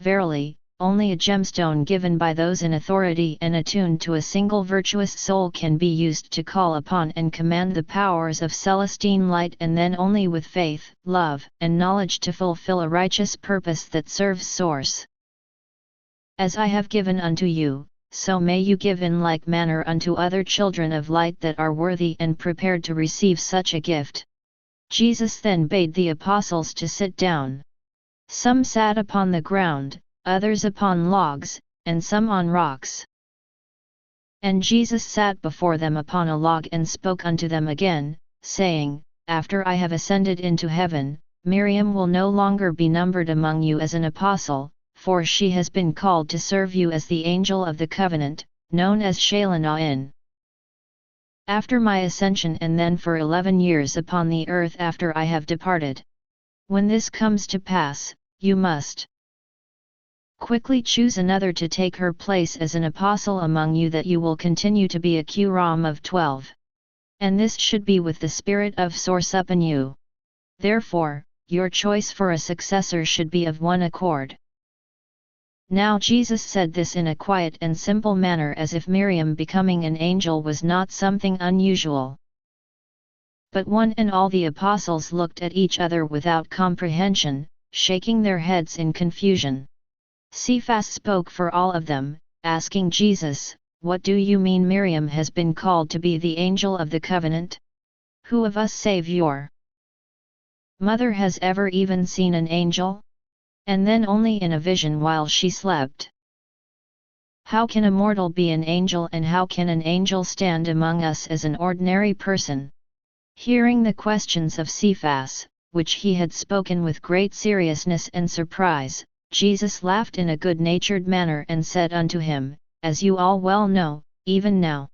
Verily, only a gemstone given by those in authority and attuned to a single virtuous soul can be used to call upon and command the powers of Celestine light, and then only with faith, love, and knowledge to fulfill a righteous purpose that serves Source. As I have given unto you, so may you give in like manner unto other children of light that are worthy and prepared to receive such a gift. Jesus then bade the apostles to sit down. Some sat upon the ground, others upon logs, and some on rocks. And Jesus sat before them upon a log and spoke unto them again, saying, After I have ascended into heaven, Miriam will no longer be numbered among you as an apostle, for she has been called to serve you as the angel of the covenant, known as Celestine. After my ascension and then for 11 years upon the earth after I have departed. When this comes to pass, you must quickly choose another to take her place as an apostle among you, that you will continue to be a quorum of 12. And this should be with the spirit of source upon you. Therefore, your choice for a successor should be of one accord. Now Jesus said this in a quiet and simple manner, as if Miriam becoming an angel was not something unusual. But one and all the apostles looked at each other without comprehension, shaking their heads in confusion. Cephas spoke for all of them, asking Jesus, What do you mean Miriam has been called to be the angel of the covenant? Who of us save your mother has ever even seen an angel? And then only in a vision while she slept. How can a mortal be an angel, and how can an angel stand among us as an ordinary person? Hearing the questions of Cephas, which he had spoken with great seriousness and surprise, Jesus laughed in a good-natured manner and said unto him, As you all well know, even now,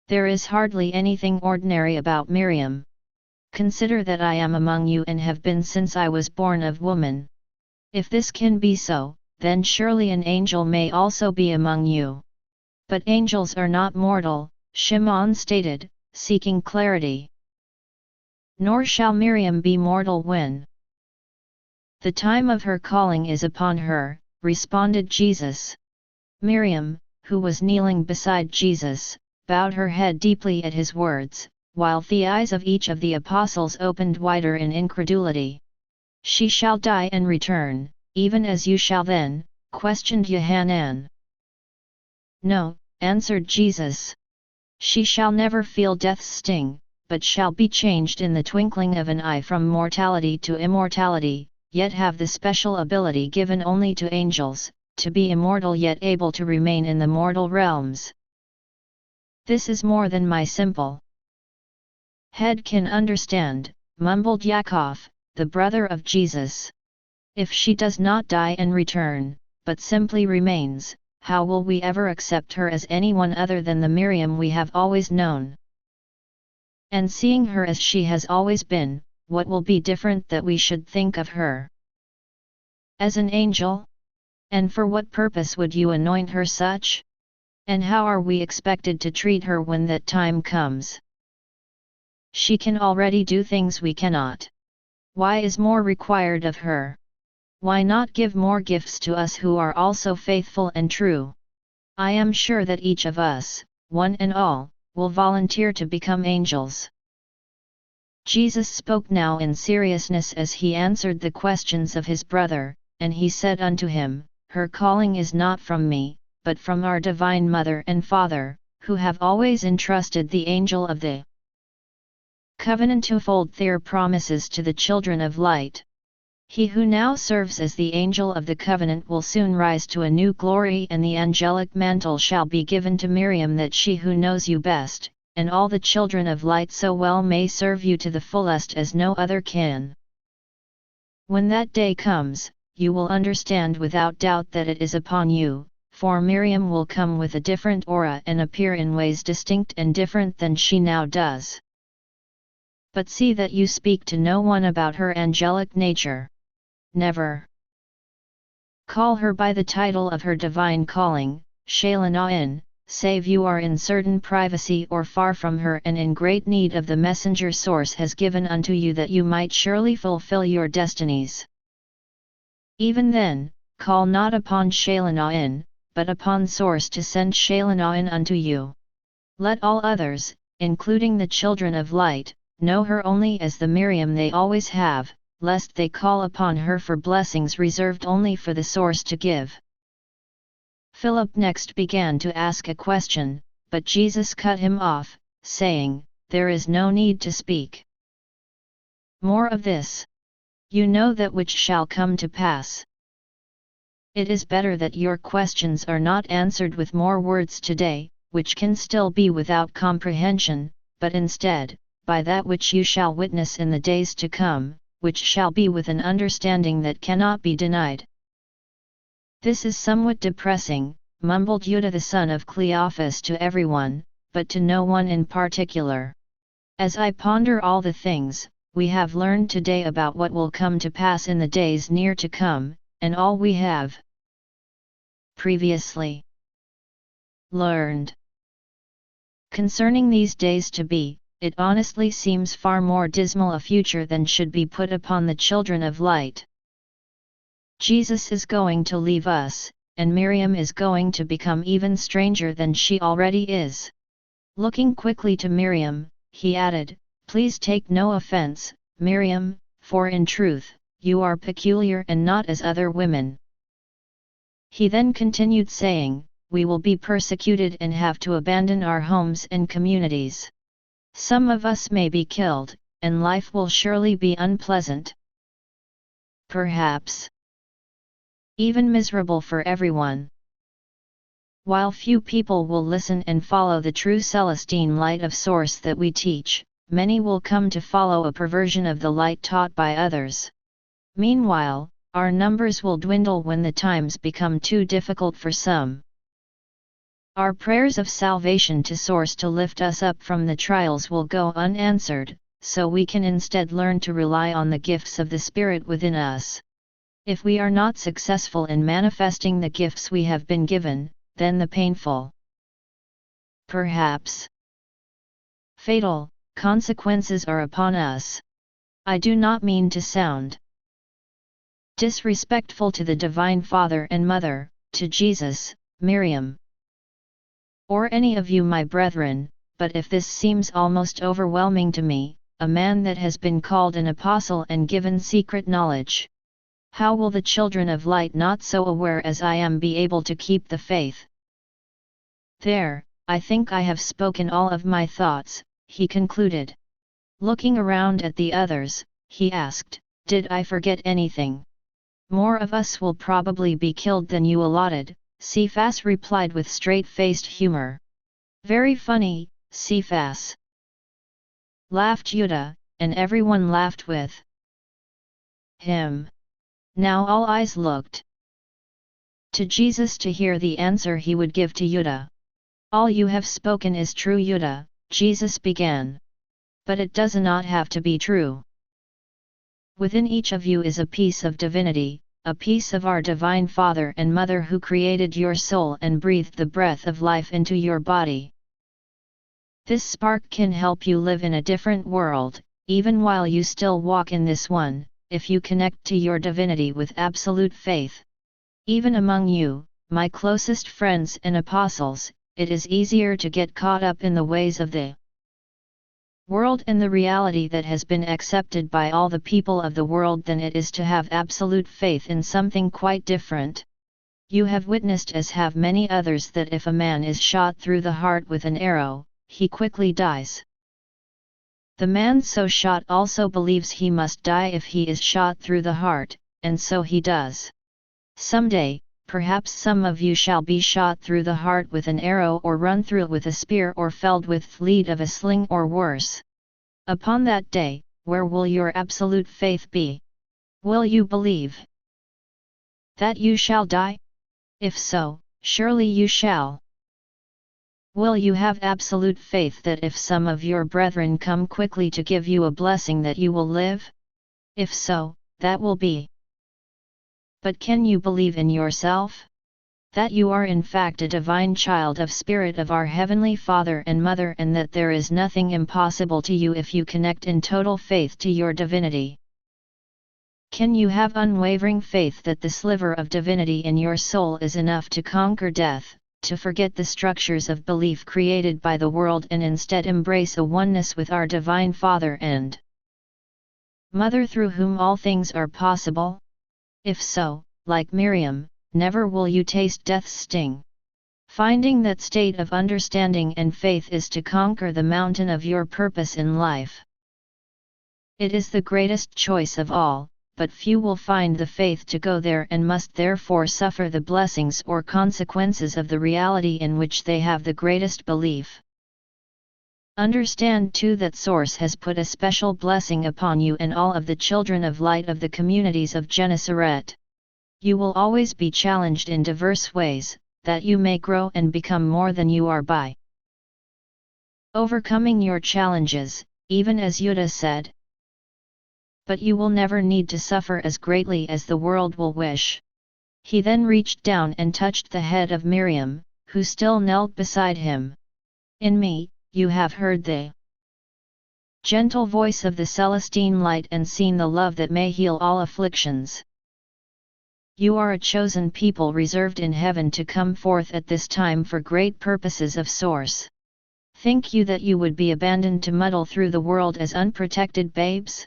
there is hardly anything ordinary about Miriam. Consider that I am among you and have been since I was born of woman. If this can be so, then surely an angel may also be among you. But angels are not mortal, Shimon stated, seeking clarity. Nor shall Miriam be mortal when the time of her calling is upon her, responded Jesus. Miriam, who was kneeling beside Jesus, bowed her head deeply at his words, while the eyes of each of the apostles opened wider in incredulity. She shall die and return, even as you shall then, questioned Yohanan. No, answered Jesus. She shall never feel death's sting, but shall be changed in the twinkling of an eye from mortality to immortality, yet have the special ability given only to angels, to be immortal yet able to remain in the mortal realms. This is more than my simple head can understand, mumbled Yaakov, the brother of Jesus. If she does not die and return, but simply remains, how will we ever accept her as anyone other than the Miriam we have always known? And seeing her as she has always been, what will be different that we should think of her as an angel? And for what purpose would you anoint her such? And how are we expected to treat her when that time comes? She can already do things we cannot. Why is more required of her? Why not give more gifts to us who are also faithful and true? I am sure that each of us, one and all, will volunteer to become angels. Jesus spoke now in seriousness as he answered the questions of his brother, and he said unto him, Her calling is not from me, but from our divine Mother and Father, who have always entrusted the angel of the covenant to fold their promises to the children of light. He who now serves as the angel of the covenant will soon rise to a new glory, and the angelic mantle shall be given to Miriam, that she who knows you best, and all the children of light so well may serve you to the fullest as no other can. When that day comes, you will understand without doubt that it is upon you, for Miriam will come with a different aura and appear in ways distinct and different than she now does. But see that you speak to no one about her angelic nature. Never call her by the title of her divine calling, Celestine, save you are in certain privacy or far from her and in great need of the messenger source has given unto you, that you might surely fulfill your destinies. Even then, call not upon Celestine, but upon source to send Celestine unto you. Let all others, including the children of light, know her only as the Miriam they always have, lest they call upon her for blessings reserved only for the source to give. Philip next began to ask a question, but Jesus cut him off, saying, There is no need to speak more of this. You know that which shall come to pass. It is better that your questions are not answered with more words today, which can still be without comprehension, but instead, by that which you shall witness in the days to come, which shall be with an understanding that cannot be denied. This is somewhat depressing, mumbled Yuda the son of Cleophas to everyone, but to no one in particular. As I ponder all the things we have learned today about what will come to pass in the days near to come, and all we have previously learned concerning these days to be, it honestly seems far more dismal a future than should be put upon the children of light. Jesus is going to leave us, and Miriam is going to become even stranger than she already is. Looking quickly to Miriam, he added, "Please take no offense, Miriam, for in truth, you are peculiar and not as other women." He then continued saying, "We will be persecuted and have to abandon our homes and communities. Some of us may be killed, and life will surely be unpleasant. Perhaps even miserable for everyone. While few people will listen and follow the true Celestine light of source that we teach, many will come to follow a perversion of the light taught by others. Meanwhile, our numbers will dwindle when the times become too difficult for some. Our prayers of salvation to source to lift us up from the trials will go unanswered, so we can instead learn to rely on the gifts of the Spirit within us. If we are not successful in manifesting the gifts we have been given, then the painful, perhaps fatal, consequences are upon us. I do not mean to sound disrespectful to the Divine Father and Mother, to Jesus, Miriam, or any of you my brethren, but if this seems almost overwhelming to me, a man that has been called an apostle and given secret knowledge, how will the children of light not so aware as I am be able to keep the faith? There, I think I have spoken all of my thoughts," he concluded. Looking around at the others, he asked, "Did I forget anything?" "More of us will probably be killed than you allotted," Cephas replied with straight-faced humor. "Very funny, Cephas," laughed Yuda, and everyone laughed with him. Now all eyes looked to Jesus to hear the answer he would give to Yuda. "All you have spoken is true, Yuda," Jesus began. "But it does not have to be true. Within each of you is a piece of divinity, a piece of our Divine Father and Mother who created your soul and breathed the breath of life into your body. This spark can help you live in a different world, even while you still walk in this one, if you connect to your divinity with absolute faith. Even among you, my closest friends and apostles, it is easier to get caught up in the ways of the world and the reality that has been accepted by all the people of the world than it is to have absolute faith in something quite different. You have witnessed, as have many others, that if a man is shot through the heart with an arrow, he quickly dies. The man so shot also believes he must die if he is shot through the heart, and so he does. Someday, perhaps some of you shall be shot through the heart with an arrow, or run through it with a spear, or felled with lead of a sling, or worse. Upon that day, where will your absolute faith be? Will you believe that you shall die? If so, surely you shall. Will you have absolute faith that if some of your brethren come quickly to give you a blessing that you will live? If so, that will be. But can you believe in yourself? That you are in fact a divine child of Spirit of our Heavenly Father and Mother, and that there is nothing impossible to you if you connect in total faith to your divinity? Can you have unwavering faith that the sliver of divinity in your soul is enough to conquer death, to forget the structures of belief created by the world and instead embrace a oneness with our Divine Father and Mother through whom all things are possible? If so, like Miriam, never will you taste death's sting. Finding that state of understanding and faith is to conquer the mountain of your purpose in life. It is the greatest choice of all, but few will find the faith to go there and must therefore suffer the blessings or consequences of the reality in which they have the greatest belief. Understand too that Source has put a special blessing upon you and all of the children of light of the communities of Gennesaret. You will always be challenged in diverse ways, that you may grow and become more than you are by overcoming your challenges, even as Yuda said. But you will never need to suffer as greatly as the world will wish. He then reached down and touched the head of Miriam, who still knelt beside him. In me, you have heard the gentle voice of the Celestine light and seen the love that may heal all afflictions. You are a chosen people reserved in heaven to come forth at this time for great purposes of Source. Think you that you would be abandoned to muddle through the world as unprotected babes?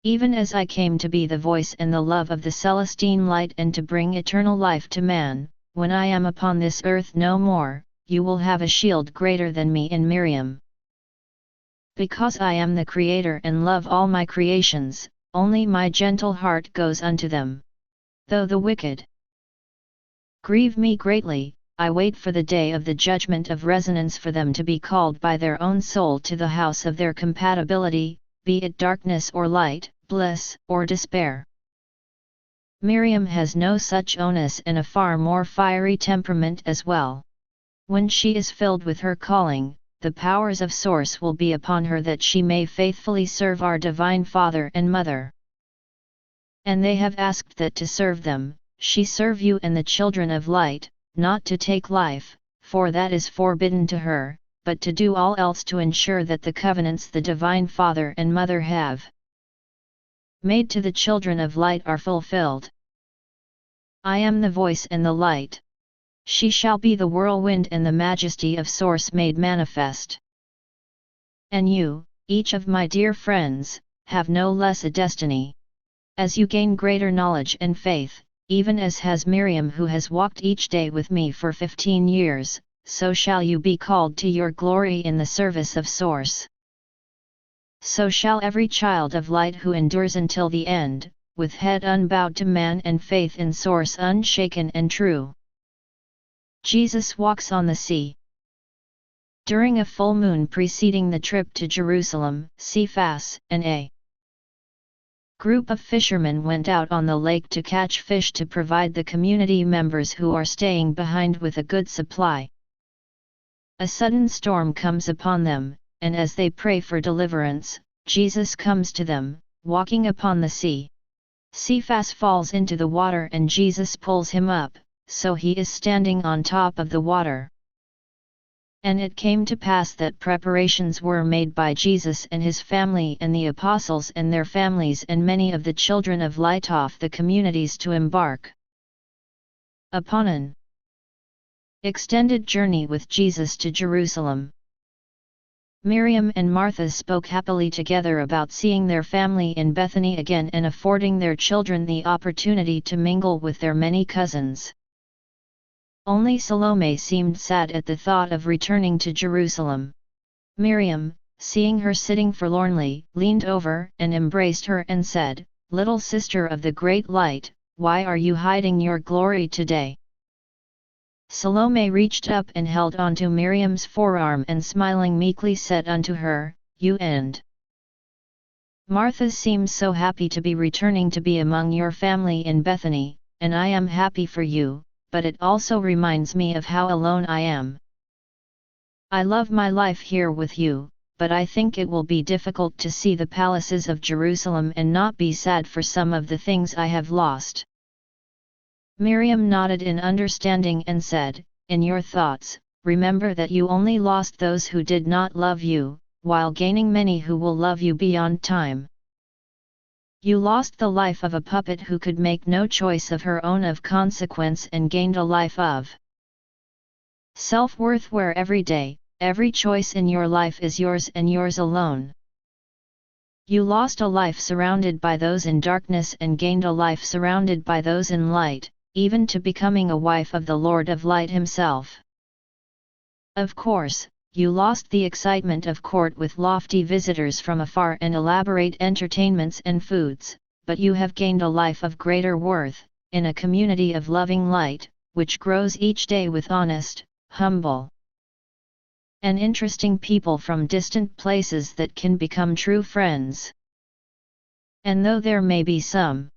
Even as I came to be the voice and the love of the Celestine light and to bring eternal life to man, when I am upon this earth no more, you will have a shield greater than me in Miriam. Because I am the Creator and love all my creations, only my gentle heart goes unto them. Though the wicked grieve me greatly, I wait for the day of the judgment of resonance for them to be called by their own soul to the house of their compatibility, be it darkness or light, bliss or despair. Miriam has no such onus and a far more fiery temperament as well. When she is filled with her calling, the powers of Source will be upon her that she may faithfully serve our Divine Father and Mother. And they have asked that to serve them, she serve you and the children of light, not to take life, for that is forbidden to her, but to do all else to ensure that the covenants the Divine Father and Mother have made to the children of light are fulfilled. I am the voice and the light. She shall be the whirlwind and the majesty of Source made manifest. And you, each of my dear friends, have no less a destiny. As you gain greater knowledge and faith, even as has Miriam who has walked each day with me for 15 years, so shall you be called to your glory in the service of Source. So shall every child of light who endures until the end, with head unbowed to man and faith in Source unshaken and true. Jesus walks on the sea. During a full moon preceding the trip to Jerusalem, Cephas and a group of fishermen went out on the lake to catch fish to provide the community members who are staying behind with a good supply. A sudden storm comes upon them, and as they pray for deliverance, Jesus comes to them, walking upon the sea. Cephas falls into the water and Jesus pulls him up, so he is standing on top of the water. And it came to pass that preparations were made by Jesus and his family and the apostles and their families and many of the children of light off the communities to embark upon an extended journey with Jesus to Jerusalem. Miriam and Martha spoke happily together about seeing their family in Bethany again and affording their children the opportunity to mingle with their many cousins. Only Salome seemed sad at the thought of returning to Jerusalem. Miriam, seeing her sitting forlornly, leaned over and embraced her and said, "Little sister of the great light, why are you hiding your glory today?" Salome reached up and held onto Miriam's forearm and smiling meekly said unto her, "You and Martha seem so happy to be returning to be among your family in Bethany, and I am happy for you, but it also reminds me of how alone I am. I love my life here with you, but I think it will be difficult to see the palaces of Jerusalem and not be sad for some of the things I have lost." Miriam nodded in understanding and said, "In your thoughts, remember that you only lost those who did not love you, while gaining many who will love you beyond time. You lost the life of a puppet who could make no choice of her own of consequence and gained a life of self-worth where every day, every choice in your life is yours and yours alone. You lost a life surrounded by those in darkness and gained a life surrounded by those in light, even to becoming a wife of the Lord of Light himself. Of course, you lost the excitement of court with lofty visitors from afar and elaborate entertainments and foods, but you have gained a life of greater worth, in a community of loving light, which grows each day with honest, humble, and interesting people from distant places that can become true friends. And though there may be some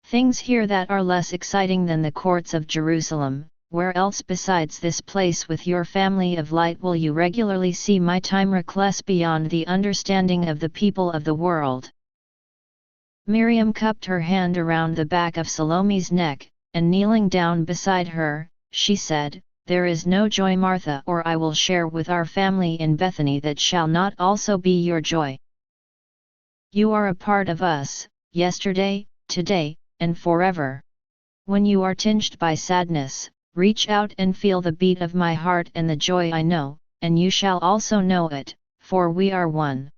things here that are less exciting than the courts of Jerusalem, where else besides this place with your family of light will you regularly see my time reckless beyond the understanding of the people of the world? Miriam cupped her hand around the back of Salome's neck, and kneeling down beside her, she said, "There is no joy, Martha, or I will share with our family in Bethany that shall not also be your joy. You are a part of us, yesterday, today, and forever. When you are tinged by sadness, reach out and feel the beat of my heart and the joy I know, and you shall also know it, for we are one."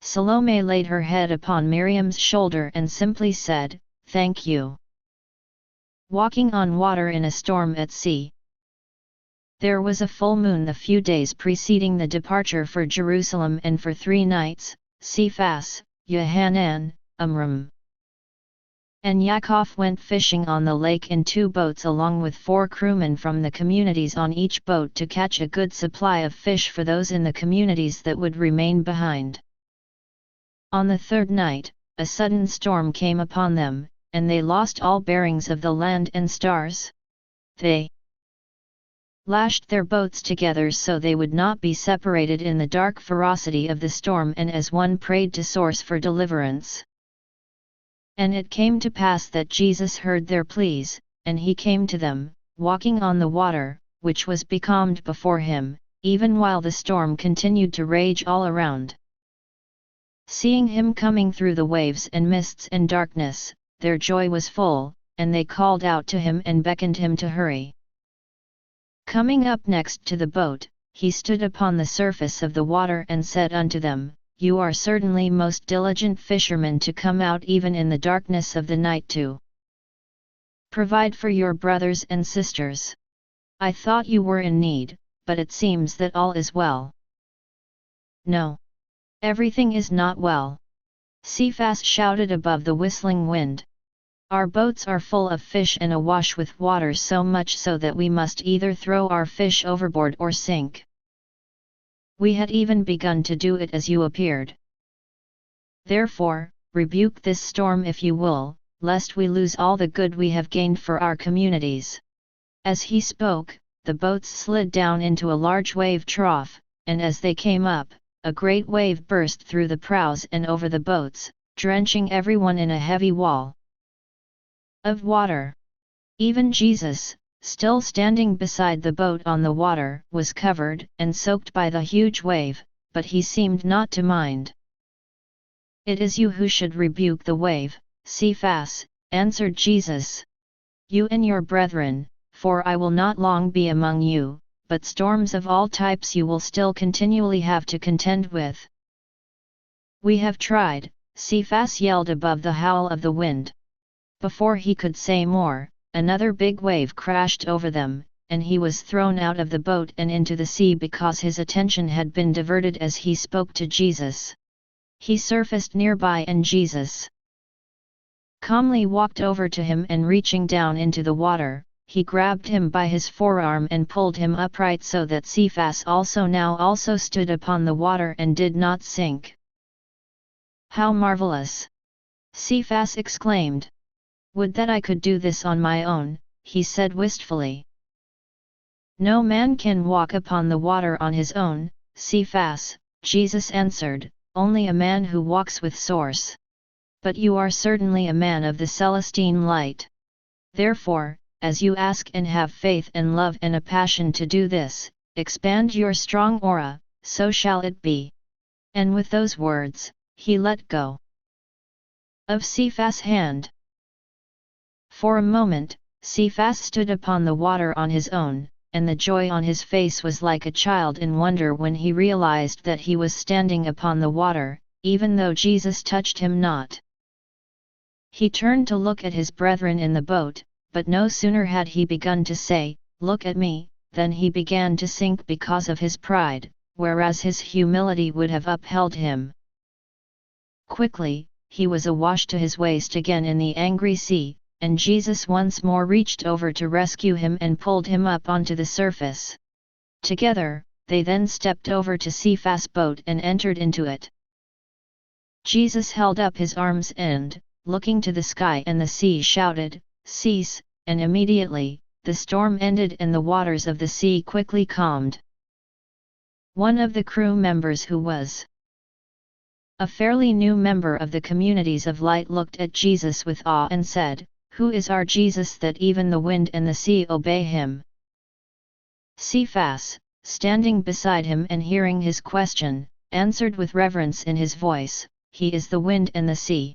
Salome laid her head upon Miriam's shoulder and simply said, "Thank you." Walking on water in a storm at sea. There was a full moon the few days preceding the departure for Jerusalem, and for 3 nights, Cephas, Yohanan, Amram, and Yaakov went fishing on the lake in 2 boats along with 4 crewmen from the communities on each boat to catch a good supply of fish for those in the communities that would remain behind. On the 3rd night, a sudden storm came upon them, and they lost all bearings of the land and stars. They lashed their boats together so they would not be separated in the dark ferocity of the storm, and as one prayed to source for deliverance. And it came to pass that Jesus heard their pleas, and he came to them, walking on the water, which was becalmed before him, even while the storm continued to rage all around. Seeing him coming through the waves and mists and darkness, their joy was full, and they called out to him and beckoned him to hurry. Coming up next to the boat, he stood upon the surface of the water and said unto them, "You are certainly most diligent fishermen to come out even in the darkness of the night to provide for your brothers and sisters. I thought you were in need, but it seems that all is well." "No. Everything is not well," Cephas shouted above the whistling wind. "Our boats are full of fish and awash with water, so much so that we must either throw our fish overboard or sink. We had even begun to do it as you appeared. Therefore, rebuke this storm if you will, lest we lose all the good we have gained for our communities." As he spoke, the boats slid down into a large wave trough, and as they came up, a great wave burst through the prows and over the boats, drenching everyone in a heavy wall of water. Even Jesus, still standing beside the boat on the water, was covered and soaked by the huge wave, but he seemed not to mind. "It is you who should rebuke the wave, Cephas," answered Jesus. "You and your brethren, for I will not long be among you, but storms of all types you will still continually have to contend with." "We have tried," Cephas yelled above the howl of the wind. Before he could say more, another big wave crashed over them, and he was thrown out of the boat and into the sea because his attention had been diverted as he spoke to Jesus. He surfaced nearby, and Jesus calmly walked over to him, and reaching down into the water, he grabbed him by his forearm and pulled him upright so that Cephas also stood upon the water and did not sink. "How marvelous!" Cephas exclaimed. "Would that I could do this on my own," he said wistfully. "No man can walk upon the water on his own, Cephas," Jesus answered, "only a man who walks with Source. But you are certainly a man of the Celestine light. Therefore, as you ask and have faith and love and a passion to do this, expand your strong aura, so shall it be." And with those words, he let go of Cephas' hand. For a moment, Cephas stood upon the water on his own, and the joy on his face was like a child in wonder when he realized that he was standing upon the water, even though Jesus touched him not. He turned to look at his brethren in the boat, but no sooner had he begun to say, "Look at me," than he began to sink because of his pride, whereas his humility would have upheld him. Quickly, he was awash to his waist again in the angry sea, and Jesus once more reached over to rescue him and pulled him up onto the surface. Together, they then stepped over to Cephas' boat and entered into it. Jesus held up his arms and, looking to the sky and the sea, shouted, "Cease," and immediately, the storm ended and the waters of the sea quickly calmed. One of the crew members, who was a fairly new member of the communities of light, looked at Jesus with awe and said, "Who is our Jesus that even the wind and the sea obey him?" Cephas, standing beside him and hearing his question, answered with reverence in his voice, "He is the wind and the sea."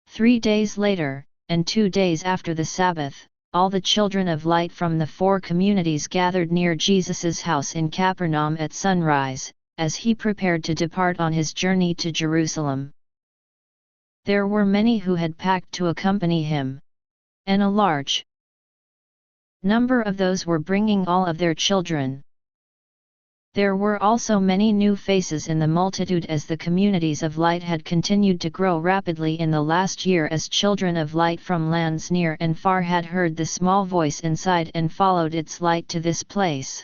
3 days later, and 2 days after the Sabbath, all the children of light from the 4 communities gathered near Jesus' house in Capernaum at sunrise, as he prepared to depart on his journey to Jerusalem. There were many who had packed to accompany him, and a large number of those were bringing all of their children. There were also many new faces in the multitude, as the communities of light had continued to grow rapidly in the last year, as children of light from lands near and far had heard the small voice inside and followed its light to this place.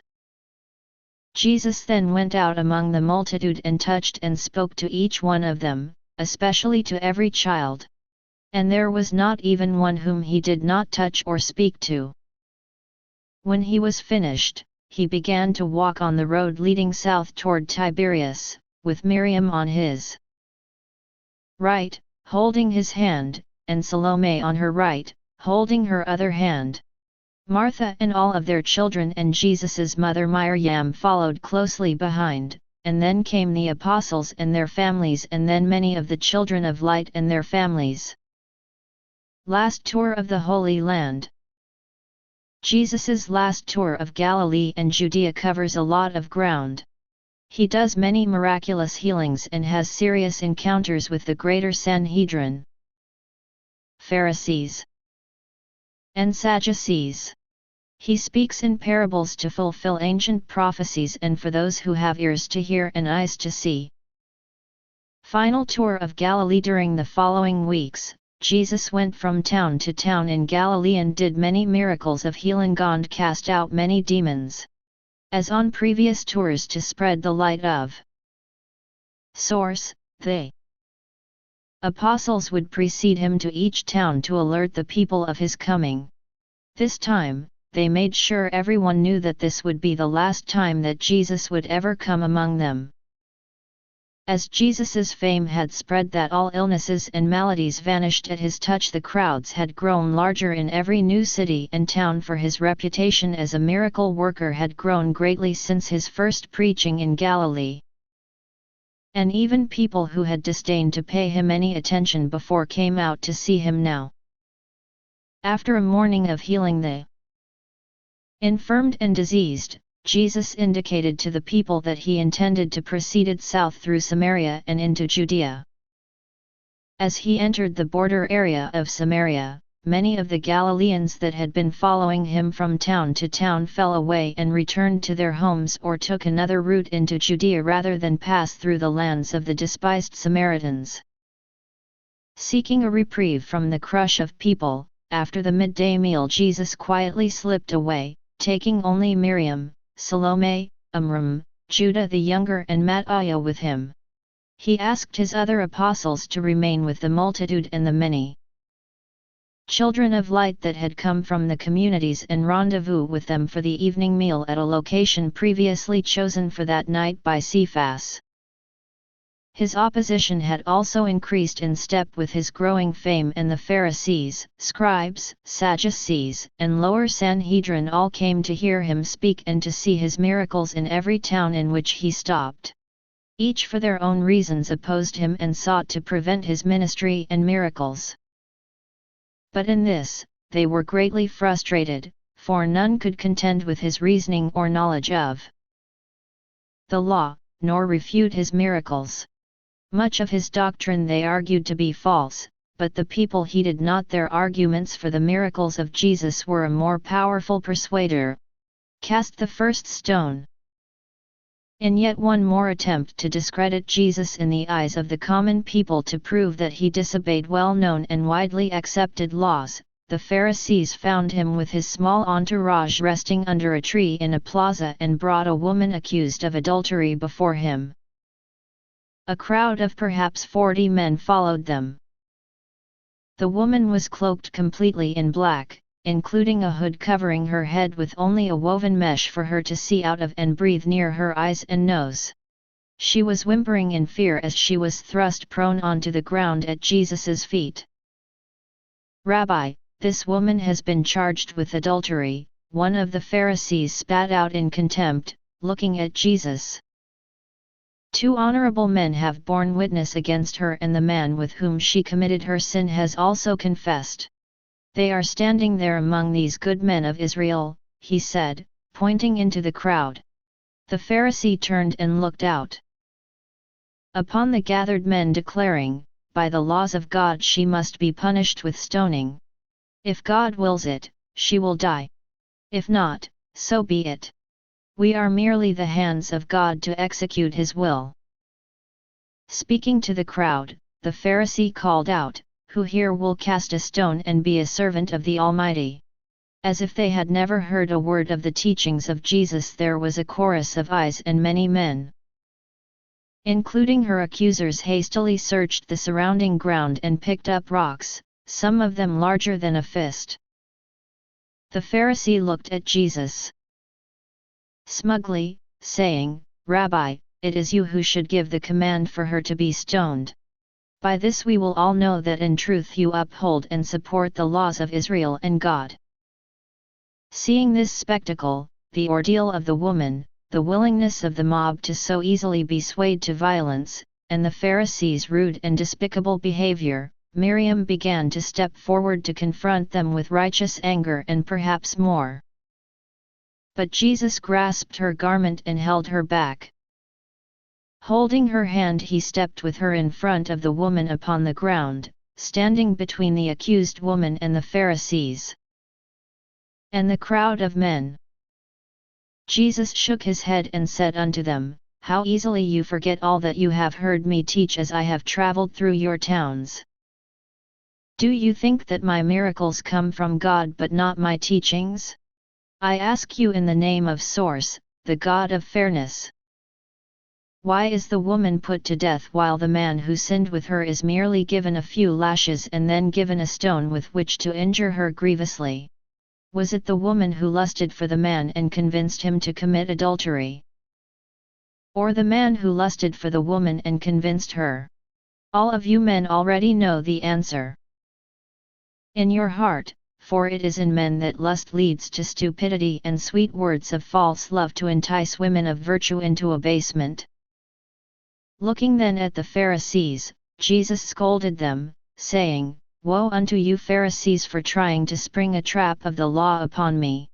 Jesus then went out among the multitude and touched and spoke to each one of them, especially to every child. And there was not even one whom he did not touch or speak to. When he was finished, he began to walk on the road leading south toward Tiberias, with Miriam on his right, holding his hand, and Salome on her right, holding her other hand. Martha and all of their children and Jesus' mother Miriam followed closely behind, and then came the apostles and their families, and then many of the children of light and their families. Last tour of the Holy Land. Jesus' last tour of Galilee and Judea covers a lot of ground. He does many miraculous healings and has serious encounters with the greater Sanhedrin, Pharisees, and Sadducees. He speaks in parables to fulfill ancient prophecies and for those who have ears to hear and eyes to see. Final tour of Galilee. During the following weeks, Jesus went from town to town in Galilee and did many miracles of healing and cast out many demons. As on previous tours, to spread the light of Source, the apostles would precede him to each town to alert the people of his coming. This time, they made sure everyone knew that this would be the last time that Jesus would ever come among them. As Jesus' fame had spread that all illnesses and maladies vanished at his touch, the crowds had grown larger in every new city and town, for his reputation as a miracle worker had grown greatly since his first preaching in Galilee. And even people who had disdained to pay him any attention before came out to see him now. After a morning of healing the infirmed and diseased, Jesus indicated to the people that he intended to proceed south through Samaria and into Judea. As he entered the border area of Samaria, many of the Galileans that had been following him from town to town fell away and returned to their homes, or took another route into Judea rather than pass through the lands of the despised Samaritans. Seeking a reprieve from the crush of people, after the midday meal Jesus quietly slipped away, taking only Miriam, Salome, Amram, Judah the younger and Matthias with him. He asked his other apostles to remain with the multitude and the many children of light that had come from the communities, and rendezvous with them for the evening meal at a location previously chosen for that night by Cephas. His opposition had also increased in step with his growing fame, and the Pharisees, scribes, Sadducees, and lower Sanhedrin all came to hear him speak and to see his miracles in every town in which he stopped. Each for their own reasons opposed him and sought to prevent his ministry and miracles. But in this, they were greatly frustrated, for none could contend with his reasoning or knowledge of the law, nor refute his miracles. Much of his doctrine they argued to be false, but the people heeded not their arguments, for the miracles of Jesus were a more powerful persuader. Cast the first stone. In yet one more attempt to discredit Jesus in the eyes of the common people to prove that he disobeyed well-known and widely accepted laws, the Pharisees found him with his small entourage resting under a tree in a plaza and brought a woman accused of adultery before him. A crowd of perhaps 40 men followed them. The woman was cloaked completely in black, including a hood covering her head with only a woven mesh for her to see out of and breathe near her eyes and nose. She was whimpering in fear as she was thrust prone onto the ground at Jesus's feet. "Rabbi, this woman has been charged with adultery," one of the Pharisees spat out in contempt, looking at Jesus. "2 honorable men have borne witness against her, and the man with whom she committed her sin has also confessed. They are standing there among these good men of Israel," he said, pointing into the crowd. The Pharisee turned and looked out upon the gathered men, declaring, "By the laws of God she must be punished with stoning. If God wills it, she will die. If not, so be it. We are merely the hands of God to execute His will." Speaking to the crowd, the Pharisee called out, "Who here will cast a stone and be a servant of the Almighty?" As if they had never heard a word of the teachings of Jesus, there was a chorus of ayes, and many men, including her accusers, hastily searched the surrounding ground and picked up rocks, some of them larger than a fist. The Pharisee looked at Jesus smugly, saying, "Rabbi, it is you who should give the command for her to be stoned. By this we will all know that in truth you uphold and support the laws of Israel and God." Seeing this spectacle, the ordeal of the woman, the willingness of the mob to so easily be swayed to violence, and the Pharisees' rude and despicable behavior, Miriam began to step forward to confront them with righteous anger and perhaps more. But Jesus grasped her garment and held her back. Holding her hand, he stepped with her in front of the woman upon the ground, standing between the accused woman and the Pharisees and the crowd of men. Jesus shook his head and said unto them, "How easily you forget all that you have heard me teach as I have traveled through your towns. Do you think that my miracles come from God but not my teachings? I ask you in the name of Source, the God of fairness. Why is the woman put to death while the man who sinned with her is merely given a few lashes and then given a stone with which to injure her grievously? Was it the woman who lusted for the man and convinced him to commit adultery? Or the man who lusted for the woman and convinced her? All of you men already know the answer in your heart, for it is in men that lust leads to stupidity and sweet words of false love to entice women of virtue into abasement." Looking then at the Pharisees, Jesus scolded them, saying, "Woe unto you Pharisees for trying to spring a trap of the law upon me.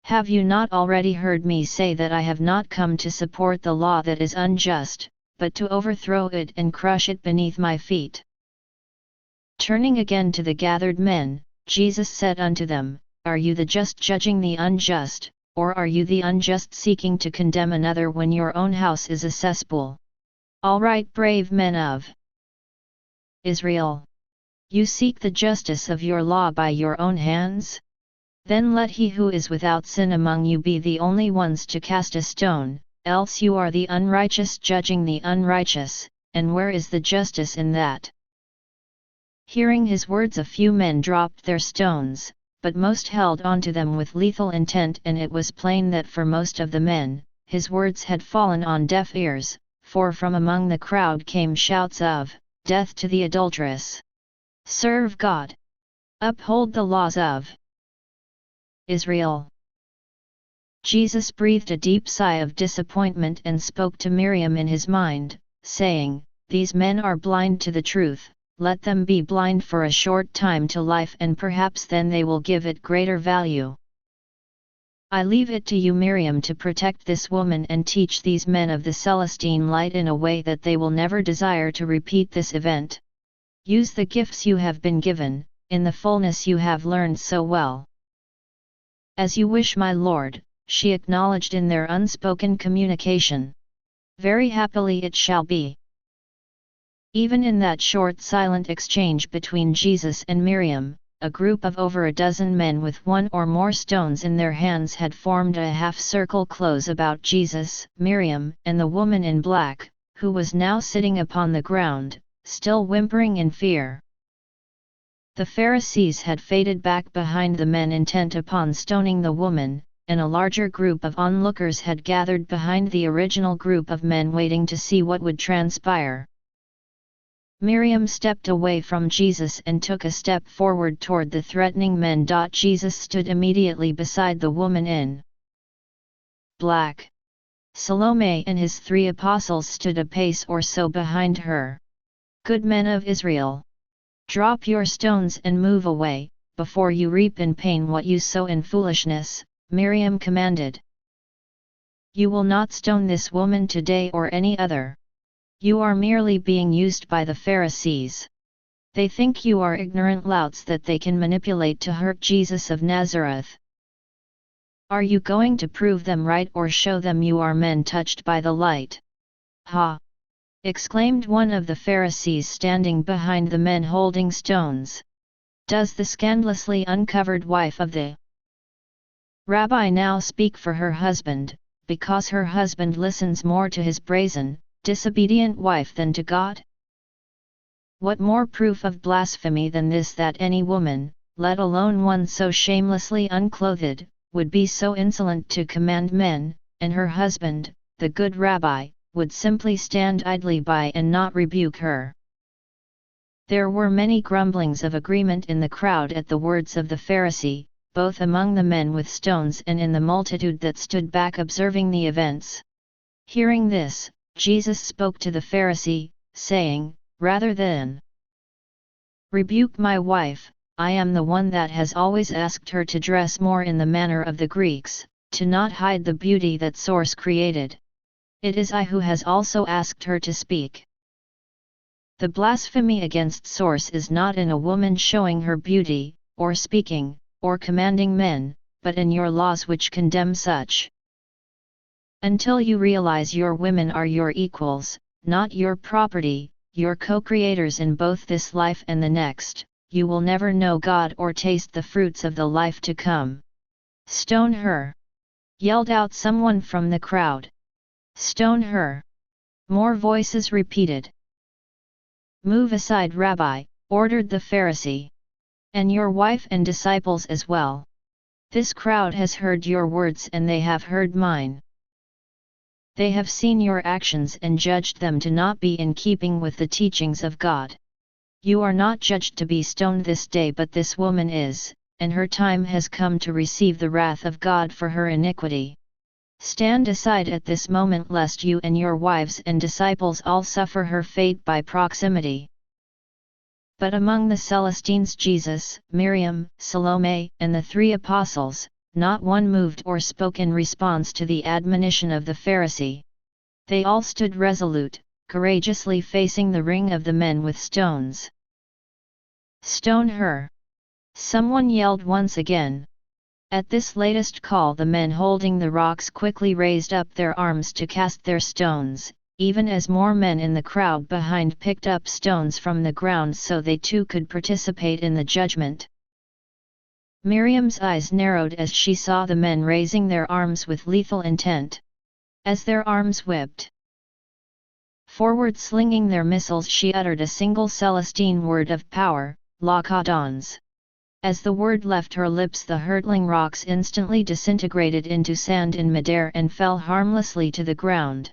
Have you not already heard me say that I have not come to support the law that is unjust, but to overthrow it and crush it beneath my feet?" Turning again to the gathered men, Jesus said unto them, "Are you the just judging the unjust, or are you the unjust seeking to condemn another when your own house is a cesspool? All right, brave men of Israel! You seek the justice of your law by your own hands? Then let he who is without sin among you be the only ones to cast a stone, else you are the unrighteous judging the unrighteous, and where is the justice in that?" Hearing his words, a few men dropped their stones, but most held onto them with lethal intent, and it was plain that for most of the men, his words had fallen on deaf ears, for from among the crowd came shouts of, "Death to the adulteress! Serve God! Uphold the laws of Israel!" Jesus breathed a deep sigh of disappointment and spoke to Miriam in his mind, saying, "These men are blind to the truth. Let them be blind for a short time to life, and perhaps then they will give it greater value. I leave it to you, Miriam, to protect this woman and teach these men of the Celestine light in a way that they will never desire to repeat this event. Use the gifts you have been given, in the fullness you have learned so well." "As you wish, my lord," she acknowledged in their unspoken communication. Very happily it shall be. Even in that short silent exchange between Jesus and Miriam, a group of over a dozen men with one or more stones in their hands had formed a half-circle close about Jesus, Miriam, and the woman in black, who was now sitting upon the ground, still whimpering in fear. The Pharisees had faded back behind the men intent upon stoning the woman, and a larger group of onlookers had gathered behind the original group of men waiting to see what would transpire. Miriam stepped away from Jesus and took a step forward toward the threatening men. Jesus stood immediately beside the woman in black. Salome and his 3 apostles stood a pace or so behind her. Good men of Israel! Drop your stones and move away, before you reap in pain what you sow in foolishness, Miriam commanded. You will not stone this woman today or any other. You are merely being used by the Pharisees. They think you are ignorant louts that they can manipulate to hurt Jesus of Nazareth. Are you going to prove them right or show them you are men touched by the light? Ha! Exclaimed one of the Pharisees standing behind the men holding stones. Does the scandalously uncovered wife of the Rabbi now speak for her husband, because her husband listens more to his brazen, disobedient wife than to God? What more proof of blasphemy than this, that any woman, let alone one so shamelessly unclothed, would be so insolent to command men, and her husband, the good Rabbi, would simply stand idly by and not rebuke her? There were many grumblings of agreement in the crowd at the words of the Pharisee, both among the men with stones and in the multitude that stood back observing the events. Hearing this, Jesus spoke to the Pharisee, saying, rather than rebuke my wife, I am the one that has always asked her to dress more in the manner of the Greeks, to not hide the beauty that Source created. It is I who has also asked her to speak. The blasphemy against Source is not in a woman showing her beauty, or speaking, or commanding men, but in your laws which condemn such. Until you realize your women are your equals, not your property, your co-creators in both this life and the next, you will never know God or taste the fruits of the life to come. Stone her! Yelled out someone from the crowd. Stone her! More voices repeated. Move aside, Rabbi, ordered the Pharisee. And your wife and disciples as well. This crowd has heard your words and they have heard mine. They have seen your actions and judged them to not be in keeping with the teachings of God. You are not judged to be stoned this day, but this woman is, and her time has come to receive the wrath of God for her iniquity. Stand aside at this moment, lest you and your wives and disciples all suffer her fate by proximity. But among the Celestines, Jesus, Miriam, Salome, and the 3 apostles, not one moved or spoke in response to the admonition of the Pharisee. They all stood resolute, courageously facing the ring of the men with stones. Stone her! Someone yelled once again. At this latest call, the men holding the rocks quickly raised up their arms to cast their stones, even as more men in the crowd behind picked up stones from the ground so they too could participate in the judgment. Miriam's eyes narrowed as she saw the men raising their arms with lethal intent. As their arms whipped forward slinging their missiles, she uttered a single Celestine word of power, Lakodons. As the word left her lips, the hurtling rocks instantly disintegrated into sand in midair and fell harmlessly to the ground.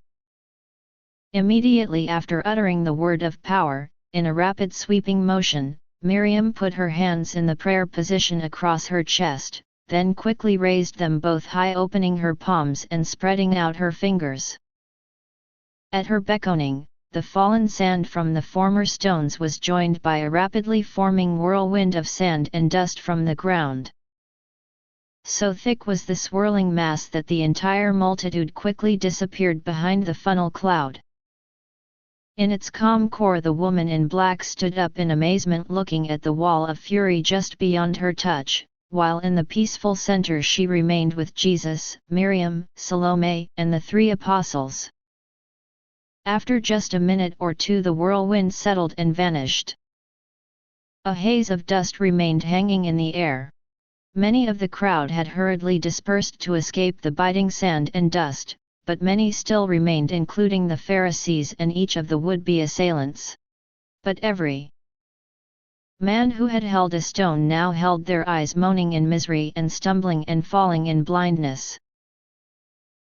Immediately after uttering the word of power, in a rapid sweeping motion, Miriam put her hands in the prayer position across her chest, then quickly raised them both high, opening her palms and spreading out her fingers. At her beckoning, the fallen sand from the former stones was joined by a rapidly forming whirlwind of sand and dust from the ground. So thick was the swirling mass that the entire multitude quickly disappeared behind the funnel cloud. In its calm core, the woman in black stood up in amazement, looking at the wall of fury just beyond her touch, while in the peaceful center she remained with Jesus, Miriam, Salome, and the 3 apostles. After just a minute or two the whirlwind settled and vanished. A haze of dust remained hanging in the air. Many of the crowd had hurriedly dispersed to escape the biting sand and dust, but many still remained, including the Pharisees and each of the would-be assailants. But every man who had held a stone now held their eyes, moaning in misery and stumbling and falling in blindness.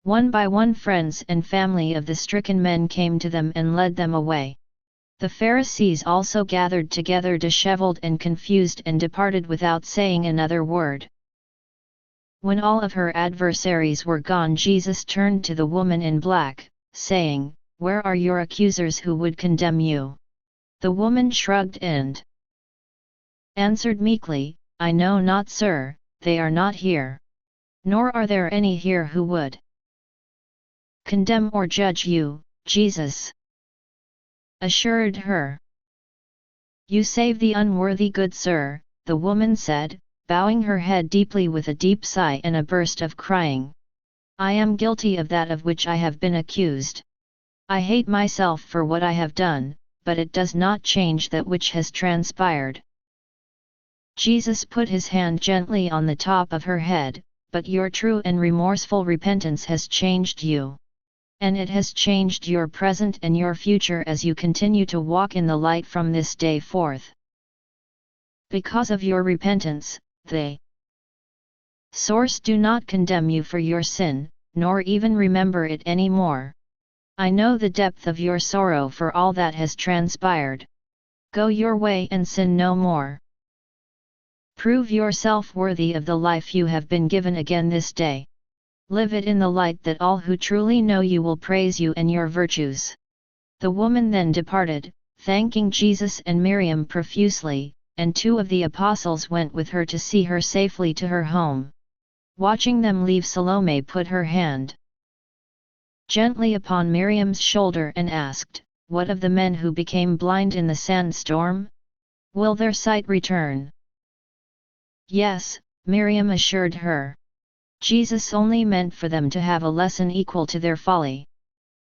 One by one friends and family of the stricken men came to them and led them away. The Pharisees also gathered together, disheveled and confused, and departed without saying another word. When all of her adversaries were gone, Jesus turned to the woman in black, saying, "Where are your accusers who would condemn you?" The woman shrugged and answered meekly, "I know not, sir, they are not here. Nor are there any here who would condemn or judge you," Jesus assured her. "You save the unworthy, good sir," the woman said, bowing her head deeply with a deep sigh and a burst of crying. "I am guilty of that of which I have been accused. I hate myself for what I have done, but it does not change that which has transpired." Jesus put his hand gently on the top of her head, "But your true and remorseful repentance has changed you. And it has changed your present and your future as you continue to walk in the light from this day forth. Because of your repentance, the source do not condemn you for your sin, nor even remember it any more. I know the depth of your sorrow for all that has transpired. Go your way and sin no more. Prove yourself worthy of the life you have been given again this day. Live it in the light that all who truly know you will praise you and your virtues." The woman then departed, thanking Jesus and Miriam profusely, and 2 of the apostles went with her to see her safely to her home. Watching them leave, Salome put her hand gently upon Miriam's shoulder and asked, "What of the men who became blind in the sandstorm? Will their sight return?" "Yes," Miriam assured her. "Jesus only meant for them to have a lesson equal to their folly.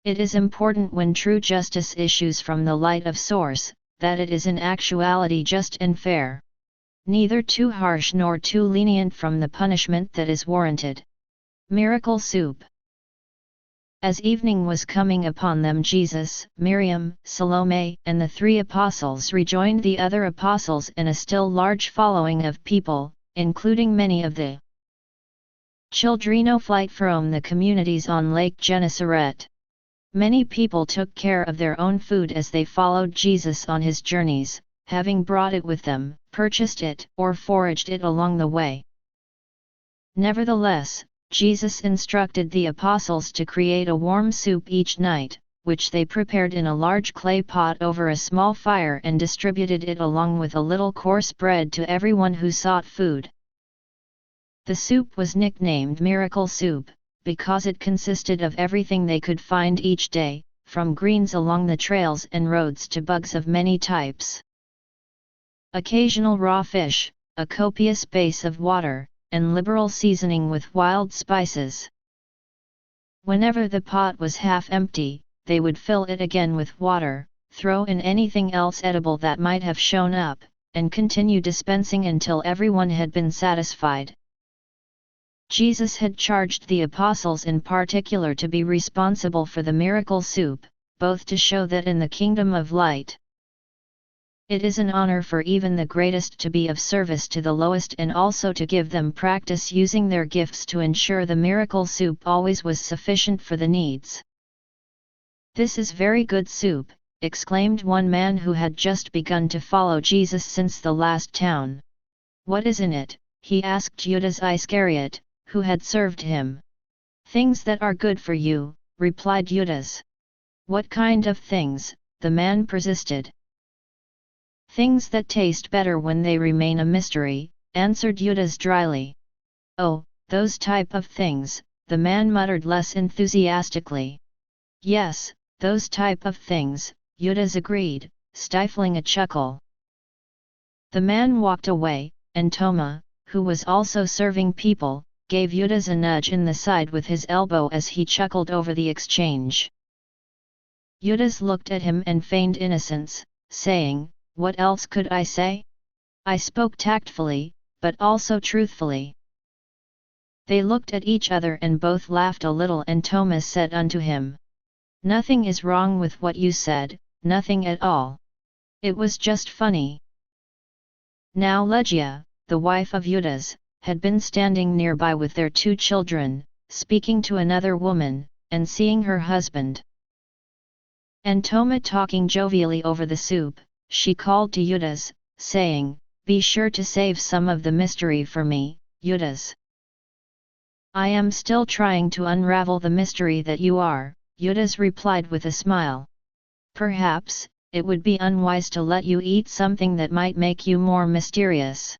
It is important when true justice issues from the light of source, that it is in actuality just and fair. Neither too harsh nor too lenient from the punishment that is warranted." Miracle Soup. As evening was coming upon them, Jesus, Miriam, Salome, and the 3 apostles rejoined the other apostles and a still large following of people, including many of the children of flight from the communities on Lake Gennesaret. Many people took care of their own food as they followed Jesus on his journeys, having brought it with them, purchased it, or foraged it along the way. Nevertheless, Jesus instructed the apostles to create a warm soup each night, which they prepared in a large clay pot over a small fire and distributed it along with a little coarse bread to everyone who sought food. The soup was nicknamed Miracle Soup, because it consisted of everything they could find each day, from greens along the trails and roads to bugs of many types. Occasional raw fish, a copious base of water, and liberal seasoning with wild spices. Whenever the pot was half empty, they would fill it again with water, throw in anything else edible that might have shown up, and continue dispensing until everyone had been satisfied. Jesus had charged the apostles in particular to be responsible for the miracle soup, both to show that in the kingdom of light, it is an honor for even the greatest to be of service to the lowest, and also to give them practice using their gifts to ensure the miracle soup always was sufficient for the needs. "This is very good soup," exclaimed one man who had just begun to follow Jesus since the last town. "What is in it?" he asked Judas Iscariot, who had served him. "Things that are good for you," replied Judas. "What kind of things?" the man persisted. "Things that taste better when they remain a mystery," answered Judas dryly. "Oh, those type of things," the man muttered less enthusiastically. "Yes, those type of things," Judas agreed, stifling a chuckle. The man walked away, and Toma, who was also serving people, gave Judas a nudge in the side with his elbow as he chuckled over the exchange. Judas looked at him and feigned innocence, saying, "What else could I say? I spoke tactfully, but also truthfully." They looked at each other and both laughed a little, and Thomas said unto him, "Nothing is wrong with what you said, nothing at all. It was just funny." Now Legia, the wife of Judas, had been standing nearby with their 2 children, speaking to another woman, and seeing her husband and Thoma talking jovially over the soup, she called to Judas, saying, "Be sure to save some of the mystery for me, Judas." "I am still trying to unravel the mystery that you are," Judas replied with a smile. "Perhaps, it would be unwise to let you eat something that might make you more mysterious.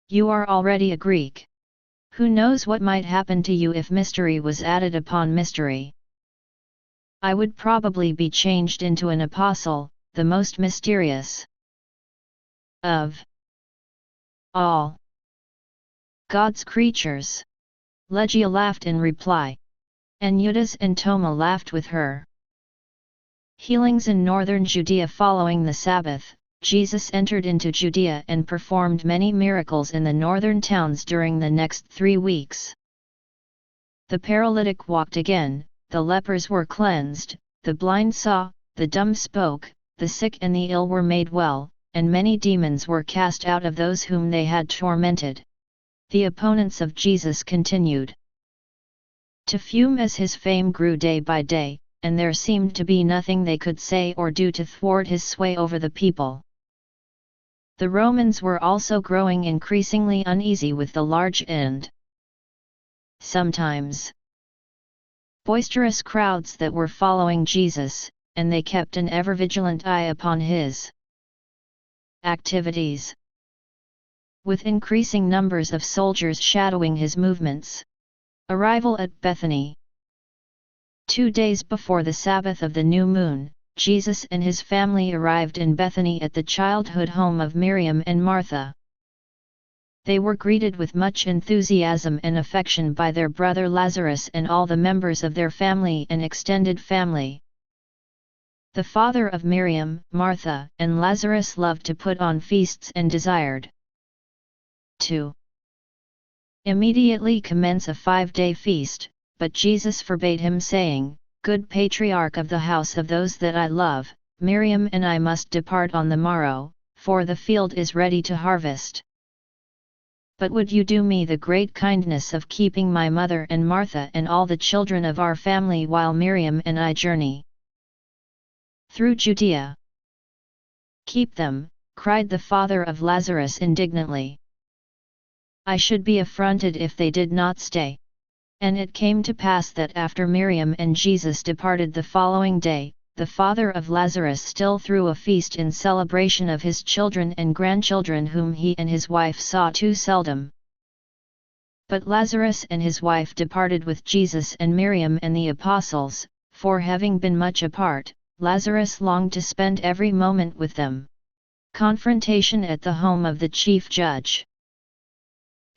You are already a Greek. Who knows what might happen to you if mystery was added upon mystery? I would probably be changed into an apostle, the most mysterious of all God's creatures." Legia laughed in reply. And Judas and Thoma laughed with her. Healings in northern Judea. Following the Sabbath, Jesus entered into Judea and performed many miracles in the northern towns during the next 3 weeks. The paralytic walked again, the lepers were cleansed, the blind saw, the dumb spoke, the sick and the ill were made well, and many demons were cast out of those whom they had tormented. The opponents of Jesus continued to fume as his fame grew day by day, and there seemed to be nothing they could say or do to thwart his sway over the people. The Romans were also growing increasingly uneasy with the large and sometimes boisterous crowds that were following Jesus, and they kept an ever-vigilant eye upon his activities. With increasing numbers of soldiers shadowing his movements. Arrival at Bethany. 2 days before the Sabbath of the new moon, Jesus and his family arrived in Bethany at the childhood home of Miriam and Martha. They were greeted with much enthusiasm and affection by their brother Lazarus and all the members of their family and extended family. The father of Miriam, Martha, and Lazarus loved to put on feasts and desired to immediately commence a 5-day feast, but Jesus forbade him, saying, "Good patriarch of the house of those that I love, Miriam and I must depart on the morrow, for the field is ready to harvest. But would you do me the great kindness of keeping my mother and Martha and all the children of our family while Miriam and I journey through Judea?" "Keep them," cried the father of Lazarus indignantly. "I should be affronted if they did not stay." And it came to pass that after Miriam and Jesus departed the following day, the father of Lazarus still threw a feast in celebration of his children and grandchildren whom he and his wife saw too seldom. But Lazarus and his wife departed with Jesus and Miriam and the apostles, for having been much apart, Lazarus longed to spend every moment with them. Confrontation at the home of the chief judge.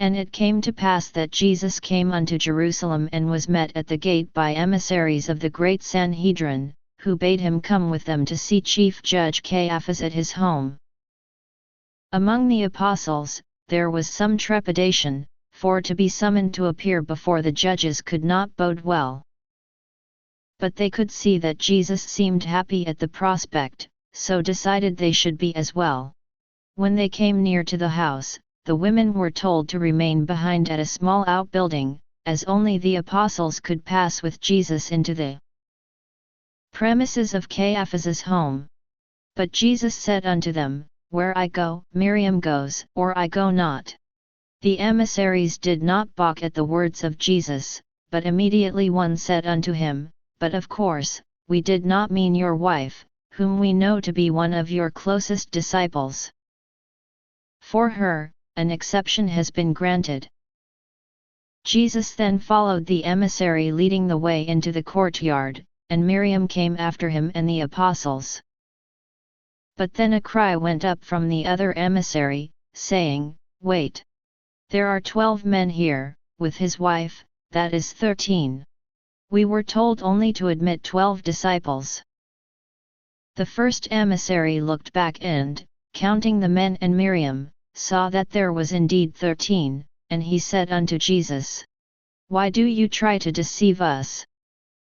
And it came to pass that Jesus came unto Jerusalem and was met at the gate by emissaries of the great Sanhedrin, who bade him come with them to see Chief Judge Caiaphas at his home. Among the apostles, there was some trepidation, for to be summoned to appear before the judges could not bode well. But they could see that Jesus seemed happy at the prospect, so decided they should be as well. When they came near to the house, the women were told to remain behind at a small outbuilding, as only the apostles could pass with Jesus into the premises of Caiaphas's home. But Jesus said unto them, "Where I go, Miriam goes, or I go not." The emissaries did not balk at the words of Jesus, but immediately one said unto him, "But of course, we did not mean your wife, whom we know to be one of your closest disciples. For her, an exception has been granted." Jesus then followed the emissary leading the way into the courtyard, and Miriam came after him and the apostles. But then a cry went up from the other emissary, saying, "Wait! There are 12 men here, with his wife, that is 13. We were told only to admit 12 disciples." The first emissary looked back and, counting the men and Miriam, saw that there was indeed 13, and he said unto Jesus, Why do you try to deceive us?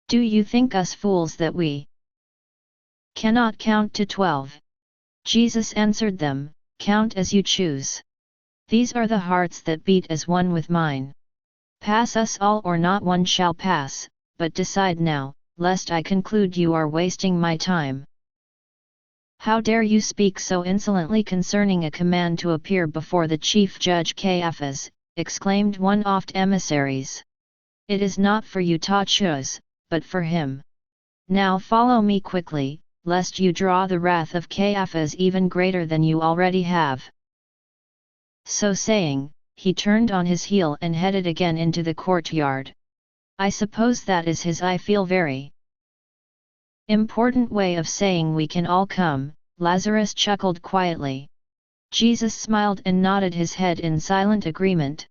Do you think us fools that we cannot count to 12? Jesus answered them, Count as you choose. These are the hearts that beat as one with mine. Pass us all or not one shall pass, but decide now, lest I conclude you are wasting my time. How dare you speak so insolently concerning a command to appear before the chief judge Caiaphas, exclaimed one of the emissaries. It is not for you to choose, but for him. Now follow me quickly, lest you draw the wrath of Caiaphas even greater than you already have. So saying, he turned on his heel and headed again into the courtyard. I suppose that is his I feel very important way of saying we can all come, Lazarus chuckled quietly. Jesus smiled and nodded his head in silent agreement.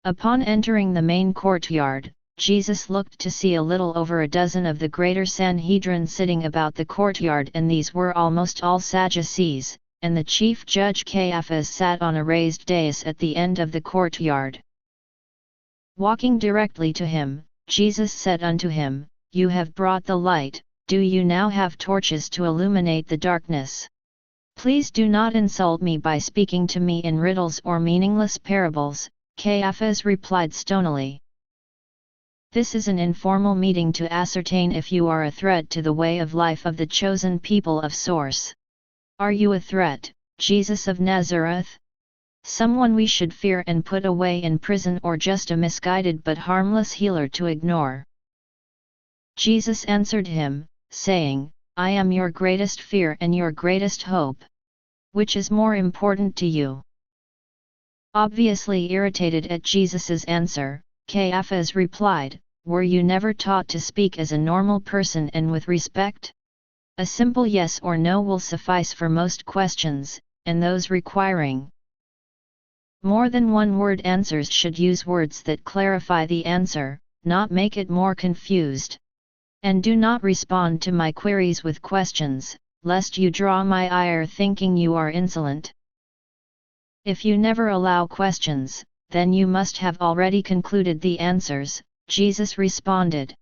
Upon entering the main courtyard, Jesus looked to see a little over a dozen of the greater Sanhedrin sitting about the courtyard, and these were almost all Sadducees, and the chief judge Caiaphas sat on a raised dais at the end of the courtyard. Walking directly to him, Jesus said unto him, You have brought the light, do you now have torches to illuminate the darkness? Please do not insult me by speaking to me in riddles or meaningless parables, Caiaphas replied stonily. This is an informal meeting to ascertain if you are a threat to the way of life of the chosen people of Source. Are you a threat, Jesus of Nazareth? Someone we should fear and put away in prison, or just a misguided but harmless healer to ignore? Jesus answered him, saying, I am your greatest fear and your greatest hope. Which is more important to you? Obviously irritated at Jesus's answer, Caiaphas replied, Were you never taught to speak as a normal person and with respect? A simple yes or no will suffice for most questions, and those requiring more than one word answers should use words that clarify the answer, not make it more confused. And do not respond to my queries with questions, lest you draw my ire thinking you are insolent. If you never allow questions, then you must have already concluded the answers, Jesus responded.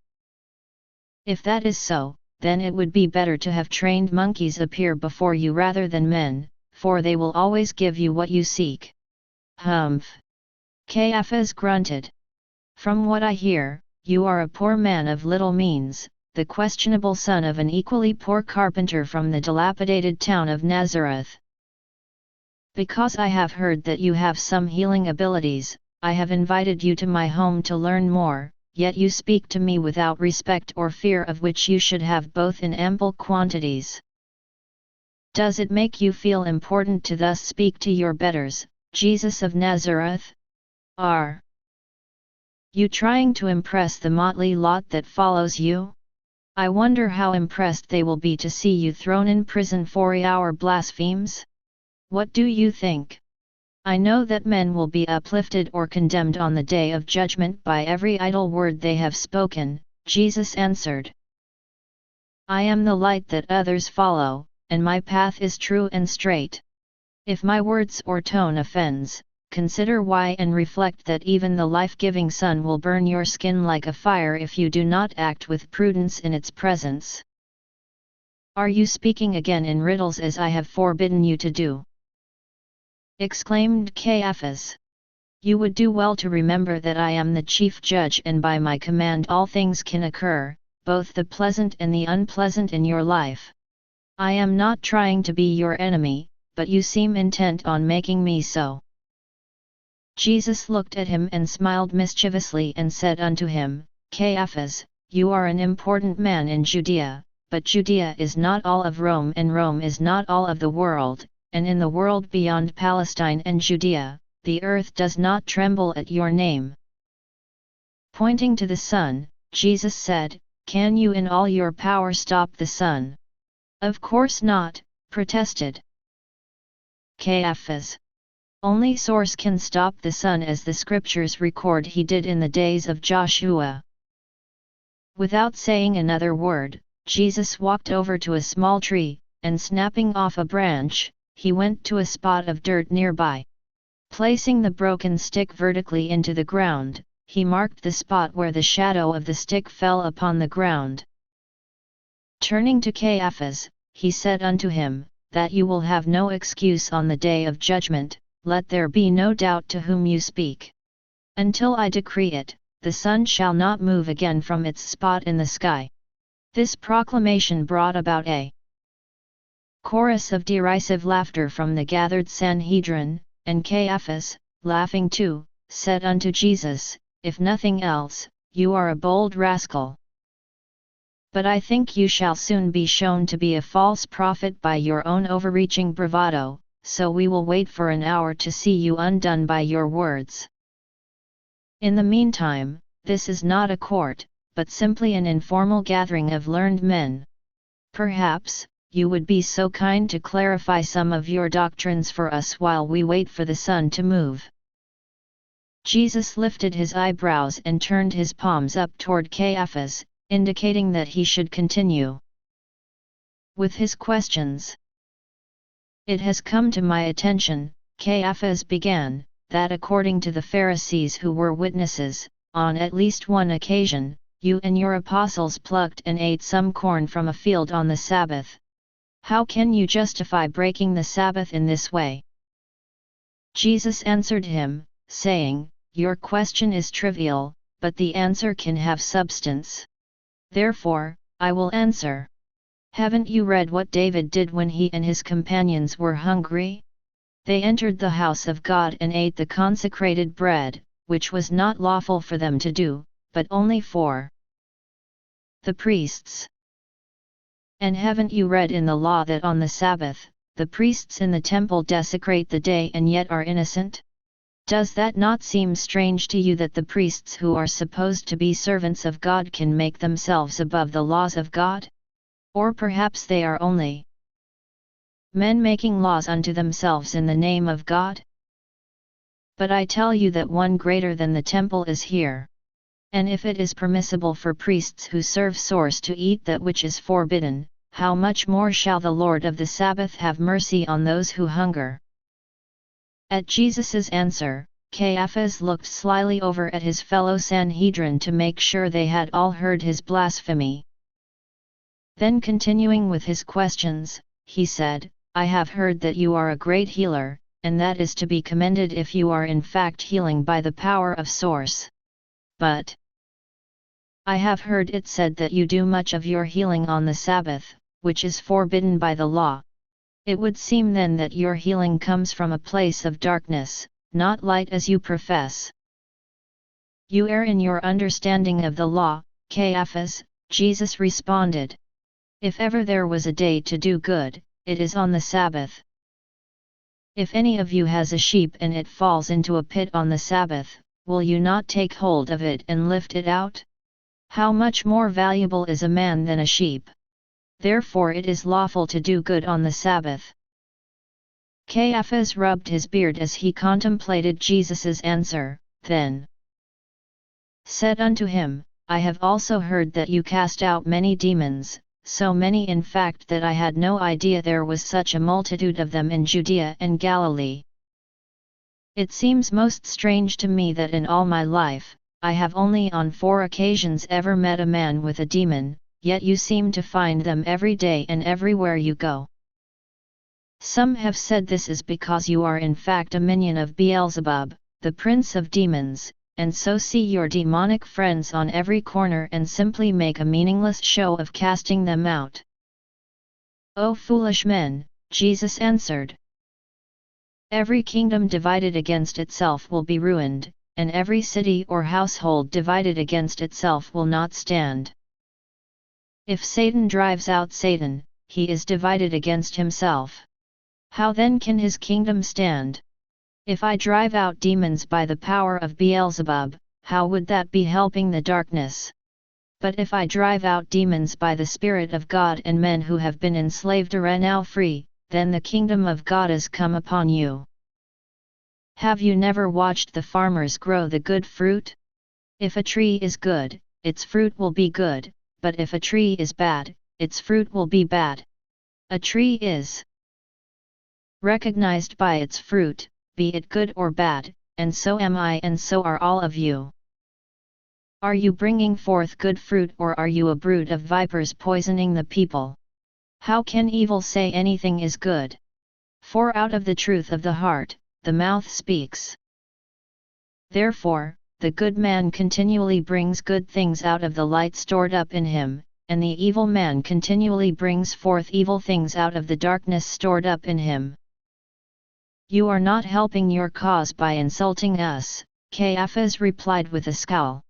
If that is so, then it would be better to have trained monkeys appear before you rather than men, for they will always give you what you seek. Humph! Caiaphas grunted. From what I hear, you are a poor man of little means, the questionable son of an equally poor carpenter from the dilapidated town of Nazareth. Because I have heard that you have some healing abilities, I have invited you to my home to learn more, yet you speak to me without respect or fear, of which you should have both in ample quantities. Does it make you feel important to thus speak to your betters, Jesus of Nazareth? Are you trying to impress the motley lot that follows you? I wonder how impressed they will be to see you thrown in prison for your blasphemies? What do you think? I know that men will be uplifted or condemned on the day of judgment by every idle word they have spoken, Jesus answered. I am the light that others follow, and my path is true and straight. If my words or tone offends, consider why and reflect that even the life-giving sun will burn your skin like a fire if you do not act with prudence in its presence. Are you speaking again in riddles as I have forbidden you to do? Exclaimed Caiaphas. You would do well to remember that I am the chief judge, and by my command all things can occur, both the pleasant and the unpleasant in your life. I am not trying to be your enemy, but you seem intent on making me so. Jesus looked at him and smiled mischievously and said unto him, Caiaphas, you are an important man in Judea, but Judea is not all of Rome, and Rome is not all of the world, and in the world beyond Palestine and Judea, the earth does not tremble at your name. Pointing to the sun, Jesus said, Can you in all your power stop the sun? Of course not, protested Caiaphas. Only Source can stop the sun, as the scriptures record he did in the days of Joshua. Without saying another word, Jesus walked over to a small tree, and snapping off a branch, he went to a spot of dirt nearby. Placing the broken stick vertically into the ground, he marked the spot where the shadow of the stick fell upon the ground. Turning to Caiaphas, he said unto him, that you will have no excuse on the day of judgment, let there be no doubt to whom you speak. Until I decree it, the sun shall not move again from its spot in the sky. This proclamation brought about a chorus of derisive laughter from the gathered Sanhedrin, and Caiaphas, laughing too, said unto Jesus, if nothing else, you are a bold rascal. But I think you shall soon be shown to be a false prophet by your own overreaching bravado, so we will wait for an hour to see you undone by your words. In the meantime, this is not a court, but simply an informal gathering of learned men. Perhaps, you would be so kind to clarify some of your doctrines for us while we wait for the sun to move. Jesus lifted his eyebrows and turned his palms up toward Caiaphas, indicating that he should continue with his questions. It has come to my attention, Caiaphas began, that according to the Pharisees who were witnesses, on at least one occasion, you and your apostles plucked and ate some corn from a field on the Sabbath. How can you justify breaking the Sabbath in this way? Jesus answered him, saying, your question is trivial, but the answer can have substance. Therefore, I will answer. Haven't you read what David did when he and his companions were hungry? They entered the house of God and ate the consecrated bread, which was not lawful for them to do, but only for the priests. And haven't you read in the law that on the Sabbath, the priests in the temple desecrate the day and yet are innocent? Does that not seem strange to you that the priests who are supposed to be servants of God can make themselves above the laws of God? Or perhaps they are only men making laws unto themselves in the name of God? But I tell you that one greater than the temple is here. And if it is permissible for priests who serve source to eat that which is forbidden, how much more shall the Lord of the Sabbath have mercy on those who hunger? At Jesus' answer, Caiaphas looked slyly over at his fellow Sanhedrin to make sure they had all heard his blasphemy. Then continuing with his questions, he said, I have heard that you are a great healer, and that is to be commended if you are in fact healing by the power of source. But I have heard it said that you do much of your healing on the Sabbath, which is forbidden by the law. It would seem then that your healing comes from a place of darkness, not light as you profess. You err in your understanding of the law, Caiaphas, Jesus responded. If ever there was a day to do good, it is on the Sabbath. If any of you has a sheep and it falls into a pit on the Sabbath, will you not take hold of it and lift it out? How much more valuable is a man than a sheep? Therefore it is lawful to do good on the Sabbath. Caiaphas rubbed his beard as he contemplated Jesus' answer, then said unto him, I have also heard that you cast out many demons, so many in fact that I had no idea there was such a multitude of them in Judea and Galilee. It seems most strange to me that in all my life, I have only on 4 occasions ever met a man with a demon, yet you seem to find them every day and everywhere you go. Some have said this is because you are in fact a minion of Beelzebub, the prince of demons, and so see your demonic friends on every corner and simply make a meaningless show of casting them out. O foolish men, Jesus answered. Every kingdom divided against itself will be ruined, and every city or household divided against itself will not stand. If Satan drives out Satan, he is divided against himself. How then can his kingdom stand? If I drive out demons by the power of Beelzebub, how would that be helping the darkness? But if I drive out demons by the Spirit of God and men who have been enslaved are now free, then the kingdom of God is come upon you. Have you never watched the farmers grow the good fruit? If a tree is good, its fruit will be good, but if a tree is bad, its fruit will be bad. A tree is recognized by its fruit, be it good or bad, and so am I, and so are all of you. Are you bringing forth good fruit, or are you a brood of vipers poisoning the people? How can evil say anything is good? For out of the truth of the heart, the mouth speaks. Therefore, the good man continually brings good things out of the light stored up in him, and the evil man continually brings forth evil things out of the darkness stored up in him. You are not helping your cause by insulting us, Caiaphas replied with a scowl.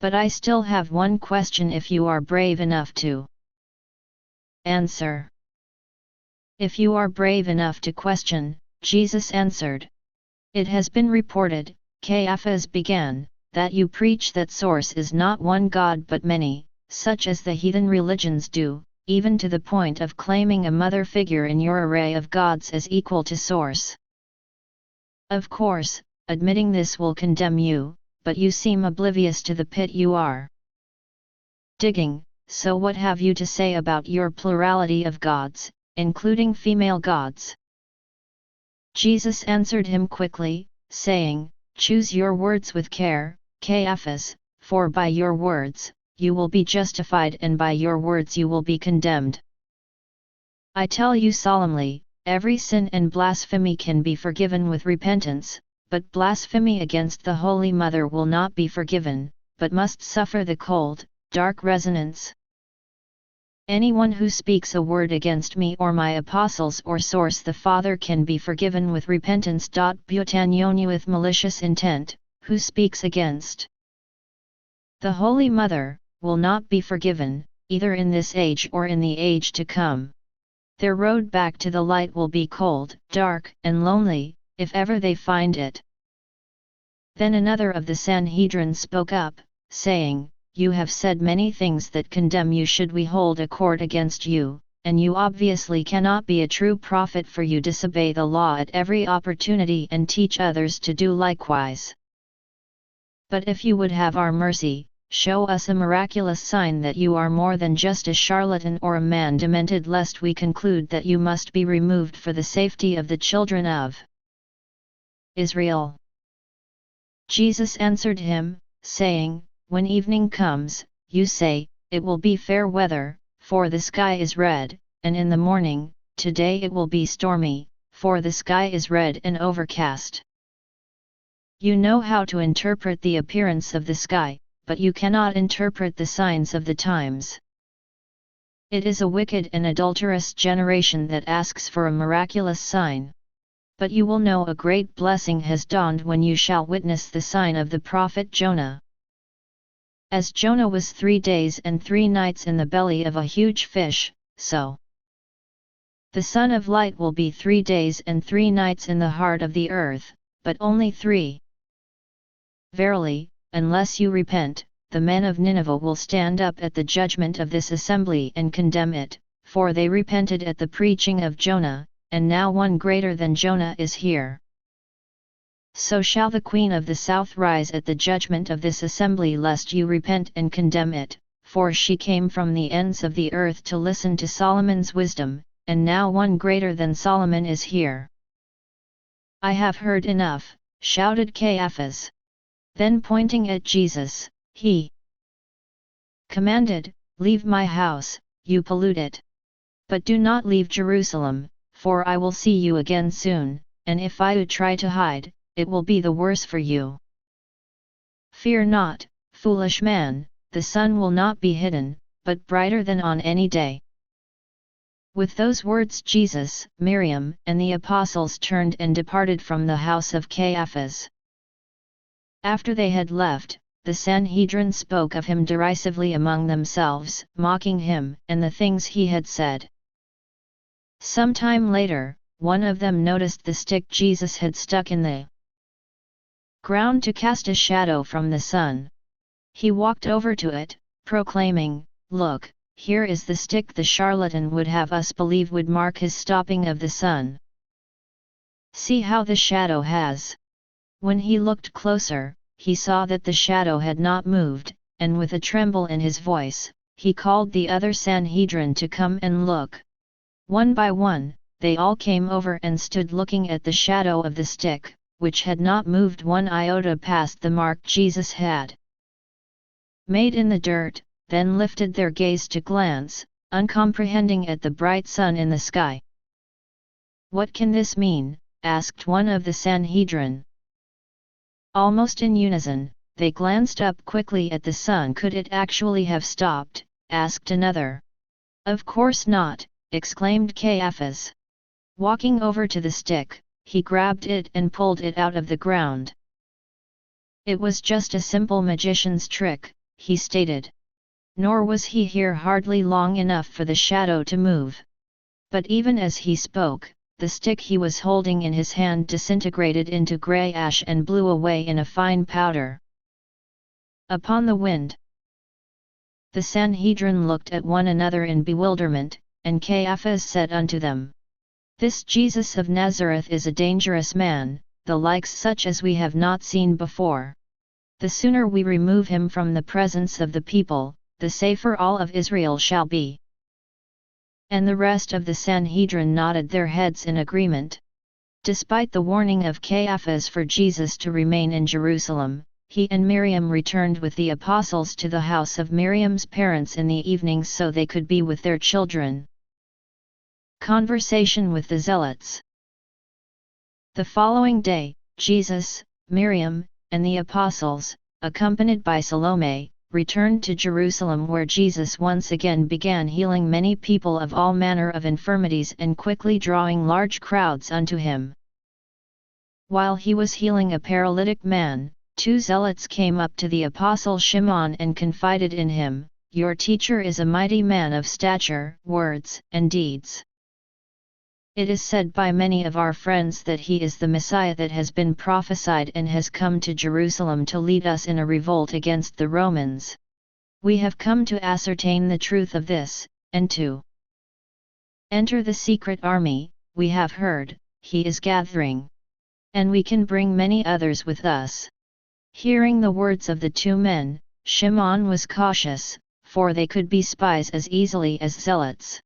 But I still have one question, if you are brave enough to answer. If you are brave enough to question, Jesus answered. It has been reported, Caiaphas began, that you preach that source is not one God but many, such as the heathen religions do, even to the point of claiming a mother figure in your array of gods as equal to source. Of course, admitting this will condemn you, but you seem oblivious to the pit you are digging. So what have you to say about your plurality of gods, including female gods? Jesus answered him quickly, saying, Choose your words with care, Caiaphas, for by your words, you will be justified, and by your words you will be condemned. I tell you solemnly, every sin and blasphemy can be forgiven with repentance, but blasphemy against the Holy Mother will not be forgiven, but must suffer the cold, dark resonance. Anyone who speaks a word against me or my apostles or source the Father can be forgiven with repentance. Butanoni with malicious intent, who speaks against the Holy Mother, will not be forgiven, either in this age or in the age to come. Their road back to the light will be cold, dark, and lonely, if ever they find it. Then another of the Sanhedrin spoke up, saying, You have said many things that condemn you. Should we hold a court against you, and you obviously cannot be a true prophet, for you disobey the law at every opportunity and teach others to do likewise. But if you would have our mercy, show us a miraculous sign that you are more than just a charlatan or a man demented, lest we conclude that you must be removed for the safety of the children of Israel. Jesus answered him, saying, When evening comes, you say, It will be fair weather, for the sky is red, and in the morning, Today it will be stormy, for the sky is red and overcast. You know how to interpret the appearance of the sky, but you cannot interpret the signs of the times. It is a wicked and adulterous generation that asks for a miraculous sign. But you will know a great blessing has dawned when you shall witness the sign of the prophet Jonah. As Jonah was 3 days and 3 nights in the belly of a huge fish, so the Son of Light will be 3 days and 3 nights in the heart of the earth, but only 3. Verily, unless you repent, the men of Nineveh will stand up at the judgment of this assembly and condemn it, for they repented at the preaching of Jonah, and now one greater than Jonah is here. So shall the Queen of the South rise at the judgment of this assembly, lest you repent and condemn it, for she came from the ends of the earth to listen to Solomon's wisdom, and now one greater than Solomon is here. I have heard enough, shouted Caiaphas. Then pointing at Jesus, he commanded, Leave my house, you pollute it. But do not leave Jerusalem, for I will see you again soon, and if I would try to hide, it will be the worse for you. Fear not, foolish man, the sun will not be hidden, but brighter than on any day. With those words Jesus, Miriam, and the apostles turned and departed from the house of Caiaphas. After they had left, the Sanhedrin spoke of him derisively among themselves, mocking him and the things he had said. Some time later, one of them noticed the stick Jesus had stuck in the ground to cast a shadow from the sun. He walked over to it, proclaiming, Look, here is the stick the charlatan would have us believe would mark his stopping of the sun. See how the shadow has. When he looked closer, he saw that the shadow had not moved, and with a tremble in his voice, he called the other Sanhedrin to come and look. One by one, they all came over and stood looking at the shadow of the stick, which had not moved one iota past the mark Jesus had made in the dirt, then lifted their gaze to glance, uncomprehending at the bright sun in the sky. "What can this mean?" asked one of the Sanhedrin. Almost in unison, they glanced up quickly at the sun. "Could it actually have stopped?" asked another. "Of course not," exclaimed Caiaphas. Walking over to the stick, he grabbed it and pulled it out of the ground. "It was just a simple magician's trick," he stated. Nor was he here hardly long enough for the shadow to move. But even as he spoke, the stick he was holding in his hand disintegrated into grey ash and blew away in a fine powder upon the wind. The Sanhedrin looked at one another in bewilderment, and Caiaphas said unto them, "This Jesus of Nazareth is a dangerous man, the likes such as we have not seen before. The sooner we remove him from the presence of the people, the safer all of Israel shall be." And the rest of the Sanhedrin nodded their heads in agreement. Despite the warning of Caiaphas for Jesus to remain in Jerusalem, he and Miriam returned with the apostles to the house of Miriam's parents in the evenings so they could be with their children. Conversation with the Zealots. The following day, Jesus, Miriam, and the apostles, accompanied by Salome, returned to Jerusalem, where Jesus once again began healing many people of all manner of infirmities and quickly drawing large crowds unto him. While he was healing a paralytic man, 2 zealots came up to the apostle Shimon and confided in him, "Your teacher is a mighty man of stature, words, and deeds. It is said by many of our friends that he is the Messiah that has been prophesied and has come to Jerusalem to lead us in a revolt against the Romans. We have come to ascertain the truth of this, and to enter the secret army. We have heard, he is gathering. And we can bring many others with us." Hearing the words of the 2 men, Shimon was cautious, for they could be spies as easily as zealots.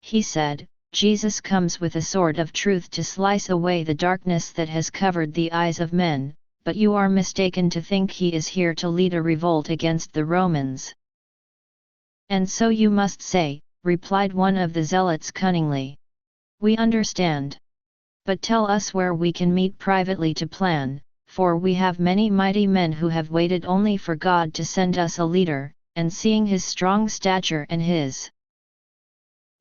He said, "Jesus comes with a sword of truth to slice away the darkness that has covered the eyes of men, but you are mistaken to think he is here to lead a revolt against the Romans." "And so you must say," replied one of the zealots cunningly. "We understand. But tell us where we can meet privately to plan, for we have many mighty men who have waited only for God to send us a leader, and seeing his strong stature and his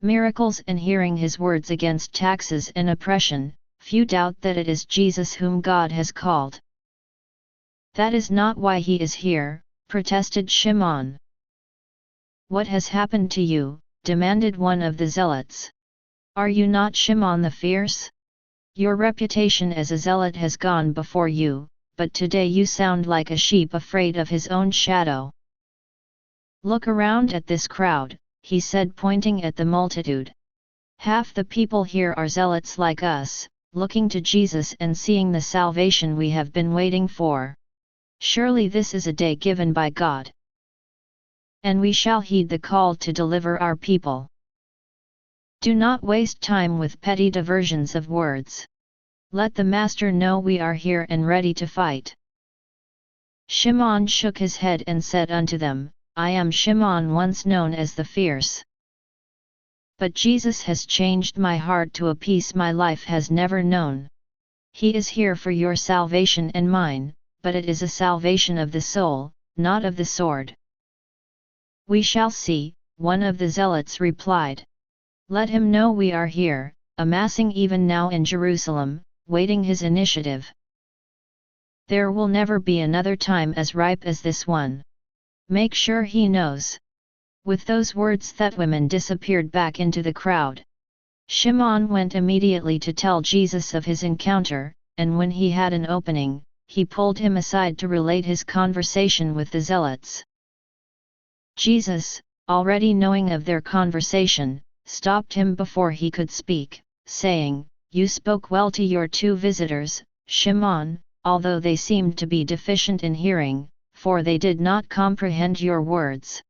miracles and hearing his words against taxes and oppression, few doubt that it is Jesus whom God has called." "That is not why he is here," protested Shimon. "What has happened to you?" demanded one of the zealots. "Are you not Shimon the Fierce? Your reputation as a zealot has gone before you, but today you sound like a sheep afraid of his own shadow. Look around at this crowd," he said, pointing at the multitude. "Half the people here are zealots like us, looking to Jesus and seeing the salvation we have been waiting for. Surely this is a day given by God. And we shall heed the call to deliver our people. Do not waste time with petty diversions of words. Let the Master know we are here and ready to fight." Shimon shook his head and said unto them, "I am Shimon, once known as the Fierce. But Jesus has changed my heart to a peace my life has never known. He is here for your salvation and mine, but it is a salvation of the soul, not of the sword." "We shall see," one of the zealots replied. "Let him know we are here, amassing even now in Jerusalem, waiting his initiative. There will never be another time as ripe as this one. Make sure he knows." With those words that women disappeared back into the crowd. Shimon went immediately to tell Jesus of his encounter, and when he had an opening, he pulled him aside to relate his conversation with the zealots. Jesus, already knowing of their conversation, stopped him before he could speak, saying, "You spoke well to your 2 visitors, Shimon, although they seemed to be deficient in hearing, for they did not comprehend your words.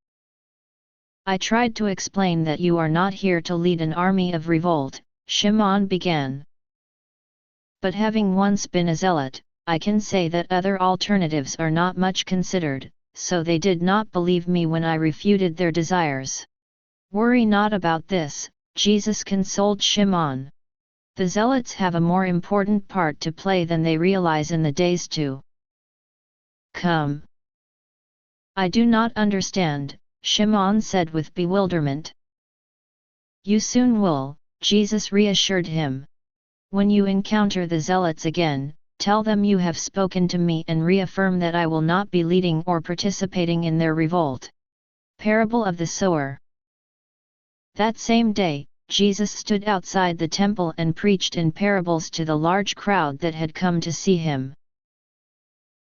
I tried to explain that you are not here to lead an army of revolt, Shimon began. But having once been a zealot, I can say that other alternatives are not much considered, so they did not believe me when I refuted their desires. Worry not about this, Jesus consoled Shimon. The zealots have a more important part to play than they realize in the days to come. I do not understand, Shimon said with bewilderment. You soon will, Jesus reassured him. When you encounter the zealots again, tell them you have spoken to me and reaffirm that I will not be leading or participating in their revolt. Parable of the Sower. That same day, Jesus stood outside the temple and preached in parables to the large crowd that had come to see him.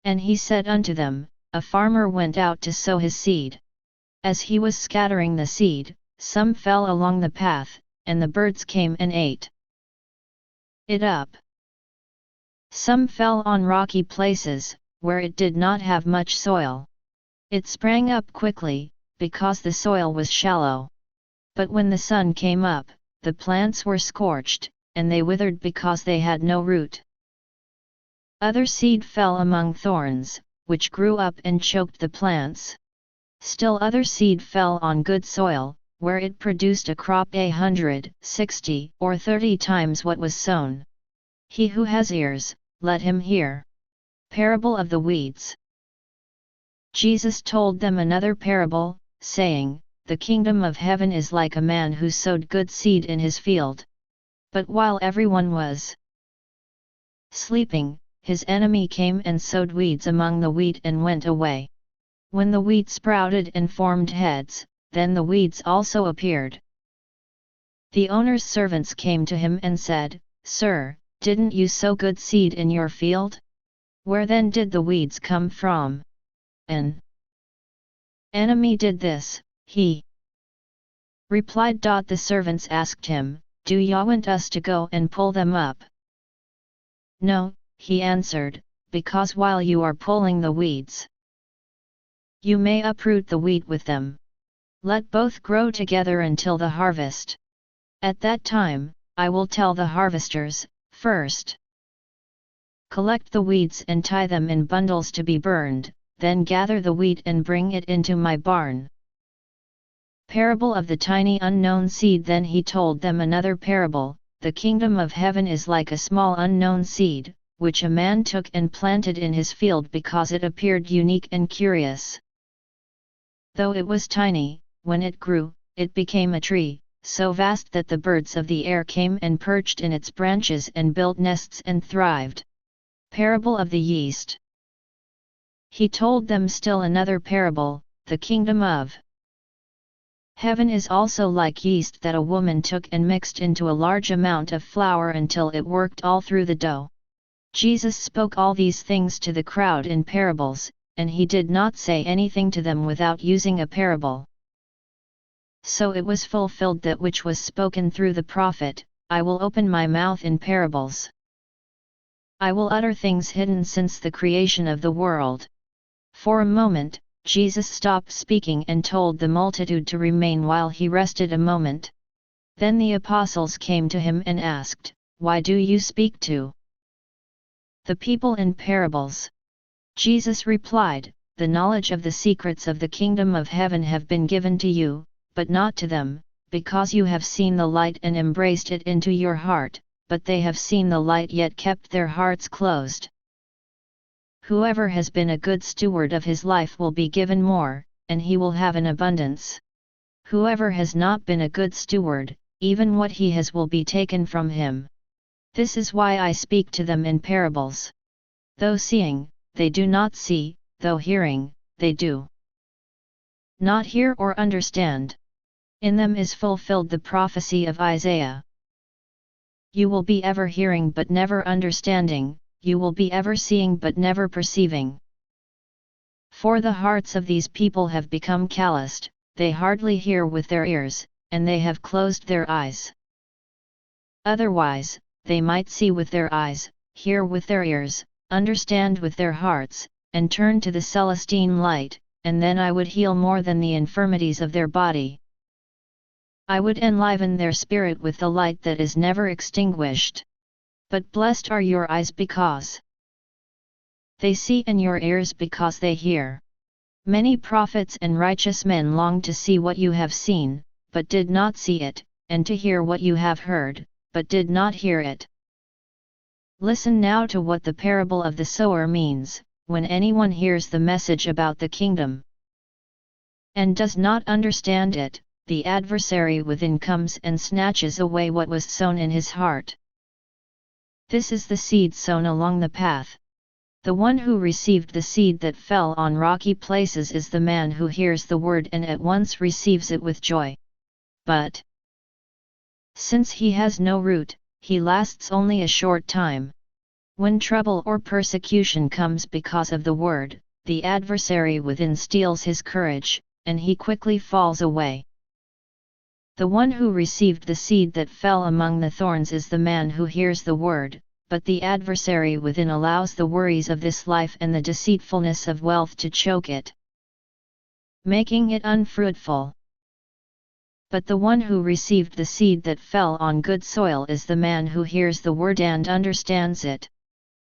And he said unto them, A farmer went out to sow his seed. As he was scattering the seed, some fell along the path, and the birds came and ate it up. Some fell on rocky places, where it did not have much soil. It sprang up quickly, because the soil was shallow. But when the sun came up, the plants were scorched, and they withered because they had no root. Other seed fell among thorns, which grew up and choked the plants. Still other seed fell on good soil, where it produced a crop 100, 60, or 30 times what was sown. He who has ears, let him hear. Parable of the weeds. Jesus told them another parable, saying, The kingdom of heaven is like a man who sowed good seed in his field. But while everyone was sleeping, his enemy came and sowed weeds among the wheat and went away. When the wheat sprouted and formed heads, then the weeds also appeared. The owner's servants came to him and said, Sir, didn't you sow good seed in your field? Where then did the weeds come from? An enemy did this, he replied. The servants asked him, Do you want us to go and pull them up? No, he answered, because while you are pulling the weeds, you may uproot the wheat with them. Let both grow together until the harvest. At that time, I will tell the harvesters, First, collect the weeds and tie them in bundles to be burned, then gather the wheat and bring it into my barn. Parable of the tiny unknown seed. Then he told them another parable, The kingdom of heaven is like a small unknown seed, which a man took and planted in his field because it appeared unique and curious. Though it was tiny, when it grew, it became a tree, so vast that the birds of the air came and perched in its branches and built nests and thrived. Parable of the yeast. He told them still another parable, The kingdom of heaven is also like yeast that a woman took and mixed into a large amount of flour until it worked all through the dough. Jesus spoke all these things to the crowd in parables, and he did not say anything to them without using a parable. So it was fulfilled that which was spoken through the prophet, I will open my mouth in parables. I will utter things hidden since the creation of the world. For a moment, Jesus stopped speaking and told the multitude to remain while he rested a moment. Then the apostles came to him and asked, Why do you speak to the people in parables? Jesus replied, The knowledge of the secrets of the kingdom of heaven have been given to you, but not to them, because you have seen the light and embraced it into your heart, but they have seen the light yet kept their hearts closed. Whoever has been a good steward of his life will be given more, and he will have an abundance. Whoever has not been a good steward, even what he has will be taken from him. This is why I speak to them in parables. Though seeing, they do not see, though hearing, they do not hear or understand. In them is fulfilled the prophecy of Isaiah. You will be ever hearing but never understanding, you will be ever seeing but never perceiving. For the hearts of these people have become calloused, they hardly hear with their ears, and they have closed their eyes. Otherwise, they might see with their eyes, hear with their ears, understand with their hearts, and turn to the Celestine light, and then I would heal more than the infirmities of their body. I would enliven their spirit with the light that is never extinguished. But blessed are your eyes because they see, and your ears because they hear. Many prophets and righteous men longed to see what you have seen, but did not see it, and to hear what you have heard, but did not hear it. Listen now to what the parable of the sower means, when anyone hears the message about the kingdom and does not understand it, the adversary within comes and snatches away what was sown in his heart. This is the seed sown along the path. The one who received the seed that fell on rocky places is the man who hears the word and at once receives it with joy. But since he has no root, he lasts only a short time. When trouble or persecution comes because of the word, the adversary within steals his courage, and he quickly falls away. The one who received the seed that fell among the thorns is the man who hears the word, but the adversary within allows the worries of this life and the deceitfulness of wealth to choke it, making it unfruitful. But the one who received the seed that fell on good soil is the man who hears the word and understands it.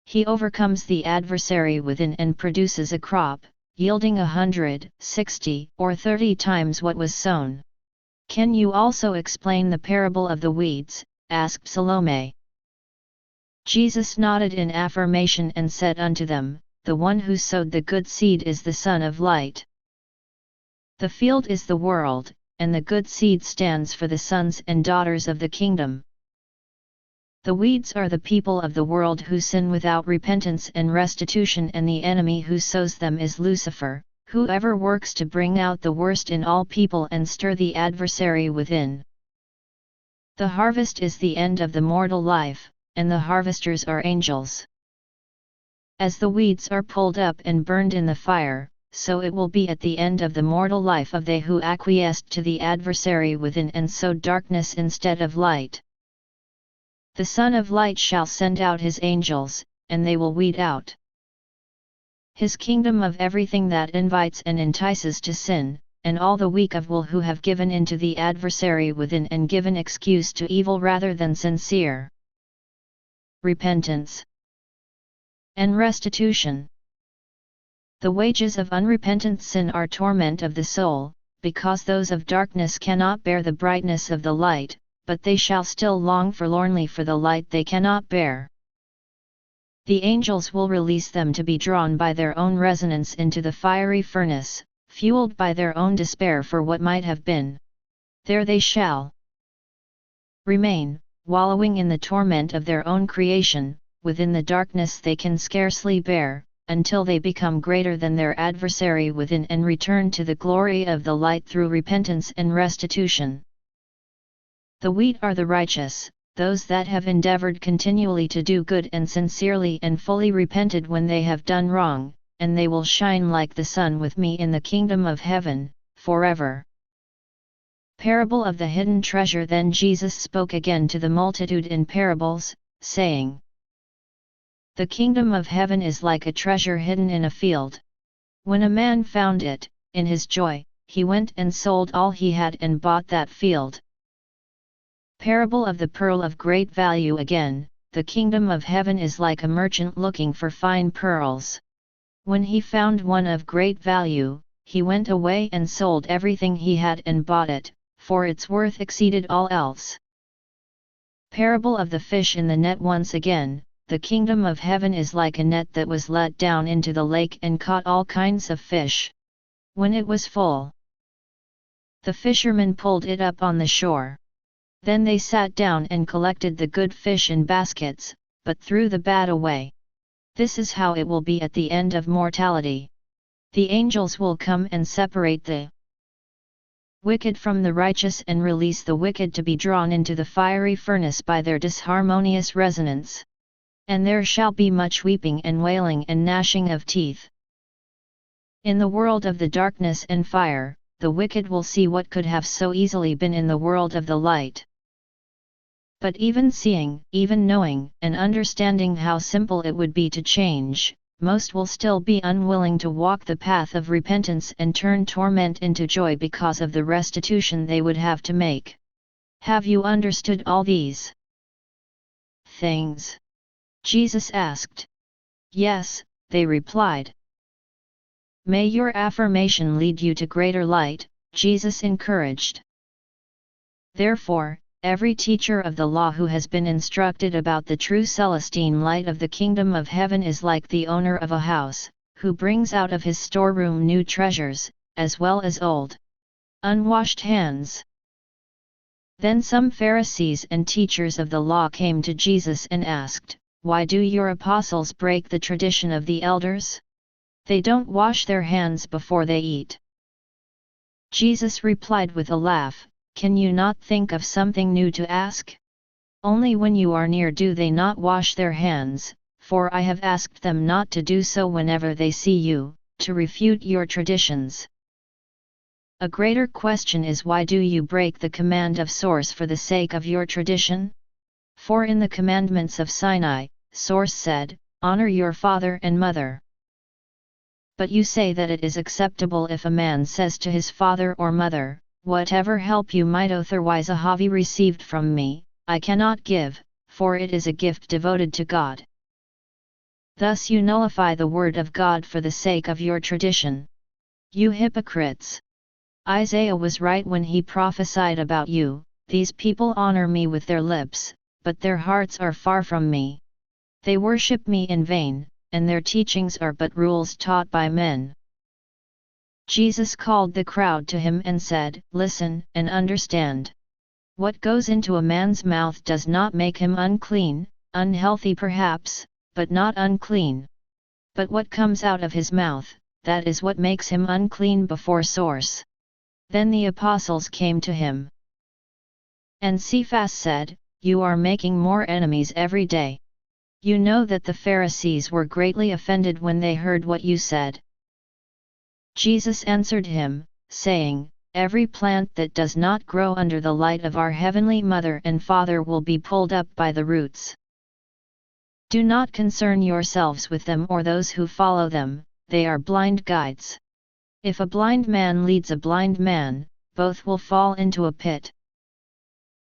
He overcomes the adversary within and produces a crop, yielding 100, 60, or 30 times what was sown. Can you also explain the parable of the weeds? Asked Salome. Jesus nodded in affirmation and said unto them, The one who sowed the good seed is the Son of Light. The field is the world, and the good seed stands for the sons and daughters of the kingdom. The weeds are the people of the world who sin without repentance and restitution, and the enemy who sows them is Lucifer, whoever works to bring out the worst in all people and stir the adversary within. The harvest is the end of the mortal life, and the harvesters are angels. As the weeds are pulled up and burned in the fire, so it will be at the end of the mortal life of they who acquiesced to the adversary within and sowed darkness instead of light. The Son of Light shall send out his angels, and they will weed out his kingdom of everything that invites and entices to sin, and all the weak of will who have given into the adversary within and given excuse to evil rather than sincere repentance and restitution. The wages of unrepentant sin are torment of the soul, because those of darkness cannot bear the brightness of the light, but they shall still long forlornly for the light they cannot bear. The angels will release them to be drawn by their own resonance into the fiery furnace, fueled by their own despair for what might have been. There they shall remain, wallowing in the torment of their own creation, within the darkness they can scarcely bear, until they become greater than their adversary within and return to the glory of the light through repentance and restitution. The wheat are the righteous, those that have endeavored continually to do good and sincerely and fully repented when they have done wrong, and they will shine like the sun with me in the kingdom of heaven, forever. Parable of the hidden treasure. Then Jesus spoke again to the multitude in parables, saying, The kingdom of heaven is like a treasure hidden in a field. When a man found it, in his joy, he went and sold all he had and bought that field. Parable of the pearl of great value. Again, the kingdom of heaven is like a merchant looking for fine pearls. When he found one of great value, he went away and sold everything he had and bought it, for its worth exceeded all else. Parable of the fish in the net. Once again, the kingdom of heaven is like a net that was let down into the lake and caught all kinds of fish. When it was full, the fishermen pulled it up on the shore. Then they sat down and collected the good fish in baskets, but threw the bad away. This is how it will be at the end of mortality. The angels will come and separate the wicked from the righteous and release the wicked to be drawn into the fiery furnace by their disharmonious resonance. And there shall be much weeping and wailing and gnashing of teeth. In the world of the darkness and fire, the wicked will see what could have so easily been in the world of the light. But even seeing, even knowing, and understanding how simple it would be to change, most will still be unwilling to walk the path of repentance and turn torment into joy because of the restitution they would have to make. Have you understood all these things? Jesus asked. Yes, they replied. May your affirmation lead you to greater light, Jesus encouraged. Therefore, every teacher of the law who has been instructed about the true Celestine light of the kingdom of heaven is like the owner of a house, who brings out of his storeroom new treasures, as well as old, unwashed hands. Then some Pharisees and teachers of the law came to Jesus and asked, "Why do your apostles break the tradition of the elders? They don't wash their hands before they eat." Jesus replied with a laugh, "Can you not think of something new to ask? Only when you are near do they not wash their hands, for I have asked them not to do so whenever they see you, to refute your traditions. A greater question is, why do you break the command of Source for the sake of your tradition? For in the commandments of Sinai, Source said, 'Honor your father and mother.' But you say that it is acceptable if a man says to his father or mother, 'Whatever help you might otherwise have received from me, I cannot give, for it is a gift devoted to God.' Thus you nullify the word of God for the sake of your tradition. You hypocrites! Isaiah was right when he prophesied about you, 'These people honor me with their lips, but their hearts are far from me. They worship me in vain, and their teachings are but rules taught by men.'" Jesus called the crowd to him and said, "Listen and understand. What goes into a man's mouth does not make him unclean, unhealthy perhaps, but not unclean. But what comes out of his mouth, that is what makes him unclean before Source." Then the apostles came to him. And Cephas said, "You are making more enemies every day. You know that the Pharisees were greatly offended when they heard what you said." Jesus answered him, saying, "Every plant that does not grow under the light of our heavenly Mother and Father will be pulled up by the roots. Do not concern yourselves with them or those who follow them, they are blind guides. If a blind man leads a blind man, both will fall into a pit."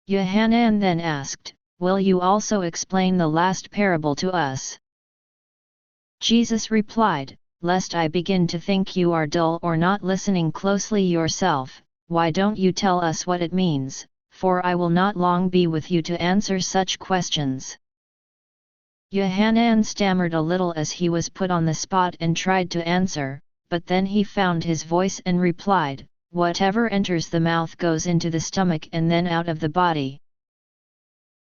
Yohanan then asked, "Will you also explain the last parable to us?" Jesus replied, "Lest I begin to think you are dull or not listening closely yourself, why don't you tell us what it means, for I will not long be with you to answer such questions." Yohanan stammered a little as he was put on the spot and tried to answer, but then he found his voice and replied, "Whatever enters the mouth goes into the stomach and then out of the body.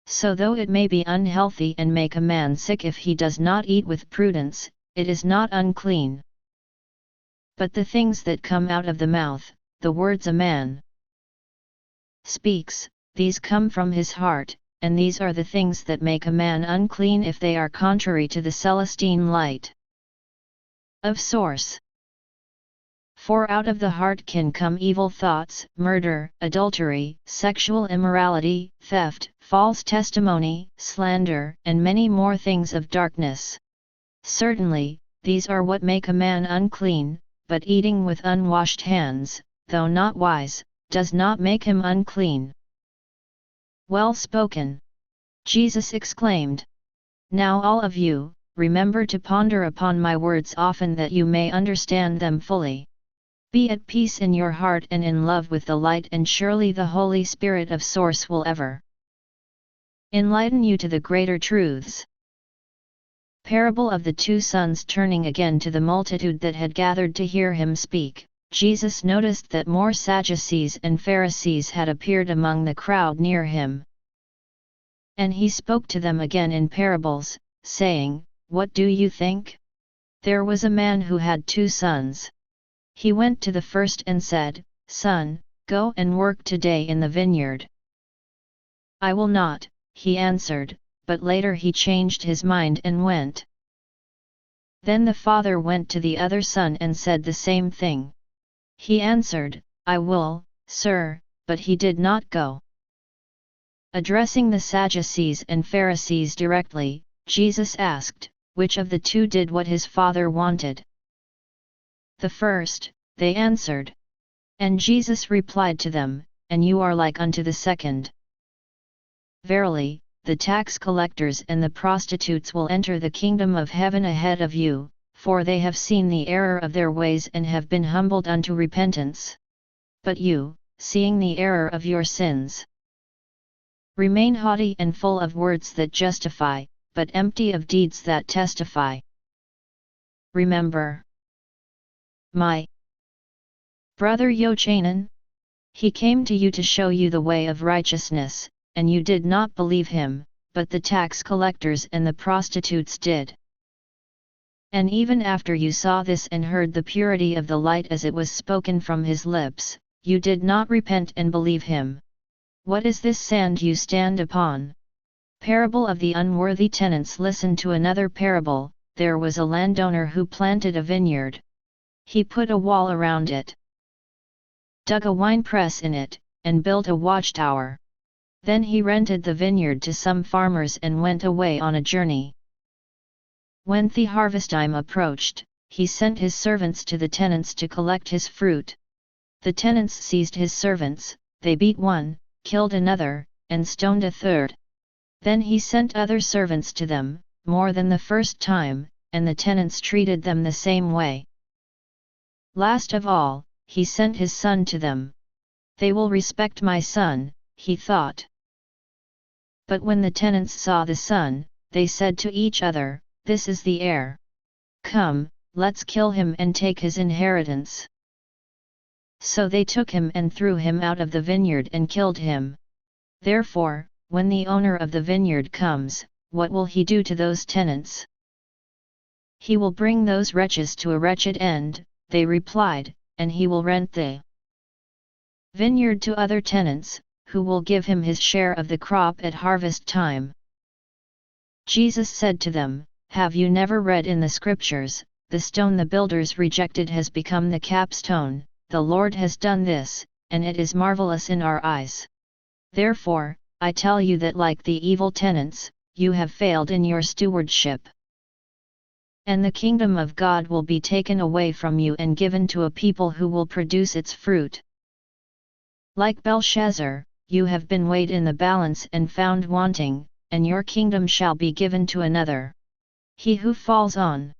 So though it may be unhealthy and make a man sick if he does not eat with prudence, it is not unclean. But the things that come out of the mouth, the words a man speaks, these come from his heart, and these are the things that make a man unclean if they are contrary to the Celestine light of Source. For out of the heart can come evil thoughts, murder, adultery, sexual immorality, theft, false testimony, slander, and many more things of darkness. Certainly, these are what make a man unclean, but eating with unwashed hands, though not wise, does not make him unclean." "Well spoken!" Jesus exclaimed. "Now all of you, remember to ponder upon my words often that you may understand them fully. Be at peace in your heart and in love with the light, and surely the Holy Spirit of Source will ever enlighten you to the greater truths." Parable of the Two Sons. Turning again to the multitude that had gathered to hear him speak, Jesus noticed that more Sadducees and Pharisees had appeared among the crowd near him. And he spoke to them again in parables, saying, "What do you think? There was a man who had 2 sons. He went to the first and said, 'Son, go and work today in the vineyard.' 'I will not,' he answered, but later he changed his mind and went. Then the father went to the other son and said the same thing. He answered, 'I will, sir,' but he did not go." Addressing the Sadducees and Pharisees directly, Jesus asked, "Which of the 2 did what his father wanted?" "The first," they answered. And Jesus replied to them, "And you are like unto the second. Verily, the tax collectors and the prostitutes will enter the kingdom of heaven ahead of you, for they have seen the error of their ways and have been humbled unto repentance. But you, seeing the error of your sins, remain haughty and full of words that justify, but empty of deeds that testify. Remember my brother Yochanan? He came to you to show you the way of righteousness, and you did not believe him, but the tax collectors and the prostitutes did. And even after you saw this and heard the purity of the light as it was spoken from his lips, you did not repent and believe him. What is this sand you stand upon? Parable of the unworthy tenants. Listen to another parable. There was a landowner who planted a vineyard. He put a wall around it, dug a winepress in it, and built a watchtower. Then he rented the vineyard to some farmers and went away on a journey. When the harvest time approached, he sent his servants to the tenants to collect his fruit. The tenants seized his servants, they beat one, killed another, and stoned a third. Then he sent other servants to them, more than the first time, and the tenants treated them the same way. Last of all, he sent his son to them. They will respect my son, he thought. But when the tenants saw the son, they said to each other, "This is the heir. Come, let's kill him and take his inheritance." So they took him and threw him out of the vineyard and killed him. Therefore, when the owner of the vineyard comes, what will he do to those tenants? He will bring those wretches to a wretched end, they replied, and he will rent the vineyard to other tenants, who will give him his share of the crop at harvest time. Jesus said to them, "Have you never read in the scriptures, the stone the builders rejected has become the capstone, the Lord has done this, and it is marvelous in our eyes. Therefore, I tell you that like the evil tenants, you have failed in your stewardship. And the kingdom of God will be taken away from you and given to a people who will produce its fruit. Like Belshazzar, you have been weighed in the balance and found wanting, and your kingdom shall be given to another. He who falls on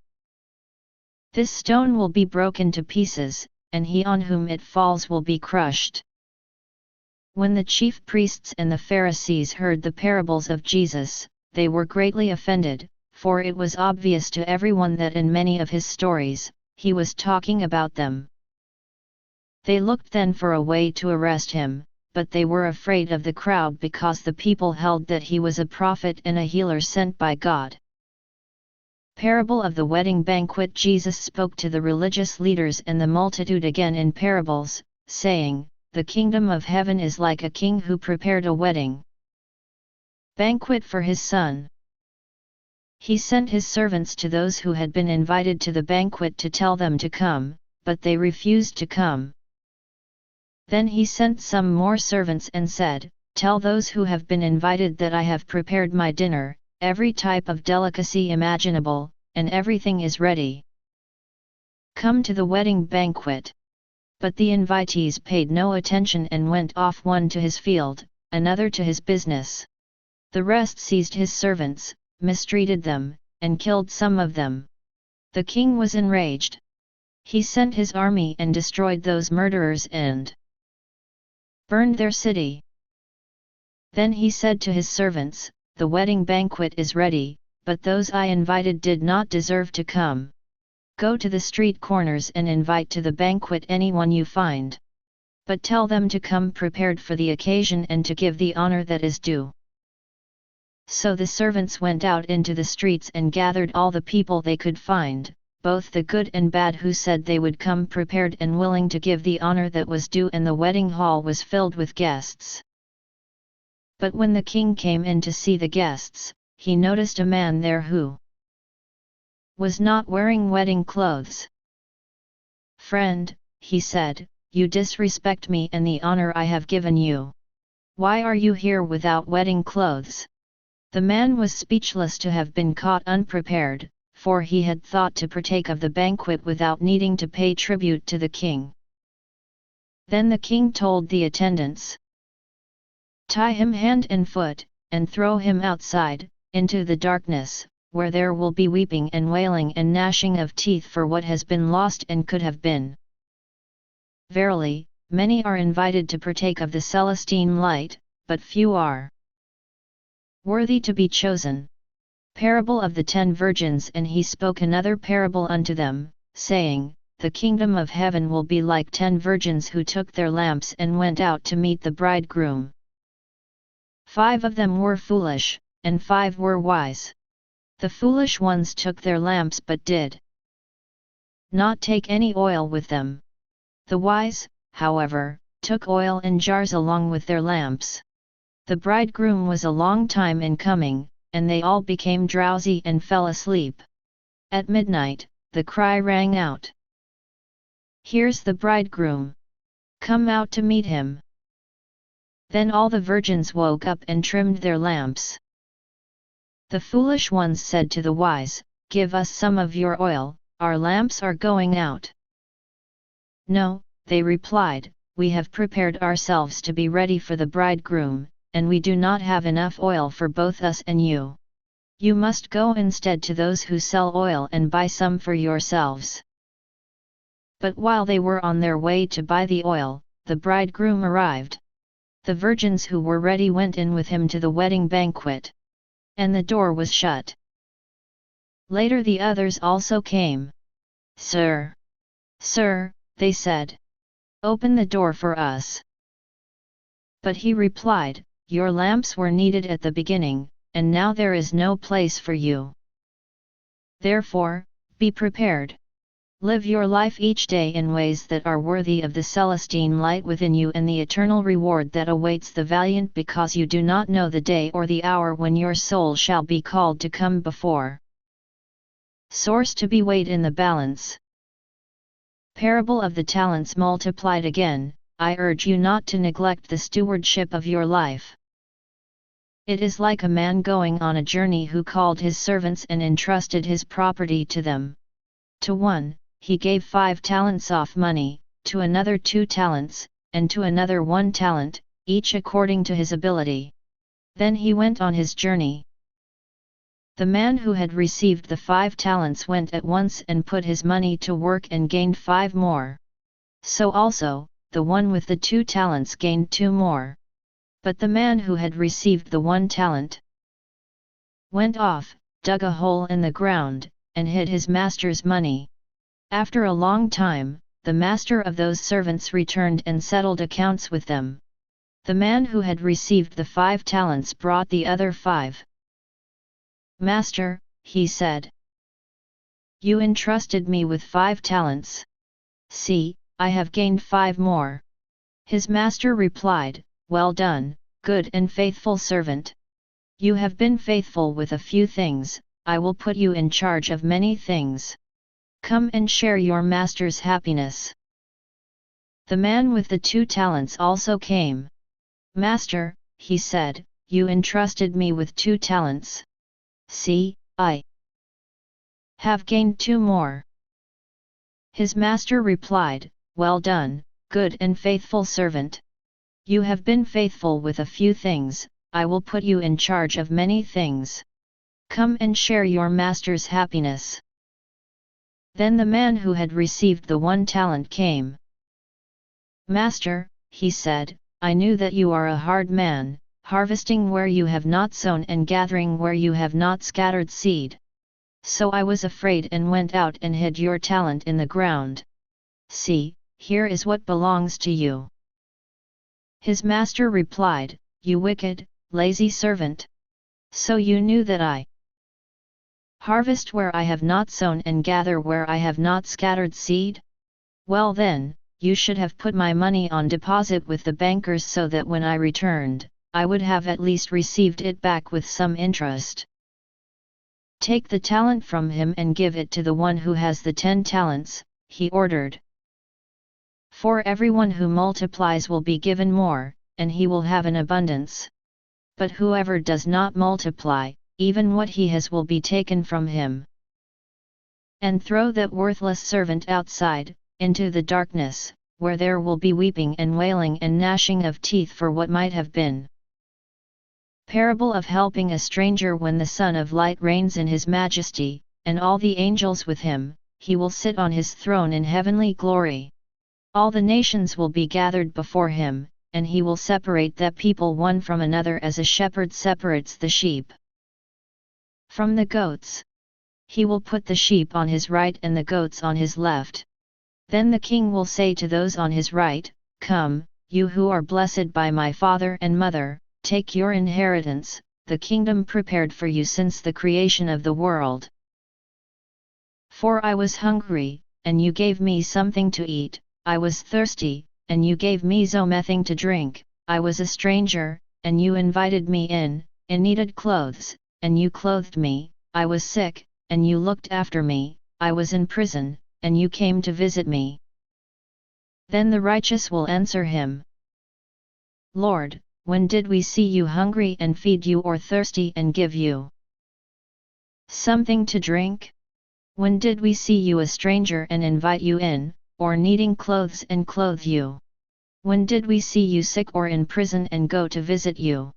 this stone will be broken to pieces, and he on whom it falls will be crushed." When the chief priests and the Pharisees heard the parables of Jesus, they were greatly offended, for it was obvious to everyone that in many of his stories, he was talking about them. They looked then for a way to arrest him, but they were afraid of the crowd because the people held that he was a prophet and a healer sent by God. Parable of the wedding banquet. Jesus spoke to the religious leaders and the multitude again in parables, saying, "The kingdom of heaven is like a king who prepared a wedding banquet for his son. He sent his servants to those who had been invited to the banquet to tell them to come, but they refused to come. Then he sent some more servants and said, 'Tell those who have been invited that I have prepared my dinner, every type of delicacy imaginable, and everything is ready. Come to the wedding banquet.' But the invitees paid no attention and went off, one to his field, another to his business. The rest seized his servants, mistreated them, and killed some of them. The king was enraged. He sent his army and destroyed those murderers and burned their city. Then he said to his servants, 'The wedding banquet is ready, but those I invited did not deserve to come. Go to the street corners and invite to the banquet anyone you find. But tell them to come prepared for the occasion and to give the honor that is due.' So the servants went out into the streets and gathered all the people they could find, both the good and bad, who said they would come prepared and willing to give the honor that was due, and the wedding hall was filled with guests. But when the king came in to see the guests, he noticed a man there who was not wearing wedding clothes. 'Friend,' he said, 'you disrespect me and the honor I have given you. Why are you here without wedding clothes?' The man was speechless to have been caught unprepared, for he had thought to partake of the banquet without needing to pay tribute to the king. Then the king told the attendants, 'Tie him hand and foot, and throw him outside, into the darkness, where there will be weeping and wailing and gnashing of teeth for what has been lost and could have been. Verily, many are invited to partake of the Celestine light, but few are worthy to be chosen. Parable of the 10 virgins. And he spoke another parable unto them, saying, The kingdom of heaven will be like 10 virgins who took their lamps and went out to meet the bridegroom. 5 of them were foolish, and 5 were wise. The foolish ones took their lamps but did not take any oil with them. The wise, however, took oil in jars along with their lamps. The bridegroom was a long time in coming, and they all became drowsy and fell asleep. At midnight, the cry rang out, Here's the bridegroom! Come out to meet him! Then all the virgins woke up and trimmed their lamps. The foolish ones said to the wise, Give us some of your oil, our lamps are going out. No, they replied, We have prepared ourselves to be ready for the bridegroom, and we do not have enough oil for both us and you. You must go instead to those who sell oil and buy some for yourselves. But while they were on their way to buy the oil, the bridegroom arrived. The virgins who were ready went in with him to the wedding banquet. And the door was shut. Later the others also came. Sir! Sir! They said. Open the door for us. But he replied, Your lamps were needed at the beginning, and now there is no place for you. Therefore, be prepared. Live your life each day in ways that are worthy of the Celestine light within you and the eternal reward that awaits the valiant, because you do not know the day or the hour when your soul shall be called to come before Source to be weighed in the balance. Parable of the talents multiplied. Again, I urge you not to neglect the stewardship of your life. It is like a man going on a journey who called his servants and entrusted his property to them. To one, he gave 5 talents of money, to another 2 talents, and to another 1 talent, each according to his ability. Then he went on his journey. The man who had received the 5 talents went at once and put his money to work and gained 5 more. So also, the one with the 2 talents gained 2 more. But the man who had received the 1 talent went off, dug a hole in the ground, and hid his master's money. After a long time, the master of those servants returned and settled accounts with them. The man who had received the 5 talents brought the other 5. Master, he said, you entrusted me with 5 talents. See, I have gained 5 more. His master replied, Well done, good and faithful servant. You have been faithful with a few things, I will put you in charge of many things. Come and share your master's happiness. The man with the 2 talents also came. Master, he said, you entrusted me with 2 talents. See, I have gained 2 more. His master replied, Well done, good and faithful servant. You have been faithful with a few things, I will put you in charge of many things. Come and share your master's happiness. Then the man who had received the 1 talent came. Master, he said, I knew that you are a hard man, harvesting where you have not sown and gathering where you have not scattered seed. So I was afraid and went out and hid your talent in the ground. See, here is what belongs to you. His master replied, You wicked, lazy servant. So you knew that I harvest where I have not sown and gather where I have not scattered seed? Well then, you should have put my money on deposit with the bankers so that when I returned, I would have at least received it back with some interest. Take the talent from him and give it to the one who has the 10 talents, he ordered. For everyone who multiplies will be given more, and he will have an abundance. But whoever does not multiply, even what he has will be taken from him. And throw that worthless servant outside, into the darkness, where there will be weeping and wailing and gnashing of teeth for what might have been. Parable of helping a stranger. When the Son of Light reigns in his majesty, and all the angels with him, he will sit on his throne in heavenly glory. All the nations will be gathered before him, and he will separate the people one from another as a shepherd separates the sheep from the goats. He will put the sheep on his right and the goats on his left. Then the king will say to those on his right, "Come, you who are blessed by my father and mother, take your inheritance, the kingdom prepared for you since the creation of the world. For I was hungry, and you gave me something to eat, I was thirsty, and you gave me something to drink, I was a stranger, and you invited me in, and needed clothes, and you clothed me, I was sick, and you looked after me, I was in prison, and you came to visit me." Then the righteous will answer him, "Lord, when did we see you hungry and feed you, or thirsty and give you something to drink? When did we see you a stranger and invite you in, or needing clothes and clothe you? When did we see you sick or in prison and go to visit you?"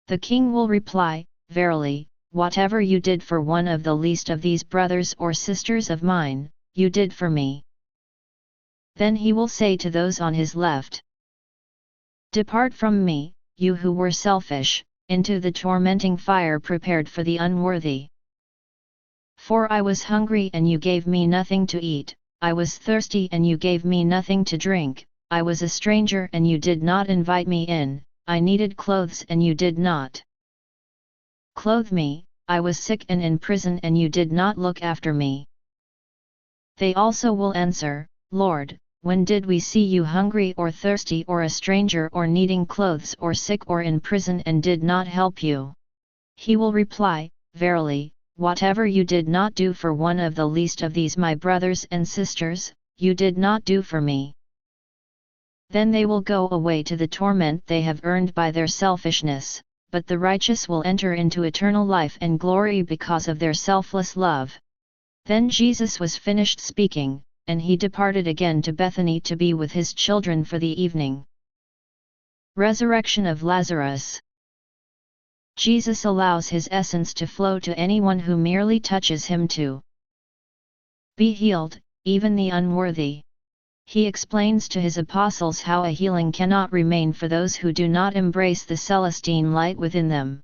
The king will reply, "Verily, whatever you did for one of the least of these brothers or sisters of mine, you did for me." Then he will say to those on his left, "Depart from me, you who were selfish, into the tormenting fire prepared for the unworthy. For I was hungry and you gave me nothing to eat, I was thirsty and you gave me nothing to drink, I was a stranger and you did not invite me in, I needed clothes and you did not clothe me, I was sick and in prison and you did not look after me." They also will answer, "Lord, when did we see you hungry or thirsty or a stranger or needing clothes or sick or in prison and did not help you?" He will reply, "Verily, whatever you did not do for one of the least of these my brothers and sisters, you did not do for me." Then they will go away to the torment they have earned by their selfishness, but the righteous will enter into eternal life and glory because of their selfless love. Then Jesus was finished speaking, and he departed again to Bethany to be with his children for the evening. Resurrection of Lazarus. Jesus allows his essence to flow to anyone who merely touches him to be healed, even the unworthy. He explains to his apostles how a healing cannot remain for those who do not embrace the Celestine light within them.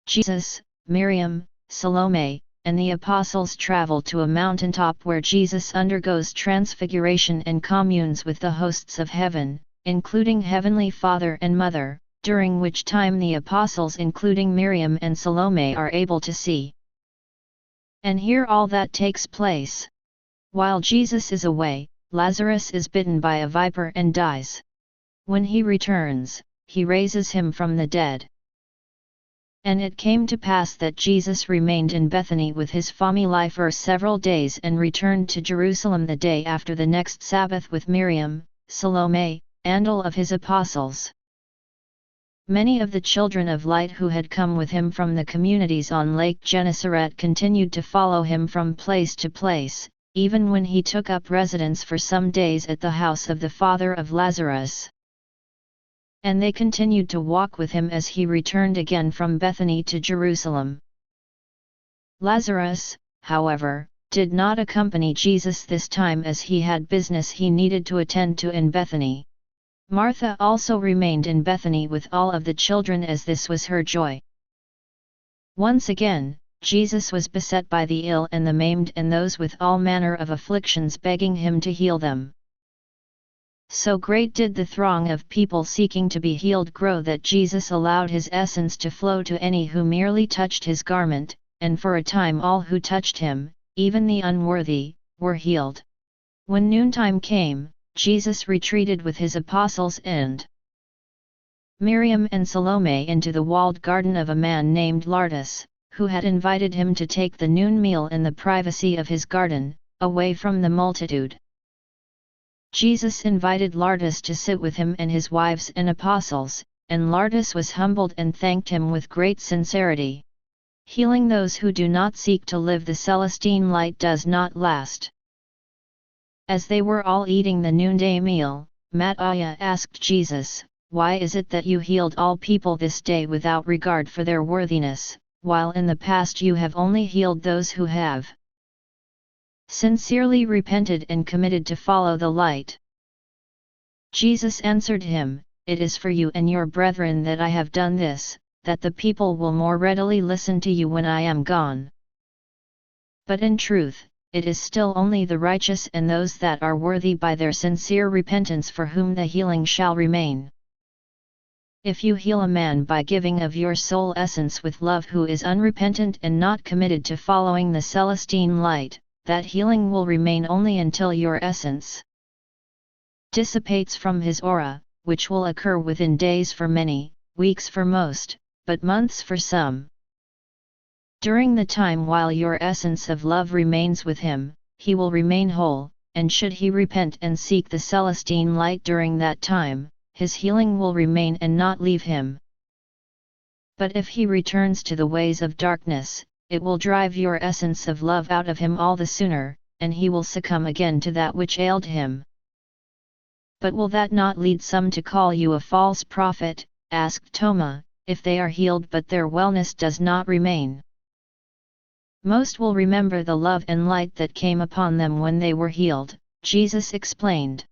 Jesus, Miriam, Salome, and the apostles travel to a mountaintop where Jesus undergoes transfiguration and communes with the hosts of heaven, including Heavenly Father and Mother, during which time the apostles including Miriam and Salome are able to see and hear all that takes place. While Jesus is away, Lazarus is bitten by a viper and dies. When he returns, he raises him from the dead. And it came to pass that Jesus remained in Bethany with his family for several days and returned to Jerusalem the day after the next Sabbath with Miriam, Salome, and all of his apostles. Many of the children of light who had come with him from the communities on Lake Gennesaret continued to follow him from place to place, even when he took up residence for some days at the house of the father of Lazarus. And they continued to walk with him as he returned again from Bethany to Jerusalem. Lazarus, however, did not accompany Jesus this time as he had business he needed to attend to in Bethany. Martha also remained in Bethany with all of the children as this was her joy. Once again, Jesus was beset by the ill and the maimed and those with all manner of afflictions begging him to heal them. So great did the throng of people seeking to be healed grow that Jesus allowed his essence to flow to any who merely touched his garment, and for a time all who touched him, even the unworthy, were healed. When noontime came, Jesus retreated with his apostles and Miriam and Salome into the walled garden of a man named Lartus, who had invited him to take the noon meal in the privacy of his garden, away from the multitude. Jesus invited Lartus to sit with him and his wives and apostles, and Lartus was humbled and thanked him with great sincerity. Healing those who do not seek to live the Celestine light does not last. As they were all eating the noonday meal, Matthias asked Jesus, why is it that you healed all people this day without regard for their worthiness, while in the past you have only healed those who have sincerely repented and committed to follow the light?" Jesus answered him, "It is for you and your brethren that I have done this, that the people will more readily listen to you when I am gone. But in truth, it is still only the righteous and those that are worthy by their sincere repentance for whom the healing shall remain. If you heal a man by giving of your soul essence with love who is unrepentant and not committed to following the Celestine light, that healing will remain only until your essence dissipates from his aura, which will occur within days for many, weeks for most, but months for some. During the time while your essence of love remains with him, he will remain whole, and should he repent and seek the Celestine light during that time, his healing will remain and not leave him. But if he returns to the ways of darkness, it will drive your essence of love out of him all the sooner, and he will succumb again to that which ailed him." "But will that not lead some to call you a false prophet?" asked Toma, "if they are healed but their wellness does not remain?" "Most will remember the love and light that came upon them when they were healed," Jesus explained.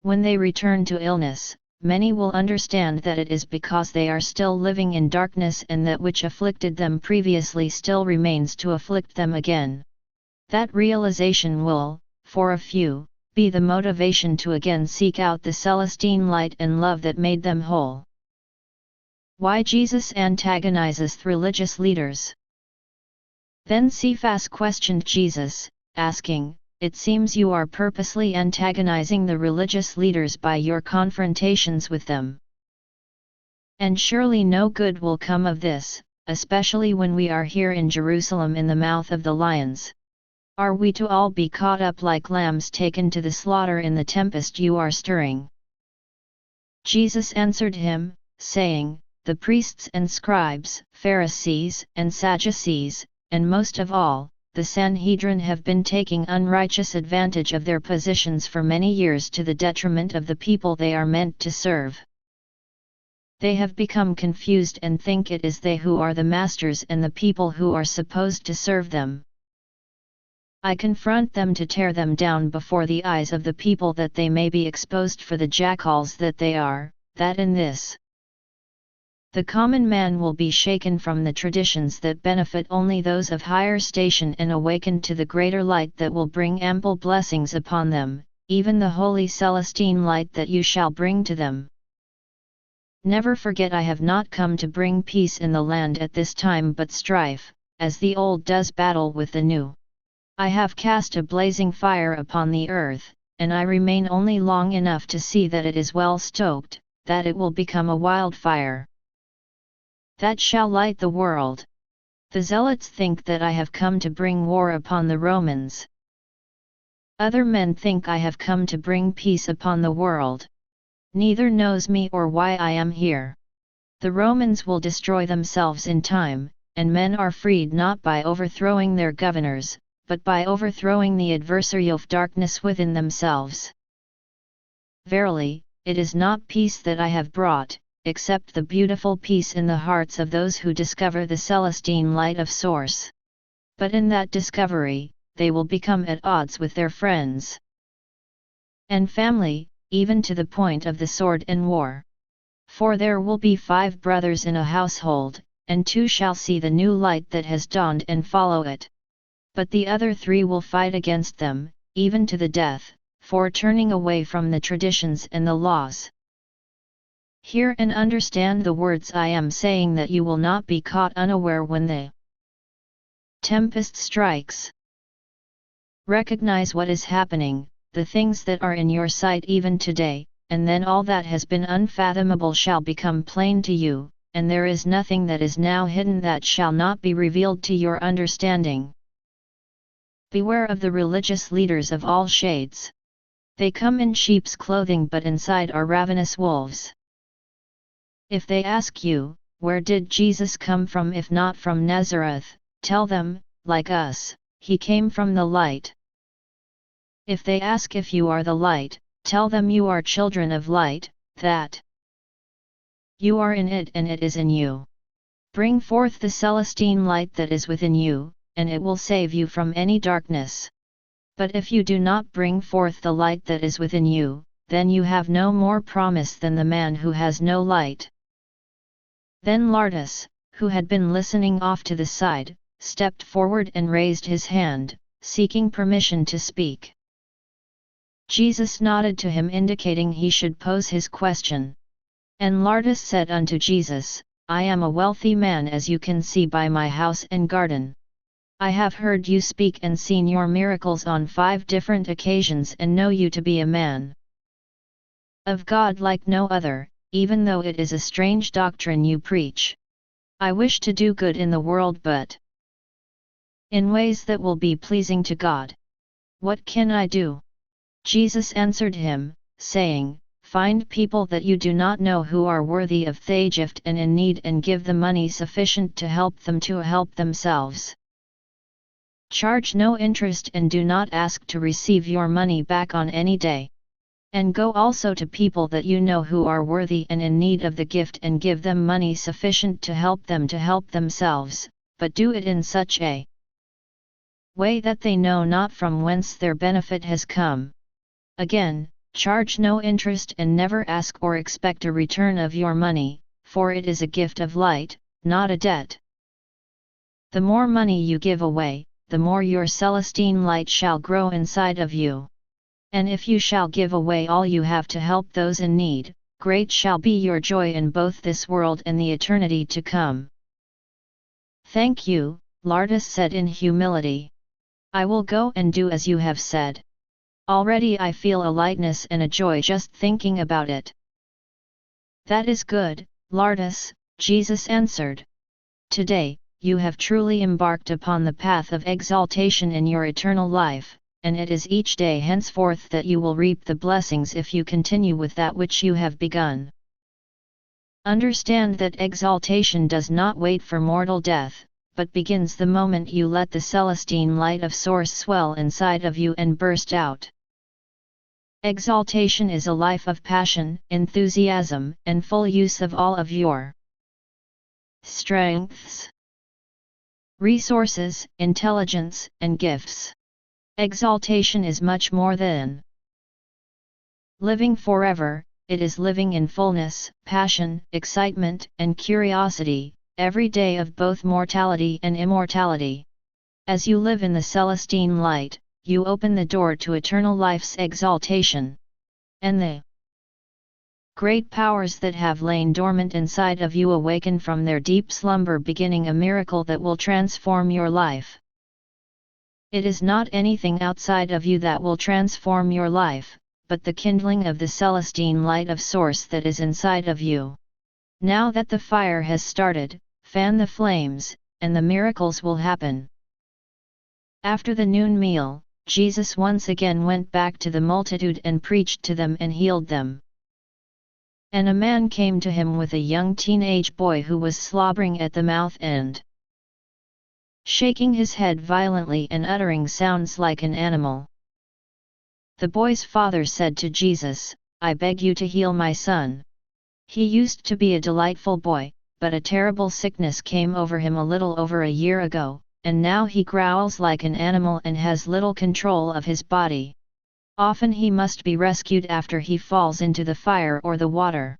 "When they return to illness, many will understand that it is because they are still living in darkness and that which afflicted them previously still remains to afflict them again. That realization will, for a few, be the motivation to again seek out the Celestine light and love that made them whole." Why Jesus antagonizes religious leaders. Then Cephas questioned Jesus, asking, "It seems you are purposely antagonizing the religious leaders by your confrontations with them. And surely no good will come of this, especially when we are here in Jerusalem in the mouth of the lions. Are we to all be caught up like lambs taken to the slaughter in the tempest you are stirring?" Jesus answered him, saying, "The priests and scribes, Pharisees and Sadducees, and most of all, the Sanhedrin have been taking unrighteous advantage of their positions for many years to the detriment of the people they are meant to serve. They have become confused and think it is they who are the masters and the people who are supposed to serve them. I confront them to tear them down before the eyes of the people that they may be exposed for the jackals that they are, that in this the common man will be shaken from the traditions that benefit only those of higher station and awakened to the greater light that will bring ample blessings upon them, even the holy Celestine light that you shall bring to them. Never forget I have not come to bring peace in the land at this time but strife, as the old does battle with the new. I have cast a blazing fire upon the earth, and I remain only long enough to see that it is well stoked, that it will become a wildfire that shall light the world. The zealots think that I have come to bring war upon the Romans. Other men think I have come to bring peace upon the world. Neither knows me or why I am here. The Romans will destroy themselves in time, and men are freed not by overthrowing their governors, but by overthrowing the adversary of darkness within themselves. Verily, it is not peace that I have brought, except the beautiful peace in the hearts of those who discover the Celestine light of Source. But in that discovery, they will become at odds with their friends and family, even to the point of the sword and war. For there will be 5 brothers in a household, and 2 shall see the new light that has dawned and follow it. But the other 3 will fight against them, even to the death, for turning away from the traditions and the laws. Hear and understand the words I am saying, that you will not be caught unaware when the tempest strikes. Recognize what is happening, the things that are in your sight even today, and then all that has been unfathomable shall become plain to you, and there is nothing that is now hidden that shall not be revealed to your understanding. Beware of the religious leaders of all shades. They come in sheep's clothing but inside are ravenous wolves. If they ask you, where did Jesus come from if not from Nazareth, tell them, like us, he came from the light. If they ask if you are the light, tell them you are children of light, that you are in it and it is in you. Bring forth the Celestine light that is within you, and it will save you from any darkness. But if you do not bring forth the light that is within you, then you have no more promise than the man who has no light." Then Lardus, who had been listening off to the side, stepped forward and raised his hand, seeking permission to speak. Jesus nodded to him, indicating he should pose his question. And Lardus said unto Jesus, "I am a wealthy man, as you can see by my house and garden. I have heard you speak and seen your miracles on 5 different occasions, and know you to be a man of God like no other, even though it is a strange doctrine you preach. I wish to do good in the world, but in ways that will be pleasing to God. What can I do?" Jesus answered him, saying, "Find people that you do not know who are worthy of thy gift and in need, and give them money sufficient to help them to help themselves. Charge no interest and do not ask to receive your money back on any day. And go also to people that you know who are worthy and in need of the gift, and give them money sufficient to help themselves, but do it in such a way that they know not from whence their benefit has come. Again, charge no interest and never ask or expect a return of your money, for it is a gift of light, not a debt. The more money you give away, the more your Celestine light shall grow inside of you. And if you shall give away all you have to help those in need, great shall be your joy in both this world and the eternity to come." "Thank you," Lardus said in humility. "I will go and do as you have said. Already I feel a lightness and a joy just thinking about it." "That is good, Lardus," Jesus answered. "Today, you have truly embarked upon the path of exaltation in your eternal life, and it is each day henceforth that you will reap the blessings if you continue with that which you have begun. Understand that exaltation does not wait for mortal death, but begins the moment you let the Celestine light of Source swell inside of you and burst out. Exaltation is a life of passion, enthusiasm, and full use of all of your strengths, resources, intelligence, and gifts. Exaltation is much more than living forever, it is living in fullness, passion, excitement, and curiosity, every day of both mortality and immortality. As you live in the Celestine light, you open the door to eternal life's exaltation. And the great powers that have lain dormant inside of you awaken from their deep slumber, beginning a miracle that will transform your life. It is not anything outside of you that will transform your life, but the kindling of the Celestine light of Source that is inside of you. Now that the fire has started, fan the flames, and the miracles will happen." After the noon meal, Jesus once again went back to the multitude and preached to them and healed them. And a man came to him with a young teenage boy who was slobbering at the mouth and shaking his head violently and uttering sounds like an animal. The boy's father said to Jesus, "I beg you to heal my son. He used to be a delightful boy, but a terrible sickness came over him a little over a year ago, and now he growls like an animal and has little control of his body. Often he must be rescued after he falls into the fire or the water.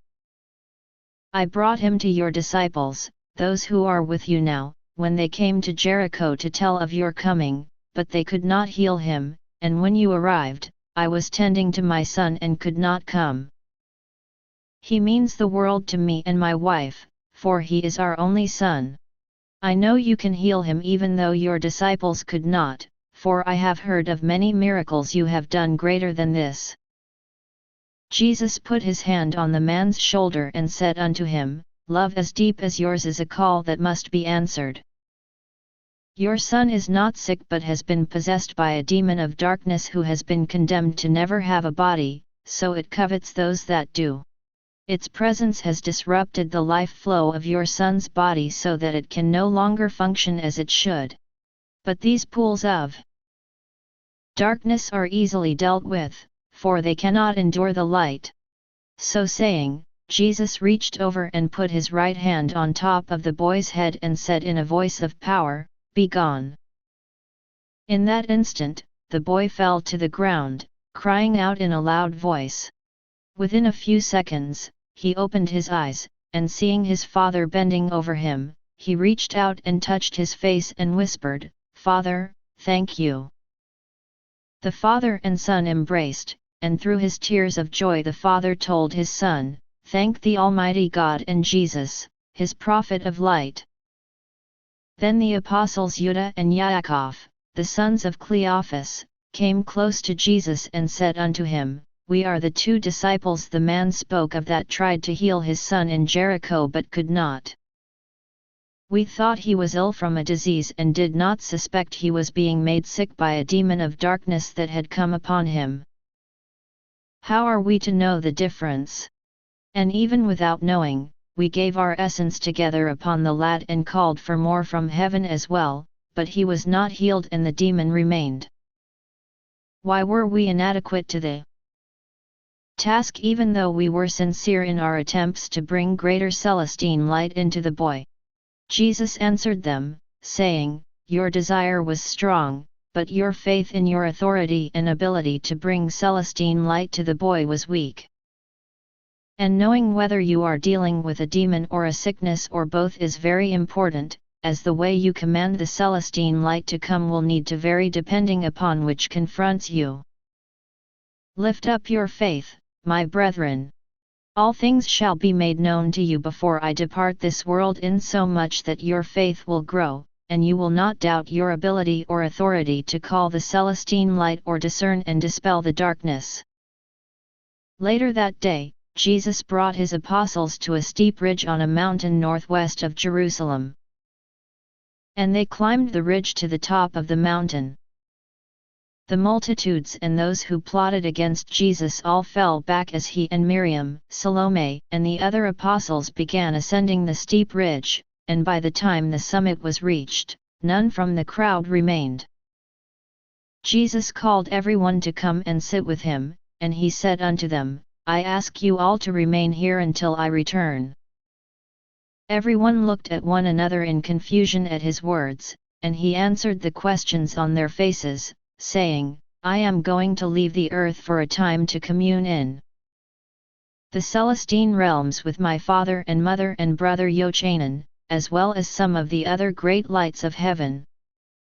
I brought him to your disciples, those who are with you now, when they came to Jericho to tell of your coming, but they could not heal him, and when you arrived, I was tending to my son and could not come. He means the world to me and my wife, for he is our only son. I know you can heal him even though your disciples could not, for I have heard of many miracles you have done greater than this." Jesus put his hand on the man's shoulder and said unto him, "Love as deep as yours is a call that must be answered. Your son is not sick but has been possessed by a demon of darkness who has been condemned to never have a body, so it covets those that do. Its presence has disrupted the life flow of your son's body so that it can no longer function as it should. But these pools of darkness are easily dealt with, for they cannot endure the light. So saying, Jesus reached over and put his right hand on top of the boy's head and said in a voice of power, "Be gone." In that instant, the boy fell to the ground, crying out in a loud voice. Within a few seconds, he opened his eyes, and seeing his father bending over him, he reached out and touched his face and whispered, "Father, thank you." The father and son embraced, and through his tears of joy the father told his son, "Thank the Almighty God and Jesus, his prophet of light." Then the apostles Judah and Yaakov, the sons of Cleophas, came close to Jesus and said unto him, "We are the 2 disciples the man spoke of that tried to heal his son in Jericho but could not. We thought he was ill from a disease and did not suspect he was being made sick by a demon of darkness that had come upon him. How are we to know the difference? And even without knowing, we gave our essence together upon the lad and called for more from heaven as well, but he was not healed and the demon remained. Why were we inadequate to the task even though we were sincere in our attempts to bring greater Celestine light into the boy?" Jesus answered them, saying, "Your desire was strong, but your faith in your authority and ability to bring Celestine light to the boy was weak. And knowing whether you are dealing with a demon or a sickness or both is very important, as the way you command the Celestine light to come will need to vary depending upon which confronts you. Lift up your faith, my brethren. All things shall be made known to you before I depart this world, insomuch that your faith will grow, and you will not doubt your ability or authority to call the Celestine light or discern and dispel the darkness." Later that day, Jesus brought his apostles to a steep ridge on a mountain northwest of Jerusalem. And they climbed the ridge to the top of the mountain. The multitudes and those who plotted against Jesus all fell back as he and Miriam, Salome, and the other apostles began ascending the steep ridge, and by the time the summit was reached, none from the crowd remained. Jesus called everyone to come and sit with him, and he said unto them, "I ask you all to remain here until I return." Everyone looked at one another in confusion at his words, and he answered the questions on their faces, saying, "I am going to leave the earth for a time to commune in the Celestine realms with my father and mother and brother Yochanan, as well as some of the other great lights of heaven.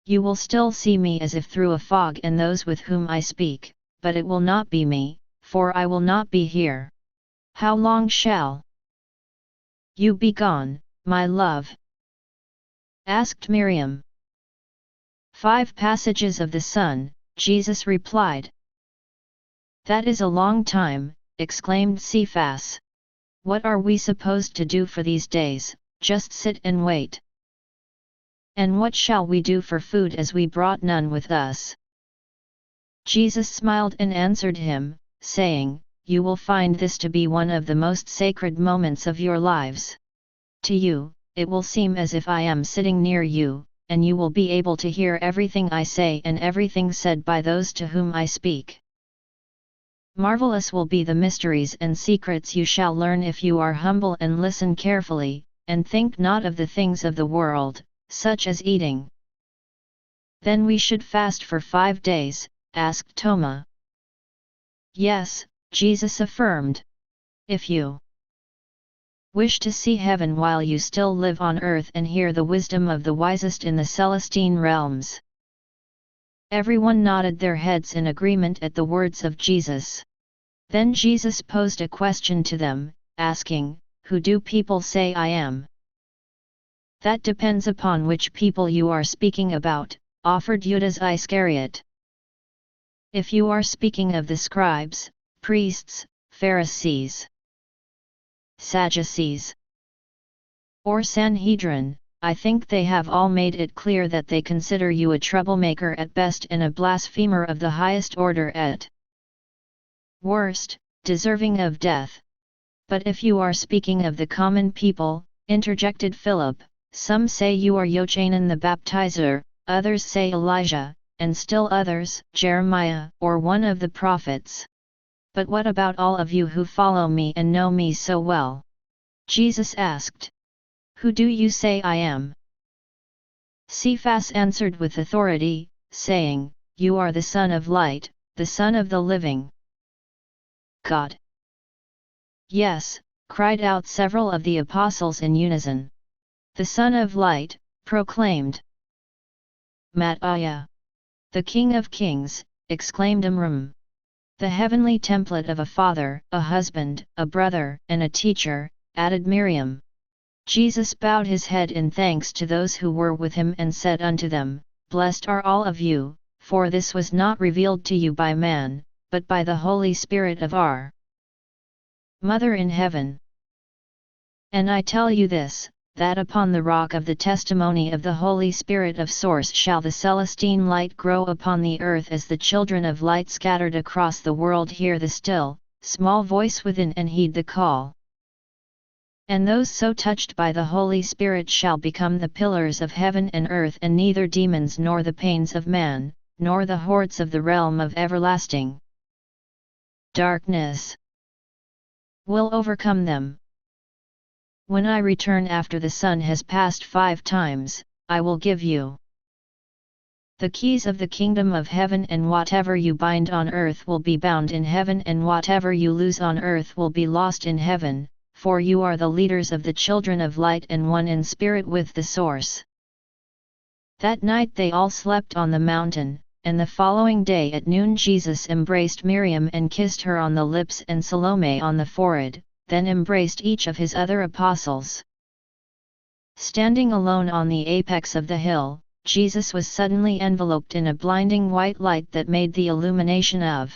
You will still see me as if through a fog and those with whom I speak, but it will not be me, for I will not be here. How long shall you be gone, my love?" asked Miriam. 5 passages of the sun, Jesus replied. "That is a long time," exclaimed Cephas. "What are we supposed to do for these days? Just sit and wait. And what shall we do for food as we brought none with us?" Jesus smiled and answered him, saying, "You will find this to be one of the most sacred moments of your lives. To you, it will seem as if I am sitting near you, and you will be able to hear everything I say and everything said by those to whom I speak. Marvelous will be the mysteries and secrets you shall learn if you are humble and listen carefully, and think not of the things of the world, such as eating." "Then we should fast for 5 days, asked Thomas. "Yes," Jesus affirmed. "If you wish to see heaven while you still live on earth and hear the wisdom of the wisest in the Celestine realms." Everyone nodded their heads in agreement at the words of Jesus. Then Jesus posed a question to them, asking, "Who do people say I am?" "That depends upon which people you are speaking about," offered Judas Iscariot. "If you are speaking of the scribes, priests, Pharisees, Sadducees, or Sanhedrin, I think they have all made it clear that they consider you a troublemaker at best and a blasphemer of the highest order at worst, deserving of death. But if you are speaking of the common people," interjected Philip, "some say you are Yochanan the baptizer, others say Elijah, and still others, Jeremiah or one of the prophets." "But what about all of you who follow me and know me so well?" Jesus asked. "Who do you say I am?" Cephas answered with authority, saying, "You are the Son of Light, the Son of the living God." "Yes," cried out several of the apostles in unison. "The Son of Light," proclaimed Matthias. "The King of Kings," exclaimed Amram. "The heavenly template of a father, a husband, a brother, and a teacher," added Miriam. Jesus bowed his head in thanks to those who were with him and said unto them, "Blessed are all of you, for this was not revealed to you by man, but by the Holy Spirit of our Mother in heaven. And I tell you this, that upon the rock of the testimony of the Holy Spirit of source shall the Celestine light grow upon the earth, as the children of light scattered across the world hear the still, small voice within and heed the call. And those so touched by the Holy Spirit shall become the pillars of heaven and earth, and neither demons nor the pains of man, nor the hordes of the realm of everlasting darkness will overcome them. When I return after the sun has passed 5 times, I will give you the keys of the kingdom of heaven, and whatever you bind on earth will be bound in heaven, and whatever you loose on earth will be lost in heaven, for you are the leaders of the children of light and one in spirit with the source." That night they all slept on the mountain, and the following day at noon Jesus embraced Miriam and kissed her on the lips and Salome on the forehead, then embraced each of his other apostles. Standing alone on the apex of the hill, Jesus was suddenly enveloped in a blinding white light that made the illumination of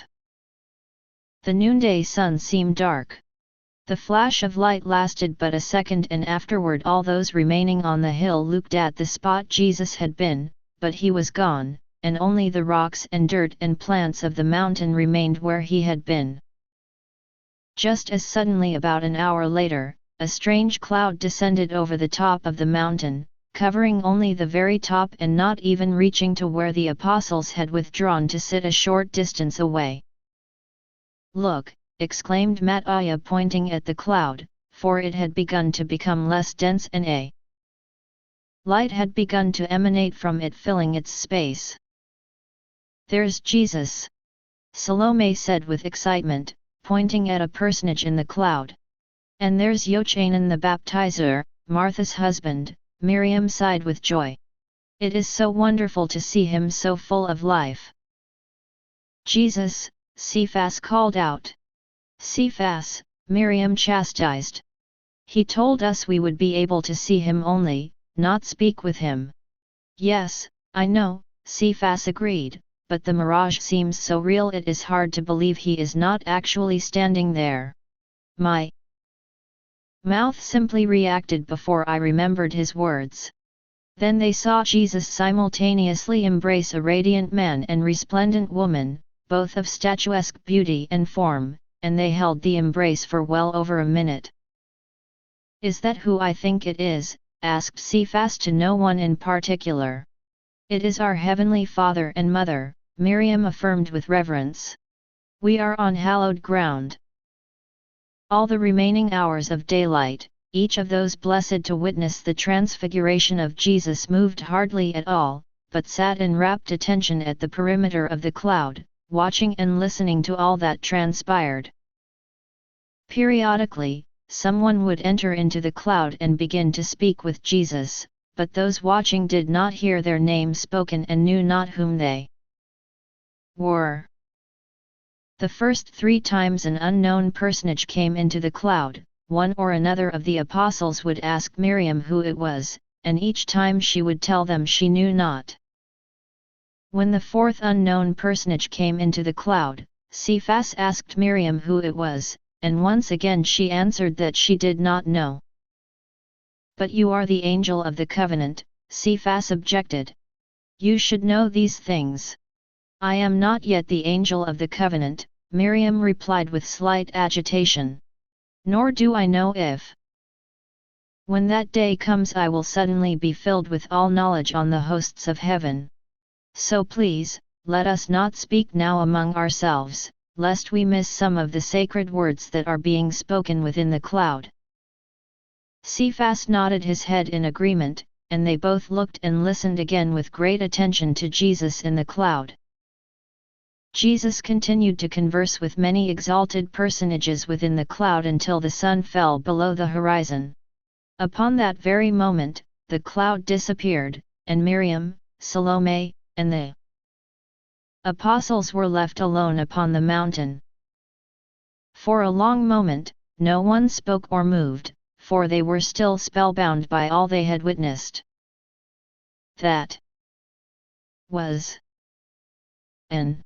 the noonday sun seem dark. The flash of light lasted but a second, and afterward all those remaining on the hill looked at the spot Jesus had been, but he was gone, and only the rocks and dirt and plants of the mountain remained where he had been. Just as suddenly, about an hour later, a strange cloud descended over the top of the mountain, covering only the very top and not even reaching to where the apostles had withdrawn to sit a short distance away. "Look," exclaimed Matthias, pointing at the cloud, for it had begun to become less dense and a light had begun to emanate from it, filling its space. "There's Jesus," Salome said with excitement, pointing at a personage in the cloud. "And there's Yochanan the baptizer, Martha's husband," Miriam sighed with joy. "It is so wonderful to see him so full of life." "Jesus," Cephas called out. "Cephas," Miriam chastised. "He told us we would be able to see him only, not speak with him." "Yes, I know," Cephas agreed, "but the mirage seems so real it is hard to believe he is not actually standing there. My mouth simply reacted before I remembered his words." Then they saw Jesus simultaneously embrace a radiant man and resplendent woman, both of statuesque beauty and form, and they held the embrace for well over a minute. "Is that who I think it is?" asked Cephas to no one in particular. "It is our Heavenly Father and Mother," Miriam affirmed with reverence. "We are on hallowed ground." All the remaining hours of daylight, each of those blessed to witness the transfiguration of Jesus moved hardly at all, but sat in rapt attention at the perimeter of the cloud, watching and listening to all that transpired. Periodically, someone would enter into the cloud and begin to speak with Jesus, but those watching did not hear their name spoken and knew not whom they were. The first 3 times an unknown personage came into the cloud, one or another of the apostles would ask Miriam who it was, and each time she would tell them she knew not. When the 4th unknown personage came into the cloud, Cephas asked Miriam who it was, and once again she answered that she did not know. "But you are the angel of the covenant," Cephas objected. "You should know these things." "I am not yet the angel of the covenant," Miriam replied with slight agitation. "Nor do I know if when that day comes I will suddenly be filled with all knowledge on the hosts of heaven. So please, let us not speak now among ourselves, lest we miss some of the sacred words that are being spoken within the cloud." Cephas nodded his head in agreement, and they both looked and listened again with great attention to Jesus in the cloud. Jesus continued to converse with many exalted personages within the cloud until the sun fell below the horizon. Upon that very moment, the cloud disappeared, and Miriam, Salome, and the apostles were left alone upon the mountain. For a long moment, no one spoke or moved, for they were still spellbound by all they had witnessed. That was an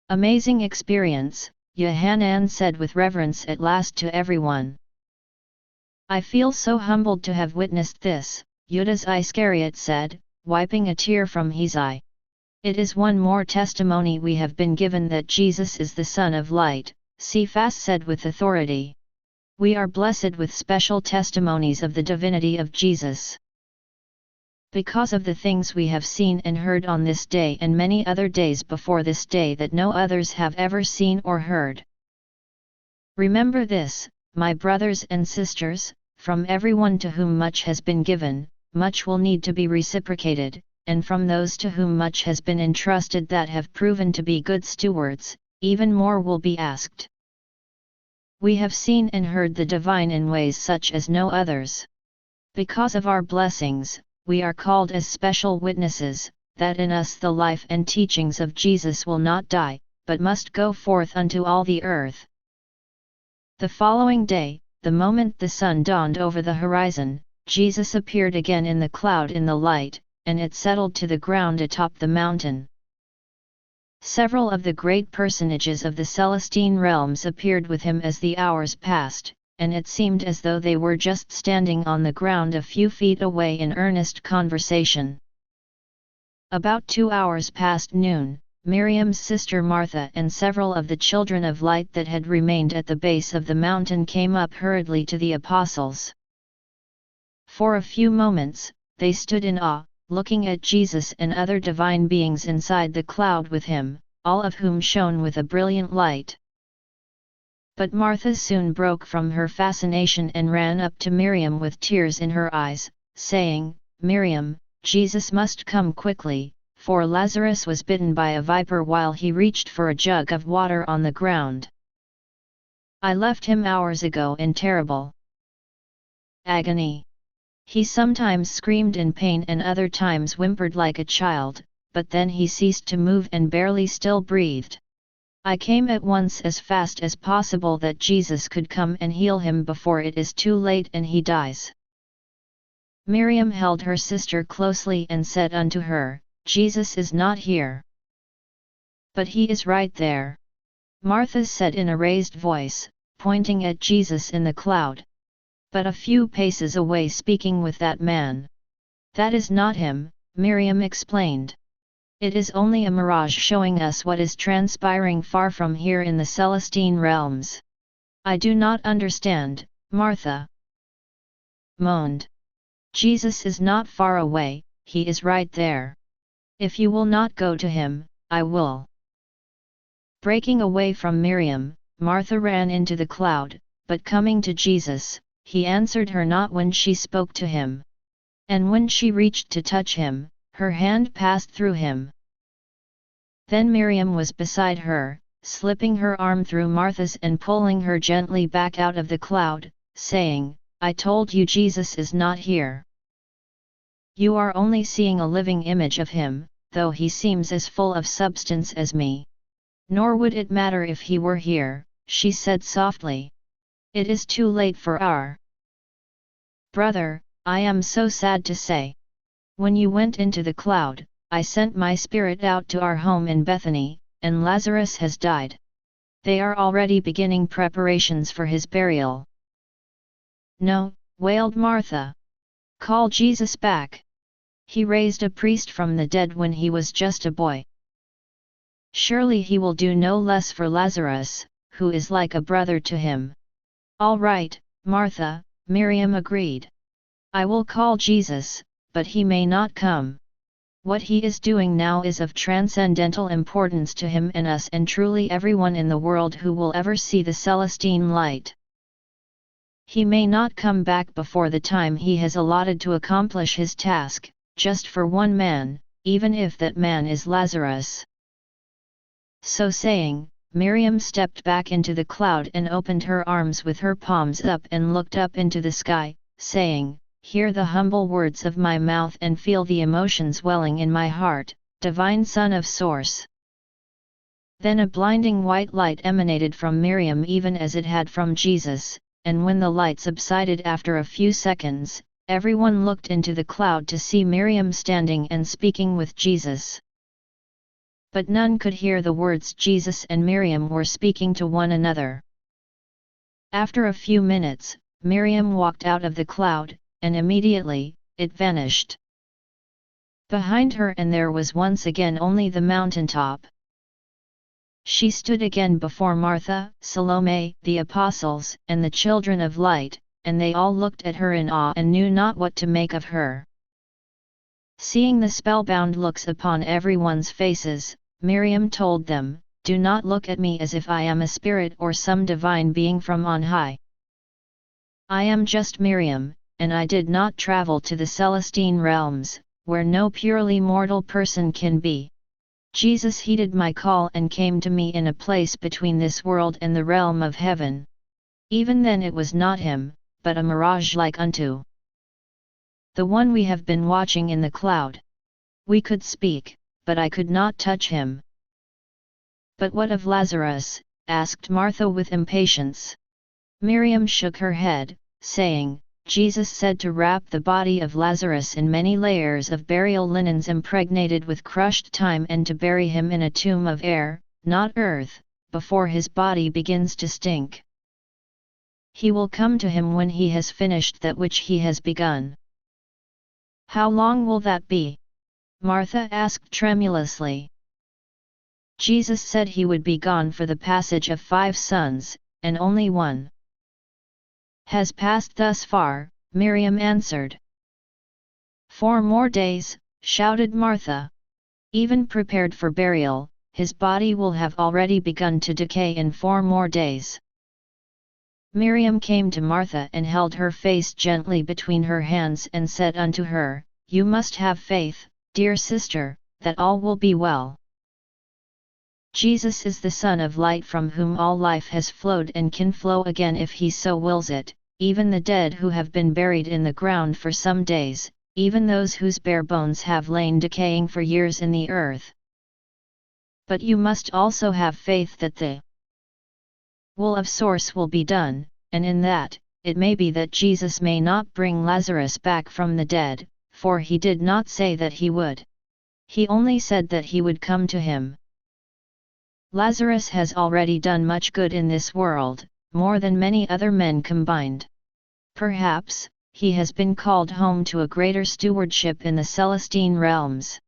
amazing experience, Yohanan said with reverence at last to everyone. "I feel so humbled to have witnessed this," Judas Iscariot said, wiping a tear from his eye. "It is one more testimony we have been given that Jesus is the Son of Light," Cephas said with authority. "We are blessed with special testimonies of the divinity of Jesus. Because of the things we have seen and heard on this day and many other days before this day that no others have ever seen or heard. Remember this, my brothers and sisters, from everyone to whom much has been given, much will need to be reciprocated, and from those to whom much has been entrusted that have proven to be good stewards, even more will be asked. We have seen and heard the divine in ways such as no others. Because of our blessings, we are called as special witnesses, that in us the life and teachings of Jesus will not die, but must go forth unto all the earth." The following day, the moment the sun dawned over the horizon, Jesus appeared again in the cloud in the light, and it settled to the ground atop the mountain. Several of the great personages of the Celestine realms appeared with him as the hours passed, and it seemed as though they were just standing on the ground a few feet away in earnest conversation. About 2 hours past noon, Miriam's sister Martha and several of the children of light that had remained at the base of the mountain came up hurriedly to the apostles. For a few moments, they stood in awe, looking at Jesus and other divine beings inside the cloud with him, all of whom shone with a brilliant light. But Martha soon broke from her fascination and ran up to Miriam with tears in her eyes, saying, "Miriam, Jesus must come quickly, for Lazarus was bitten by a viper while he reached for a jug of water on the ground. I left him hours ago in terrible agony. He sometimes screamed in pain and other times whimpered like a child, but then he ceased to move and barely still breathed. I came at once as fast as possible that Jesus could come and heal him before it is too late and he dies." Miriam held her sister closely and said unto her, "Jesus is not here." "But he is right there," Martha said in a raised voice, pointing at Jesus in the cloud. "But a few paces away speaking with that man." "That is not him," Miriam explained. "It is only a mirage showing us what is transpiring far from here in the Celestine realms." "I do not understand," Martha moaned. "Jesus is not far away, he is right there. If you will not go to him, I will." Breaking away from Miriam, Martha ran into the cloud, but coming to Jesus, he answered her not when she spoke to him. And when she reached to touch him, her hand passed through him. Then Miriam was beside her, slipping her arm through Martha's and pulling her gently back out of the cloud, saying, "I told you Jesus is not here. You are only seeing a living image of him, though he seems as full of substance as me. Nor would it matter if he were here," she said softly. "It is too late for our brother, I am so sad to say. When you went into the cloud, I sent my spirit out to our home in Bethany, and Lazarus has died. They are already beginning preparations for his burial." "No," wailed Martha. "Call Jesus back. He raised a priest from the dead when he was just a boy. Surely he will do no less for Lazarus, who is like a brother to him." "All right, Martha," Miriam agreed. "I will call Jesus, but he may not come. What he is doing now is of transcendental importance to him and us and truly everyone in the world who will ever see the Celestine light. He may not come back before the time he has allotted to accomplish his task, just for one man, even if that man is Lazarus." So saying, Miriam stepped back into the cloud and opened her arms with her palms up and looked up into the sky, saying, "Hear the humble words of my mouth and feel the emotions welling in my heart, divine Son of Source." Then a blinding white light emanated from Miriam even as it had from Jesus, and when the light subsided after a few seconds, everyone looked into the cloud to see Miriam standing and speaking with Jesus. But none could hear the words Jesus and Miriam were speaking to one another. After a few minutes, Miriam walked out of the cloud, and immediately, it vanished. Behind her and there was once again only the mountaintop. She stood again before Martha, Salome, the apostles, and the children of light, and they all looked at her in awe and knew not what to make of her. Seeing the spellbound looks upon everyone's faces, Miriam told them, "Do not look at me as if I am a spirit or some divine being from on high. I am just Miriam, and I did not travel to the Celestine realms, where no purely mortal person can be. Jesus heeded my call and came to me in a place between this world and the realm of heaven. Even then it was not him, but a mirage like unto the one we have been watching in the cloud. We could speak, but I could not touch him." "But what of Lazarus?" asked Martha with impatience. Miriam shook her head, saying, "Jesus said to wrap the body of Lazarus in many layers of burial linens impregnated with crushed thyme and to bury him in a tomb of air, not earth, before his body begins to stink. He will come to him when he has finished that which he has begun." "How long will that be?" Martha asked tremulously. "Jesus said he would be gone for the passage of 5 suns, and only one has passed thus far," Miriam answered. "4 more days," shouted Martha. "Even prepared for burial, his body will have already begun to decay in 4 more days." Miriam came to Martha and held her face gently between her hands and said unto her, "You must have faith, dear sister, that all will be well. Jesus is the Son of Light from whom all life has flowed and can flow again if he so wills it, even the dead who have been buried in the ground for some days, even those whose bare bones have lain decaying for years in the earth. But you must also have faith that the will of Source will be done, and in that, it may be that Jesus may not bring Lazarus back from the dead, for he did not say that he would. He only said that he would come to him. Lazarus has already done much good in this world, more than many other men combined. Perhaps, he has been called home to a greater stewardship in the Celestine realms.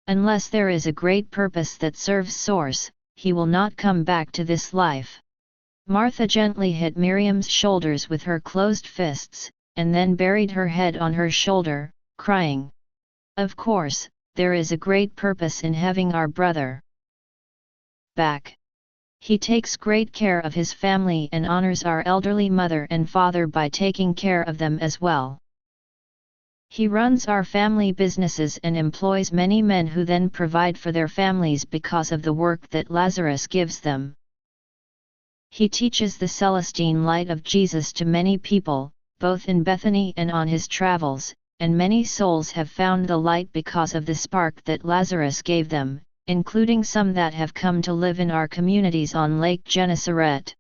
Unless there is a great purpose that serves Source, he will not come back to this life." Martha gently hit Miriam's shoulders with her closed fists, and then buried her head on her shoulder, crying, "Of course, there is a great purpose in having our brother back. He takes great care of his family and honors our elderly mother and father by taking care of them as well. He runs our family businesses and employs many men who then provide for their families because of the work that Lazarus gives them. He teaches the Celestine light of Jesus to many people, both in Bethany and on his travels, and many souls have found the light because of the spark that Lazarus gave them, including some that have come to live in our communities on Lake Gennesaret.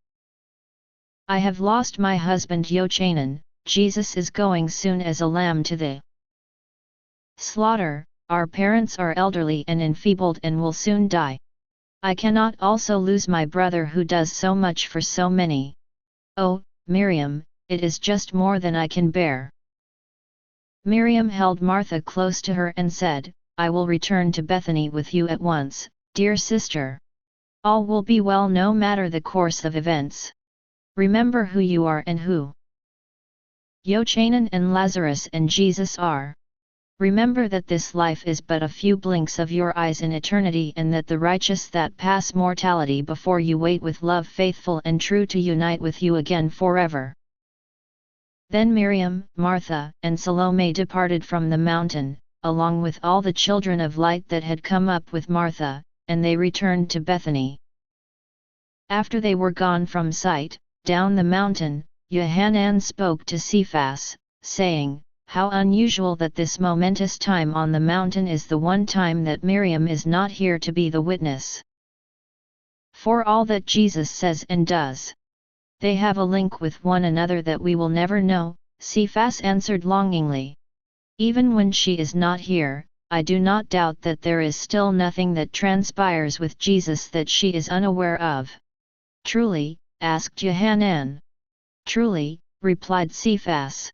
I have lost my husband Yochanan. Jesus is going soon as a lamb to the slaughter. Our parents are elderly and enfeebled and will soon die. I cannot also lose my brother who does so much for so many. Oh, Miriam, it is just more than I can bear." Miriam held Martha close to her and said, "I will return to Bethany with you at once, dear sister. All will be well no matter the course of events. Remember who you are and who Yochanan and Lazarus and Jesus are. Remember that this life is but a few blinks of your eyes in eternity, and that the righteous that pass mortality before you wait with love faithful and true to unite with you again forever. Then Miriam, Martha, and Salome departed from the mountain, along with all the children of light that had come up with Martha, and they returned to Bethany. After they were gone from sight, down the mountain, Yohanan spoke to Cephas, saying, "How unusual that this momentous time on the mountain is the one time that Miriam is not here to be the witness. For all that Jesus says and does, they have a link with one another that we will never know." Cephas answered longingly, "Even when she is not here, I do not doubt that there is still nothing that transpires with Jesus that she is unaware of." "Truly?" asked Yohanan. "Truly," replied Cephas.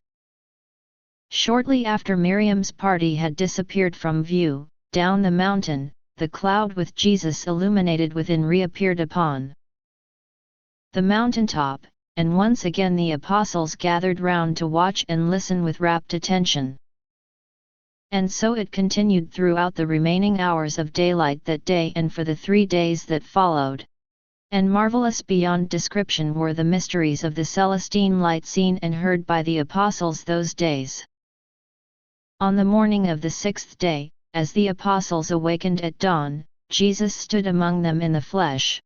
Shortly after Miriam's party had disappeared from view, down the mountain, the cloud with Jesus illuminated within reappeared upon the mountaintop, and once again the apostles gathered round to watch and listen with rapt attention. And so it continued throughout the remaining hours of daylight that day and for the 3 days that followed. And marvelous beyond description were the mysteries of the Celestine light seen and heard by the apostles those days. On the morning of the 6th day, as the apostles awakened at dawn, Jesus stood among them in the flesh.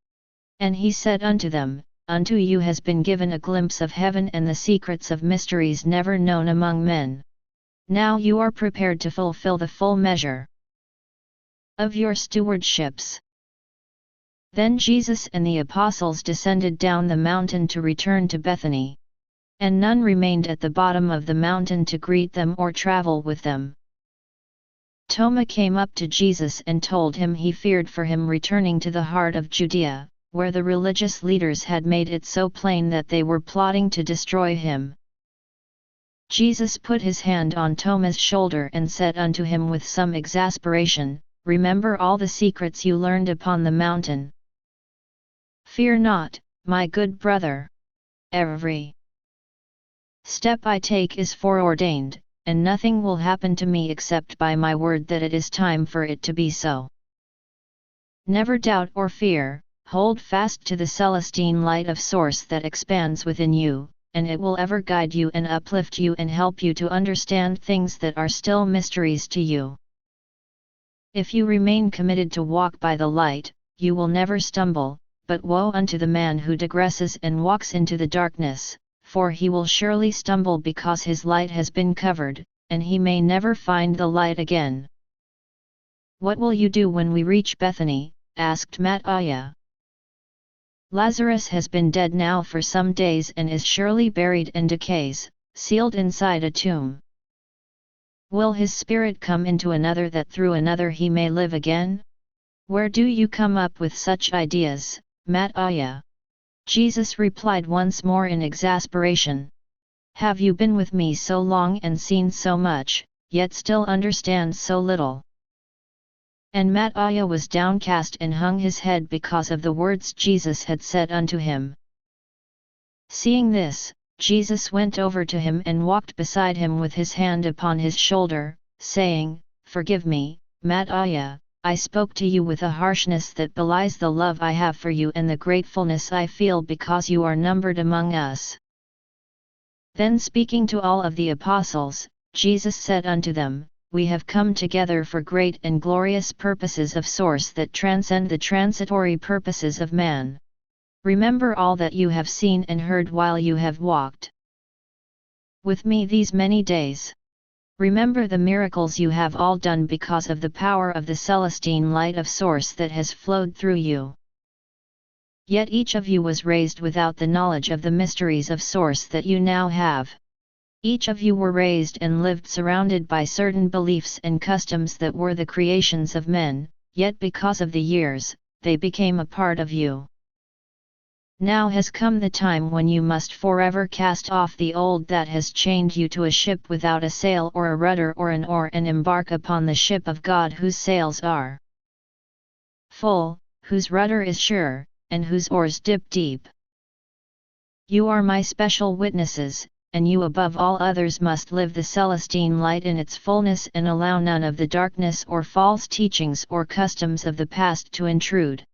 And he said unto them, "Unto you has been given a glimpse of heaven and the secrets of mysteries never known among men. Now you are prepared to fulfill the full measure of your stewardships." Then Jesus and the apostles descended down the mountain to return to Bethany. And none remained at the bottom of the mountain to greet them or travel with them. Thomas came up to Jesus and told him he feared for him returning to the heart of Judea, where the religious leaders had made it so plain that they were plotting to destroy him. Jesus put his hand on Thomas' shoulder and said unto him with some exasperation, "Remember all the secrets you learned upon the mountain. Fear not, my good brother. Every step I take is foreordained, and nothing will happen to me except by my word that it is time for it to be so. Never doubt or fear, hold fast to the Celestine light of source that expands within you, and it will ever guide you and uplift you and help you to understand things that are still mysteries to you. If you remain committed to walk by the light, you will never stumble, but woe unto the man who digresses and walks into the darkness, for he will surely stumble because his light has been covered, and he may never find the light again." "What will you do when we reach Bethany?" asked Matthias. "Lazarus has been dead now for some days and is surely buried and decays, sealed inside a tomb. Will his spirit come into another that through another he may live again? Where do you come up with such ideas, Matthias?" Jesus replied once more in exasperation. "Have you been with me so long and seen so much, yet still understand so little?" And Matthias was downcast and hung his head because of the words Jesus had said unto him. Seeing this, Jesus went over to him and walked beside him with his hand upon his shoulder, saying, "Forgive me, Matthias, I spoke to you with a harshness that belies the love I have for you and the gratefulness I feel because you are numbered among us." Then speaking to all of the apostles, Jesus said unto them, "We have come together for great and glorious purposes of source that transcend the transitory purposes of man. Remember all that you have seen and heard while you have walked with me these many days. Remember the miracles you have all done because of the power of the Celestine light of source that has flowed through you. Yet each of you was raised without the knowledge of the mysteries of source that you now have. Each of you were raised and lived surrounded by certain beliefs and customs that were the creations of men, yet because of the years, they became a part of you. Now has come the time when you must forever cast off the old that has chained you to a ship without a sail or a rudder or an oar and embark upon the ship of God whose sails are full, whose rudder is sure, and whose oars dip deep. You are my special witnesses, and you above all others must live the Celestine light in its fullness and allow none of the darkness or false teachings or customs of the past to intrude.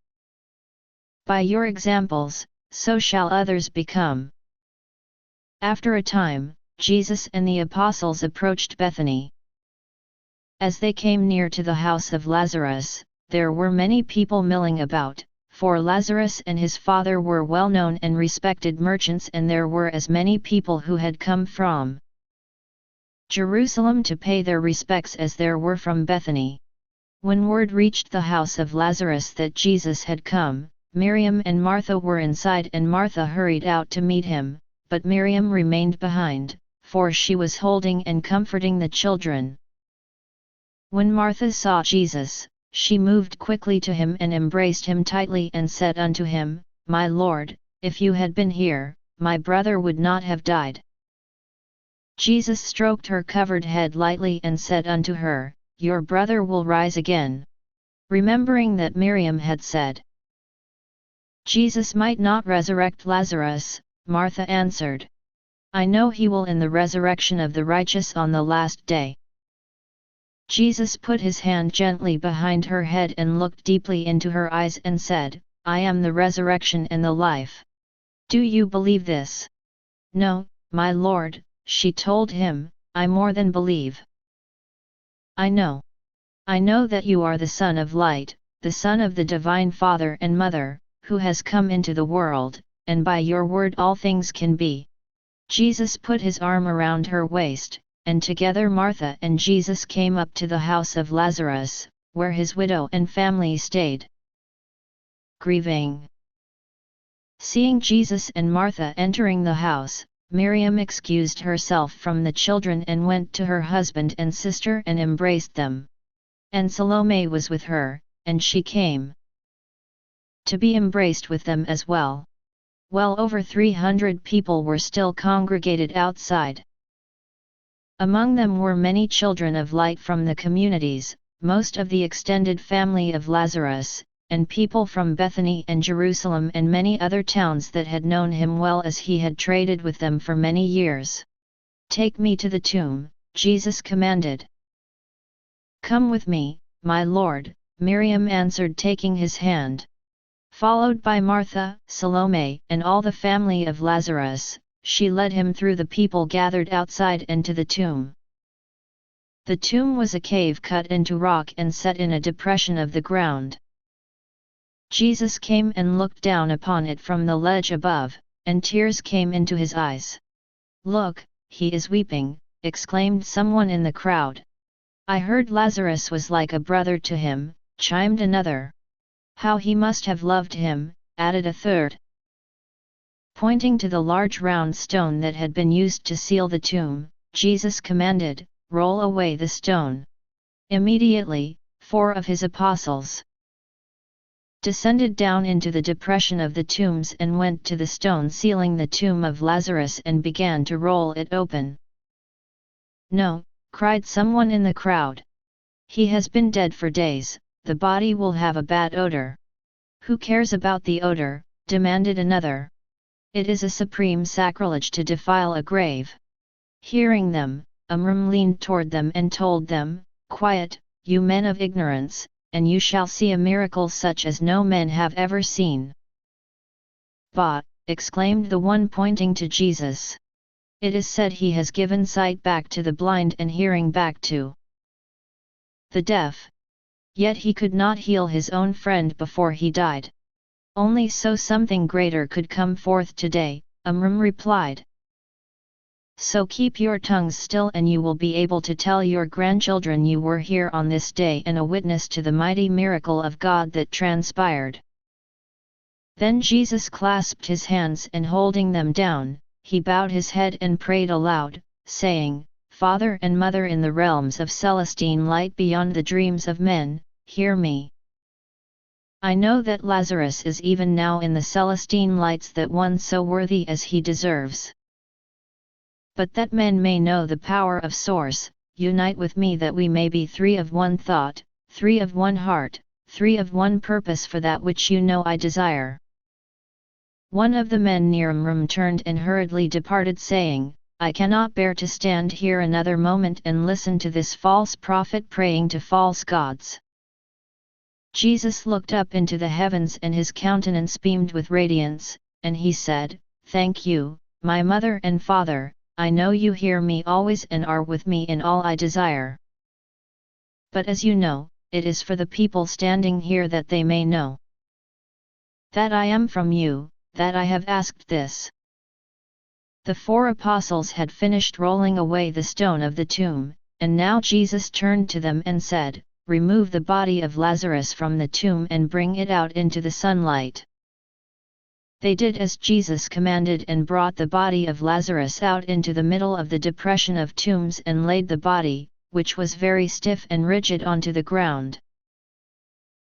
By your examples, so shall others become. After a time, Jesus and the apostles approached Bethany. As they came near to the house of Lazarus, there were many people milling about, for Lazarus and his father were well-known and respected merchants, and there were as many people who had come from Jerusalem to pay their respects as there were from Bethany. When word reached the house of Lazarus that Jesus had come, Miriam and Martha were inside, and Martha hurried out to meet him, but Miriam remained behind, for she was holding and comforting the children. When Martha saw Jesus, she moved quickly to him and embraced him tightly and said unto him, My Lord, if you had been here, my brother would not have died. Jesus stroked her covered head lightly and said unto her, Your brother will rise again. Remembering that Miriam had said, Jesus might not resurrect Lazarus, Martha answered, I know he will in the resurrection of the righteous on the last day. Jesus put his hand gently behind her head and looked deeply into her eyes and said, I am the resurrection and the life. Do you believe this? No, my Lord, she told him, I more than believe. I know. I know that you are the Son of Light, the Son of the Divine Father and Mother, who has come into the world, and by your word all things can be. Jesus put his arm around her waist, and together Martha and Jesus came up to the house of Lazarus, where his widow and family stayed. Grieving. Seeing Jesus and Martha entering the house, Miriam excused herself from the children and went to her husband and sister and embraced them. And Salome was with her, and she came to be embraced with them as well. Well over 300 people were still congregated outside. Among them were many children of light from the communities, most of the extended family of Lazarus, and people from Bethany and Jerusalem and many other towns that had known him well as he had traded with them for many years. Take me to the tomb, Jesus commanded. Come with me, my Lord, Miriam answered, taking his hand. Followed by Martha, Salome, and all the family of Lazarus, she led him through the people gathered outside and to the tomb. The tomb was a cave cut into rock and set in a depression of the ground. Jesus came and looked down upon it from the ledge above, and tears came into his eyes. Look, he is weeping, exclaimed someone in the crowd. I heard Lazarus was like a brother to him, chimed another. How he must have loved him, added a third. Pointing to the large round stone that had been used to seal the tomb, Jesus commanded, Roll away the stone. Immediately, 4 of his apostles descended down into the depression of the tombs and went to the stone sealing the tomb of Lazarus and began to roll it open. No, cried someone in the crowd. He has been dead for days, the body will have a bad odor. Who cares about the odor, demanded another. It is a supreme sacrilege to defile a grave. Hearing them, Amram leaned toward them and told them, Quiet, you men of ignorance, and you shall see a miracle such as no men have ever seen. Bah, exclaimed the one pointing to Jesus. It is said he has given sight back to the blind and hearing back to the deaf. Yet he could not heal his own friend before he died. Only so something greater could come forth today, Amram replied. So keep your tongues still and you will be able to tell your grandchildren you were here on this day and a witness to the mighty miracle of God that transpired. Then Jesus clasped his hands and holding them down, he bowed his head and prayed aloud, saying, Father and Mother in the realms of Celestine light beyond the dreams of men, hear me. I know that Lazarus is even now in the Celestine lights that one so worthy as he deserves. But that men may know the power of Source, unite with me that we may be 3 of one thought, 3 of one heart, 3 of one purpose for that which you know I desire. One of the men near Amram turned and hurriedly departed saying, I cannot bear to stand here another moment and listen to this false prophet praying to false gods." Jesus looked up into the heavens and his countenance beamed with radiance, and he said, "Thank you, my mother and father, I know you hear me always and are with me in all I desire. But as you know, it is for the people standing here that they may know that I am from you, that I have asked this." The 4 apostles had finished rolling away the stone of the tomb, and now Jesus turned to them and said, "Remove the body of Lazarus from the tomb and bring it out into the sunlight." They did as Jesus commanded and brought the body of Lazarus out into the middle of the depression of tombs and laid the body, which was very stiff and rigid, onto the ground.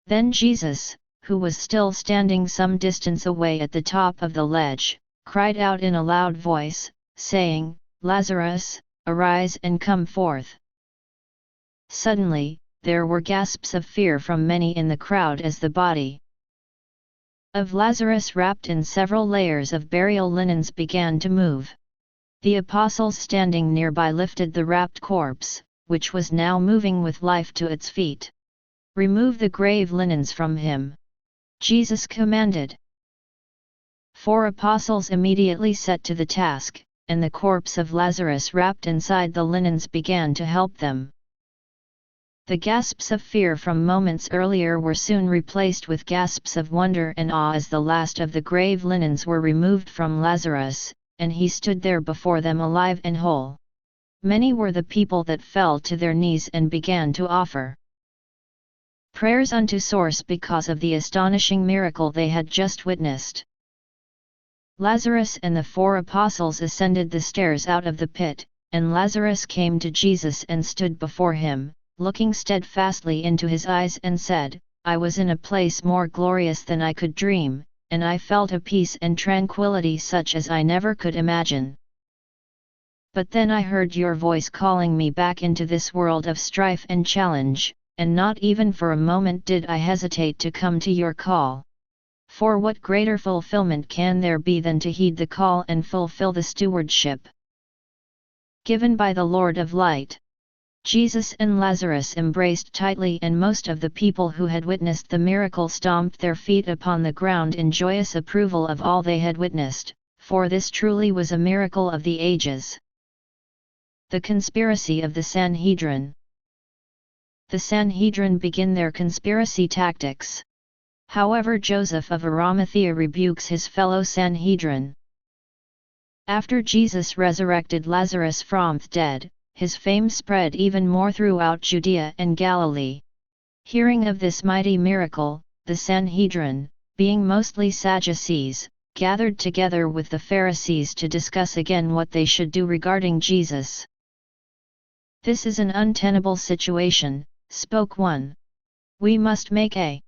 Then Jesus, who was still standing some distance away at the top of the ledge, cried out in a loud voice, saying, "Lazarus, arise and come forth." Suddenly, there were gasps of fear from many in the crowd as the body of Lazarus, wrapped in several layers of burial linens, began to move. The apostles standing nearby lifted the wrapped corpse, which was now moving with life, to its feet. "Remove the grave linens from him," Jesus commanded. 4 apostles immediately set to the task, and the corpse of Lazarus wrapped inside the linens began to help them. The gasps of fear from moments earlier were soon replaced with gasps of wonder and awe as the last of the grave linens were removed from Lazarus, and he stood there before them alive and whole. Many were the people that fell to their knees and began to offer prayers unto Source because of the astonishing miracle they had just witnessed. Lazarus and the 4 apostles ascended the stairs out of the pit, and Lazarus came to Jesus and stood before him, looking steadfastly into his eyes, and said, "I was in a place more glorious than I could dream, and I felt a peace and tranquility such as I never could imagine. But then I heard your voice calling me back into this world of strife and challenge, and not even for a moment did I hesitate to come to your call. For what greater fulfillment can there be than to heed the call and fulfill the stewardship given by the Lord of Light?" Jesus and Lazarus embraced tightly, and most of the people who had witnessed the miracle stomped their feet upon the ground in joyous approval of all they had witnessed, for this truly was a miracle of the ages. The conspiracy of the Sanhedrin. The Sanhedrin begin their conspiracy tactics. However, Joseph of Arimathea rebukes his fellow Sanhedrin. After Jesus resurrected Lazarus from the dead, his fame spread even more throughout Judea and Galilee. Hearing of this mighty miracle, the Sanhedrin, being mostly Sadducees, gathered together with the Pharisees to discuss again what they should do regarding Jesus. "This is an untenable situation," spoke one. "We must make a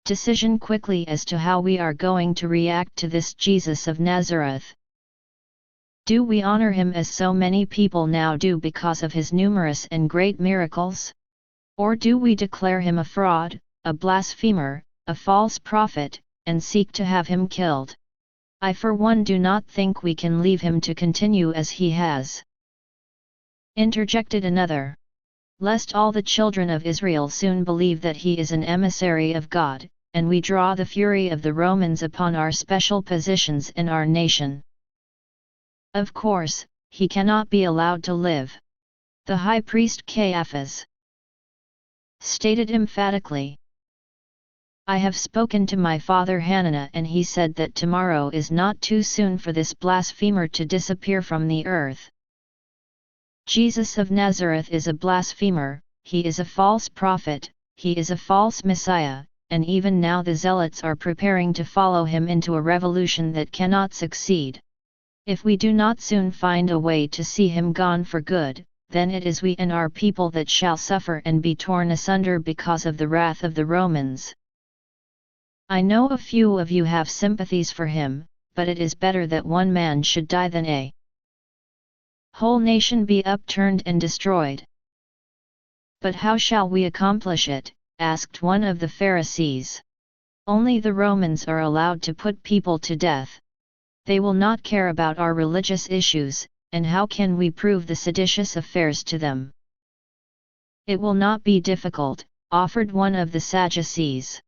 decision quickly as to how we are going to react to this Jesus of Nazareth. Do we honor him as so many people now do because of his numerous and great miracles? Or do we declare him a fraud, a blasphemer, a false prophet, and seek to have him killed? I for one do not think we can leave him to continue as he has," interjected another. "Lest all the children of Israel soon believe that he is an emissary of God, and we draw the fury of the Romans upon our special positions in our nation. Of course, he cannot be allowed to live," the high priest Caiaphas stated emphatically. "I have spoken to my father Hananiah, and he said that tomorrow is not too soon for this blasphemer to disappear from the earth. Jesus of Nazareth is a blasphemer, he is a false prophet, he is a false Messiah, and even now the zealots are preparing to follow him into a revolution that cannot succeed. If we do not soon find a way to see him gone for good, then it is we and our people that shall suffer and be torn asunder because of the wrath of the Romans. I know a few of you have sympathies for him, but it is better that one man should die than a whole nation be upturned and destroyed." "But how shall we accomplish it?" asked one of the Pharisees. "Only the Romans are allowed to put people to death. They will not care about our religious issues, and how can we prove the seditious affairs to them? It will not be difficult, offered one of the Sadducees.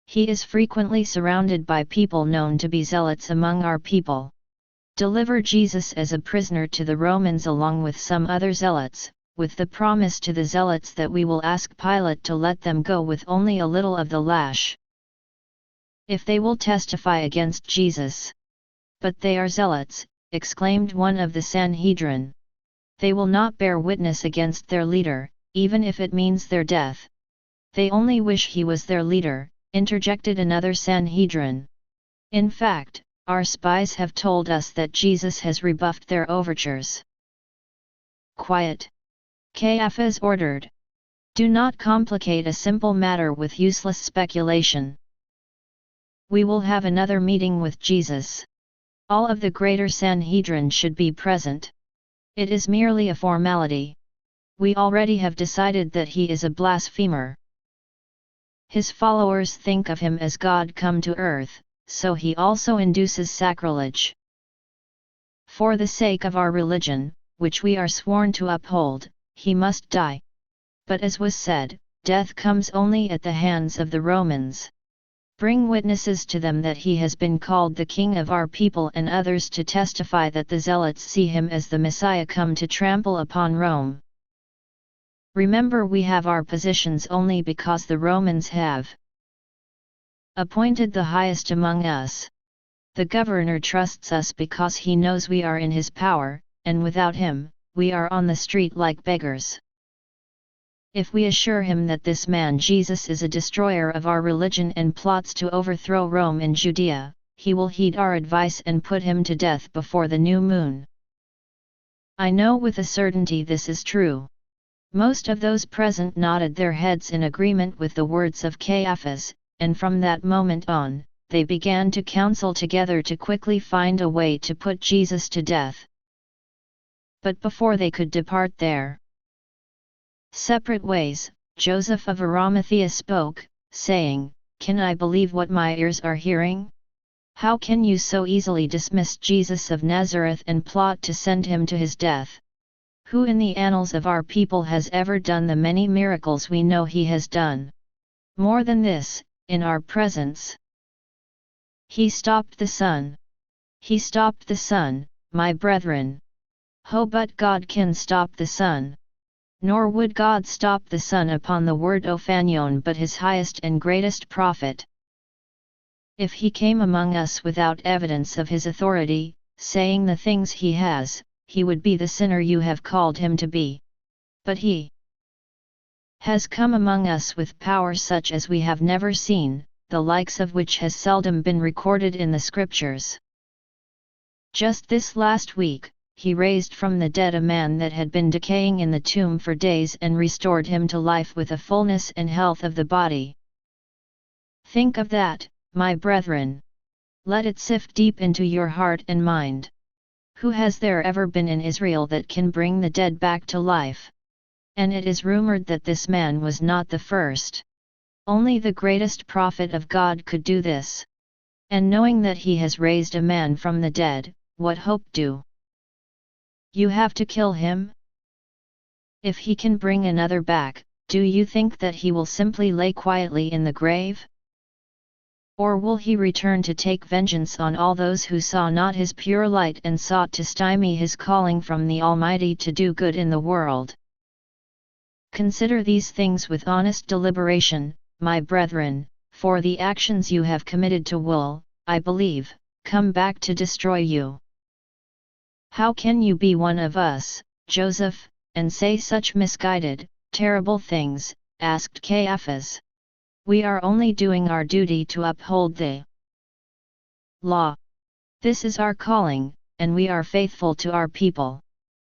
He is frequently surrounded by people known to be zealots among our people. Deliver Jesus as a prisoner to the Romans along with some other zealots, with the promise to the zealots that we will ask Pilate to let them go with only a little of the lash, if they will testify against Jesus. But they are zealots, exclaimed one of the Sanhedrin. They will not bear witness against their leader, even if it means their death. They only wish he was their leader, interjected another Sanhedrin. In fact, our spies have told us that Jesus has rebuffed their overtures. Quiet! Caiaphas ordered. Do not complicate a simple matter with useless speculation. We will have another meeting with Jesus. All of the greater Sanhedrin should be present. It is merely a formality. We already have decided that he is a blasphemer. His followers think of him as God come to earth, so he also induces sacrilege. For the sake of our religion, which we are sworn to uphold, he must die. But as was said, death comes only at the hands of the Romans. Bring witnesses to them that he has been called the King of our people and others to testify that the zealots see him as the Messiah come to trample upon Rome. Remember, we have our positions only because the Romans have appointed the highest among us. The governor trusts us because he knows we are in his power, and without him, we are on the street like beggars. If we assure him that this man Jesus is a destroyer of our religion and plots to overthrow Rome in Judea, he will heed our advice and put him to death before the new moon. I know with a certainty this is true. Most of those present nodded their heads in agreement with the words of Caiaphas, and from that moment on, they began to counsel together to quickly find a way to put Jesus to death. But before they could depart their separate ways, Joseph of Arimathea spoke, saying, "Can I believe what my ears are hearing? How can you so easily dismiss Jesus of Nazareth and plot to send him to his death? Who in the annals of our people has ever done the many miracles we know he has done? More than this, in our presence. He stopped the sun. He stopped the sun, my brethren. Ho, but God can stop the sun. Nor would God stop the sun upon the word Ophanion but his highest and greatest prophet. If he came among us without evidence of his authority, saying the things he has, he would be the sinner you have called him to be. But he has come among us with power such as we have never seen, the likes of which has seldom been recorded in the scriptures. Just this last week, he raised from the dead a man that had been decaying in the tomb for days and restored him to life with a fullness and health of the body. Think of that, my brethren. Let it sift deep into your heart and mind. Who has there ever been in Israel that can bring the dead back to life? And it is rumored that this man was not the first. Only the greatest prophet of God could do this. And knowing that he has raised a man from the dead, what hope do you have to kill him? If he can bring another back, do you think that he will simply lay quietly in the grave? Or will he return to take vengeance on all those who saw not his pure light and sought to stymie his calling from the Almighty to do good in the world? Consider these things with honest deliberation, my brethren, for the actions you have committed will, I believe, come back to destroy you. How can you be one of us, Joseph, and say such misguided, terrible things? Asked Caiaphas. We are only doing our duty to uphold the law. This is our calling, and we are faithful to our people.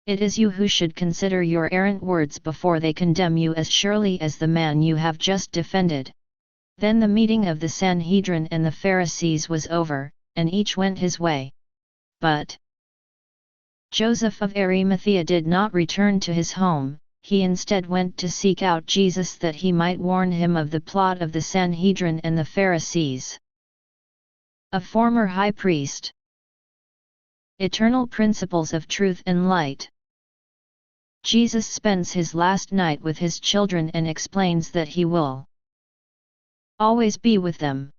It is you who should consider your errant words before they condemn you as surely as the man you have just defended. Then the meeting of the Sanhedrin and the Pharisees was over, and each went his way. But Joseph of Arimathea did not return to his home, he instead went to seek out Jesus that he might warn him of the plot of the Sanhedrin and the Pharisees. A former high priest, Eternal Principles of Truth and Light. Jesus spends his last night with his children and explains that he will always be with them.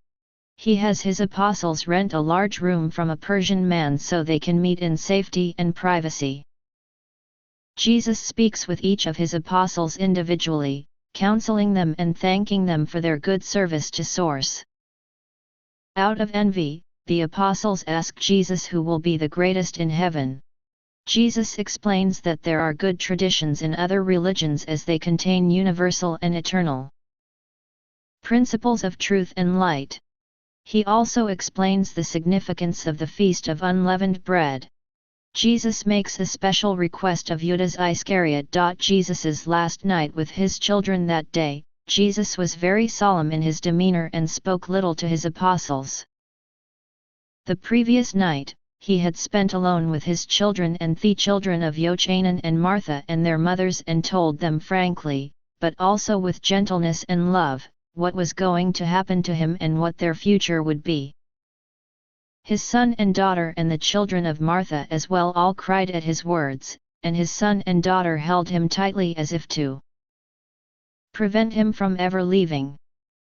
He has his apostles rent a large room from a Persian man so they can meet in safety and privacy. Jesus speaks with each of his apostles individually, counseling them and thanking them for their good service to Source. Out of envy, the apostles ask Jesus who will be the greatest in heaven. Jesus explains that there are good traditions in other religions as they contain universal and eternal principles of truth and light. He also explains the significance of the Feast of Unleavened Bread. Jesus makes a special request of Judas Iscariot. Jesus's last night with his children that day, Jesus was very solemn in his demeanor and spoke little to his apostles. The previous night, he had spent alone with his children and the children of Jochanan and Martha and their mothers and told them frankly, but also with gentleness and love, what was going to happen to him and what their future would be. His son and daughter and the children of Martha as well all cried at his words, and his son and daughter held him tightly as if to prevent him from ever leaving.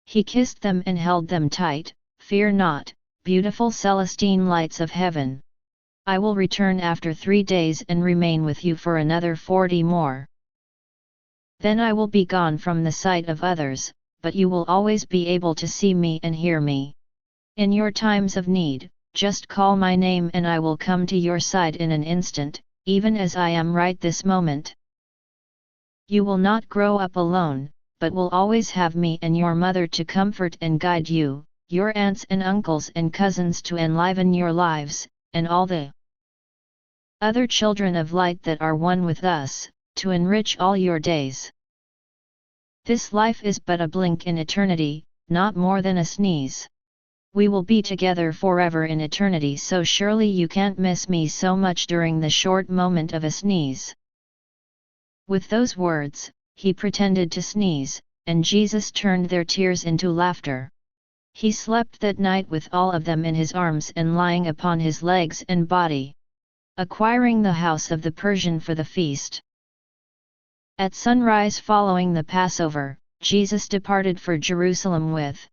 He kissed them and held them tight. Fear not, beautiful Celestine lights of heaven. I will return after 3 days and remain with you for another 40 more. Then I will be gone from the sight of others, but you will always be able to see me and hear me. In your times of need, just call my name and I will come to your side in an instant, even as I am right this moment. You will not grow up alone, but will always have me and your mother to comfort and guide you, your aunts and uncles and cousins to enliven your lives, and all the other children of light that are one with us, to enrich all your days. This life is but a blink in eternity, not more than a sneeze. We will be together forever in eternity, so surely you can't miss me so much during the short moment of a sneeze. With those words, he pretended to sneeze, and Jesus turned their tears into laughter. He slept that night with all of them in his arms and lying upon his legs and body, acquiring the house of the Persian for the feast. At sunrise following the Passover, Jesus departed for Jerusalem with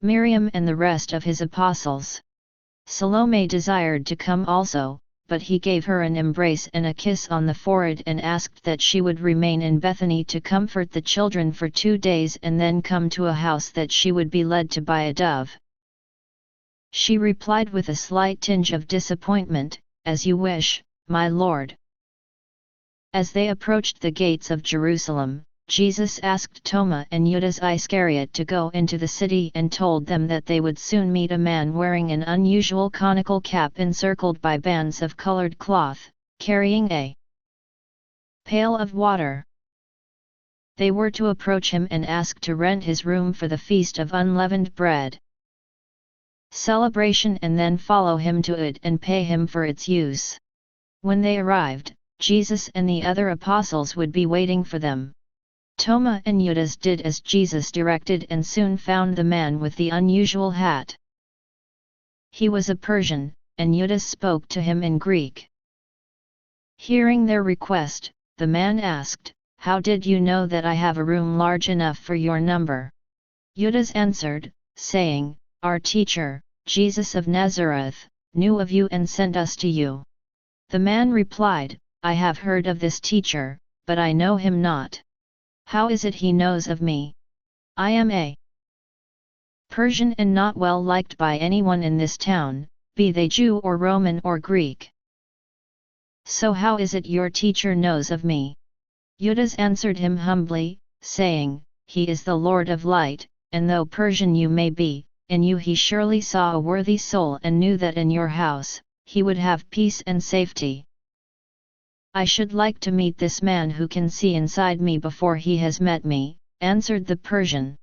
Miriam and the rest of his apostles. Salome desired to come also, but he gave her an embrace and a kiss on the forehead and asked that she would remain in Bethany to comfort the children for 2 days and then come to a house that she would be led to by a dove. She replied with a slight tinge of disappointment, "As you wish, my Lord." As they approached the gates of Jerusalem, Jesus asked Thomas and Judas Iscariot to go into the city and told them that they would soon meet a man wearing an unusual conical cap encircled by bands of colored cloth, carrying a pail of water. They were to approach him and ask to rent his room for the Feast of Unleavened Bread celebration and then follow him to it and pay him for its use. When they arrived, Jesus and the other apostles would be waiting for them. Thomas and Judas did as Jesus directed and soon found the man with the unusual hat. He was a Persian, and Judas spoke to him in Greek. Hearing their request, the man asked, "How did you know that I have a room large enough for your number?" Judas answered, saying, "Our teacher, Jesus of Nazareth, knew of you and sent us to you." The man replied, "I have heard of this teacher, but I know him not. How is it he knows of me? I am a Persian and not well liked by anyone in this town, be they Jew or Roman or Greek. So how is it your teacher knows of me?" Judas answered him humbly, saying, "He is the Lord of light, and though Persian you may be, in you he surely saw a worthy soul and knew that in your house, he would have peace and safety. I should like to meet this man who can see inside me before he has met me," answered the Persian.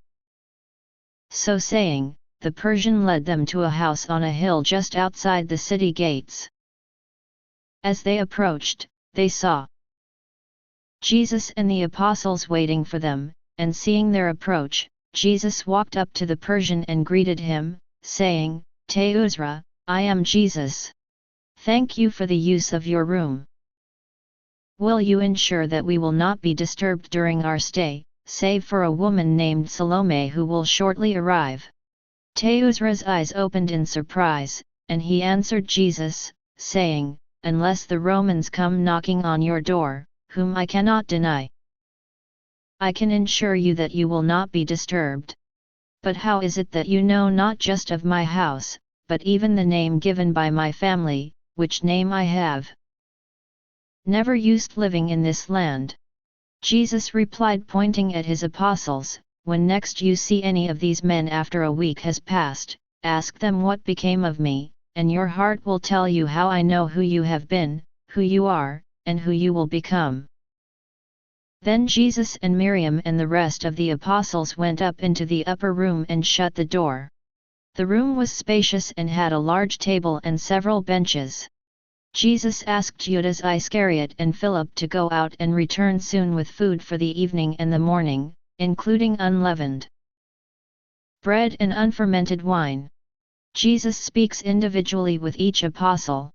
So saying, the Persian led them to a house on a hill just outside the city gates. As they approached, they saw Jesus and the apostles waiting for them, and seeing their approach, Jesus walked up to the Persian and greeted him, saying, "Te Uzra, I am Jesus." Thank you for the use of your room. Will you ensure that we will not be disturbed during our stay, save for a woman named Salome who will shortly arrive?" Teuzra's eyes opened in surprise, and he answered Jesus, saying, "Unless the Romans come knocking on your door, whom I cannot deny, I can ensure you that you will not be disturbed. But how is it that you know not just of my house, but even the name given by my family, which name I have never used living in this land?" Jesus replied, pointing at his apostles, "When next you see any of these men after a week has passed, ask them what became of me, and your heart will tell you how I know who you have been, who you are, and who you will become." Then Jesus and Miriam and the rest of the apostles went up into the upper room and shut the door. The room was spacious and had a large table and several benches. Jesus asked Judas Iscariot and Philip to go out and return soon with food for the evening and the morning, including unleavened bread and unfermented wine. Jesus speaks individually with each apostle.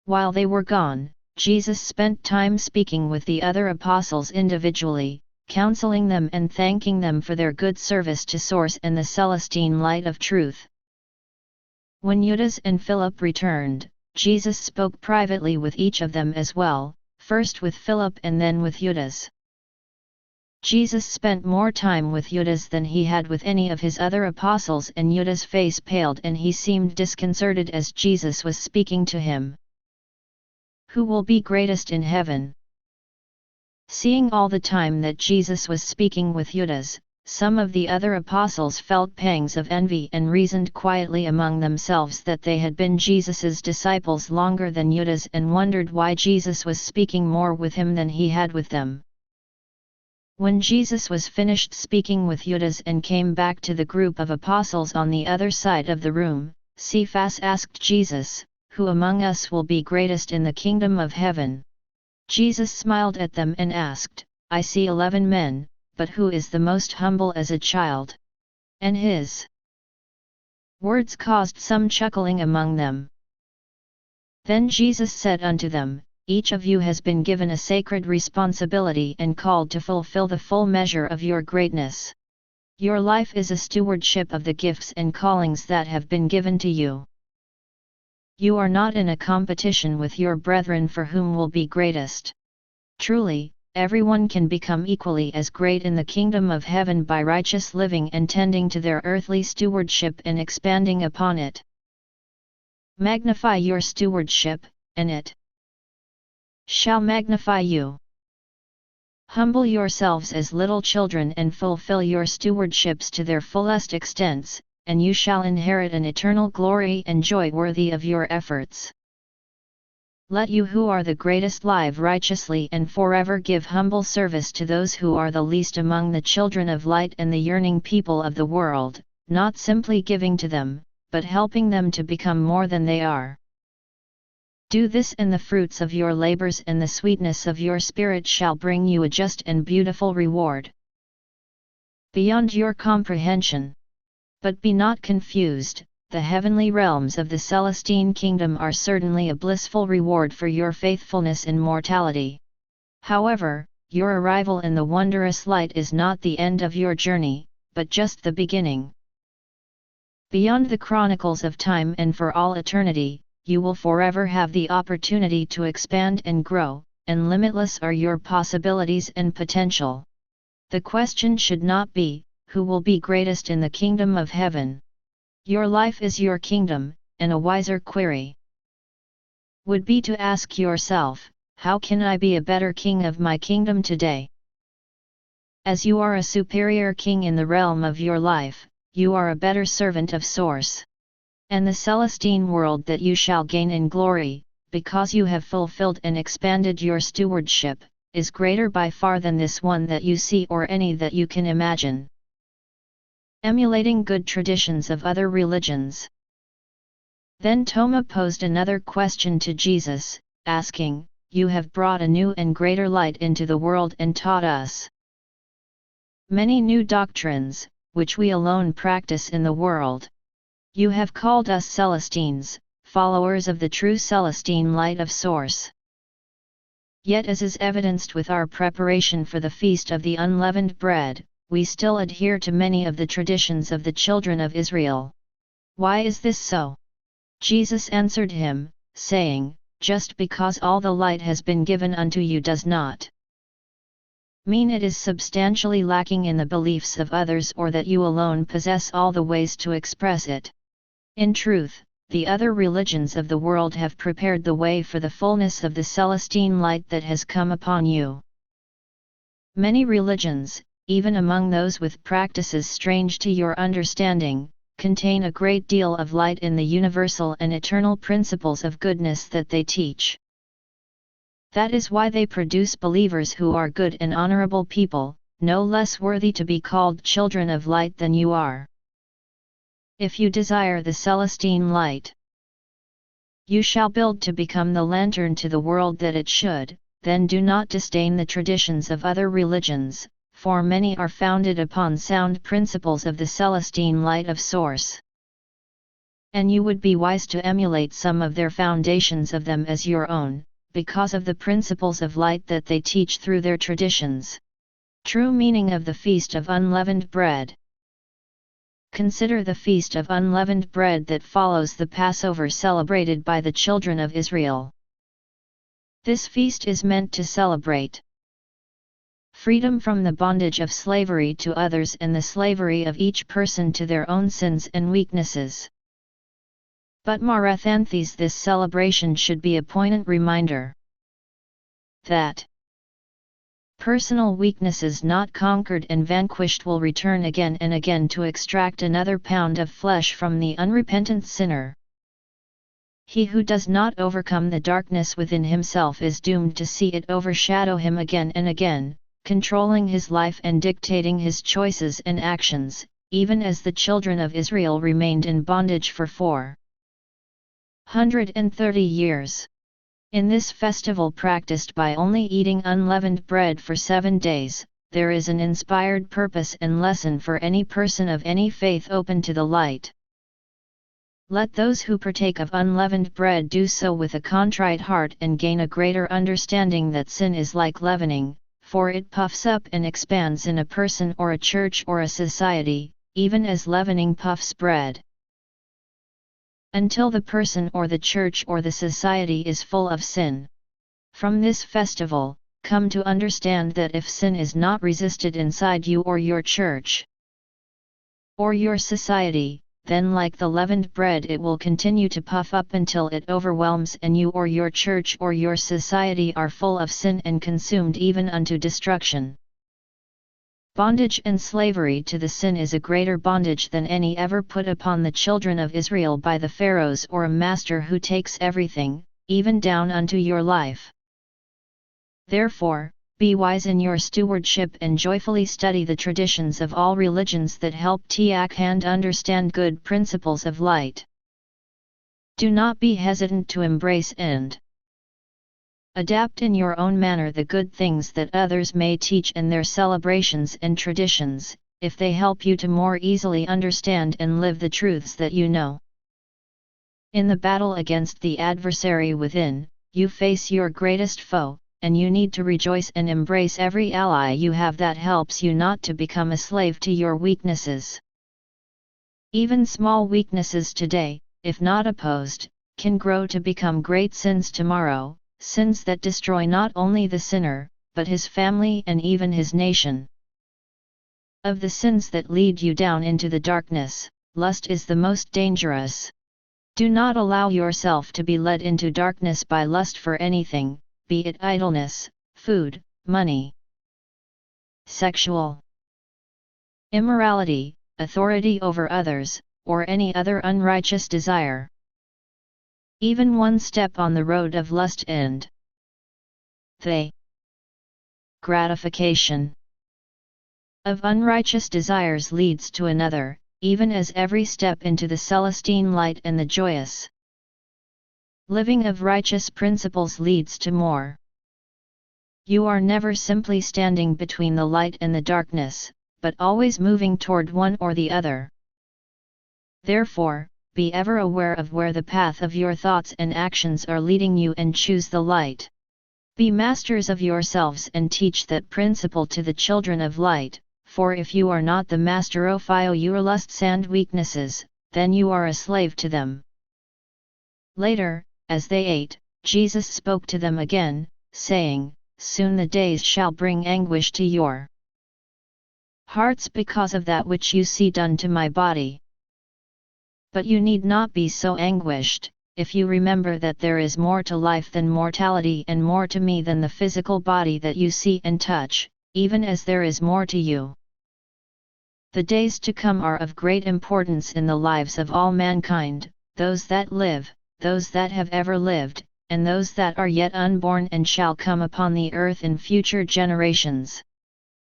While they were gone, Jesus spent time speaking with the other apostles individually, counseling them and thanking them for their good service to Source and the Celestine light of truth. When Judas and Philip returned, Jesus spoke privately with each of them as well, first with Philip and then with Judas. Jesus spent more time with Judas than he had with any of his other apostles, and Judas' face paled and he seemed disconcerted as Jesus was speaking to him. "Who will be greatest in heaven?" Seeing all the time that Jesus was speaking with Judas, some of the other apostles felt pangs of envy and reasoned quietly among themselves that they had been Jesus's disciples longer than Judas and wondered why Jesus was speaking more with him than he had with them. When Jesus was finished speaking with Judas and came back to the group of apostles on the other side of the room, Cephas asked Jesus, "Who among us will be greatest in the kingdom of heaven?" Jesus smiled at them and asked, "I see 11 men, but who is the most humble as a child?" And his words caused some chuckling among them. Then Jesus said unto them, "Each of you has been given a sacred responsibility and called to fulfill the full measure of your greatness. Your life is a stewardship of the gifts and callings that have been given to you. You are not in a competition with your brethren for whom will be greatest. Truly, everyone can become equally as great in the kingdom of heaven by righteous living and tending to their earthly stewardship and expanding upon it. Magnify your stewardship, and it shall magnify you. Humble yourselves as little children and fulfill your stewardships to their fullest extents, and you shall inherit an eternal glory and joy worthy of your efforts. Let you who are the greatest live righteously and forever give humble service to those who are the least among the children of light and the yearning people of the world, not simply giving to them, but helping them to become more than they are. Do this, and the fruits of your labors and the sweetness of your spirit shall bring you a just and beautiful reward, beyond your comprehension. But be not confused, the heavenly realms of the Celestine kingdom are certainly a blissful reward for your faithfulness in mortality. However, your arrival in the wondrous light is not the end of your journey, but just the beginning. Beyond the chronicles of time and for all eternity, you will forever have the opportunity to expand and grow, and limitless are your possibilities and potential. The question should not be, who will be greatest in the kingdom of heaven? Your life is your kingdom, and a wiser query would be to ask yourself, how can I be a better king of my kingdom today? As you are a superior king in the realm of your life, you are a better servant of Source. And the Celestine world that you shall gain in glory, because you have fulfilled and expanded your stewardship, is greater by far than this one that you see or any that you can imagine. Emulating good traditions of other religions. Then Toma posed another question to Jesus, asking, "You have brought a new and greater light into the world and taught us many new doctrines, which we alone practice in the world. You have called us Celestines, followers of the true Celestine light of Source. Yet as is evidenced with our preparation for the Feast of the Unleavened Bread, we still adhere to many of the traditions of the children of Israel. Why is this so? Jesus answered him, saying, just because all the light has been given unto you does not mean it is substantially lacking in the beliefs of others or that you alone possess all the ways to express it. In truth, the other religions of the world have prepared the way for the fullness of the Celestine light that has come upon you. Many religions, even among those with practices strange to your understanding, contain a great deal of light in the universal and eternal principles of goodness that they teach. That is why they produce believers who are good and honorable people, no less worthy to be called children of light than you are. If you desire the Celestine light, you shall build to become the lantern to the world that it should, then do not disdain the traditions of other religions, for many are founded upon sound principles of the Celestine light of Source. And you would be wise to emulate some of their foundations of them as your own, because of the principles of light that they teach through their traditions. True meaning of the Feast of Unleavened Bread. Consider the Feast of Unleavened Bread that follows the Passover celebrated by the children of Israel. This feast is meant to celebrate freedom from the bondage of slavery to others and the slavery of each person to their own sins and weaknesses. But Marathanthes, this celebration should be a poignant reminder that personal weaknesses not conquered and vanquished will return again and again to extract another pound of flesh from the unrepentant sinner. He who does not overcome the darkness within himself is doomed to see it overshadow him again and again, controlling his life and dictating his choices and actions, even as the children of Israel remained in bondage for 430 years. In this festival practiced by only eating unleavened bread for 7 days, there is an inspired purpose and lesson for any person of any faith open to the light. Let those who partake of unleavened bread do so with a contrite heart and gain a greater understanding that sin is like leavening, for it puffs up and expands in a person or a church or a society, even as leavening puffs bread. Until the person or the church or the society is full of sin. From this festival, come to understand that if sin is not resisted inside you or your church or your society, then like the leavened bread it will continue to puff up until it overwhelms and you or your church or your society are full of sin and consumed even unto destruction. Bondage and slavery to the sin is a greater bondage than any ever put upon the children of Israel by the pharaohs or a master who takes everything, even down unto your life. Therefore, be wise in your stewardship and joyfully study the traditions of all religions that help teach and understand good principles of light. Do not be hesitant to embrace and adapt in your own manner the good things that others may teach in their celebrations and traditions, if they help you to more easily understand and live the truths that you know. In the battle against the adversary within, you face your greatest foe, and you need to rejoice and embrace every ally you have that helps you not to become a slave to your weaknesses. Even small weaknesses today, if not opposed, can grow to become great sins tomorrow, sins that destroy not only the sinner, but his family and even his nation. Of the sins that lead you down into the darkness, lust is the most dangerous. Do not allow yourself to be led into darkness by lust for anything, be it idleness, food, money, sexual immorality, authority over others, or any other unrighteous desire. Even one step on the road of lust and the gratification of unrighteous desires leads to another, even as every step into the Celestine light and the joyous living of righteous principles leads to more. You are never simply standing between the light and the darkness, but always moving toward one or the other. Therefore, be ever aware of where the path of your thoughts and actions are leading you and choose the light. Be masters of yourselves and teach that principle to the children of light, for if you are not the master of your lusts and weaknesses, then you are a slave to them. Later, as they ate, Jesus spoke to them again, saying, Soon the days shall bring anguish to your hearts because of that which you see done to my body. But you need not be so anguished, if you remember that there is more to life than mortality and more to me than the physical body that you see and touch, even as there is more to you. The days to come are of great importance in the lives of all mankind, those that live, those that have ever lived, and those that are yet unborn and shall come upon the earth in future generations.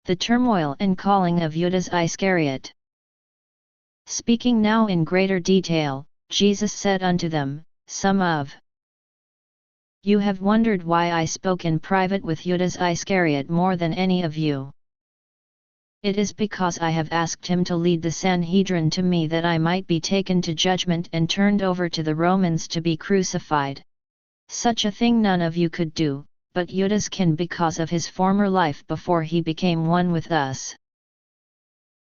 The turmoil and calling of Judas Iscariot. Speaking now in greater detail, Jesus said unto them, Some of you have wondered why I spoke in private with Judas Iscariot more than any of you. It is because I have asked him to lead the Sanhedrin to me that I might be taken to judgment and turned over to the Romans to be crucified. Such a thing none of you could do, but Judas can because of his former life before he became one with us.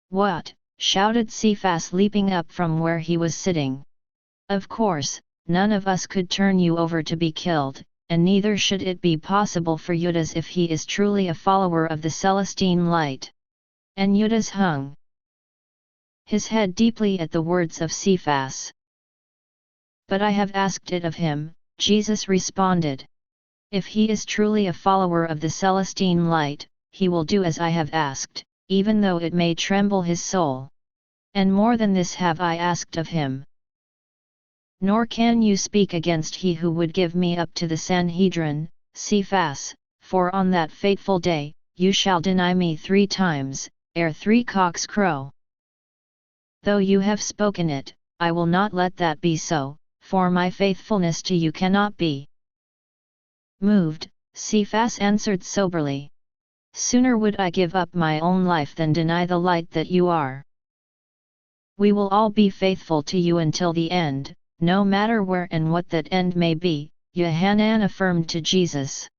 What? Shouted Cephas, leaping up from where he was sitting. Of course, none of us could turn you over to be killed, and neither should it be possible for Judas if he is truly a follower of the Celestine light. And Judas hung his head deeply at the words of Cephas. But I have asked it of him, Jesus responded. If he is truly a follower of the Celestine light, he will do as I have asked, even though it may tremble his soul. And more than this have I asked of him. Nor can you speak against he who would give me up to the Sanhedrin, Cephas, for on that fateful day, you shall deny me 3 times, ere 3 cocks crow. Though you have spoken it, I will not let that be so, for my faithfulness to you cannot be moved. Cephas answered soberly. Sooner would I give up my own life than deny the light that you are. We will all be faithful to you until the end, no matter where and what that end may be, Yohanan affirmed to Jesus.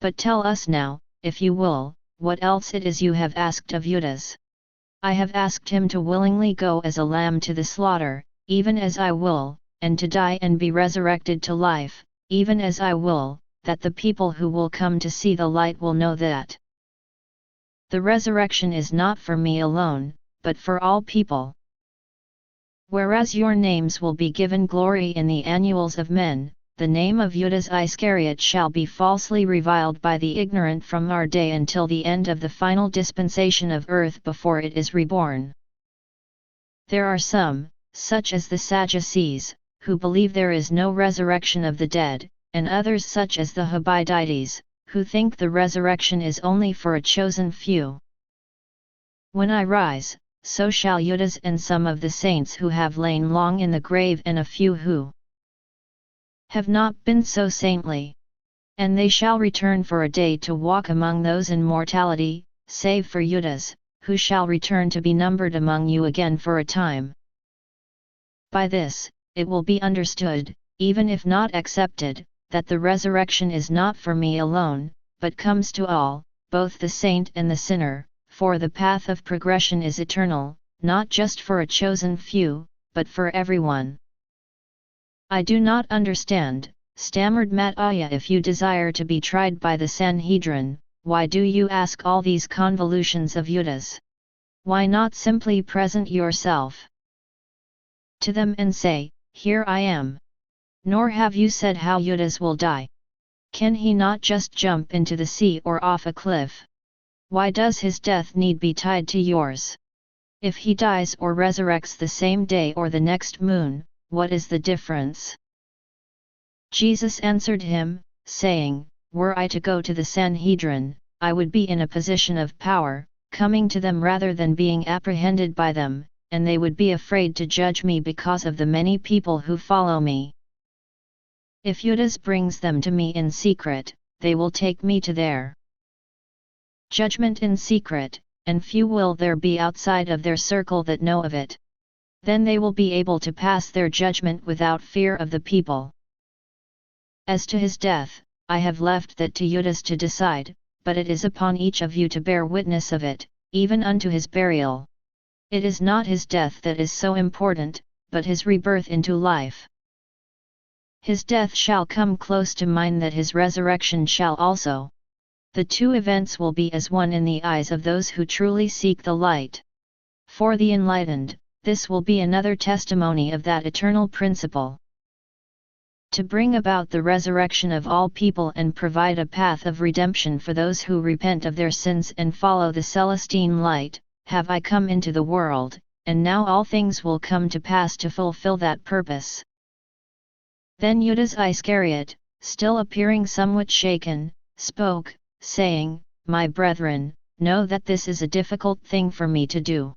But tell us now, if you will, what else it is you have asked of Judas. I have asked him to willingly go as a lamb to the slaughter, even as I will, and to die and be resurrected to life, even as I will, that the people who will come to see the light will know that the resurrection is not for me alone, but for all people. Whereas your names will be given glory in the annuals of men, the name of Judas Iscariot shall be falsely reviled by the ignorant from our day until the end of the final dispensation of earth before it is reborn. There are some, such as the Sadducees, who believe there is no resurrection of the dead, and others such as the Habidites, who think the resurrection is only for a chosen few. When I rise, so shall Judas and some of the saints who have lain long in the grave and a few who have not been so saintly. And they shall return for a day to walk among those in mortality, save for Judas, who shall return to be numbered among you again for a time. By this, it will be understood, even if not accepted, that the resurrection is not for me alone, but comes to all, both the saint and the sinner, for the path of progression is eternal, not just for a chosen few, but for everyone. I do not understand, stammered Matthias. If you desire to be tried by the Sanhedrin, why do you ask all these convolutions of Judas? Why not simply present yourself to them and say, Here I am. Nor have you said how Judas will die. Can he not just jump into the sea or off a cliff? Why does his death need be tied to yours? If he dies or resurrects the same day or the next moon, what is the difference? Jesus answered him, saying, Were I to go to the Sanhedrin, I would be in a position of power, coming to them rather than being apprehended by them, and they would be afraid to judge me because of the many people who follow me. If Judas brings them to me in secret, they will take me to their judgment in secret, and few will there be outside of their circle that know of it. Then they will be able to pass their judgment without fear of the people. As to his death, I have left that to Judas to decide, but it is upon each of you to bear witness of it, even unto his burial. It is not his death that is so important, but his rebirth into life. His death shall come close to mine, that his resurrection shall also. The two events will be as one in the eyes of those who truly seek the light. For the enlightened, this will be another testimony of that eternal principle. To bring about the resurrection of all people and provide a path of redemption for those who repent of their sins and follow the Celestine light, have I come into the world, and now all things will come to pass to fulfill that purpose. Then Judas Iscariot, still appearing somewhat shaken, spoke, saying, My brethren, know that this is a difficult thing for me to do.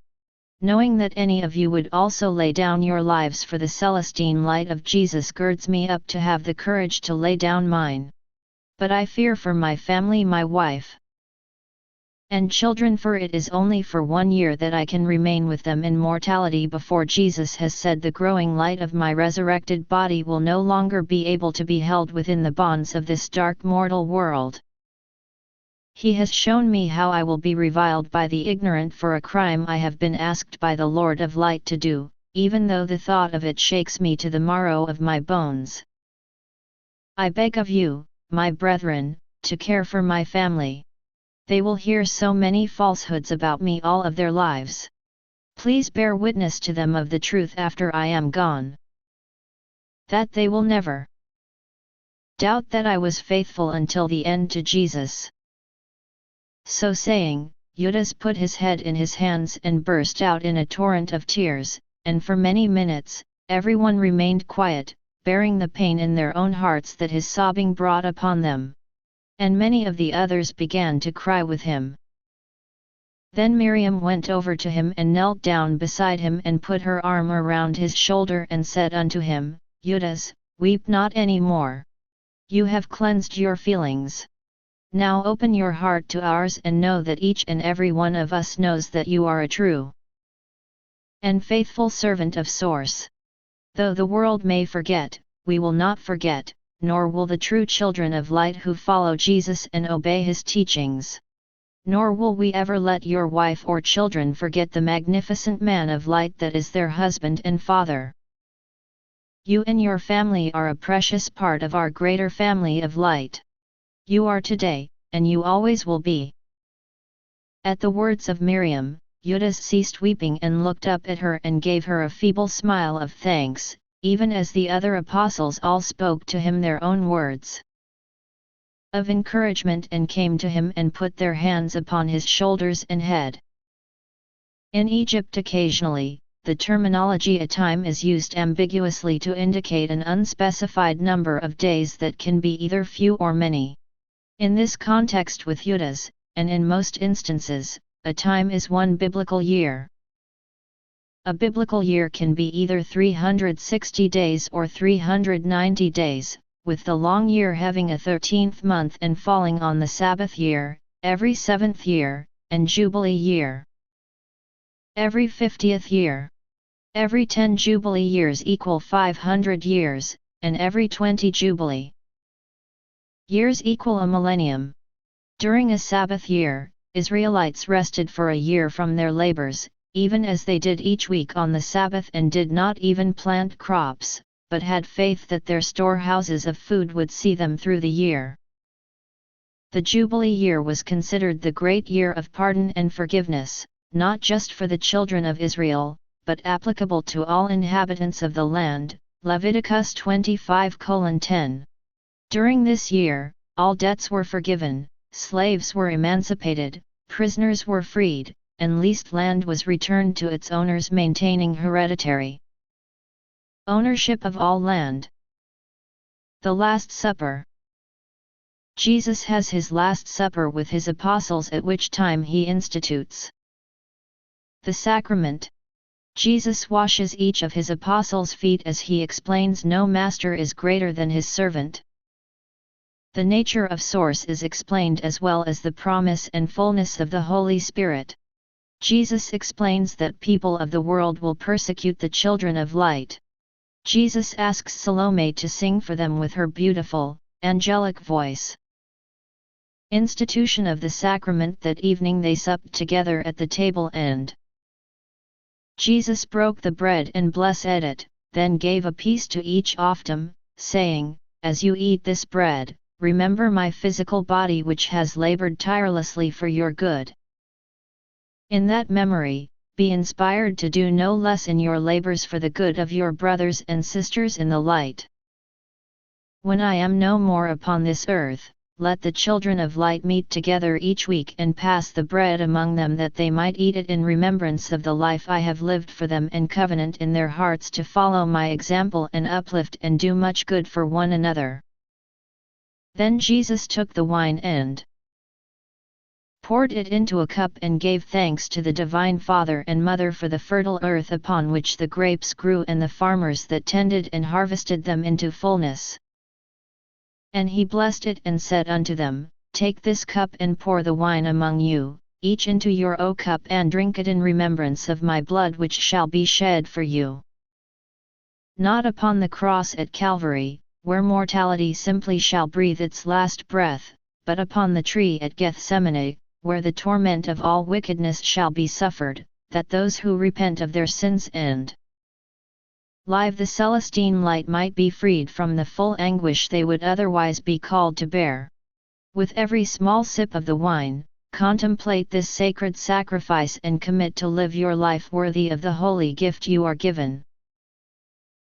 Knowing that any of you would also lay down your lives for the Celestine light of Jesus girds me up to have the courage to lay down mine. But I fear for my family, my wife and children, for it is only for 1 year that I can remain with them in mortality before Jesus has said the growing light of my resurrected body will no longer be able to be held within the bonds of this dark mortal world. He has shown me how I will be reviled by the ignorant for a crime I have been asked by the Lord of Light to do, even though the thought of it shakes me to the marrow of my bones. I beg of you, my brethren, to care for my family. They will hear so many falsehoods about me all of their lives. Please bear witness to them of the truth after I am gone, that they will never doubt that I was faithful until the end to Jesus. So saying, Judas put his head in his hands and burst out in a torrent of tears, and for many minutes, everyone remained quiet, bearing the pain in their own hearts that his sobbing brought upon them. And many of the others began to cry with him. Then Miriam went over to him and knelt down beside him and put her arm around his shoulder and said unto him, Judas, weep not any more. You have cleansed your feelings. Now open your heart to ours and know that each and every one of us knows that you are a true and faithful servant of Source. Though the world may forget, we will not forget, nor will the true children of light who follow Jesus and obey his teachings. Nor will we ever let your wife or children forget the magnificent man of light that is their husband and father. You and your family are a precious part of our greater family of light. You are today, and you always will be. At the words of Miriam, Judas ceased weeping and looked up at her and gave her a feeble smile of thanks, even as the other apostles all spoke to him their own words of encouragement and came to him and put their hands upon his shoulders and head. In Egypt occasionally, the terminology "a time" is used ambiguously to indicate an unspecified number of days that can be either few or many. In this context with Judas, and in most instances, a time is 1 biblical year. A biblical year can be either 360 days or 390 days, with the long year having a 13th month and falling on the Sabbath year, every 7th year, and Jubilee year. Every 50th year. Every 10 Jubilee years equal 500 years, and every 20 Jubilee years equal a millennium. During a Sabbath year, Israelites rested for a year from their labors, even as they did each week on the Sabbath, and did not even plant crops, but had faith that their storehouses of food would see them through the year. The Jubilee year was considered the great year of pardon and forgiveness, not just for the children of Israel, but applicable to all inhabitants of the land, Leviticus 25:10. During this year, all debts were forgiven, slaves were emancipated, prisoners were freed, and leased land was returned to its owners, maintaining hereditary ownership of all land. The Last Supper. Jesus has his Last Supper with his apostles, at which time he institutes the sacrament. Jesus washes each of his apostles' feet as he explains no master is greater than his servant. The nature of Source is explained, as well as the promise and fullness of the Holy Spirit. Jesus explains that people of the world will persecute the children of light. Jesus asks Salome to sing for them with her beautiful, angelic voice. Institution of the sacrament. That evening they supped together at the table, and Jesus broke the bread and blessed it, then gave a piece to each of them, saying, "As you eat this bread, remember my physical body which has labored tirelessly for your good." In that memory, be inspired to do no less in your labors for the good of your brothers and sisters in the light. When I am no more upon this earth, let the children of light meet together each week and pass the bread among them, that they might eat it in remembrance of the life I have lived for them, and covenant in their hearts to follow my example and uplift and do much good for one another. Then Jesus took the wine and poured it into a cup and gave thanks to the Divine Father and Mother for the fertile earth upon which the grapes grew and the farmers that tended and harvested them into fullness. And he blessed it and said unto them, "Take this cup and pour the wine among you, each into your own cup, and drink it in remembrance of my blood which shall be shed for you." Not upon the cross at Calvary, where mortality simply shall breathe its last breath, but upon the tree at Gethsemane, where the torment of all wickedness shall be suffered, that those who repent of their sins and live the Celestine light might be freed from the full anguish they would otherwise be called to bear. With every small sip of the wine, contemplate this sacred sacrifice and commit to live your life worthy of the holy gift you are given.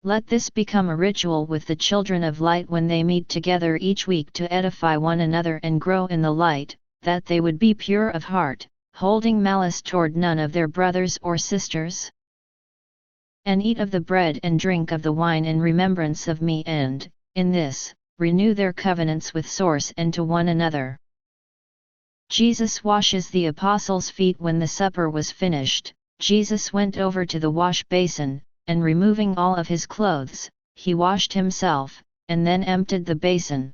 Let this become a ritual with the children of light when they meet together each week to edify one another and grow in the light, that they would be pure of heart, holding malice toward none of their brothers or sisters. And eat of the bread and drink of the wine in remembrance of me, and, in this, renew their covenants with source and to one another. Jesus washes the apostles' feet. When the supper was finished, Jesus went over to the wash basin, and removing all of his clothes, he washed himself, and then emptied the basin.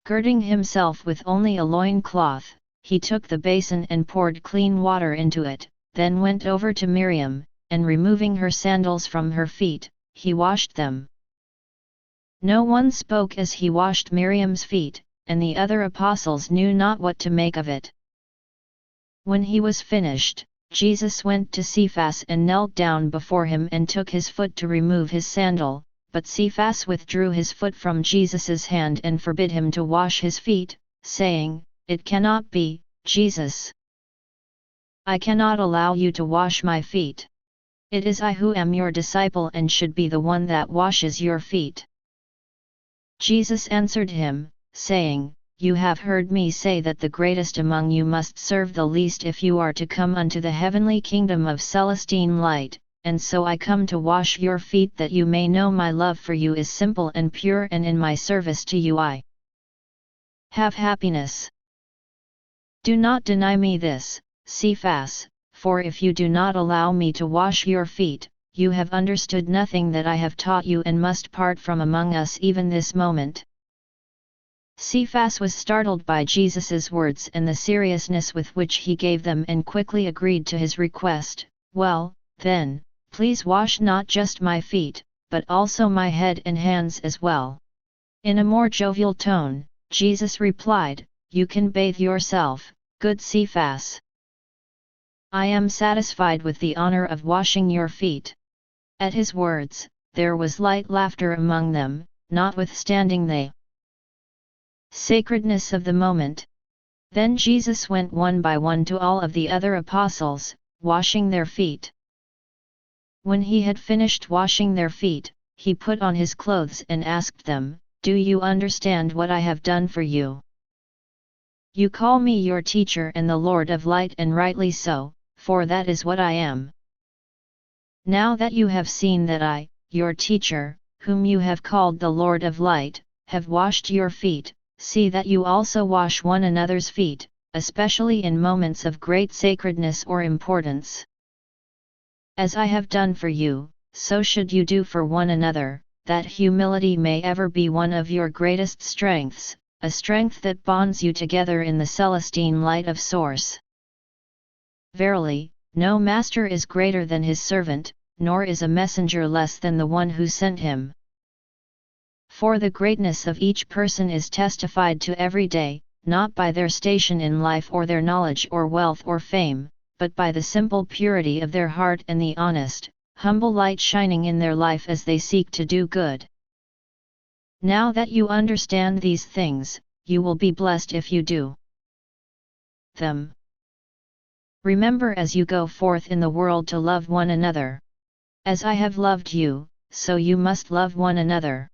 Girding himself with only a loin cloth, he took the basin and poured clean water into it, then went over to Miriam, and removing her sandals from her feet, he washed them. No one spoke as he washed Miriam's feet, and the other apostles knew not what to make of it. When he was finished, Jesus went to Cephas and knelt down before him and took his foot to remove his sandal, but Cephas withdrew his foot from Jesus' hand and forbid him to wash his feet, saying, "It cannot be, Jesus. I cannot allow you to wash my feet. It is I who am your disciple and should be the one that washes your feet." Jesus answered him, saying, "You have heard me say that the greatest among you must serve the least if you are to come unto the heavenly kingdom of Celestine light, and so I come to wash your feet, that you may know my love for you is simple and pure, and in my service to you I have happiness. Do not deny me this, Cephas, for if you do not allow me to wash your feet, you have understood nothing that I have taught you, and must part from among us even this moment." Cephas was startled by Jesus' words and the seriousness with which he gave them, and quickly agreed to his request. "Well, then, please wash not just my feet, but also my head and hands as well." In a more jovial tone, Jesus replied, "You can bathe yourself, good Cephas. I am satisfied with the honor of washing your feet." At his words, there was light laughter among them, notwithstanding the sacredness of the moment. Then Jesus went one by one to all of the other apostles, washing their feet. When he had finished washing their feet, he put on his clothes and asked them, "Do you understand what I have done for you? You call me your teacher and the Lord of light, and rightly so, for that is what I am. Now that you have seen that I, your teacher, whom you have called the Lord of light, have washed your feet, see that you also wash one another's feet, especially in moments of great sacredness or importance. As I have done for you, so should you do for one another, that humility may ever be one of your greatest strengths, a strength that bonds you together in the Celestine light of Source." Verily, no master is greater than his servant, nor is a messenger less than the one who sent him. For the greatness of each person is testified to every day, not by their station in life or their knowledge or wealth or fame, but by the simple purity of their heart and the honest, humble light shining in their life as they seek to do good. Now that you understand these things, you will be blessed if you do them. Remember as you go forth in the world to love one another. As I have loved you, so you must love one another.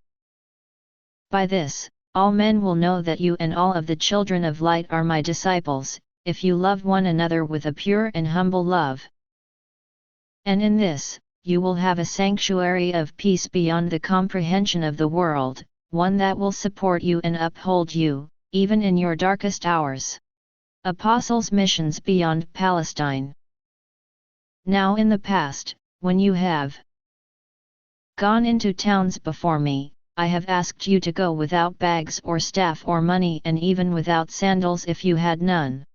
By this, all men will know that you and all of the children of light are my disciples, if you love one another with a pure and humble love. And in this, you will have a sanctuary of peace beyond the comprehension of the world, one that will support you and uphold you, even in your darkest hours. Apostles' Missions Beyond Palestine. Now in the past, when you have gone into towns before me, I have asked you to go without bags or staff or money and even without sandals if you had none.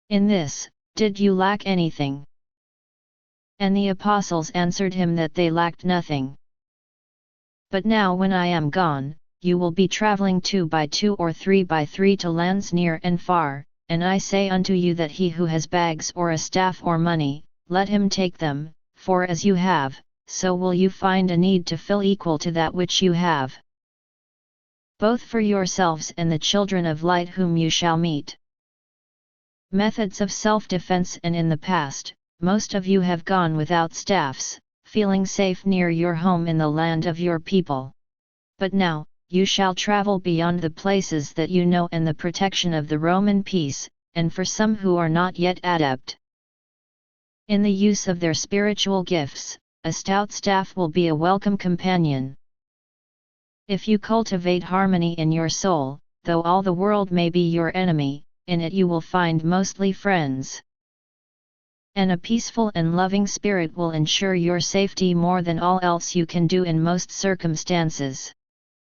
In this, did you lack anything? And the apostles answered him that they lacked nothing. But now when I am gone, you will be traveling 2 by 2 or 3 by 3 to lands near and far, and I say unto you that he who has bags or a staff or money, let him take them, for as you have, so will you find a need to fill equal to that which you have, both for yourselves and the children of light whom you shall meet. Methods of self-defense. And in the past, most of you have gone without staffs, feeling safe near your home in the land of your people. But now, you shall travel beyond the places that you know and the protection of the Roman peace, and for some who are not yet adept in the use of their spiritual gifts, a stout staff will be a welcome companion. If you cultivate harmony in your soul, though all the world may be your enemy, in it you will find mostly friends. And a peaceful and loving spirit will ensure your safety more than all else you can do in most circumstances.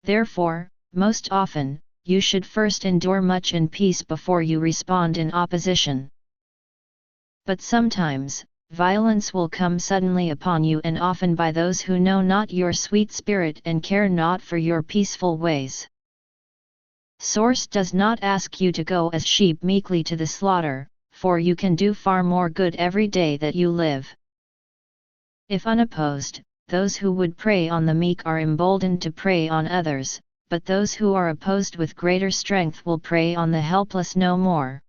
Therefore, most often, you should first endure much in peace before you respond in opposition. But sometimes, violence will come suddenly upon you, and often by those who know not your sweet spirit and care not for your peaceful ways. Source does not ask you to go as sheep meekly to the slaughter, for you can do far more good every day that you live. If unopposed, those who would prey on the meek are emboldened to prey on others, but those who are opposed with greater strength will prey on the helpless no more.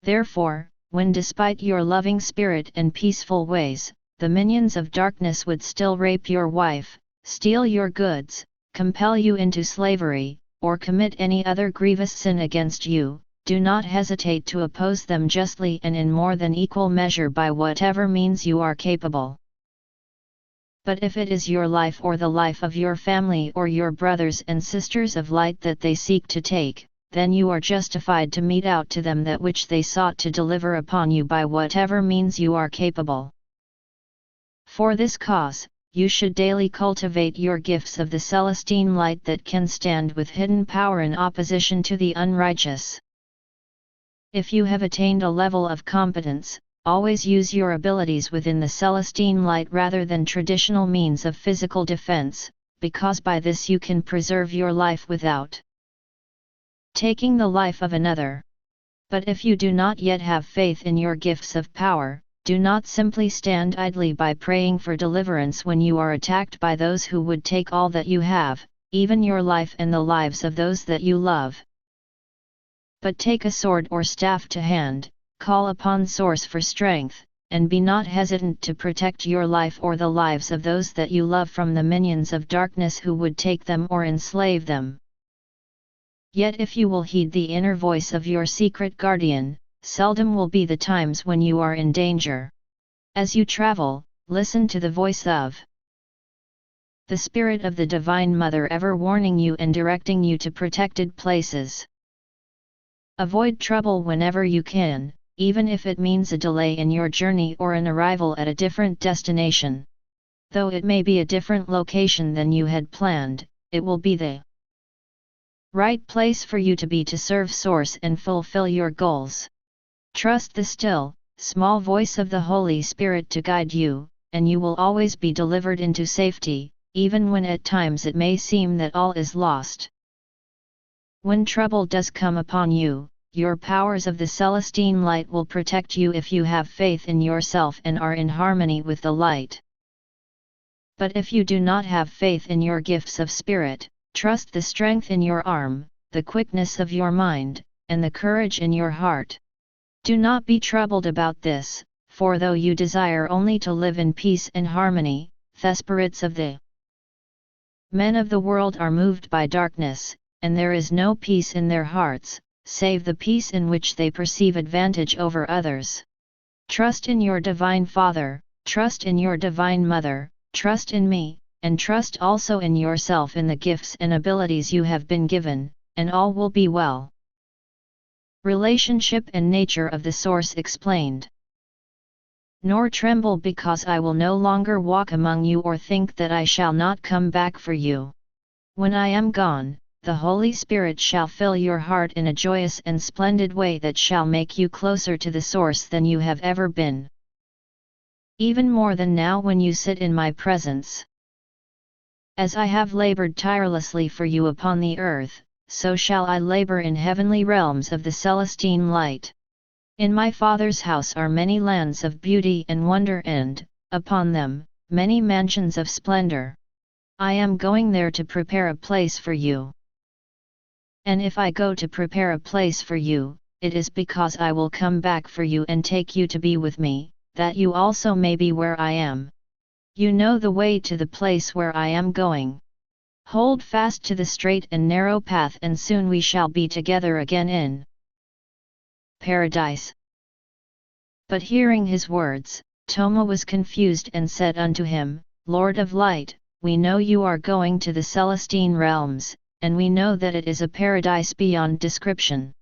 Therefore, when despite your loving spirit and peaceful ways, the minions of darkness would still rape your wife, steal your goods, compel you into slavery, or commit any other grievous sin against you, do not hesitate to oppose them justly and in more than equal measure by whatever means you are capable. But if it is your life or the life of your family or your brothers and sisters of light that they seek to take, then you are justified to mete out to them that which they sought to deliver upon you by whatever means you are capable. For this cause, you should daily cultivate your gifts of the Celestine light that can stand with hidden power in opposition to the unrighteous. If you have attained a level of competence, always use your abilities within the Celestine light rather than traditional means of physical defense, because by this you can preserve your life without taking the life of another. But if you do not yet have faith in your gifts of power, do not simply stand idly by praying for deliverance when you are attacked by those who would take all that you have, even your life and the lives of those that you love. But take a sword or staff to hand, call upon Source for strength, and be not hesitant to protect your life or the lives of those that you love from the minions of darkness who would take them or enslave them. Yet if you will heed the inner voice of your secret guardian, seldom will be the times when you are in danger. As you travel, listen to the voice of the Spirit of the Divine Mother ever warning you and directing you to protected places. Avoid trouble whenever you can, even if it means a delay in your journey or an arrival at a different destination. Though it may be a different location than you had planned, it will be the right place for you to be to serve Source and fulfill your goals. Trust the still, small voice of the Holy Spirit to guide you, and you will always be delivered into safety, even when at times it may seem that all is lost. When trouble does come upon you, your powers of the Celestine light will protect you if you have faith in yourself and are in harmony with the light. But if you do not have faith in your gifts of spirit, trust the strength in your arm, the quickness of your mind, and the courage in your heart. Do not be troubled about this, for though you desire only to live in peace and harmony, the spirits of the men of the world are moved by darkness, and there is no peace in their hearts, save the peace in which they perceive advantage over others. Trust in your Divine Father, trust in your Divine Mother, trust in me, and trust also in yourself in the gifts and abilities you have been given, and all will be well. Relationship and nature of the Source explained. Nor tremble because I will no longer walk among you or think that I shall not come back for you. When I am gone, the Holy Spirit shall fill your heart in a joyous and splendid way that shall make you closer to the Source than you have ever been. Even more than now when you sit in my presence. As I have labored tirelessly for you upon the earth, so shall I labor in heavenly realms of the Celestine light. In my Father's house are many lands of beauty and wonder and, upon them, many mansions of splendor. I am going there to prepare a place for you. And if I go to prepare a place for you, it is because I will come back for you and take you to be with me, that you also may be where I am. You know the way to the place where I am going. Hold fast to the straight and narrow path and soon we shall be together again in paradise. But hearing his words, Toma was confused and said unto him, Lord of light, we know you are going to the Celestine realms, and we know that it is a paradise beyond description.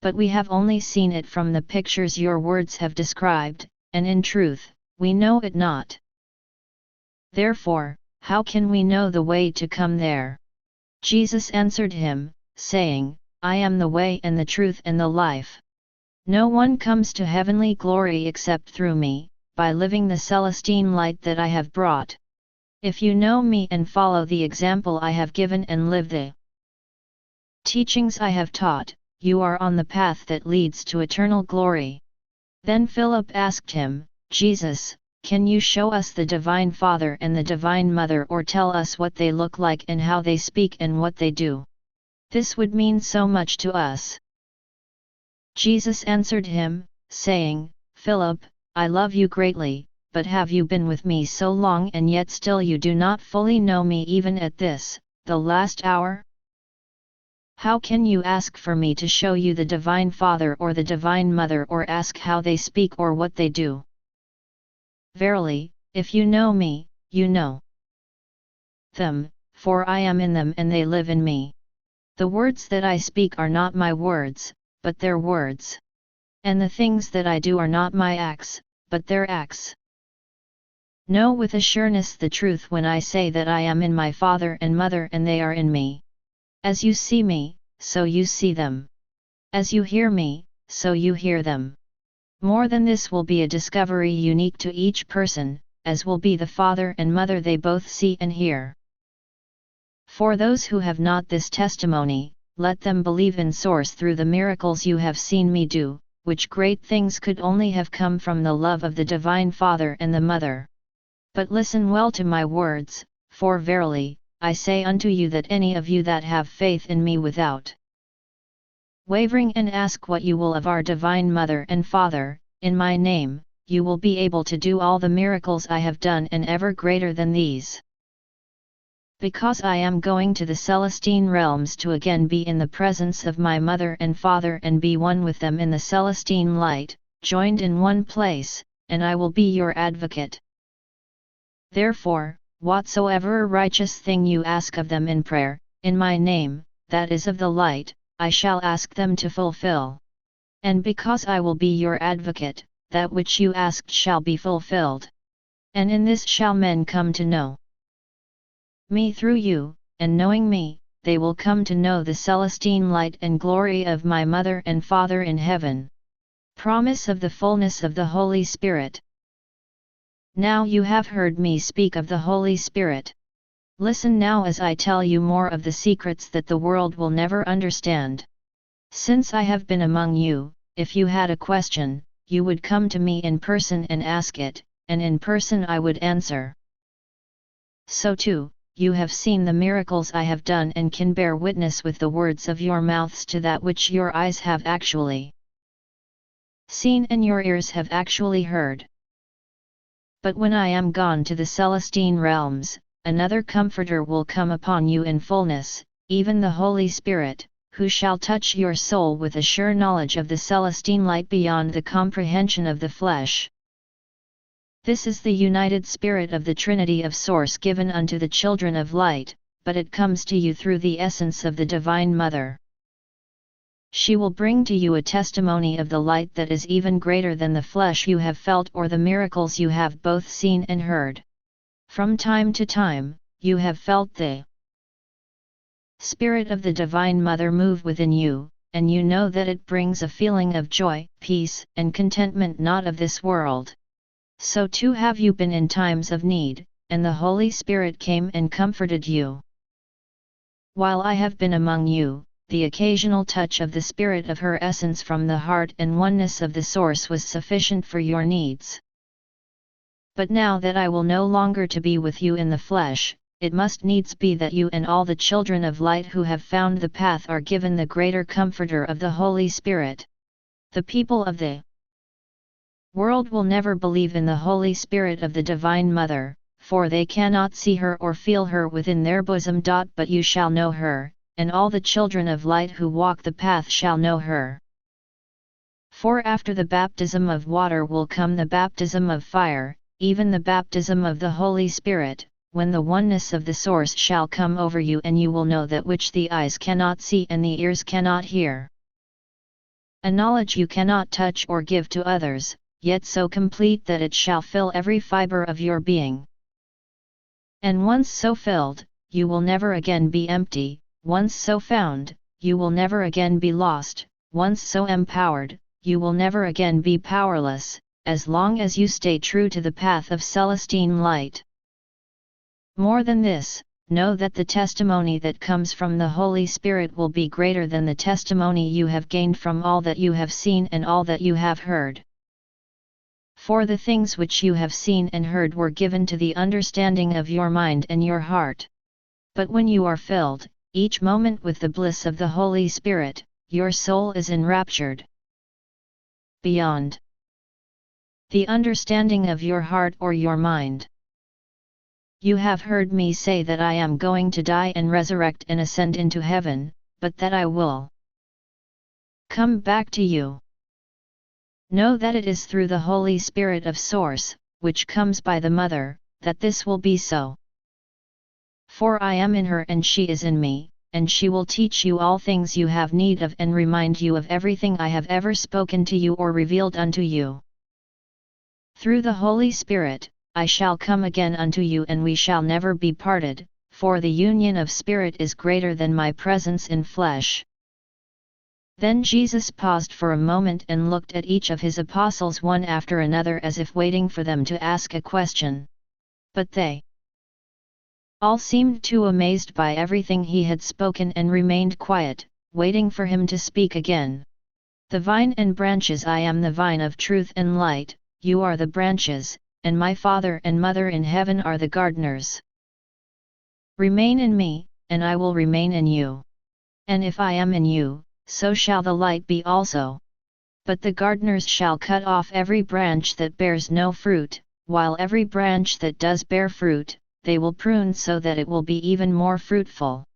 But we have only seen it from the pictures your words have described, and in truth, we know it not. Therefore, how can we know the way to come there? Jesus answered him, saying, I am the way and the truth and the life. No one comes to heavenly glory except through me, by living the Celestine light that I have brought. If you know me and follow the example I have given and live the teachings I have taught, you are on the path that leads to eternal glory. Then Philip asked him, Jesus, can you show us the Divine Father and the Divine Mother or tell us what they look like and how they speak and what they do? This would mean so much to us. Jesus answered him, saying, Philip, I love you greatly, but have you been with me so long and yet still you do not fully know me even at this, the last hour? How can you ask for me to show you the Divine Father or the Divine Mother or ask how they speak or what they do? Verily, if you know me, you know them, for I am in them and they live in me. The words that I speak are not my words, but their words. And the things that I do are not my acts, but their acts. Know with assurance the truth when I say that I am in my Father and Mother and they are in me. As you see me, so you see them. As you hear me, so you hear them. More than this will be a discovery unique to each person, as will be the Father and Mother they both see and hear. For those who have not this testimony, let them believe in Source through the miracles you have seen me do, which great things could only have come from the love of the Divine Father and the Mother. But listen well to my words, for verily, I say unto you that any of you that have faith in me without wavering and ask what you will of our Divine Mother and Father, in my name, you will be able to do all the miracles I have done and ever greater than these. Because I am going to the Celestine realms to again be in the presence of my Mother and Father and be one with them in the Celestine light, joined in one place, and I will be your advocate. Therefore, whatsoever righteous thing you ask of them in prayer, in my name, that is of the light, I shall ask them to fulfill. And because I will be your advocate, that which you asked shall be fulfilled. And in this shall men come to know me through you, and knowing me, they will come to know the Celestine light and glory of my Mother and Father in heaven. Promise of the fullness of the Holy Spirit. Now you have heard me speak of the Holy Spirit. Listen now as I tell you more of the secrets that the world will never understand. Since I have been among you, if you had a question, you would come to me in person and ask it, and in person I would answer. So too, you have seen the miracles I have done and can bear witness with the words of your mouths to that which your eyes have actually seen and your ears have actually heard. But when I am gone to the Celestine realms, another Comforter will come upon you in fullness, even the Holy Spirit, who shall touch your soul with a sure knowledge of the Celestine light beyond the comprehension of the flesh. This is the united Spirit of the Trinity of Source given unto the children of light, but it comes to you through the essence of the Divine Mother. She will bring to you a testimony of the light that is even greater than the flesh you have felt or the miracles you have both seen and heard. From time to time, you have felt the Spirit of the Divine Mother move within you, and you know that it brings a feeling of joy, peace, and contentment not of this world. So too have you been in times of need, and the Holy Spirit came and comforted you. While I have been among you, the occasional touch of the Spirit of her essence from the heart and oneness of the Source was sufficient for your needs. But now that I will no longer to be with you in the flesh, it must needs be that you and all the children of light who have found the path are given the greater Comforter of the Holy Spirit. The people of the world will never believe in the Holy Spirit of the Divine Mother, for they cannot see her or feel her within their bosom. But you shall know her, and all the children of light who walk the path shall know her. For after the baptism of water will come the baptism of fire, even the baptism of the Holy Spirit, when the oneness of the Source shall come over you, and you will know that which the eyes cannot see and the ears cannot hear. A knowledge you cannot touch or give to others, yet so complete that it shall fill every fiber of your being. And once so filled, you will never again be empty. Once so found, you will never again be lost. Once so empowered, you will never again be powerless, as long as you stay true to the path of Celestine light. More than this, know that the testimony that comes from the Holy Spirit will be greater than the testimony you have gained from all that you have seen and all that you have heard. For the things which you have seen and heard were given to the understanding of your mind and your heart. But when you are filled, each moment with the bliss of the Holy Spirit, your soul is enraptured beyond the understanding of your heart or your mind. You have heard me say that I am going to die and resurrect and ascend into heaven, but that I will come back to you. Know that it is through the Holy Spirit of Source, which comes by the Mother, that this will be so. For I am in her and she is in me, and she will teach you all things you have need of and remind you of everything I have ever spoken to you or revealed unto you. Through the Holy Spirit, I shall come again unto you, and we shall never be parted, for the union of spirit is greater than my presence in flesh. Then Jesus paused for a moment and looked at each of his apostles one after another as if waiting for them to ask a question. But they all seemed too amazed by everything he had spoken and remained quiet, waiting for him to speak again. The vine and branches. I am the vine of truth and light, you are the branches, and my Father and Mother in heaven are the gardeners. Remain in me, and I will remain in you. And if I am in you, so shall the light be also. But the gardeners shall cut off every branch that bears no fruit, while every branch that does bear fruit, they will prune so that it will be even more fruitful.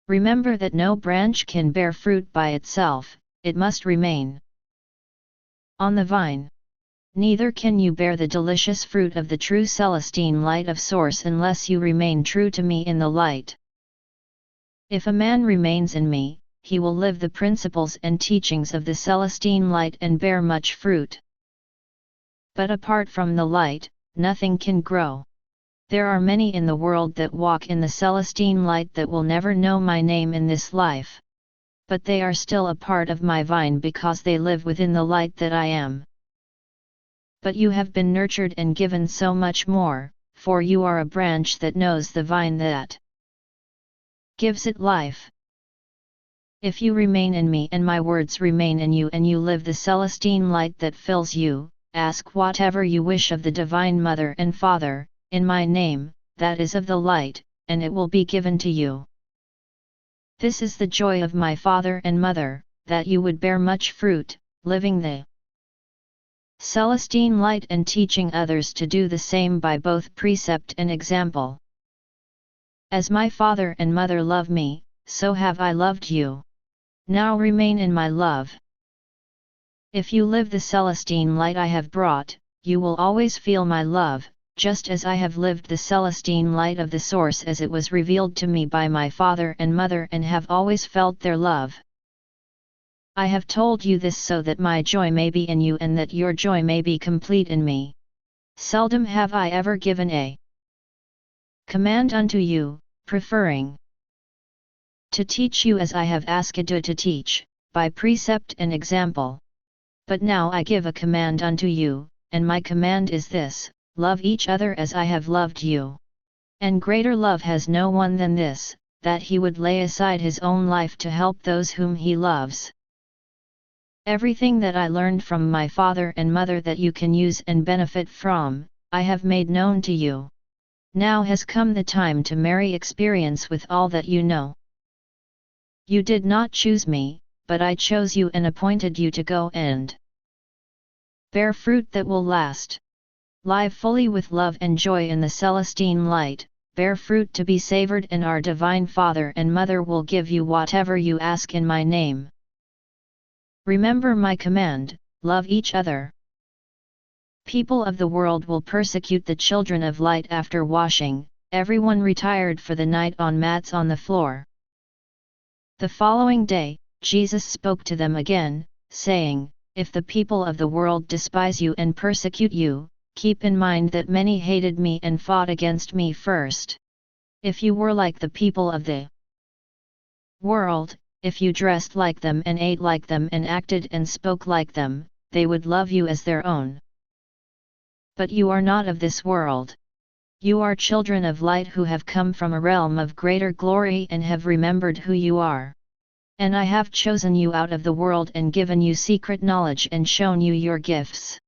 Remember that no branch can bear fruit by itself, it must remain on the vine. Neither can you bear the delicious fruit of the true Celestine light of Source unless you remain true to me in the light. If a man remains in me, he will live the principles and teachings of the Celestine light and bear much fruit. But apart from the light, nothing can grow. There are many in the world that walk in the Celestine light that will never know my name in this life. But they are still a part of my vine because they live within the light that I am. But you have been nurtured and given so much more, for you are a branch that knows the vine that gives it life. If you remain in me and my words remain in you and you live the Celestine light that fills you, ask whatever you wish of the Divine Mother and Father, in my name, that is of the light, and it will be given to you. This is the joy of my Father and Mother, that you would bear much fruit, living the Celestine light and teaching others to do the same by both precept and example. As my Father and Mother love me, so have I loved you. Now remain in my love. If you live the Celestine light I have brought, you will always feel my love, just as I have lived the Celestine light of the Source as it was revealed to me by my Father and Mother and have always felt their love. I have told you this so that my joy may be in you and that your joy may be complete in me. Seldom have I ever given a command unto you, preferring to teach you as I have asked you to teach, by precept and example. But now I give a command unto you, and my command is this: love each other as I have loved you. And greater love has no one than this, that he would lay aside his own life to help those whom he loves. Everything that I learned from my Father and Mother that you can use and benefit from, I have made known to you. Now has come the time to marry experience with all that you know. You did not choose me, but I chose you and appointed you to go and bear fruit that will last. Live fully with love and joy in the Celestine light, bear fruit to be savored, and our Divine Father and Mother will give you whatever you ask in my name. Remember my command, love each other. People of the world will persecute the children of light after washing, everyone retired for the night on mats on the floor. The following day, Jesus spoke to them again, saying, If the people of the world despise you and persecute you, keep in mind that many hated me and fought against me first. If you were like the people of the world, if you dressed like them and ate like them and acted and spoke like them, they would love you as their own. But you are not of this world. You are children of light who have come from a realm of greater glory and have remembered who you are. And I have chosen you out of the world and given you secret knowledge and shown you your gifts.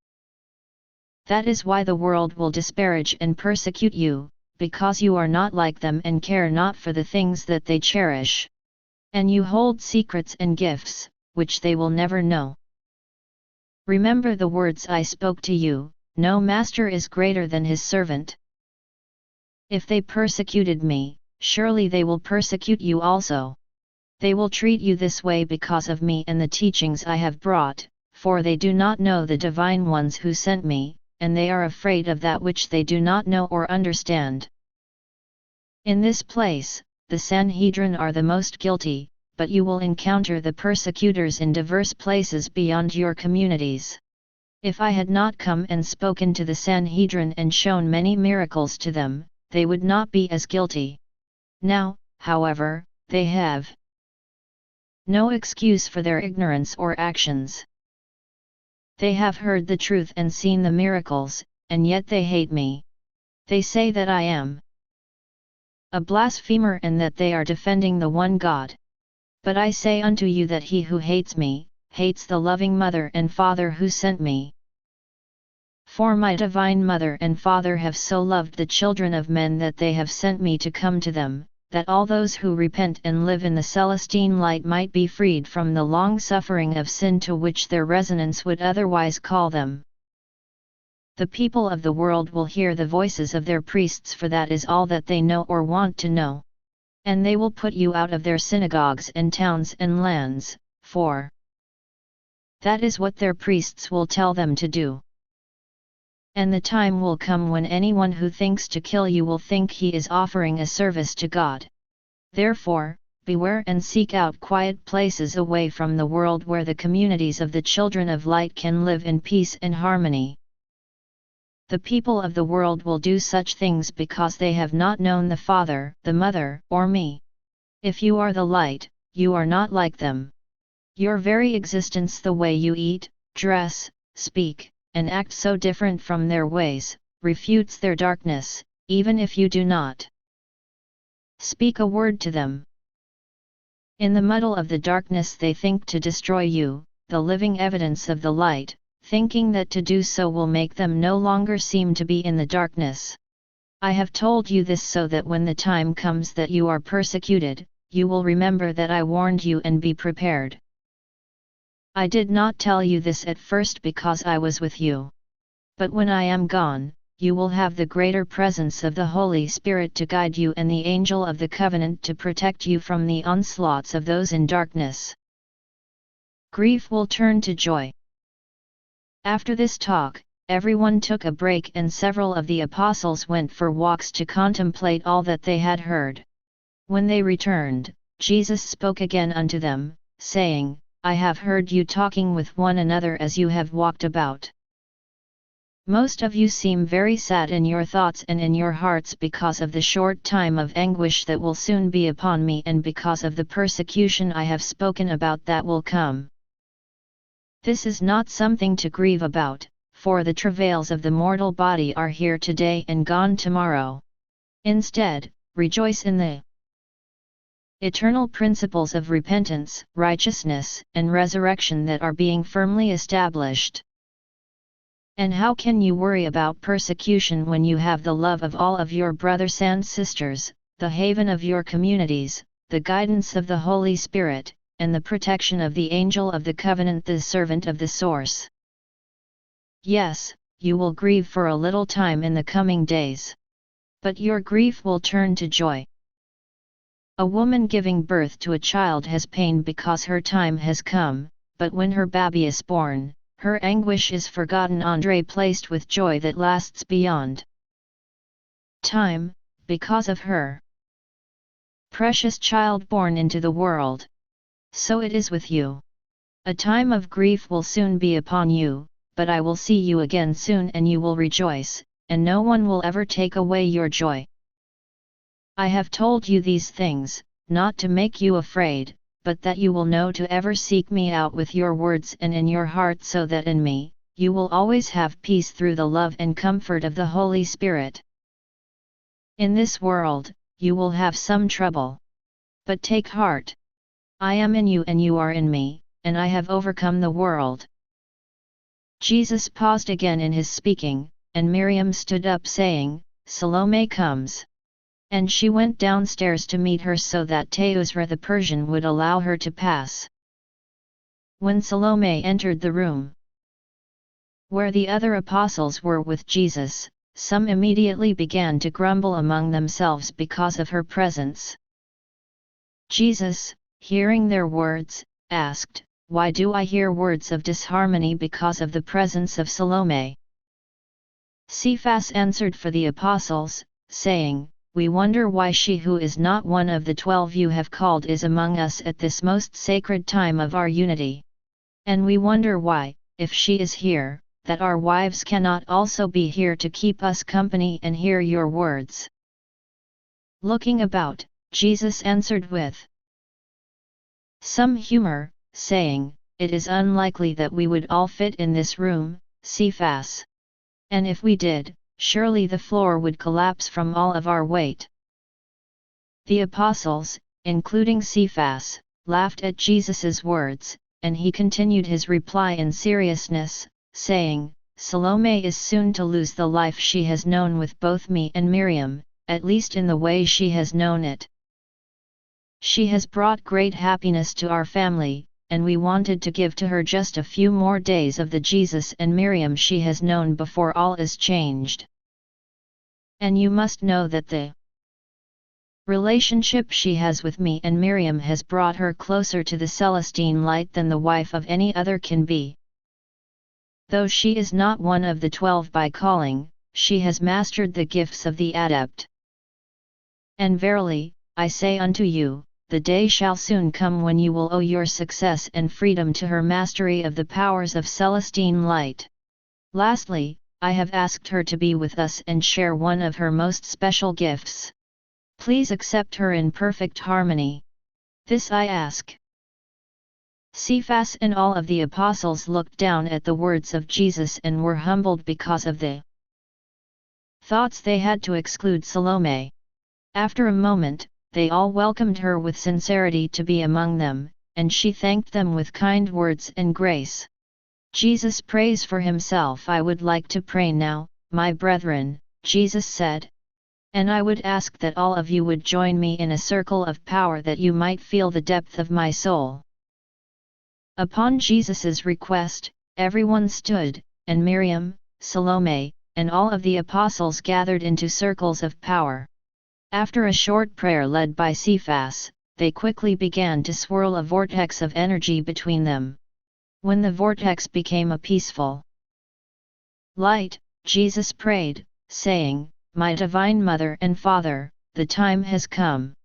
That is why the world will disparage and persecute you, because you are not like them and care not for the things that they cherish. And you hold secrets and gifts, which they will never know. Remember the words I spoke to you, no master is greater than his servant. If they persecuted me, surely they will persecute you also. They will treat you this way because of me and the teachings I have brought, for they do not know the divine ones who sent me, and they are afraid of that which they do not know or understand. In this place, the Sanhedrin are the most guilty, but you will encounter the persecutors in diverse places beyond your communities. If I had not come and spoken to the Sanhedrin and shown many miracles to them, they would not be as guilty. Now, however, they have no excuse for their ignorance or actions. They have heard the truth and seen the miracles, and yet they hate me. They say that I am a blasphemer and that they are defending the one God. But I say unto you that he who hates me, hates the loving Mother and Father who sent me. For my Divine Mother and Father have so loved the children of men that they have sent me to come to them, that all those who repent and live in the Celestine light might be freed from the long suffering of sin to which their resonance would otherwise call them. The people of the world will hear the voices of their priests, for that is all that they know or want to know. And they will put you out of their synagogues and towns and lands, for that is what their priests will tell them to do. And the time will come when anyone who thinks to kill you will think he is offering a service to God. Therefore, beware and seek out quiet places away from the world where the communities of the children of light can live in peace and harmony. The people of the world will do such things because they have not known the Father, the Mother, or me. If you are the light, you are not like them. Your very existence, the way you eat, dress, speak, and act so different from their ways, refutes their darkness, even if you do not speak a word to them. In the muddle of the darkness they think to destroy you, the living evidence of the light, thinking that to do so will make them no longer seem to be in the darkness. I have told you this so that when the time comes that you are persecuted, you will remember that I warned you and be prepared. I did not tell you this at first because I was with you. But when I am gone, you will have the greater presence of the Holy Spirit to guide you and the angel of the covenant to protect you from the onslaughts of those in darkness. Grief will turn to joy. After this talk, everyone took a break and several of the apostles went for walks to contemplate all that they had heard. When they returned, Jesus spoke again unto them, saying, I have heard you talking with one another as you have walked about. Most of you seem very sad in your thoughts and in your hearts because of the short time of anguish that will soon be upon me and because of the persecution I have spoken about that will come. This is not something to grieve about, for the travails of the mortal body are here today and gone tomorrow. Instead, rejoice in the eternal principles of repentance, righteousness, and resurrection that are being firmly established. And how can you worry about persecution when you have the love of all of your brothers and sisters, the haven of your communities, the guidance of the Holy Spirit, and the protection of the angel of the covenant, the servant of the source? Yes, you will grieve for a little time in the coming days. But your grief will turn to joy. A woman giving birth to a child has pain because her time has come, but when her baby is born, her anguish is forgotten and replaced with joy that lasts beyond time, because of her precious child born into the world. So it is with you. A time of grief will soon be upon you, but I will see you again soon and you will rejoice, and no one will ever take away your joy. I have told you these things, not to make you afraid, but that you will know to ever seek me out with your words and in your heart, so that in me, you will always have peace through the love and comfort of the Holy Spirit. In this world, you will have some trouble. But take heart. I am in you and you are in me, and I have overcome the world. Jesus paused again in his speaking, and Miriam stood up saying, Salome comes. And she went downstairs to meet her so that Teusra the Persian would allow her to pass. When Salome entered the room where the other apostles were with Jesus, some immediately began to grumble among themselves because of her presence. Jesus, hearing their words, asked, Why do I hear words of disharmony because of the presence of Salome? Cephas answered for the apostles, saying, We wonder why she who is not one of the 12 you have called is among us at this most sacred time of our unity. And we wonder why, if she is here, that our wives cannot also be here to keep us company and hear your words. Looking about, Jesus answered with some humor, saying, It is unlikely that we would all fit in this room, Cephas. And if we did, surely the floor would collapse from all of our weight. The apostles, including Cephas, laughed at Jesus's words, and he continued his reply in seriousness, saying, Salome is soon to lose the life she has known with both me and Miriam, at least in the way she has known it. She has brought great happiness to our family, and we wanted to give to her just a few more days of the Jesus and Miriam she has known before all is changed. And you must know that the relationship she has with me and Miriam has brought her closer to the Celestine light than the wife of any other can be. Though she is not one of the 12 by calling, she has mastered the gifts of the adept. And verily, I say unto you, the day shall soon come when you will owe your success and freedom to her mastery of the powers of Celestine light. Lastly, I have asked her to be with us and share one of her most special gifts. Please accept her in perfect harmony. This I ask." Cephas and all of the apostles looked down at the words of Jesus and were humbled because of the thoughts they had to exclude Salome. After a moment, they all welcomed her with sincerity to be among them, and she thanked them with kind words and grace. Jesus prays for himself. "I would like to pray now, my brethren," Jesus said. "And I would ask that all of you would join me in a circle of power that you might feel the depth of my soul." Upon Jesus's request, everyone stood, and Miriam, Salome, and all of the apostles gathered into circles of power. After a short prayer led by Cephas, they quickly began to swirl a vortex of energy between them. When the vortex became a peaceful light, Jesus prayed, saying, "My divine Mother and Father, the time has come.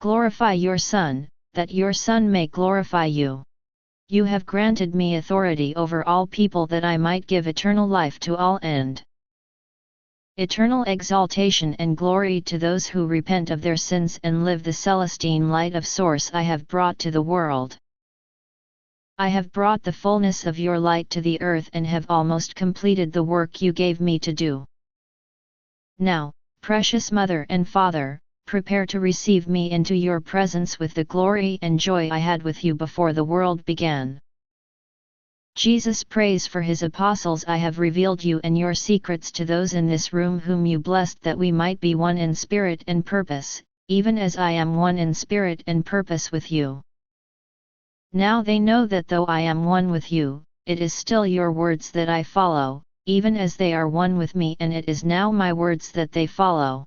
Glorify your Son, that your Son may glorify you. You have granted me authority over all people that I might give eternal life to all and eternal exaltation and glory to those who repent of their sins and live the Celestine light of source I have brought to the world. I have brought the fullness of your light to the earth and have almost completed the work you gave me to do. Now, precious Mother and Father, prepare to receive me into your presence with the glory and joy I had with you before the world began." Jesus prays for his apostles. "I have revealed you and your secrets to those in this room whom you blessed, that we might be one in spirit and purpose, even as I am one in spirit and purpose with you. Now they know that though I am one with you, it is still your words that I follow, even as they are one with me, and it is now my words that they follow.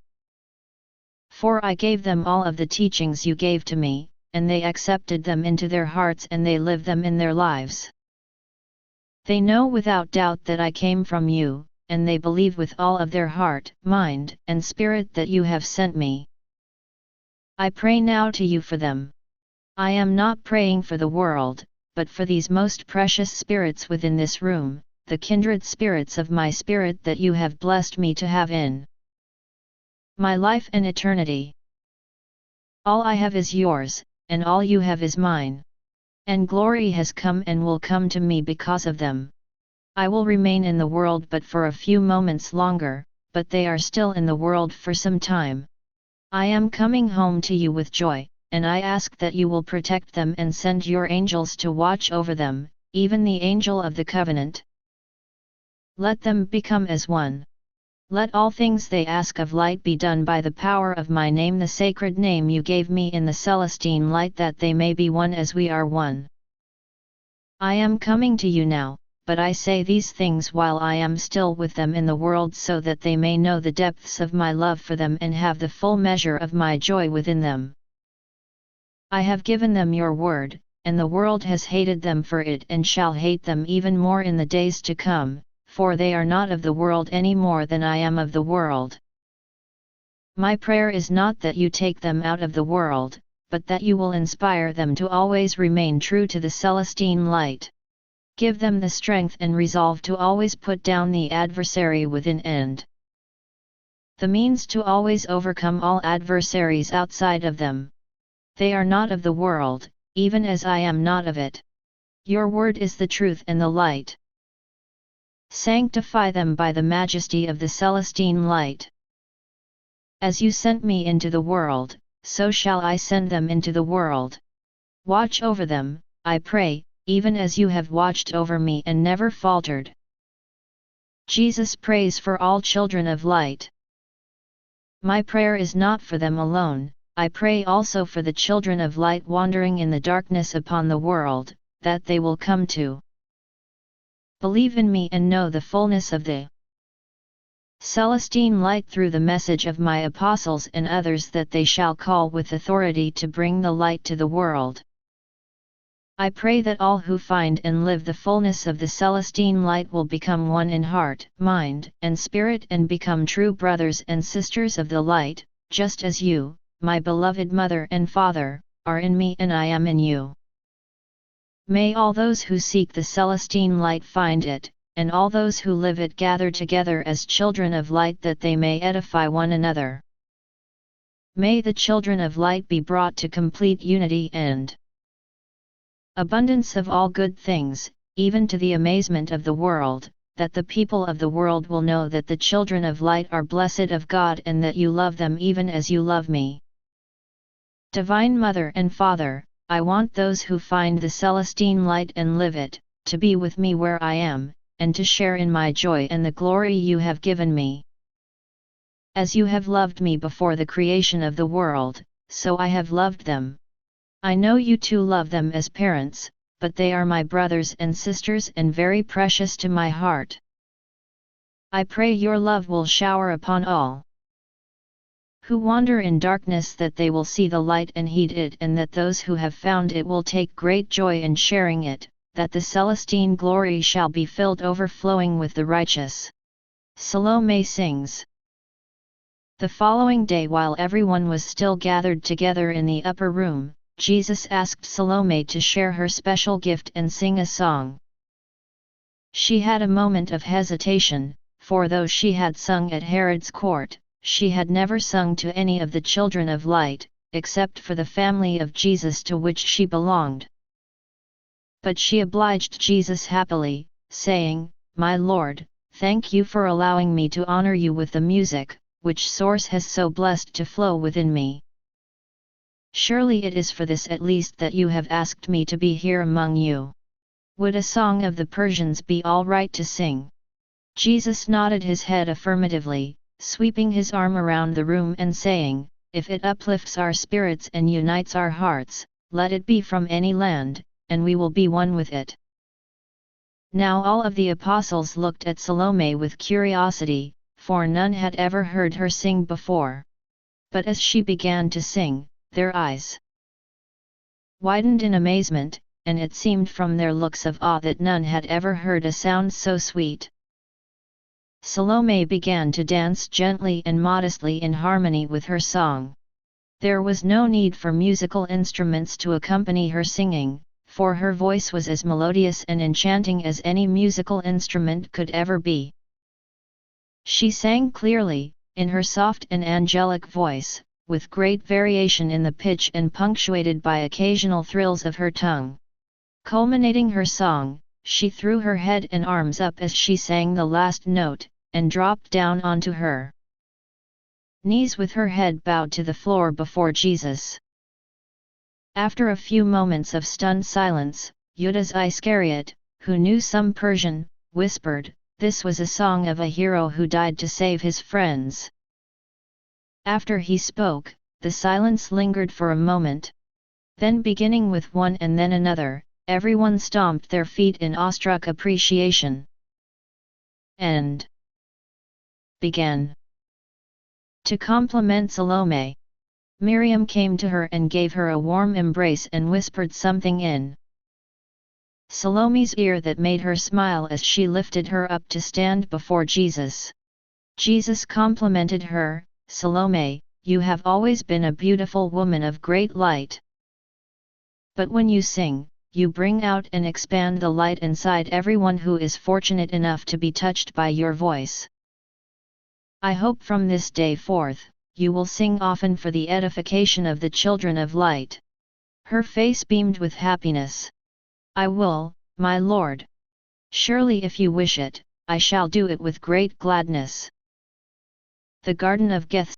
For I gave them all of the teachings you gave to me, and they accepted them into their hearts and they live them in their lives. They know without doubt that I came from you, and they believe with all of their heart, mind, and spirit that you have sent me. I pray now to you for them. I am not praying for the world, but for these most precious spirits within this room, the kindred spirits of my spirit that you have blessed me to have in my life and eternity. All I have is yours, and all you have is mine. And glory has come and will come to me because of them. I will remain in the world but for a few moments longer, but they are still in the world for some time. I am coming home to you with joy, and I ask that you will protect them and send your angels to watch over them, even the angel of the covenant. Let them become as one. Let all things they ask of light be done by the power of my name, the sacred name you gave me in the Celestine light, that they may be one as we are one. I am coming to you now, but I say these things while I am still with them in the world, so that they may know the depths of my love for them and have the full measure of my joy within them. I have given them your word, and the world has hated them for it and shall hate them even more in the days to come, for they are not of the world any more than I am of the world. My prayer is not that you take them out of the world, but that you will inspire them to always remain true to the Celestine light. Give them the strength and resolve to always put down the adversary within and the means to always overcome all adversaries outside of them. They are not of the world, even as I am not of it. Your word is the truth and the light. Sanctify them by the majesty of the Celestine light. As you sent me into the world, so shall I send them into the world. Watch over them, I pray, even as you have watched over me and never faltered." Jesus prays for all children of light. My prayer is not for them alone, I pray also for the children of light wandering in the darkness upon the world, that they will come to believe in me and know the fullness of the Celestine light through the message of my apostles and others, that they shall call with authority to bring the light to the world. I pray that all who find and live the fullness of the Celestine light will become one in heart, mind, and spirit, and become true brothers and sisters of the light, just as you, my beloved Mother and Father, are in me and I am in you. May all those who seek the Celestine light find it, and all those who live it gather together as children of light, that they may edify one another. may the children of light be brought to complete unity and abundance of all good things, even to the amazement of the world, that the people of the world will know that the children of light are blessed of God and that you love them even as you love me. Divine Mother and Father, I want those who find the Celestine light and live it, to be with me where I am, and to share in my joy and the glory you have given me. As you have loved me before the creation of the world, so I have loved them. I know you too love them as parents, but they are my brothers and sisters and very precious to my heart. I pray your love will shower upon all who wander in darkness, that they will see the light and heed it, and that those who have found it will take great joy in sharing it, that the Celestine glory shall be filled overflowing with the righteous. Salome sings. The following day, while everyone was still gathered together in the upper room, Jesus asked Salome to share her special gift and sing a song. She had a moment of hesitation, for though she had sung at Herod's court, she had never sung to any of the children of light, except for the family of Jesus to which she belonged. But she obliged Jesus happily, saying, "My Lord, thank you for allowing me to honor you with the music, which source has so blessed to flow within me. Surely it is for this at least that you have asked me to be here among you. Would a song of the Persians be all right to sing?" Jesus nodded his head affirmatively, sweeping his arm around the room and saying, "If it uplifts our spirits and unites our hearts, let it be from any land, and we will be one with it." Now all of the apostles looked at Salome with curiosity, for none had ever heard her sing before. But as she began to sing, their eyes widened in amazement, and it seemed from their looks of awe that none had ever heard a sound so sweet. Salome began to dance gently and modestly in harmony with her song. There was no need for musical instruments to accompany her singing, for her voice was as melodious and enchanting as any musical instrument could ever be. She sang clearly, in her soft and angelic voice, with great variation in the pitch and punctuated by occasional thrills of her tongue. Culminating her song, she threw her head and arms up as she sang the last note, and dropped down onto her knees with her head bowed to the floor before Jesus. After a few moments of stunned silence, Judas Iscariot, who knew some Persian, whispered, "This was a song of a hero who died to save his friends." After he spoke, the silence lingered for a moment. Then, beginning with one and then another, everyone stomped their feet in awestruck appreciation and began to compliment Salome. Miriam came to her and gave her a warm embrace and whispered something in Salome's ear that made her smile as she lifted her up to stand before Jesus. Jesus complimented her, "Salome, you have always been a beautiful woman of great light. But when you sing, you bring out and expand the light inside everyone who is fortunate enough to be touched by your voice. I hope from this day forth, you will sing often for the edification of the children of light." Her face beamed with happiness. "I will, my Lord. Surely if you wish it, I shall do it with great gladness." The Garden of Gethsemane.